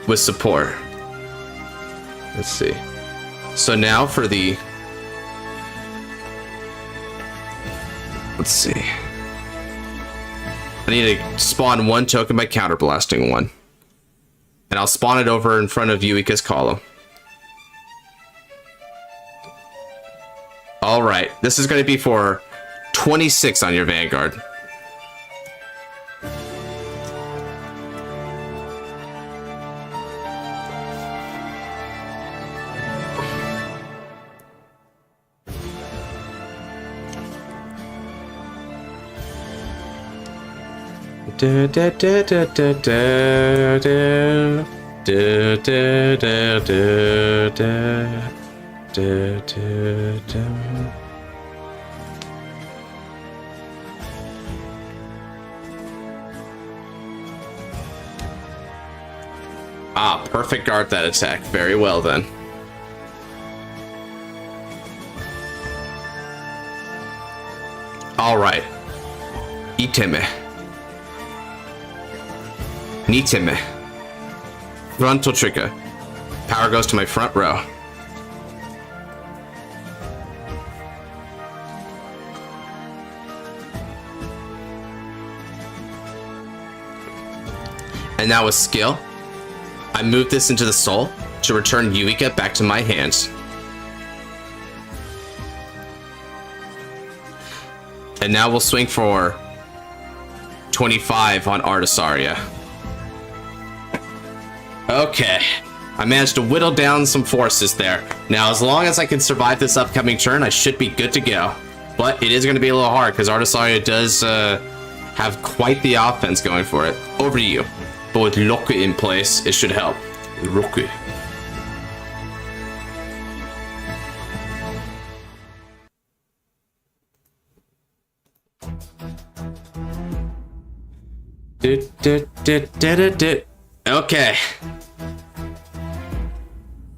With support. Let's see. So now for the... Let's see. I need to spawn one token by counterblasting one. And I'll spawn it over in front of Yuika's column. Alright, this is going to be for 26 on your Vanguard. Da, da, da, da, da, da, da. Da, da, da, da, da. Da, da, da. Ah, perfect guard that attack. Very well then. Alright. Iteme. Niteme. Frontal trigger. Power goes to my front row. And now with skill, I move this into the soul to return Yuika back to my hands. And now we'll swing for 25 on Artisaria. Okay, I managed to whittle down some forces there. Now, as long as I can survive this upcoming turn, I should be good to go. But it is going to be a little hard because Artisaria does have quite the offense going for it. Over to you. But with Roku in place, it should help. Roku. Okay.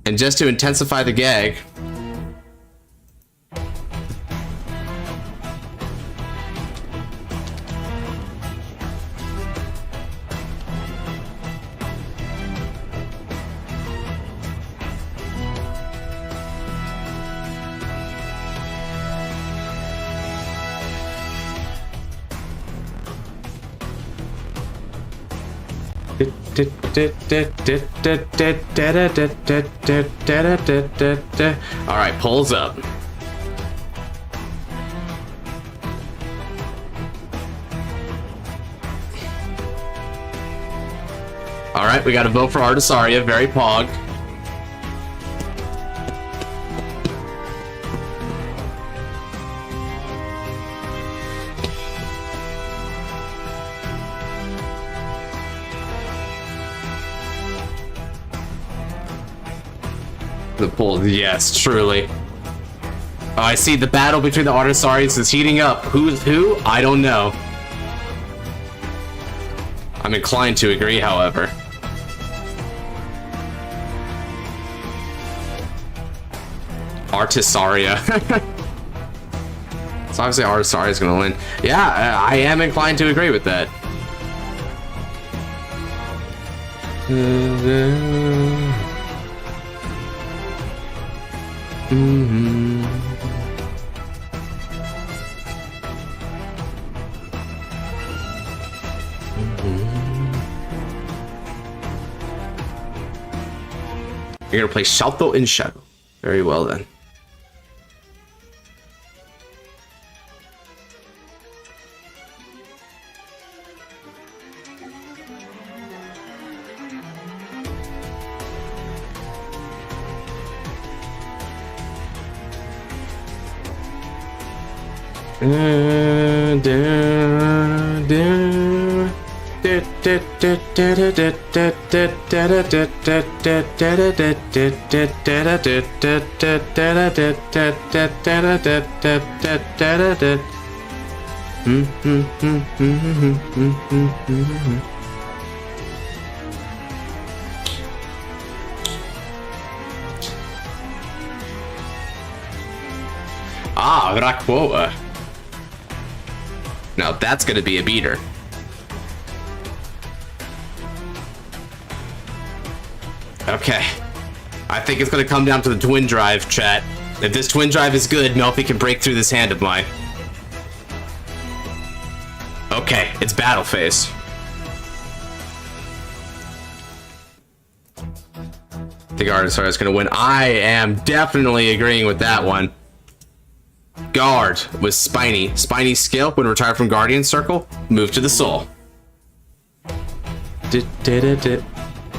And just to intensify the gag, alright, pulls up. Alright, we gotta vote for Artisaria, very pog. The pull, yes, truly. Oh, I see the battle between the Artisarians is heating up. Who's who? I don't know. I'm inclined to agree, however. Artisaria. So obviously Artisaria is gonna win. Yeah, I am inclined to agree with that. You're gonna play Salto in Shadow. Very well then. Ah, Raquoa. Now that's gonna be a beater. Okay. I think it's gonna come down to the twin drive, chat. If this twin drive is good, Melfi can break through this hand of mine. Okay, it's battle phase. The Gardevoir is gonna win. I am definitely agreeing with that one. Guard with Spiny. Spiny skill, when retired from Guardian Circle, move to the Soul.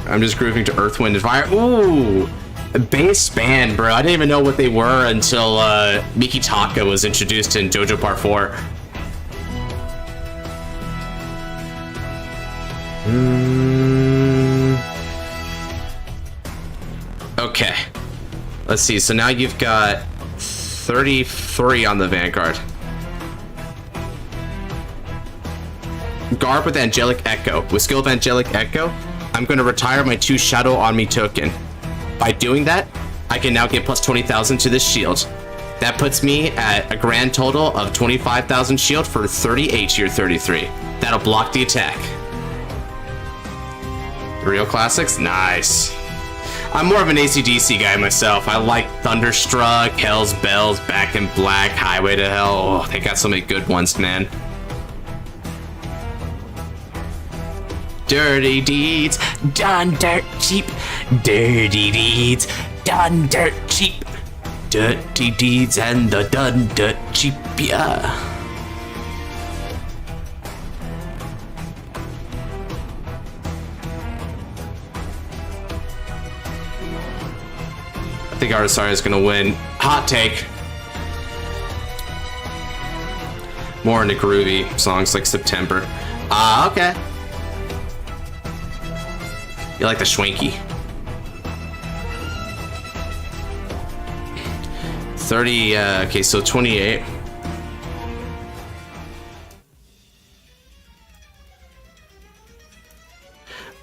I'm just grooving to Earth, Wind, and Fire. Ooh! Base band, bro. I didn't even know what they were until Mikitaka was introduced in JoJo Part 4. Okay. Let's see. So now you've got 33 on the Vanguard. Guard with Angelic Echo. With skill of Angelic Echo, I'm going to retire my 2 Shadow on me token. By doing that, I can now get plus 20,000 to this shield. That puts me at a grand total of 25,000 shield for 38 tier 33. That'll block the attack. Real classics? Nice. I'm more of an AC/DC guy myself. I like Thunderstruck, Hell's Bells, Back in Black, Highway to Hell. Oh, they got so many good ones, man. Dirty deeds, done dirt cheap. Dirty deeds, done dirt cheap. Dirty deeds and the done dirt cheap, yeah. I think Artisaria is gonna win. Hot take. More into groovy songs like September. Ah, okay. You like the schwanky. 30, okay, so 28.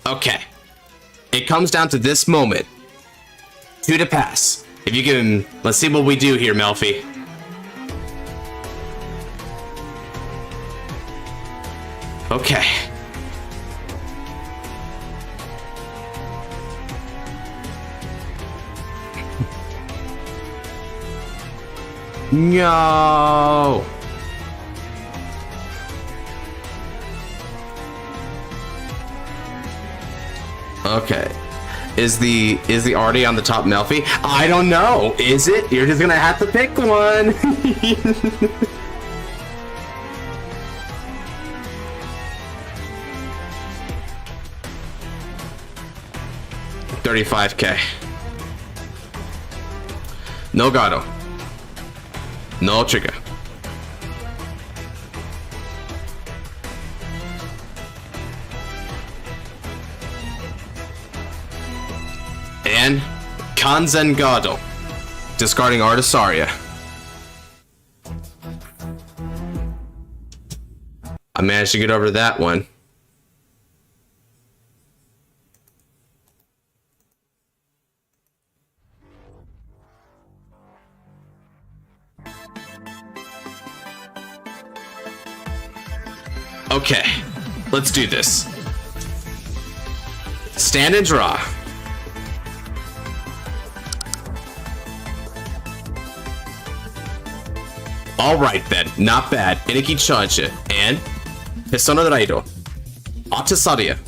Okay. It comes down to this moment. 2 to pass. If you can, let's see what we do here, Melfi. Okay. No. Okay. Is the already on the top Melfi? I don't know. Is it? You're just gonna have to pick one. 35k. No Gato. No trigger. And Kanzengado. Discarding Artisaria. I managed to get over that one. Okay, let's do this. Stand and draw. Alright then, not bad. Iniki Charge and Persona Rairo. Artisaria.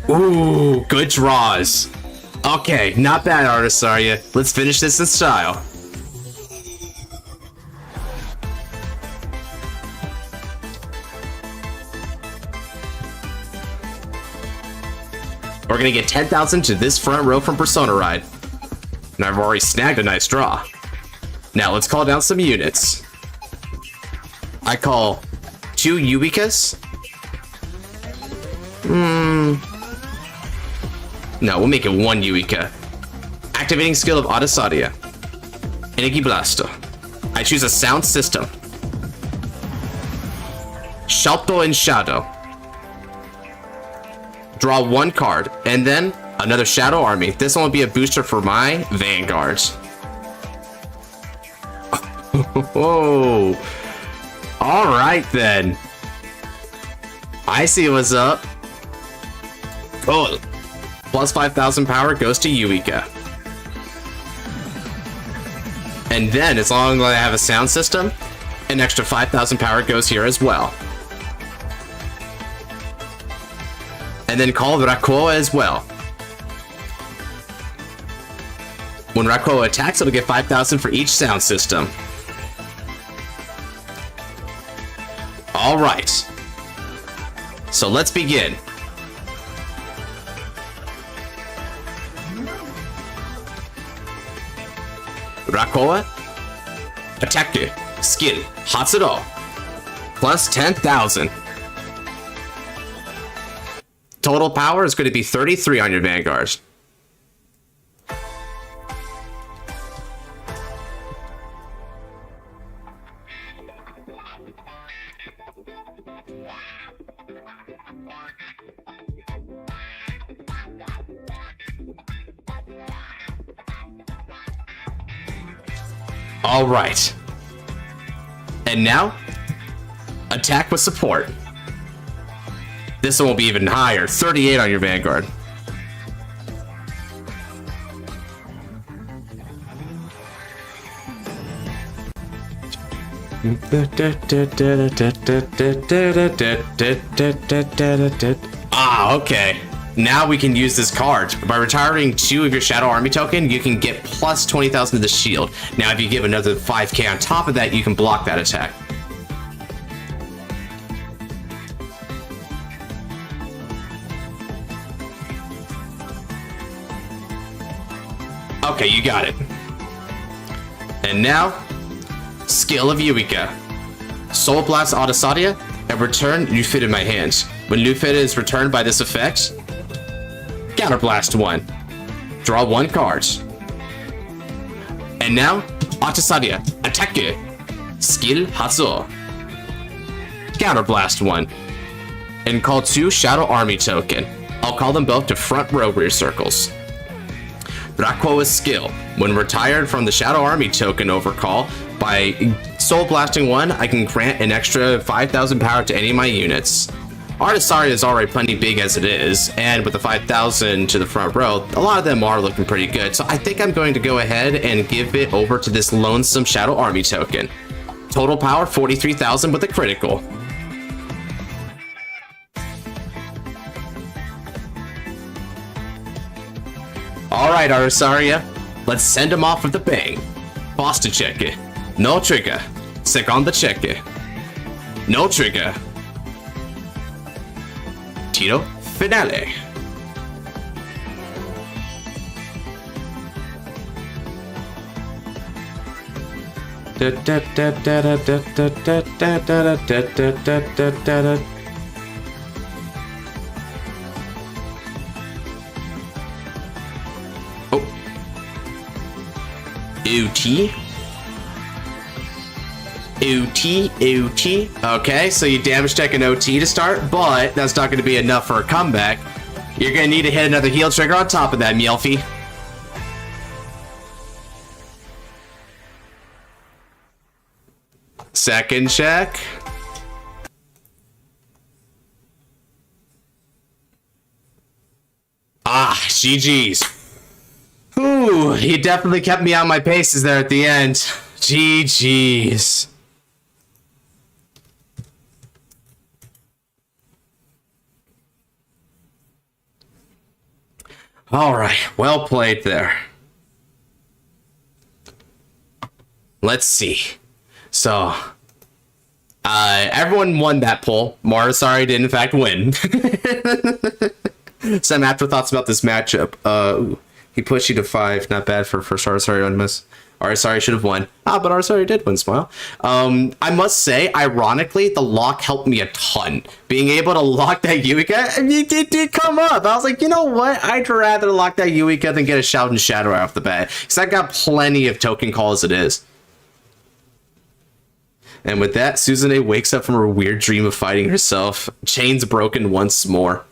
Ooh, good draws. Okay, not bad, Artisaria. Let's finish this in style. We're gonna get 10,000 to this front row from Persona Ride. And I've already snagged a nice draw. Now let's call down some units. I call 2 Yuikas. No, we'll make it 1 Yuika. Activating skill of Autosadia. Energy Blaster. I choose a sound system. Shalto and Shadow. Draw 1 card, and then another Shadow Army. This one will be a booster for my Vanguard. Whoa. Alright then. I see what's up. Cool. Plus 5,000 power goes to Yuika. And then, as long as I have a sound system, an extra 5,000 power goes here as well. And then call Rakoa as well. When Rakoa attacks, it'll get 5,000 for each sound system. Alright. So let's begin. Rakoa. Attack. Skill. Hatsuro. Plus 10,000. Total power is going to be 33 on your Vanguard. All right. And now, attack with support. This one will be even higher, 38 on your Vanguard. Ah, okay. Now we can use this card. By retiring 2 of your Shadow Army token, you can get plus 20,000 to the shield. Now, if you give another 5k on top of that, you can block that attack. Okay, you got it. And now, skill of Yuika. Soul Blast Autosadia, and return Lufit in my hands. When Lufit is returned by this effect, Counterblast 1. Draw 1 card. And now, Autosadia, attack. Skill Hatsu. Counterblast 1. And call 2 Shadow Army token. I'll call them both to front row rear circles. Rakoa's skill. When retired from the Shadow Army token overcall, by Soul Blasting 1, I can grant an extra 5,000 power to any of my units. Artisaria is already plenty big as it is, and with the 5,000 to the front row, a lot of them are looking pretty good, so I think I'm going to go ahead and give it over to this lonesome Shadow Army token. Total power 43,000 with a critical. Alright, Artisaria, let's send him off with a bang. Boss to check it. No trigger. Second check it. No trigger. Tiro finale. Oh. OT. OT. Okay, so you damage tech an OT to start, but that's not going to be enough for a comeback. You're going to need to hit another heal trigger on top of that, Mielfy. Second check. Ah, GG's. Ooh, he definitely kept me on my paces there at the end. GG's. All right, well played there. Let's see. So, everyone won that poll. Marisari did in fact win. Some afterthoughts about this matchup. He pushed you to 5. Not bad for first Marisari on miss. Arsari should have won. But Arsari did win, Smile. I must say, ironically, the lock helped me a ton. Being able to lock that Yuika, it did come up. I was like, you know what? I'd rather lock that Yuika than get a Shout and Shadow right off the bat. Because I got plenty of token call as it is. And with that, Suzune wakes up from her weird dream of fighting herself. Chains broken once more.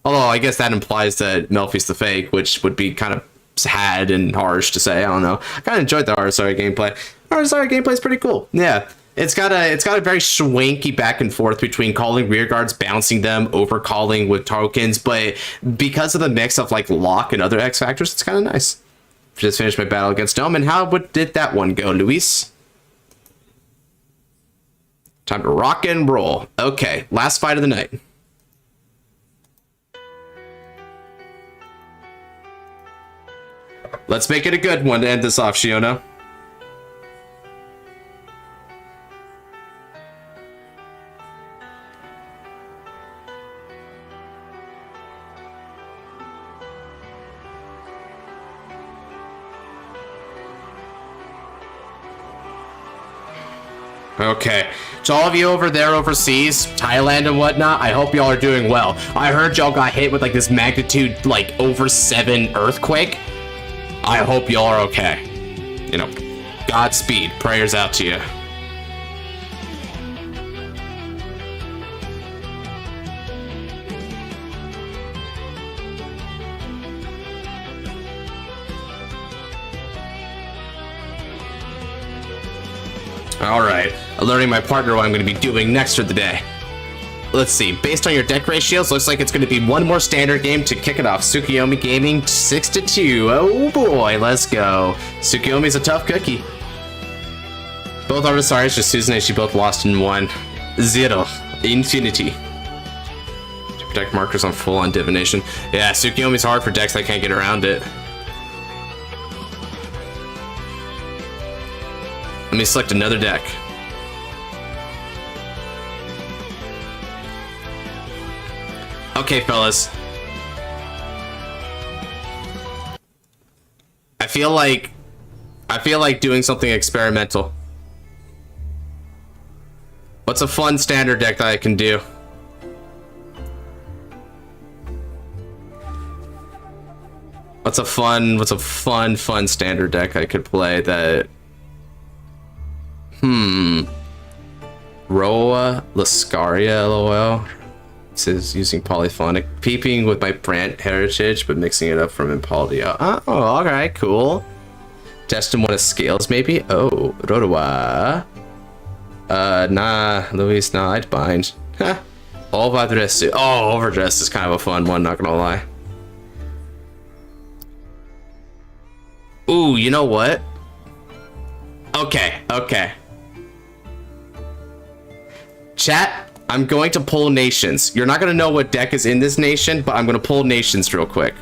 Although, I guess that implies that Melfi's the fake, which would be kind of sad and harsh to say. I don't know. I kind of enjoyed the Arsari gameplay. Arsari gameplay is pretty cool. Yeah, it's got a very swanky back and forth between calling rear guards, bouncing them, over calling with tokens, but because of the mix of like lock and other X factors, it's kind of nice. Just finished my battle against Dome, and what did that one go, Luis? Time to rock and roll. Okay, last fight of the night. Let's make it a good one to end this off, Shiona. Okay, to all of you over there overseas, Thailand and whatnot, I hope y'all are doing well. I heard y'all got hit with like this magnitude, like over 7 earthquake. I hope y'all are okay. You know, Godspeed. Prayers out to you. Alright, alerting my partner what I'm going to be doing next for the day. Let's see, based on your deck ratios, looks like it's going to be one more standard game to kick it off. Tsukiyomi Gaming 6-2. Oh boy, let's go. Tsukiyomi's a tough cookie. Both Arvisaris, just Susan and she both lost in 1. 0. Infinity. To protect markers on full-on divination. Yeah, Tsukiyomi's hard for decks that can't get around it. Let me select another deck. Okay, fellas. I feel like doing something experimental. What's a fun standard deck that I can do? What's a fun standard deck I could play that... Roa Lascaria, lol. It says using polyphonic. Peeping with my Brant heritage, but mixing it up from Impalia. Oh, alright, cool. Destin one of scales, maybe? Oh, Rotowa. Nah, Luis, nah, I'd bind. Huh. Overdress. Oh, Overdress is kind of a fun one, not gonna lie. Ooh, you know what? Okay. Chat, I'm going to pull nations. You're not going to know what deck is in this nation, but I'm going to pull nations real quick.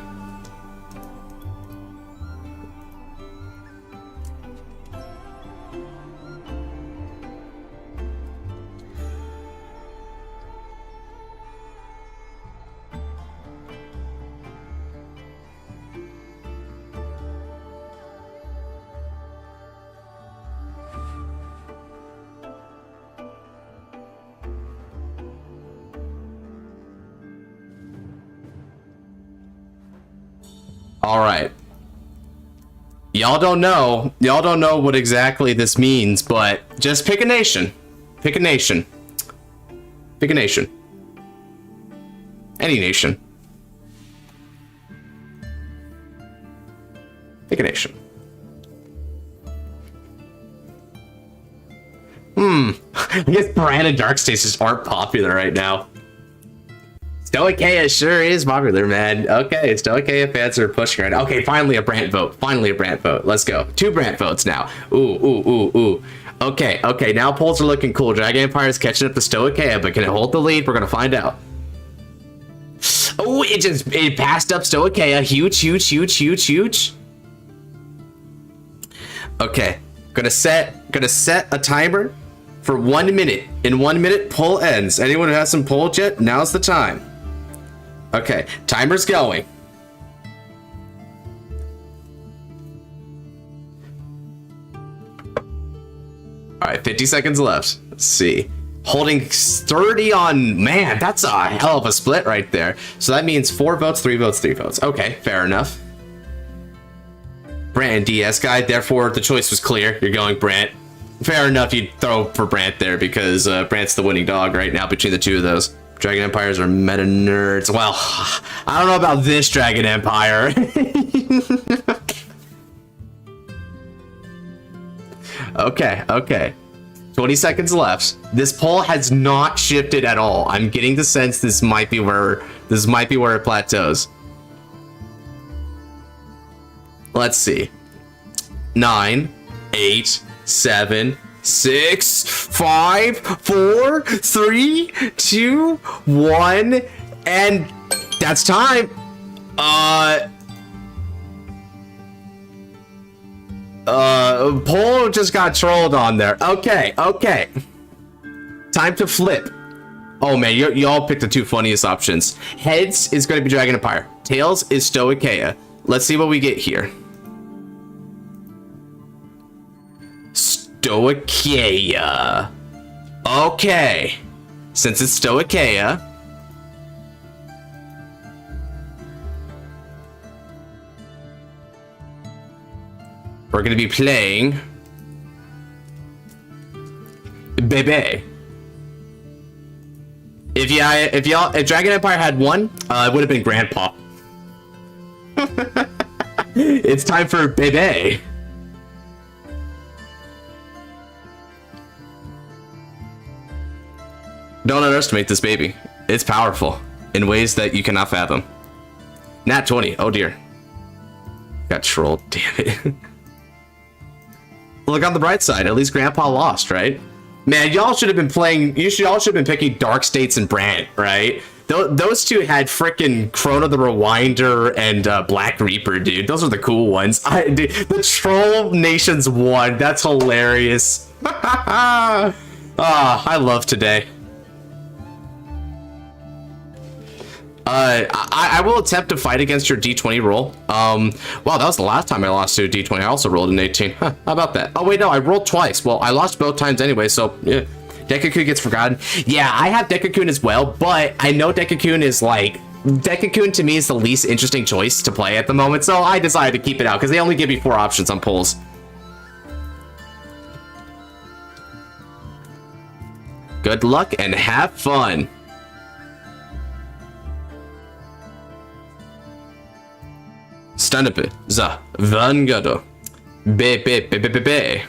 All right. Y'all don't know what exactly this means, but just pick a nation. Pick a nation. Pick a nation. Any nation. Pick a nation. I guess Brand and Dark Stasis aren't popular right now. Stoicheia sure is popular, man. Okay, Stoicheia fans are pushing right now. Okay, finally a Brant vote. Finally a Brant vote. Let's go. 2 Brant votes now. Ooh. Okay, now polls are looking cool. Dragon Empire is catching up to Stoicheia, but can it hold the lead? We're gonna find out. Oh, it passed up Stoicheia. Huge. Okay, gonna set a timer for 1 minute. In 1 minute, poll ends. Anyone who hasn't polled yet, now's the time. Okay, timer's going. 50 seconds left. Let's see. Holding 30 on, man, that's a hell of a split right there. So that means 4 votes, 3 votes, 3 votes. Okay, fair enough. Brant and DS guy, therefore the choice was clear. You're going Brant. Fair enough, you'd throw for Brant there because Brant's the winning dog right now between the two of those. Dragon Empires are meta nerds. Well, I don't know about this Dragon Empire. Okay. 20 seconds left. This poll has not shifted at all. I'm getting the sense this might be where it plateaus. Let's see. 9, 8, 7, 6, 5, 4, 3, 2, 1, and that's time. Poll just got trolled on there. Okay. Time to flip. Oh man, you all picked the two funniest options. Heads is going to be Dragon Empire. Tails is Stoicheia. Let's see what we get here. Stoicheia. Okay. Since it's Stoicheia, we're gonna be playing Bebe. If Dragon Empire had won, it would have been Grandpa. It's time for Bebe. Don't underestimate this baby. It's powerful in ways that you cannot fathom. Nat 20. Oh dear. Got trolled. Damn it. Look on the bright side. At least Grandpa lost, right? Man, y'all should have been playing. Y'all should have been picking Dark States and Brant, right? Those two had frickin' Chrono the Rewinder and Black Reaper, dude. Those are the cool ones. Dude, the Troll Nations won. That's hilarious. I love today. I will attempt to fight against your D20 roll. Wow, that was the last time I lost to a D20. I also rolled an 18. Huh, how about that? Oh, wait, no, I rolled twice. Well, I lost both times anyway, so yeah. Dekakun gets forgotten. Yeah, I have Dekakun as well, but I know Dekakun is like... Dekakun to me is the least interesting choice to play at the moment, so I decided to keep it out, because they only give me 4 options on polls. Good luck and have fun. Stand-up za Vanguard. Be.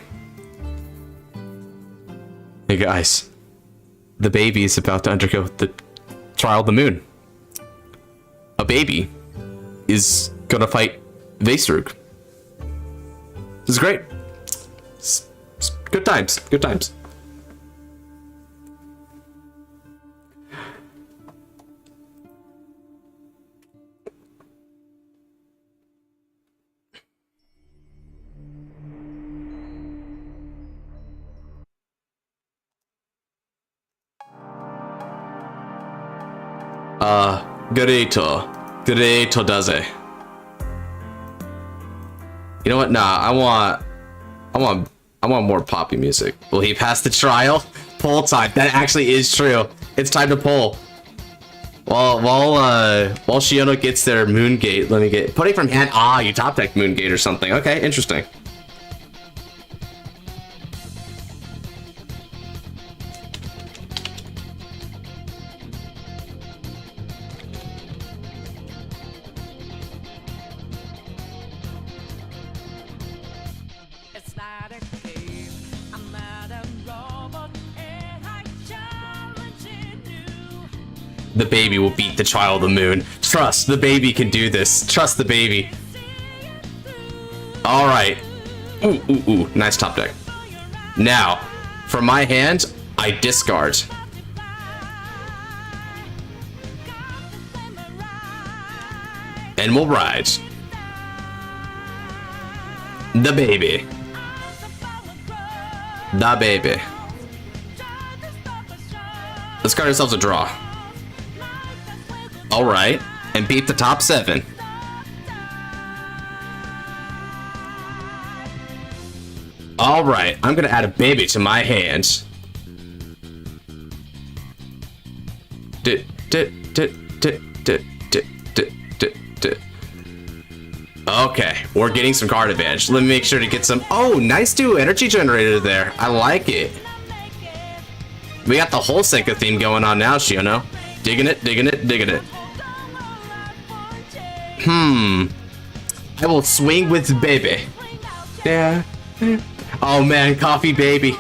Hey guys, the baby is about to undergo the trial of the moon. A baby is gonna fight Vaisrug. This is great. It's good times. Good times. Great does it. You know what? Nah, I want more poppy music. Will he pass the trial? Poll time. That actually is true. It's time to poll. While Shiono gets their Moongate, let me get putting from hand. Ah, you top deck Moongate or something. Okay, interesting. The baby will beat the trial of the moon. Trust, the baby can do this. Trust the baby. Alright. Ooh. Nice top deck. Now, from my hand, I discard. And we'll ride. The baby. The baby. Let's card ourselves a draw. Alright, and beat the top 7. All right, I'm gonna add a baby to my hand. Okay, we're getting some card advantage. Let me make sure to get some. Oh, nice new energy generator there. I like it. We got the whole Senka theme going on now, Shiono. Digging it, digging it, digging it. I will swing with baby. Yeah. Oh man, Coffee Baby.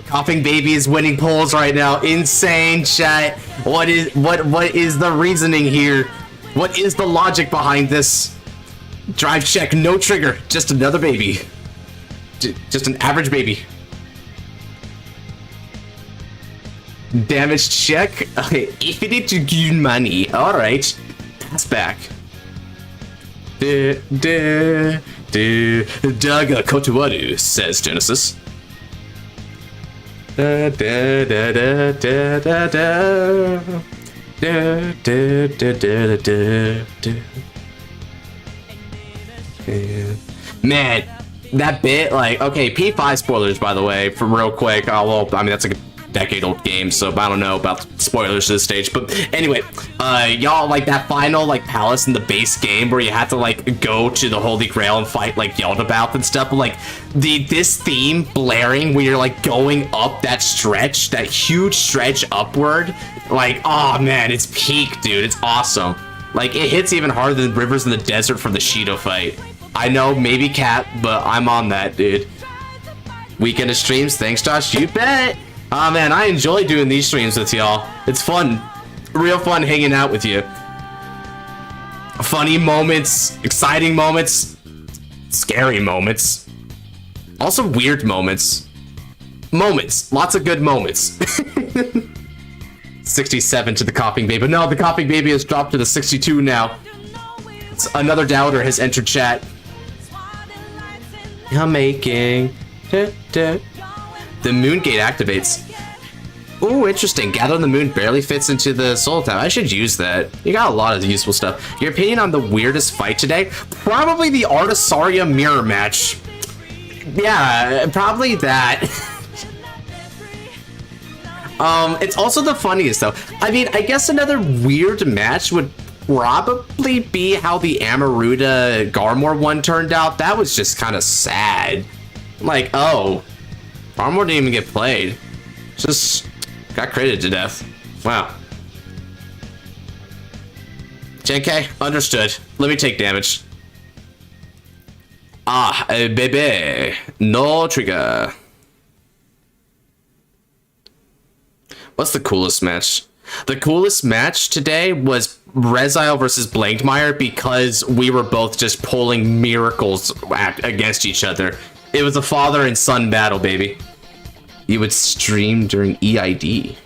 Coughing Baby is winning polls right now. Insane, chat. What is the reasoning here? What is the logic behind this? Drive check, no trigger, just another baby. Just an average baby. Damage check. Okay, infinite to gain money. All right, pass back. Daga Kotuwaru, says Genesis. Da, da, da, da, da, da, da. Da, da, da, da, da, da. Yeah. Man, that bit, like, okay, P5 spoilers, by the way, for real quick. Well, I mean, that's like a decade-old game, so I don't know about spoilers to this stage. But anyway, y'all, like, that final, like, palace in the base game where you had to, like, go to the Holy Grail and fight, like, Yaldabaoth and stuff. But, like, this theme blaring when you're, like, going up that stretch, that huge stretch upward, like, oh, man, it's peak, dude. It's awesome. Like, it hits even harder than Rivers in the Desert from the Shido fight. I know, maybe Cap, but I'm on that, dude. Weekend of streams, thanks, Josh. You bet. Oh man, I enjoy doing these streams with y'all. It's fun. Real fun hanging out with you. Funny moments, exciting moments, scary moments. Also weird moments. Lots of good moments. 67 to the Coughing Baby. No, the Coughing Baby has dropped to the 62 now. It's another doubter has entered chat. I'm making... The moon gate activates. Ooh, interesting. Gather on the Moon barely fits into the Soul Tap. I should use that. You got a lot of useful stuff. Your opinion on the weirdest fight today? Probably the Artisaria mirror match. Yeah, probably that. It's also the funniest though. I mean, I guess another weird match would probably be how the Amaruda Garmore one turned out. That was just kind of sad. Like, oh, Garmore didn't even get played. Just got critted to death. Wow. JK, understood. Let me take damage. Ah, baby. No trigger. What's the coolest match? The coolest match today was Rezile versus Blankmeyer because we were both just pulling miracles against each other. It was a father and son battle, baby. You would stream during EID.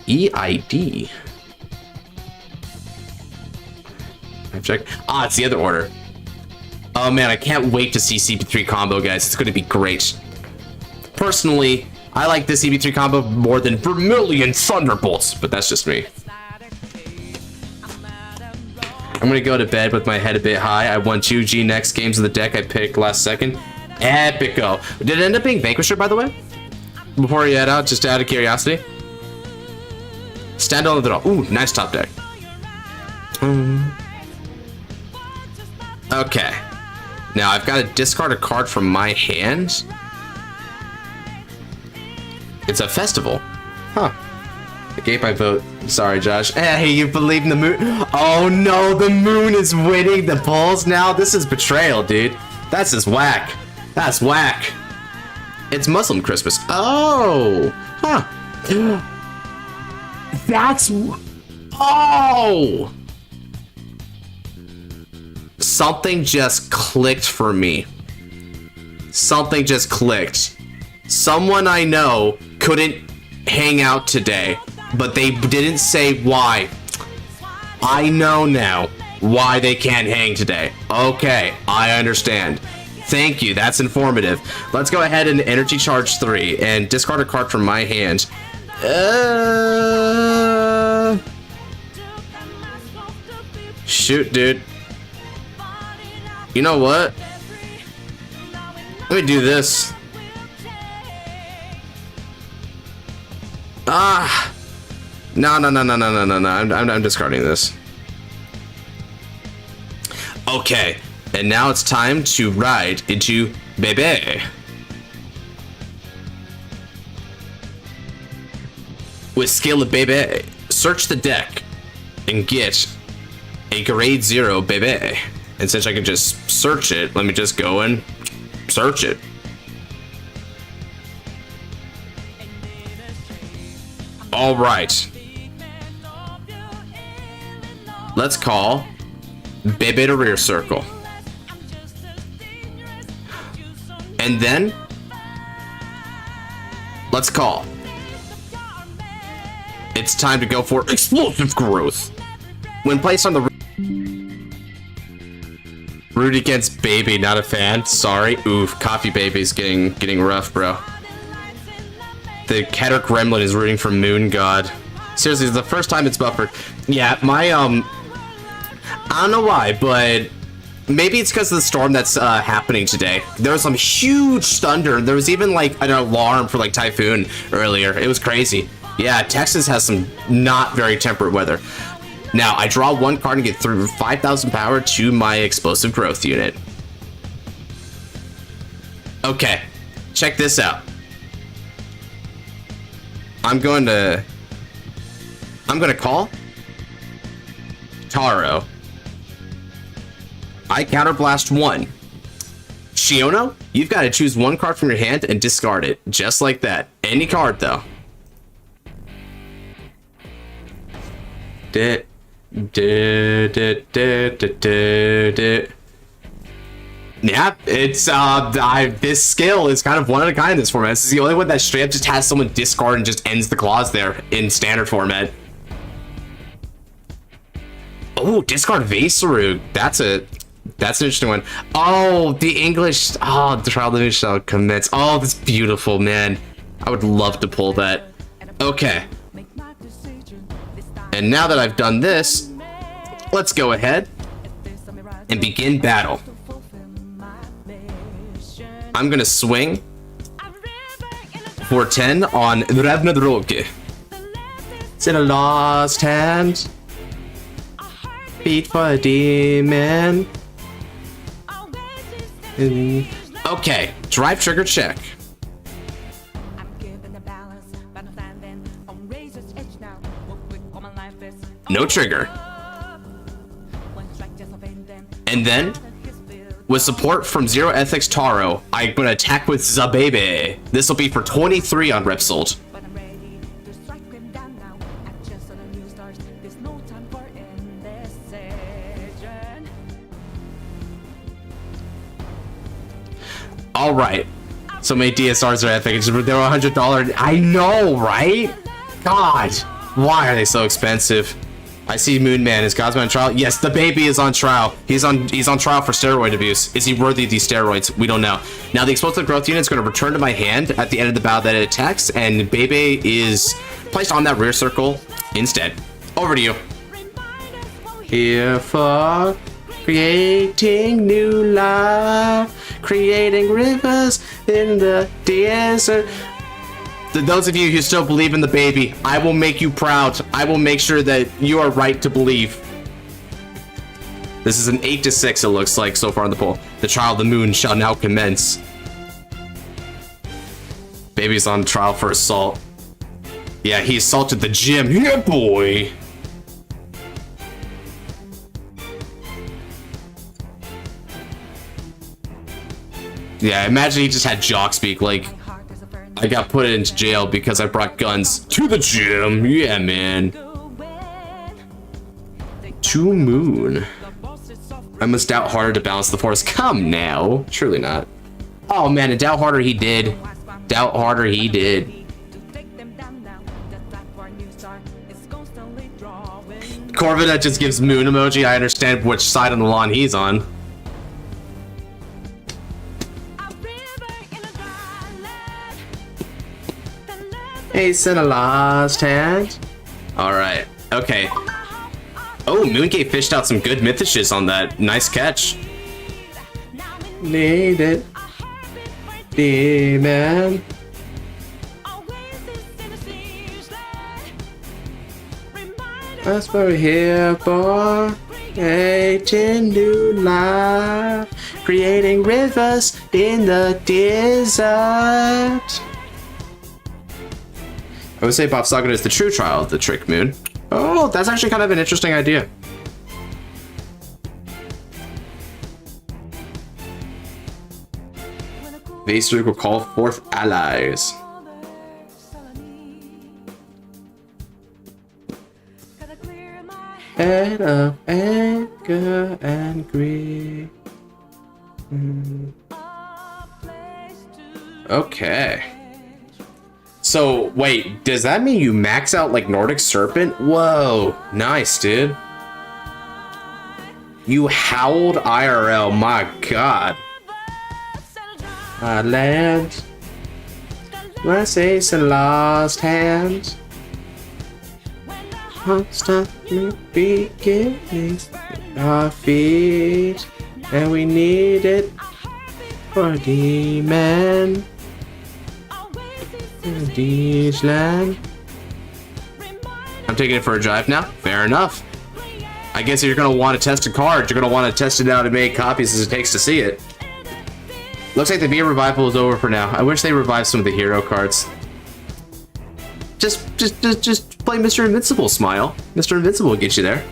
EID. I've checked. Ah, it's the other order. Oh man, I can't wait to see CP3 combo, guys. It's going to be great. Personally, I like this CP3 combo more than Vermilion Thunderbolts, but that's just me. I'm gonna go to bed with my head a bit high. I won 2G next games of the deck I picked last second. Epico. Did it end up being Vanquisher, by the way? Before you head out, just out of curiosity. Stand on the draw. Ooh, nice top deck. Okay. Now I've got to discard a card from my hand. It's a festival. Huh. I gave my vote. Sorry, Josh. Hey, you believe in the moon? Oh no, the moon is winning the polls now? This is betrayal, dude. That's just whack. That's whack. It's Muslim Christmas. Oh. Huh. That's... Oh! Something just clicked for me. Something just clicked. Someone I know couldn't hang out today, but they didn't say why. I know now why they can't hang today. Okay, I understand. Thank you, that's informative. Let's go ahead and energy charge 3 and discard a card from my hand. Shoot, dude. You know what? Let me do this. Ah! No. I'm discarding this. Okay, and now it's time to ride into Bebe. With skill of Bebe, search the deck and get a grade 0 Bebe. And since I can just search it, let me just go and search it. All right. Let's call Bebe to rear circle. And then let's call. It's time to go for explosive growth. When placed on the root against Baby, not a fan. Sorry. Oof, Coffee Baby's getting rough, bro. The Keter Gremlin is rooting for Moon God. Seriously, it's the first time it's buffered. Yeah, my I don't know why, but maybe it's because of the storm that's happening today. There was some huge thunder. There was even like an alarm for like typhoon earlier. It was crazy. Yeah, Texas has some not very temperate weather. Now, I draw one card and get through 5,000 power to my explosive growth unit. Okay, check this out. I'm going to call Taro. I counterblast 1. Shiono, you've got to choose one card from your hand and discard it. Just like that. Any card, though. Yeah, it's this skill is kind of one of a kind in this format. This is the only one that straight up just has someone discard and just ends the clause there in standard format. Oh, discard Vaserug. That's an interesting one. Oh, the English. Oh, the Trial of the New Shell commits. Oh, that's beautiful, man. I would love to pull that. Okay. And now that I've done this, let's go ahead and begin battle. I'm gonna swing for 10 on Ravnadroge. It's in a lost hand. Beat for a demon. Okay, drive trigger check. No trigger. And then, with support from Zero Ethics Taro, I'm gonna attack with Zabebe. This will be for 23 on Repsold. Alright. So many DSRs are epic. They're $100. I know, right? God. Why are they so expensive? I see Moon Man. Is Godsman on trial? Yes, the baby is on trial. He's on trial for steroid abuse. Is he worthy of these steroids? We don't know. Now the explosive growth unit is going to return to my hand at the end of the battle that it attacks, and Bebe is placed on that rear circle instead. Over to you. Here for creating new life, creating rivers in the desert. To those of you who still believe in the baby, I will make you proud. I will make sure that you are right to believe. This is an 8-6, it looks like, so far in the poll. The trial of the moon shall now commence. Baby's on trial for assault. Yeah, he assaulted the gym. Yeah, boy. Yeah, imagine he just had jock speak, like, I got put into jail because I brought guns to the gym. Yeah, man. To Moon. I must doubt harder to balance the force. Come now. Surely not. Oh, man, and doubt harder he did. Doubt harder he did. Corvette just gives Moon emoji. I understand which side on the lawn he's on. Ace in a lost hand. Alright, okay. Oh, Moongate fished out some good mythishes on that. Nice catch. Need it. demon. That's what we're here for. Creating new life, creating rivers in the desert. I would say Bob Saga is the true trial of the Trick Moon. Oh, that's actually kind of an interesting idea. Vaester will call forth allies. Head of anger and greed. Okay. So, wait, does that mean you max out like Nordic Serpent? Whoa, nice, dude. You howled IRL, my god. My land, my saints and lost hands. Constantly beginning our feet, and we need it for demon. Land. I'm taking it for a drive now. Fair enough. I guess if you're gonna want to test a card, you're gonna want to test it out and make copies as it takes to see it. Looks like the Via revival is over for now. I wish they revived some of the hero cards. Just play Mr. Invincible, Smile. Mr. Invincible will get you there.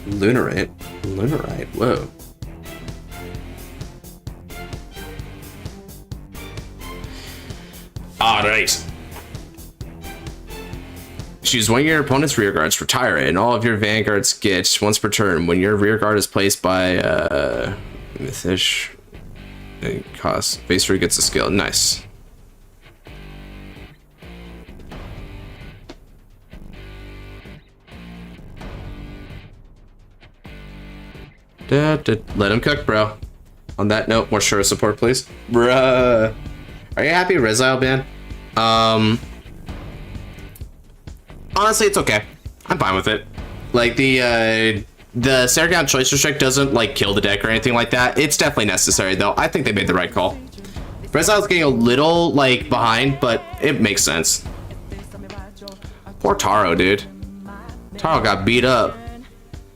Lunarite? Lunarite, whoa. Alright. Choose one of your opponent's rear guards, retire it, and all of your vanguards get once per turn. When your rear guard is placed by Mythish, it costs Vaester gets a skill. Nice. Let him cook, bro. On that note, more sure support, please. Bruh. Are you happy Rezile ban? Honestly, it's okay. I'm fine with it. Like, the Saragon Choice Restrict doesn't, like, kill the deck or anything like that. It's definitely necessary, though. I think they made the right call. Rezile's getting a little, like, behind, but it makes sense. Poor Taro, dude. Taro got beat up.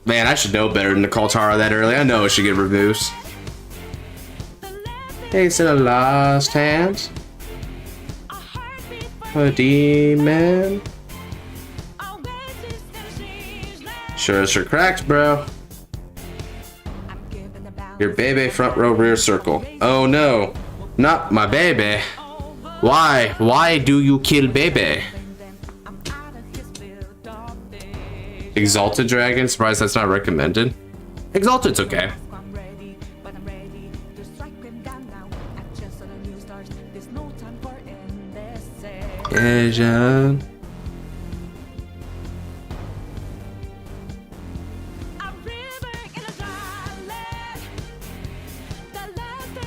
Man, I should know better than to call Taro that early. I know it should get removed. Ace in the last hand. A demon. Sure cracked, bro. Your baby front row rear circle. Oh no, not my baby. Why do you kill baby? Exalted Dragon, surprised that's not recommended. Exalted's okay. Asian.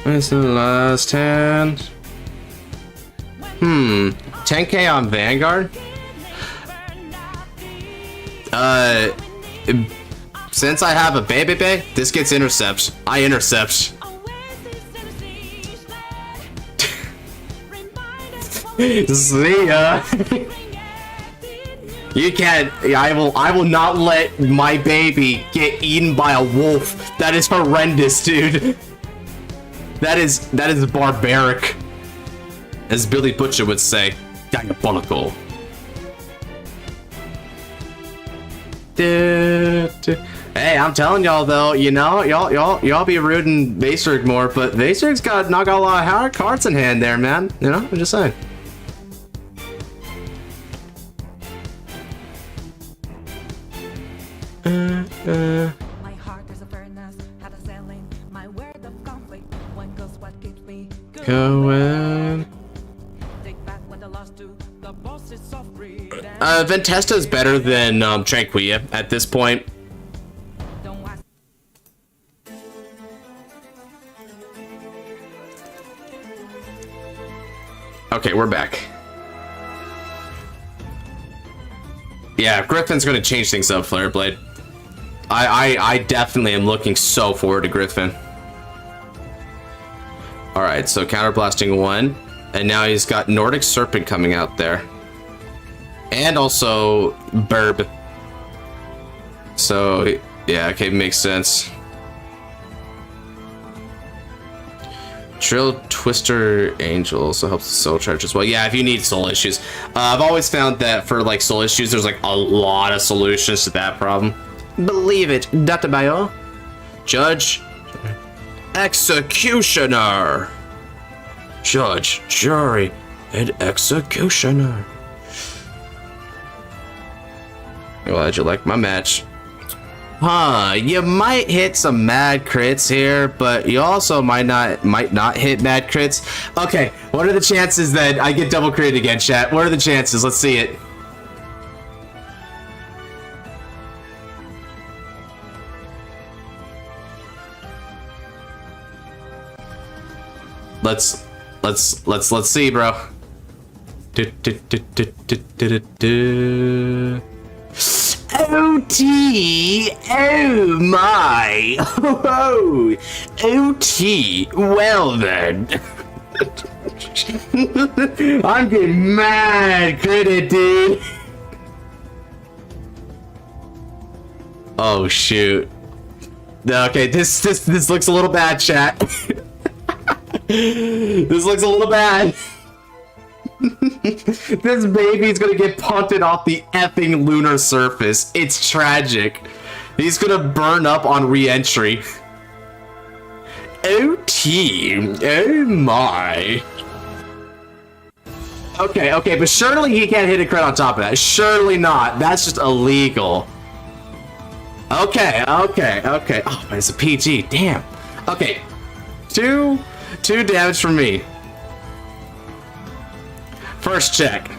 Where's the last hand? 10k on Vanguard? Since I have a baby, this gets intercept. I intercept. See ya. You can't. I will not let my baby get eaten by a wolf. That is horrendous, dude. That is barbaric. As Billy Butcher would say, diabolical. Hey, I'm telling y'all though, you know, y'all be rooting Vaester more, but Vaester's not got a lot of hard cards in hand there, man. You know, I'm just saying. My heart is a furnace, had a selling my word of conflict. One goes what keeps me going. Take back what I lost to the bosses of greed. Ventesta is better than Tranquilla at this point. Okay, we're back. Yeah, Griffin's gonna change things up, Flare Blade. I definitely am looking so forward to Griffin. Alright, so counterblasting 1. And now he's got Nordic Serpent coming out there. And also Burb. So, yeah, okay, makes sense. Trill Twister Angel also helps the soul charge as well. Yeah, if you need soul issues. I've always found that for like soul issues, there's like a lot of solutions to that problem. Believe it, Databayo. Judge. Executioner. Judge, jury, and executioner. Glad you like my match. Huh, you might hit some mad crits here, but you also might not hit mad crits. Okay, what are the chances that I get double crit again, chat? What are the chances? Let's see it. Let's see, bro. OT, oh my, oh, OT, well then. I'm getting mad credit, dude. Oh shoot. Okay, this looks a little bad, chat. This looks a little bad. This baby's gonna get punted off the effing lunar surface. It's tragic. He's gonna burn up on re-entry. OT. Oh my. Okay, but surely he can't hit a crit on top of that. Surely not. That's just illegal. Okay. Oh, but it's a PG. Damn. Okay. Two damage from me. First check.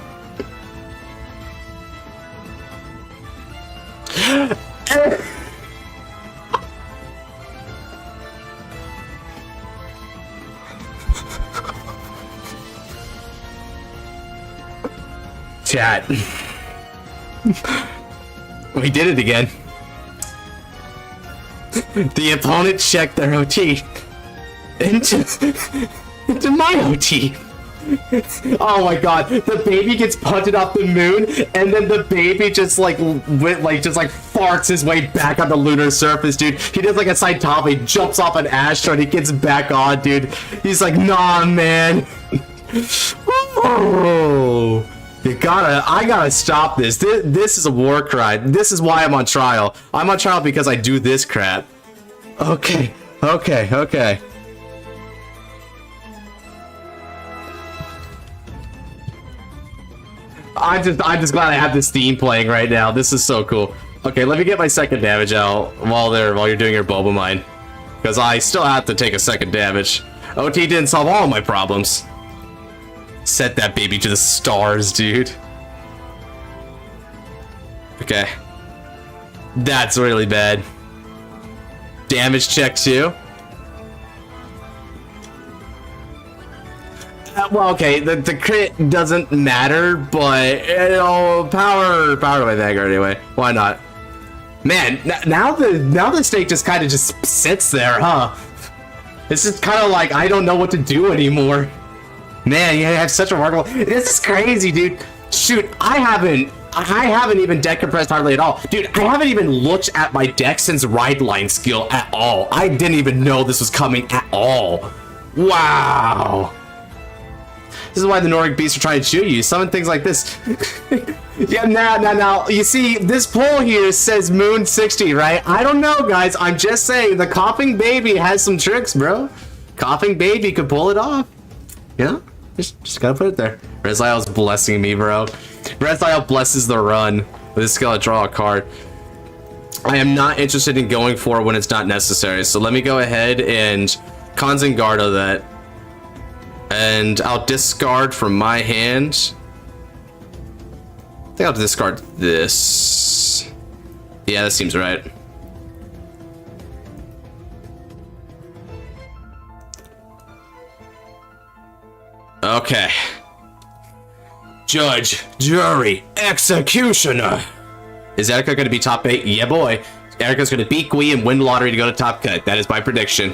Chat. We did it again. The opponent checked their OT into my OT. Oh my god, the baby gets punted off the moon, and then the baby just farts his way back on the lunar surface, dude. He does like a Saitama, he jumps off an asteroid, he gets back on, dude. He's like, nah, man. Oh, I gotta stop this. This is a war crime. This is why I'm on trial. I'm on trial because I do this crap. Okay. I'm just glad I have this theme playing right now. This is so cool. Okay, let me get my second damage out while you're doing your Boba Mine, because I still have to take a second damage. OT didn't solve all my problems. Set that baby to the stars, dude. Okay. That's really bad. Damage check too. Well, okay, the crit doesn't matter, but power by Vanguard anyway. Why not? Man, now the stake just kind of just sits there, huh? It's just kind of like I don't know what to do anymore. Man, you have such a remarkable. This is crazy, dude. Shoot, I haven't even deck compressed hardly at all, dude. I haven't even looked at my deck since Ride Line skill at all. I didn't even know this was coming at all. Wow. This is why the Nordic beasts are trying to shoot you. Summon things like this. Yeah, now. You see, this poll here says Moon 60, right? I don't know, guys. I'm just saying the coughing baby has some tricks, bro. Coughing baby could pull it off. You know? Just gotta put it there. Rezile's blessing me, bro. Rezile blesses the run. With this skill, I draw a card. I am not interested in going for it when it's not necessary. So let me go ahead and Konzengardo that. And I'll discard from my hand. I think I'll discard this. Yeah, that seems right. Okay. Judge, jury, executioner. Is Etika going to be top 8? Yeah, boy. Erica's gonna beat Gui and win lottery to go to top cut. That is my prediction.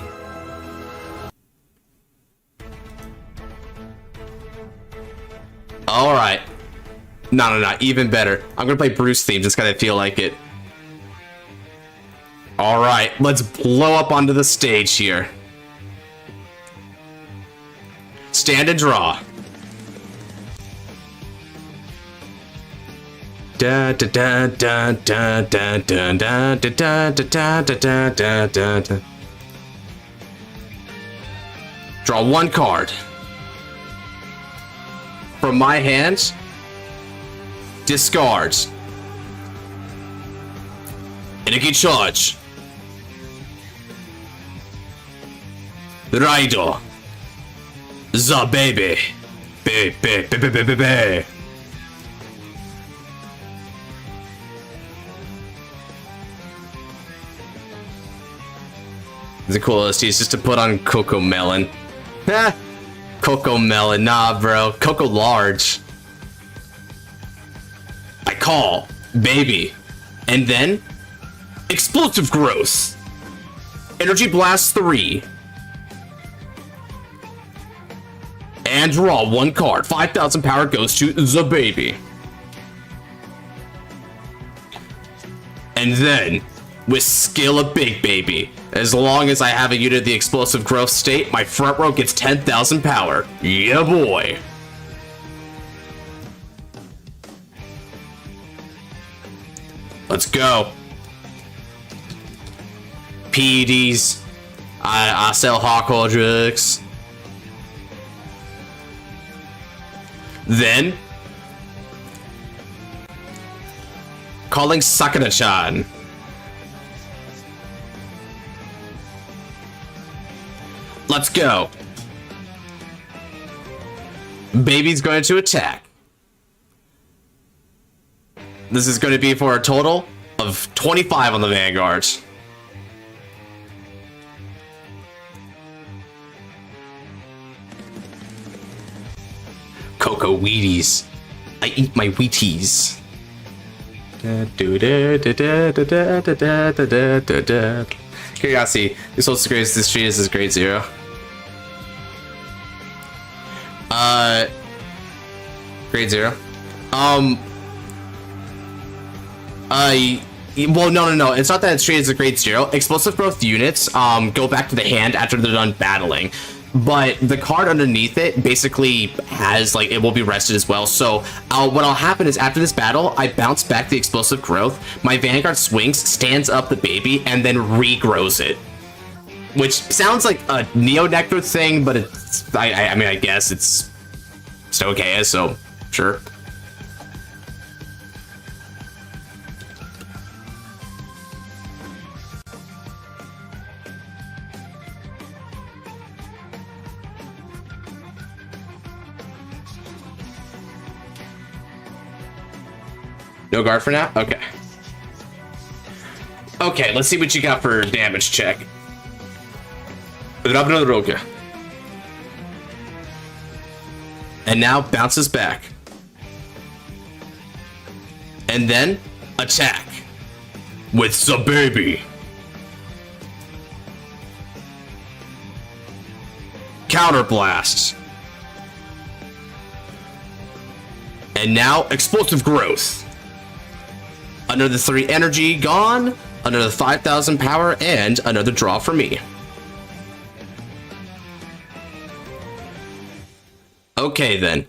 Alright. No, even better. I'm gonna play Bruce theme just because I feel like it. Alright, let's blow up onto the stage here. Stand and draw. Da da da da da da da da da da da da da da da. Draw one card. From my hand, discard. Energy charge. Raido. The baby. Baby. The coolest is just to put on Coco Melon. Ha! Coco Melon, nah, bro. Coco Large. I call, baby, and then explosive growth. Energy Blast 3. And draw one card. 5,000 power goes to the baby. And then, with skill of Big Baby, as long as I have a unit of the explosive growth state, my front row gets 10,000 power. Yeah, boy. Let's go. PEDs. I sell Hawk-Aldrix. Then, calling Sakura-chan. Let's go. Baby's going to attack. This is going to be for a total of 25 on the Vanguard. Cocoa Wheaties. I eat my Wheaties. Curiosity. This also grades this tree is grade 0. Grade 0. Well, no. It's not that it's treated as a grade 0. Explosive growth units go back to the hand after they're done battling. But the card underneath it basically has, like, it will be rested as well. So what'll happen is after this battle, I bounce back the explosive growth. My Vanguard swings, stands up the baby, and then regrows it. Which sounds like a Neo-Nectar thing, but it's, I mean, I guess it's okay, so sure. No guard for now? Okay. Okay, let's see what you got for damage check. And now bounces back. And then attack with the baby. Counter blast. And now explosive growth. Another 3 energy gone, another 5,000 power, and another draw for me. Okay then.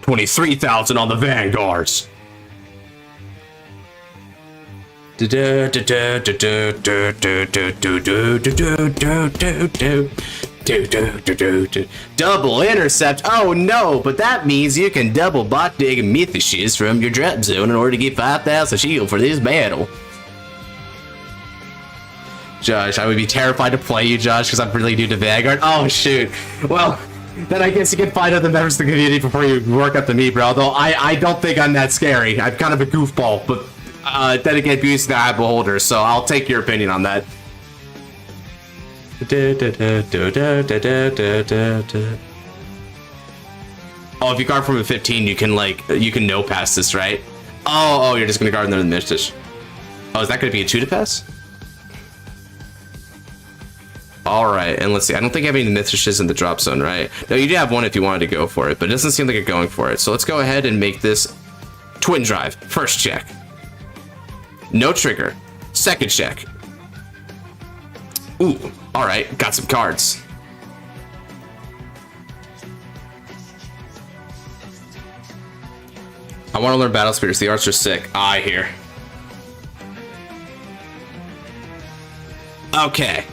$23,000 on the Vanguards. Double intercept. Oh no, but that means you can double bot dig Mythishes from your drop zone in order to get 5,000 shield for this battle. Josh, I would be terrified to play you, Josh, because I'm really new to Vanguard. Oh shoot. Well, then I guess you can find other members of the community before you work up to me, bro. Though I don't think I'm that scary. I'm kind of a goofball, but then again, Beauty's the eye beholder, so I'll take your opinion on that. Oh, if you guard from a 15, you can no pass this, right? Oh, you're just gonna guard another Mystish. Oh, is that gonna be a 2 to pass? Alright, and let's see. I don't think I have any Mythishes in the drop zone, right? No, you do have one if you wanted to go for it, but it doesn't seem like you're going for it. So let's go ahead and make this Twin Drive. First check. No trigger. Second check. Ooh, alright, got some cards. I want to learn Battle Spirits. The arts are sick. I hear. Okay.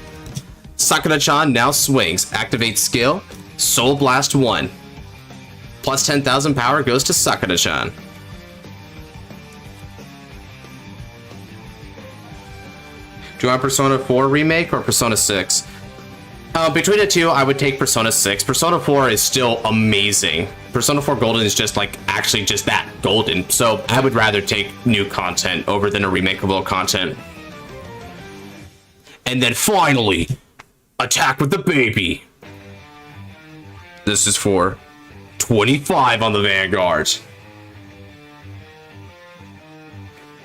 Sakura-chan now swings. Activate skill. Soul Blast 1. Plus 10,000 power goes to Sakura-chan. Do you want Persona 4 remake or Persona 6? Between the two, I would take Persona 6. Persona 4 is still amazing. Persona 4 Golden is just like actually just that, golden. So I would rather take new content over than a remake of old content. And then finally, attack with the baby. This is for 25 on the Vanguard.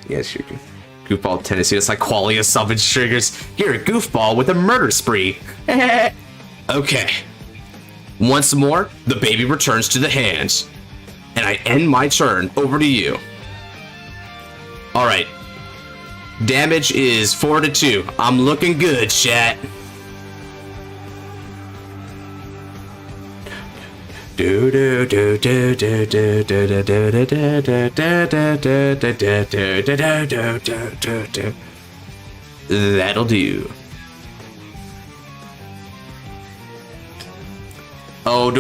Yes, you can. Goofball tendency. That's like qualia summon triggers. You're a goofball with a murder spree. Okay. Once more, the baby returns to the hands. And I end my turn. Over to you. Alright. Damage is 4 to 2. I'm looking good, chat. That'll do. Oh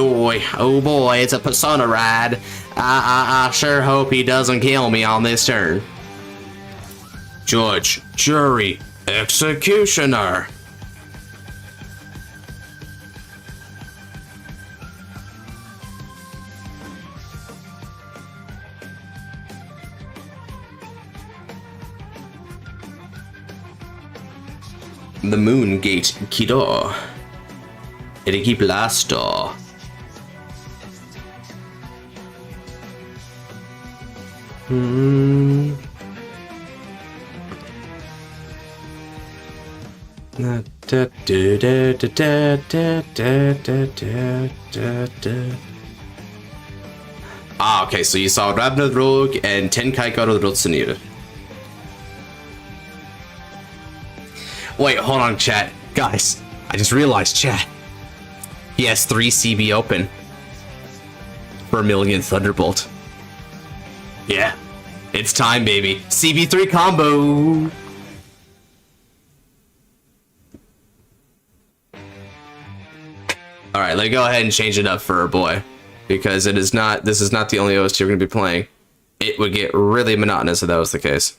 boy, it's a Persona ride. I sure hope he doesn't kill me on this turn. Judge, jury, executioner. The Moon Gate Kido. Eriki Blasto. Ah, okay, so you saw Ravna Rogue and Tenkai Garo Rotsunir. Wait, hold on, chat. Guys, I just realized, chat. He has 3 CB open. For a million Thunderbolt. Yeah, it's time, baby. CB3 combo! Alright, let me go ahead and change it up for our boy. Because this is not the only OST we're going to be playing. It would get really monotonous if that was the case.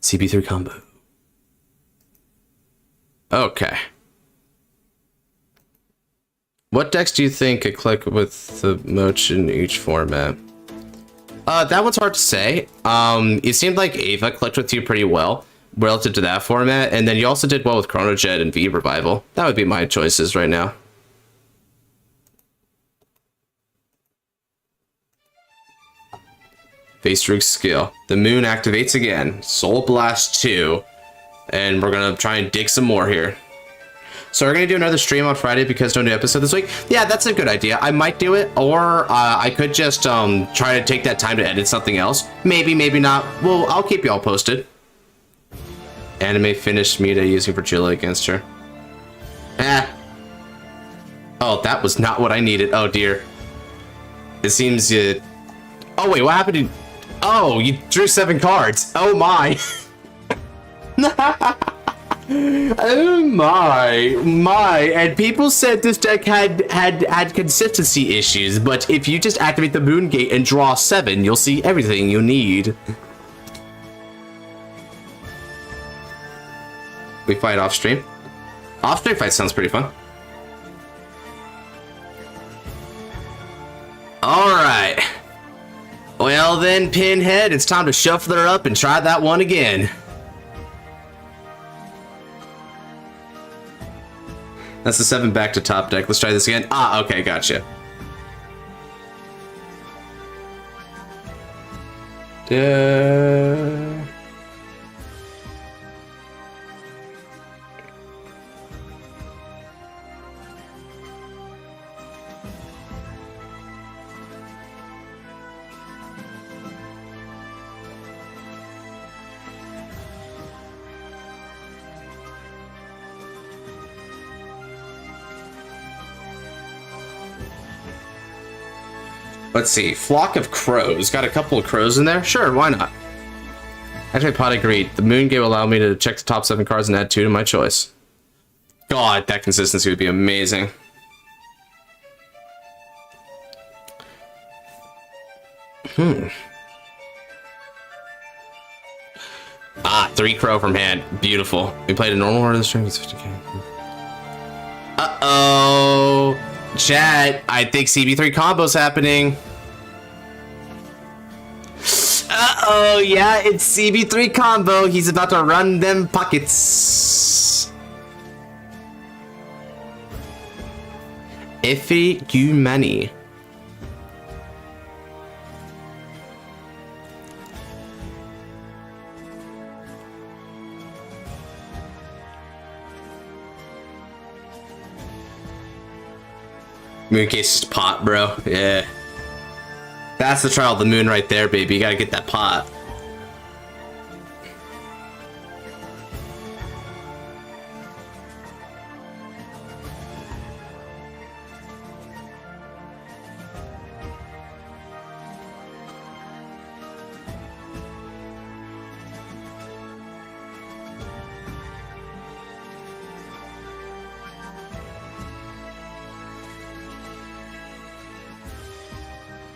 CB3 combo. Okay. What decks do you think could click with the Moch in each format? That one's hard to say. It seemed like Ava clicked with you pretty well relative to that format, and then you also did well with Chrono Jet and V Revival. That would be my choices right now. Face Rook skill. The moon activates again. Soul Blast 2. And we're gonna try and dig some more here. So we're gonna do another stream on Friday because no new episode this week. Yeah, that's a good idea. I might do it, or I could just try to take that time to edit something else. Maybe, maybe not. Well, I'll keep you all posted. Anime finished Mita using Virgila against her. Oh, that was not what I needed. Oh dear. It seems oh wait, what happened to... Oh, you drew 7 cards. Oh my. Oh my, and people said this deck had consistency issues, but if you just activate the Moon Gate and draw 7, you'll see everything you need. We fight off stream. Off stream fight sounds pretty fun. Alright. Well then, Pinhead, it's time to shuffle her up and try that one again. That's the 7 back to top deck. Let's try this again. Ah, okay, gotcha. Let's see. Flock of Crows. Got a couple of crows in there? Sure, why not? Actually, Pot agreed. The moon game allowed me to check the top 7 cards and add 2 to my choice. God, that consistency would be amazing. Ah, 3 crow from hand. Beautiful. We played a normal order of the string. Uh-oh. Chat, I think CB3 combo's happening. Uh-oh, yeah, it's CB3 combo. He's about to run them pockets. Iffy you money. Mooncase is pot, bro. Yeah. That's the trial of the moon right there, baby. You gotta get that pot.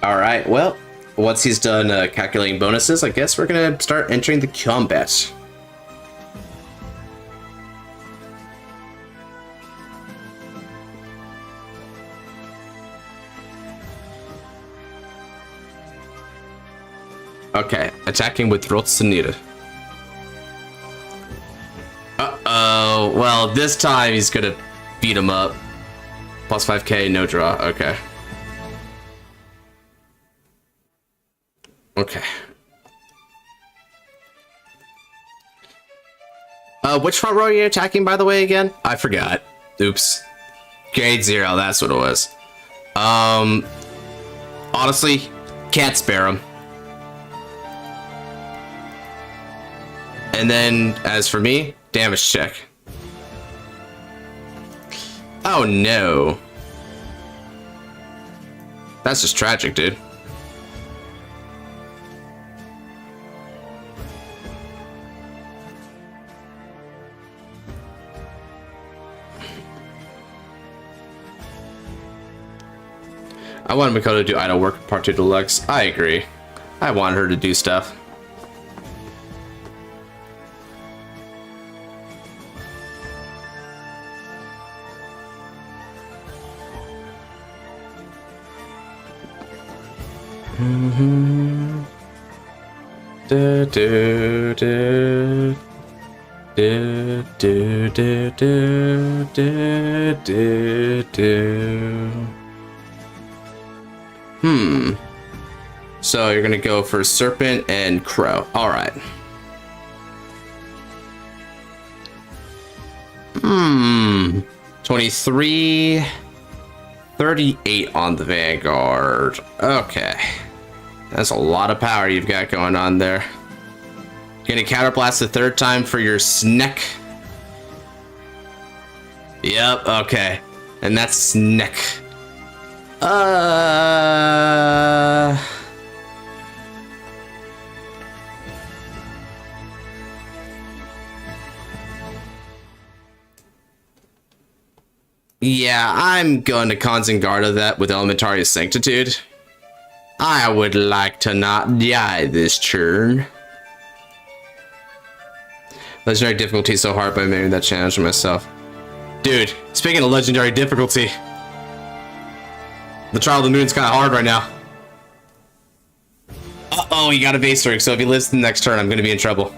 Alright, well, once he's done calculating bonuses, I guess we're gonna start entering the combat. Okay, attacking with Rotsunir. Uh-oh, well, this time he's gonna beat him up. Plus 5k, no draw, okay. Okay. Which front row are you attacking, by the way, again? I forgot. Oops. Grade 0, that's what it was. Honestly, can't spare him. And then, as for me, damage check. Oh no. That's just tragic, dude. I want Mikoto to do idle work part 2 deluxe. I agree. I want her to do stuff. Do, do, do. Do, do, do, do, do, do, do. So you're gonna go for Serpent and Crow. Alright. 23, 38 on the Vanguard. Okay. That's a lot of power you've got going on there. Gonna counterblast the 3rd time for your Sneck. Yep, okay. And that's Sneck. Yeah, I'm going to Konzengarda that with Elementary Sanctitude. I would like to not die this turn. Legendary difficulty so hard by making that challenge for myself. Dude, speaking of legendary difficulty, the Trial of the Moon's kind of hard right now. Uh-oh, he got a base rig, so if he lives the next turn, I'm gonna be in trouble.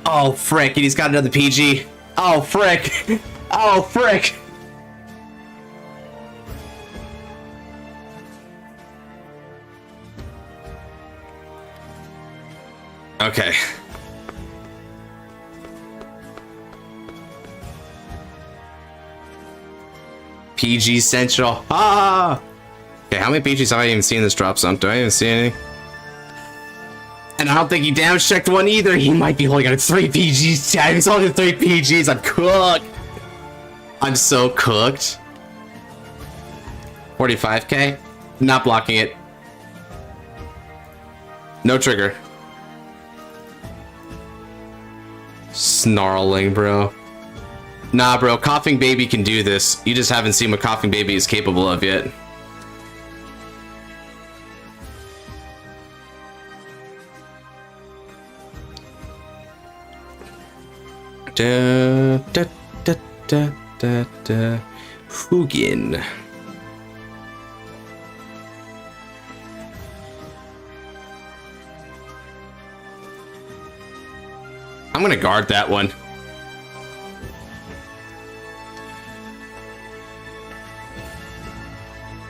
Oh, frick, and he's got another PG. Oh, frick. Oh, frick. Okay. PG Central. Ah! Okay, how many PGs have I even seen this drop some? Do I even see any? And I don't think he damage checked one either. He might be holding on 3 PGs, chat. He's holding 3 PGs. I'm cooked. I'm so cooked. 45k? Not blocking it. No trigger. Snarling, bro. Nah, bro. Coughing Baby can do this. You just haven't seen what Coughing Baby is capable of yet. Da, da, da, da, da, da. Hugin. I'm gonna guard that one.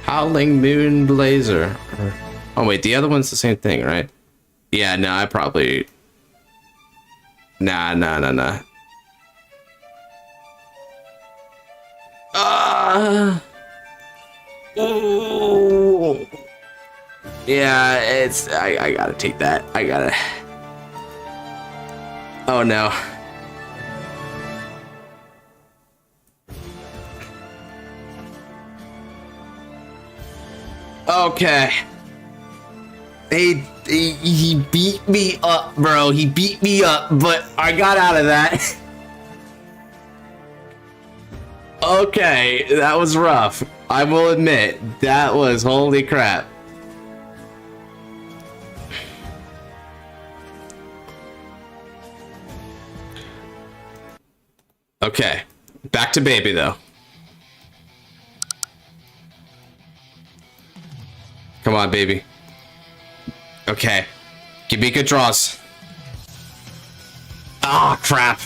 Howling Moon Blazer. Oh wait, the other one's the same thing, right? Yeah, no, I probably... Nah. Ooh. Yeah, it's... I gotta take that. I gotta... Oh no. Okay. He beat me up, bro. He beat me up, but I got out of that. Okay, that was rough. I will admit, that was holy crap. Okay, back to Baby though. Come on, Baby. Okay, give me good draws. Ah, crap.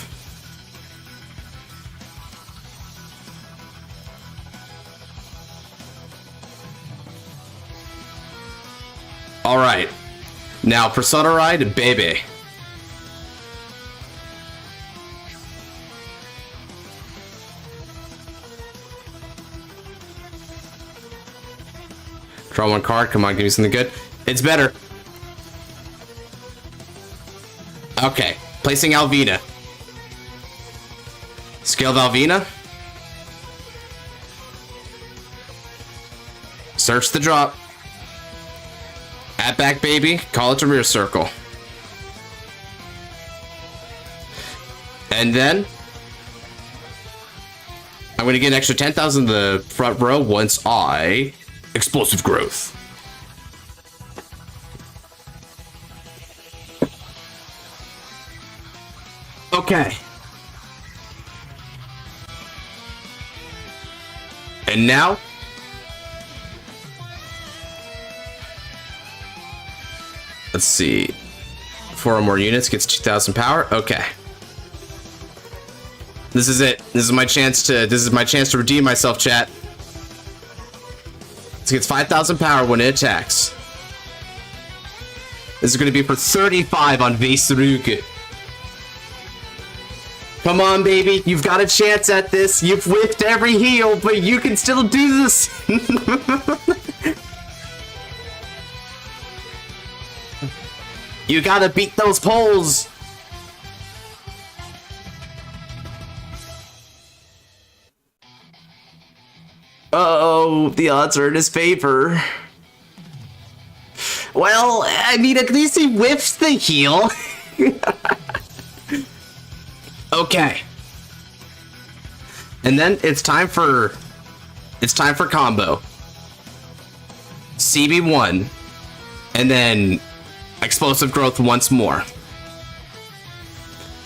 All right, now Persona Ride, Baby. Draw one card. Come on, give me something good. It's better. Okay, placing Alvina. Scale Alvina. Search the drop. Add back Baby. Call it to rear circle. And then I'm going to get an extra 10,000 in the front row once I explosive growth. Okay. And now let's see. 4 or more units gets 2,000 power. Okay. This is it. This is my chance to redeem myself, chat. This gets 5,000 power when it attacks. This is going to be for 35 on Veseruke. Come on, Baby. You've got a chance at this. You've whiffed every heal, but you can still do this. You gotta beat those poles. Uh-oh, the odds are in his favor. Well, I mean, at least he whiffs the heal. Okay. And then it's time for combo. CB1 and then explosive growth once more.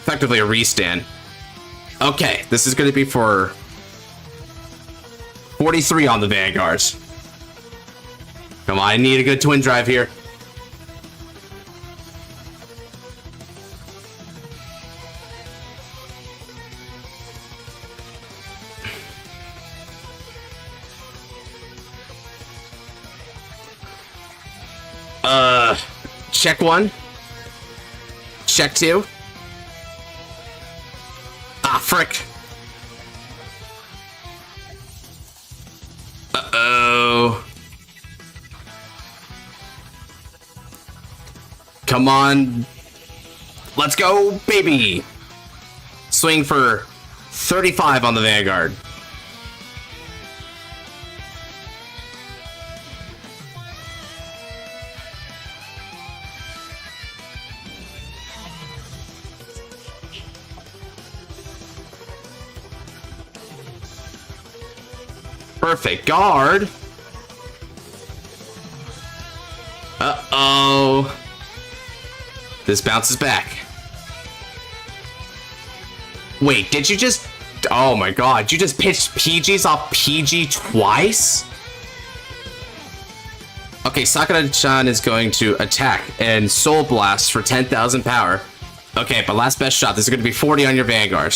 Effectively a restand. Okay, this is going to be for 43 on the Vanguards. Come on, I need a good twin drive here. Check one. check too. Ah, frick. Uh-oh. Come on. Let's go, baby. Swing for 35 on the Vanguard. Perfect guard. Uh-oh. This bounces back. Wait, did you just... Oh my god, you just pitched PGs off PG twice? Okay, Sakura-chan is going to attack and Soul Blast for 10,000 power. Okay, but last best shot. This is going to be 40 on your Vanguard.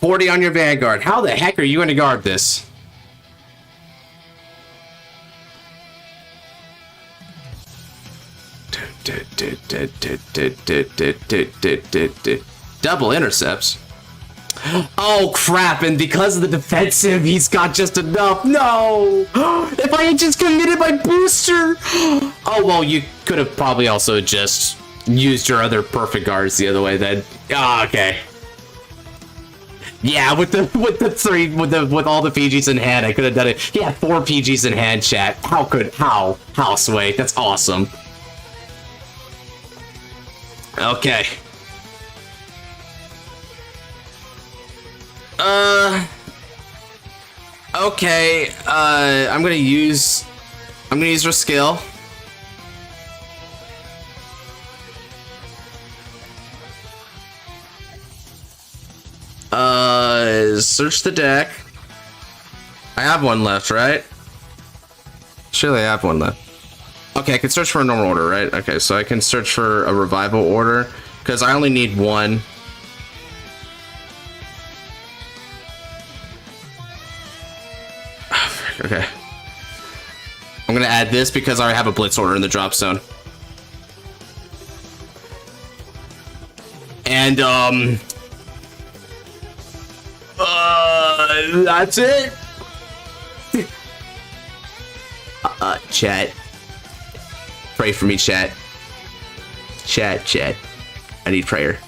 $40 on your Vanguard. How the heck are you going to guard this? Double intercepts. Oh crap, and because of the defensive, he's got just enough. No! If I had just committed my booster! Oh, well, you could have probably also just used your other perfect guards the other way then. Ah, okay. Yeah, with all the PGs in hand, I could have done it. He had 4 PGs in hand, chat. How, Sway? That's awesome. Okay. Okay, I'm gonna use her skill. Search the deck. I have one left, right? Surely I have one left. Okay, I can search for a normal order, right? Okay, so I can search for a revival order, because I only need one. Okay. I'm gonna add this because I already have a blitz order in the drop zone. And, that's it? Chat. Pray for me, chat. Chat. I need prayer.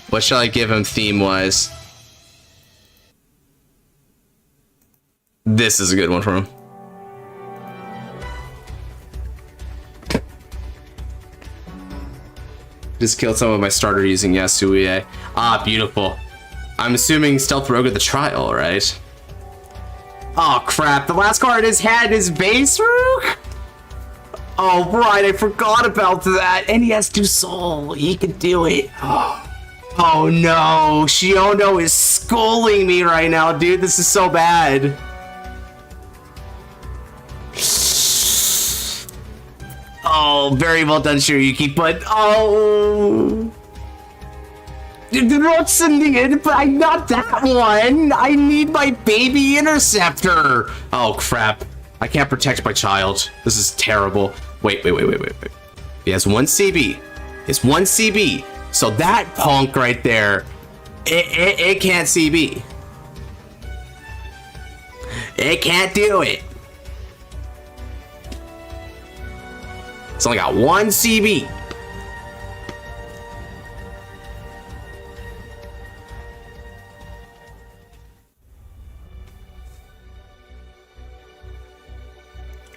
What shall I give him theme-wise? This is a good one for him. Just killed some of my starter using Yasuie. Ah, beautiful. I'm assuming Stealth Rogue at the trial, right? Oh crap, the last card is had is Base Rogue? Oh right, I forgot about that. And he has 2 soul. He can do it. Oh no, Shiono is schooling me right now, dude. This is so bad. Oh, very well done, Shiryuki, but oh, what's in it? But I'm not that one. I need my baby interceptor. Oh crap! I can't protect my child. This is terrible. Wait. He has 1 CB. It's 1 CB. So that punk right there, it can't CB. It can't do it. It's only got 1 CB.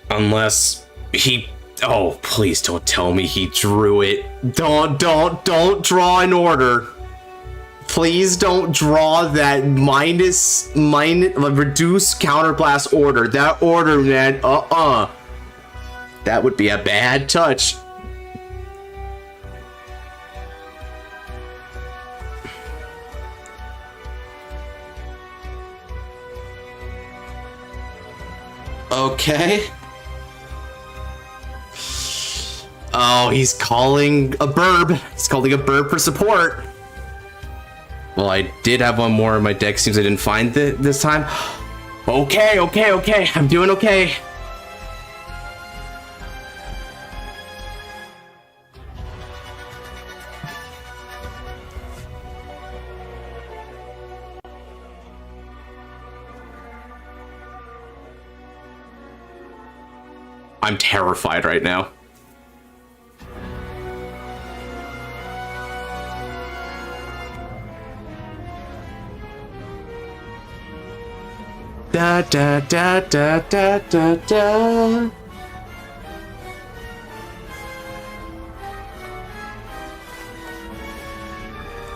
Unless he... Oh, please don't tell me he drew it. Don't draw an order. Please don't draw that reduce counterblast order. That order, man, that would be a bad touch. Okay. Oh, he's calling a burb. He's calling a burb for support. Well, I did have one more in my deck. Seems I didn't find it this time. Okay. I'm doing okay. I'm terrified right now. Da da da da da da da.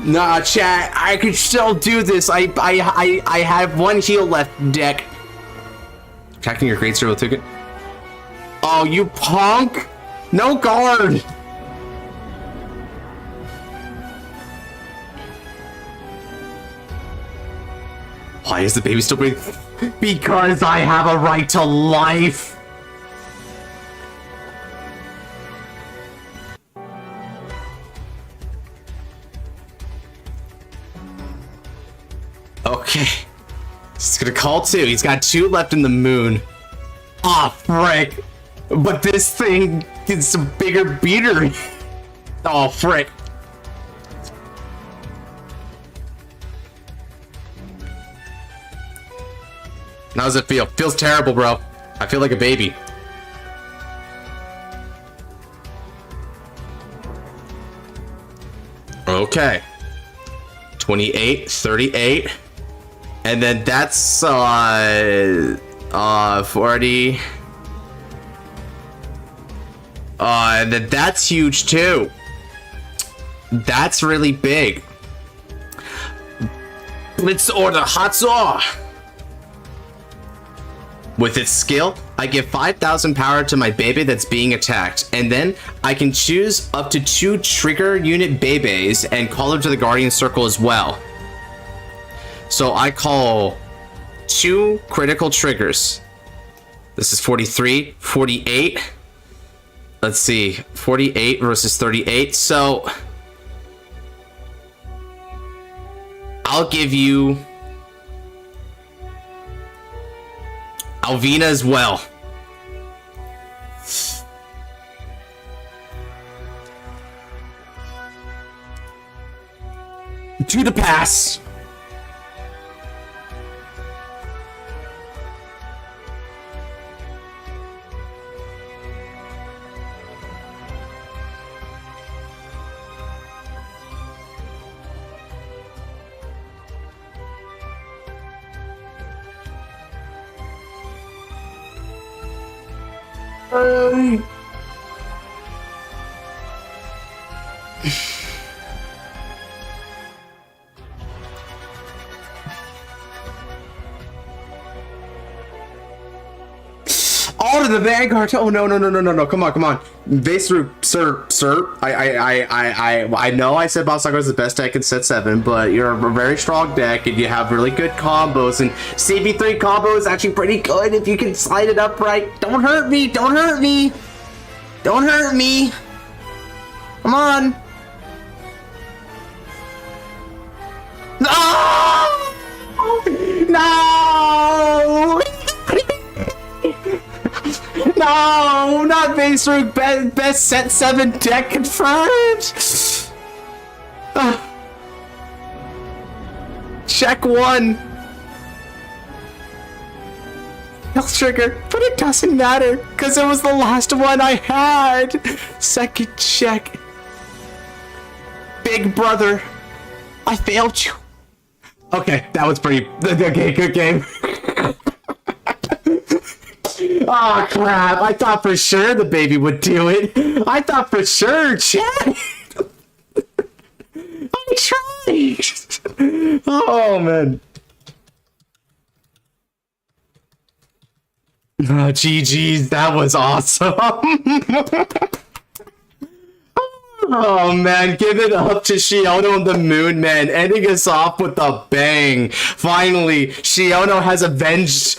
Nah, chat. I can still do this. I have one heal left, deck. Attacking your great zero ticket. Oh, you punk! No guard. Why is the baby still breathing? Because I have a right to life! Okay. He's gonna call 2. He's got 2 left in the moon. Aw, frick! But this thing is a bigger beater! Oh, frick. How does it feel? Feels terrible, bro. I feel like a baby. Okay. 28, 38. And then that's 40. And then that's huge too. That's really big. Blitz order Hatsuo. With its skill, I give 5,000 power to my baby that's being attacked, and then I can choose up to 2 trigger unit babies and call them to the Guardian Circle as well. So I call 2 critical triggers. This is 43, 48. Let's see, 48 versus 38. So I'll give you Alvina as well. To the pass. All to the Vanguard. Oh no! Come on. Vaisru, sir. I know I said Boss Saga is the best deck in set 7, but you're a very strong deck and you have really good combos. And CB3 combo is actually pretty good if you can slide it up right. Don't hurt me. Come on. No! No, not Vaisru. Best set 7 deck confirmed. Check 1. Health trigger, but it doesn't matter because it was the last one I had. Second check. Big brother, I failed you. Okay, that was pretty. Okay, good game. Oh crap, I thought for sure the baby would do it. I thought for sure, chat. I tried. Oh man. Oh, GG's, that was awesome. Oh man, give it up to Shiono and the Moon Man, ending us off with a bang. Finally, Shiono has avenged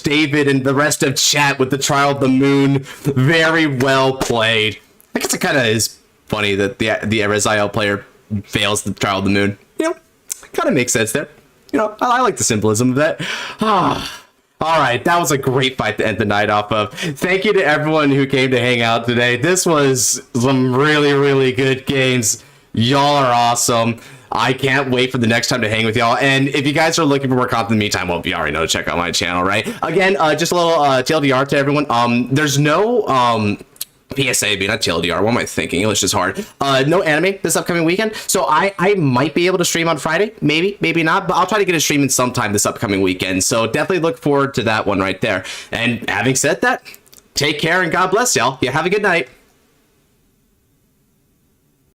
David and the rest of chat with the Trial of the Moon. Very well played. I guess it kind of is funny that the Reziel player fails the Trial of the Moon. You know, kind of makes sense there. You know, I like the symbolism of that. All right, that was a great fight to end the night off of. Thank you to everyone who came to hang out today. This was some really, really good games. Y'all are awesome. I can't wait for the next time to hang with y'all. And if you guys are looking for more content in the meantime, well, you already know to check out my channel, right? Again, just a little TLDR to everyone. There's no PSA, not TLDR. What am I thinking? English is hard. No anime this upcoming weekend. So I might be able to stream on Friday. Maybe not. But I'll try to get a stream in sometime this upcoming weekend. So definitely look forward to that one right there. And having said that, take care and God bless y'all. Yeah, have a good night.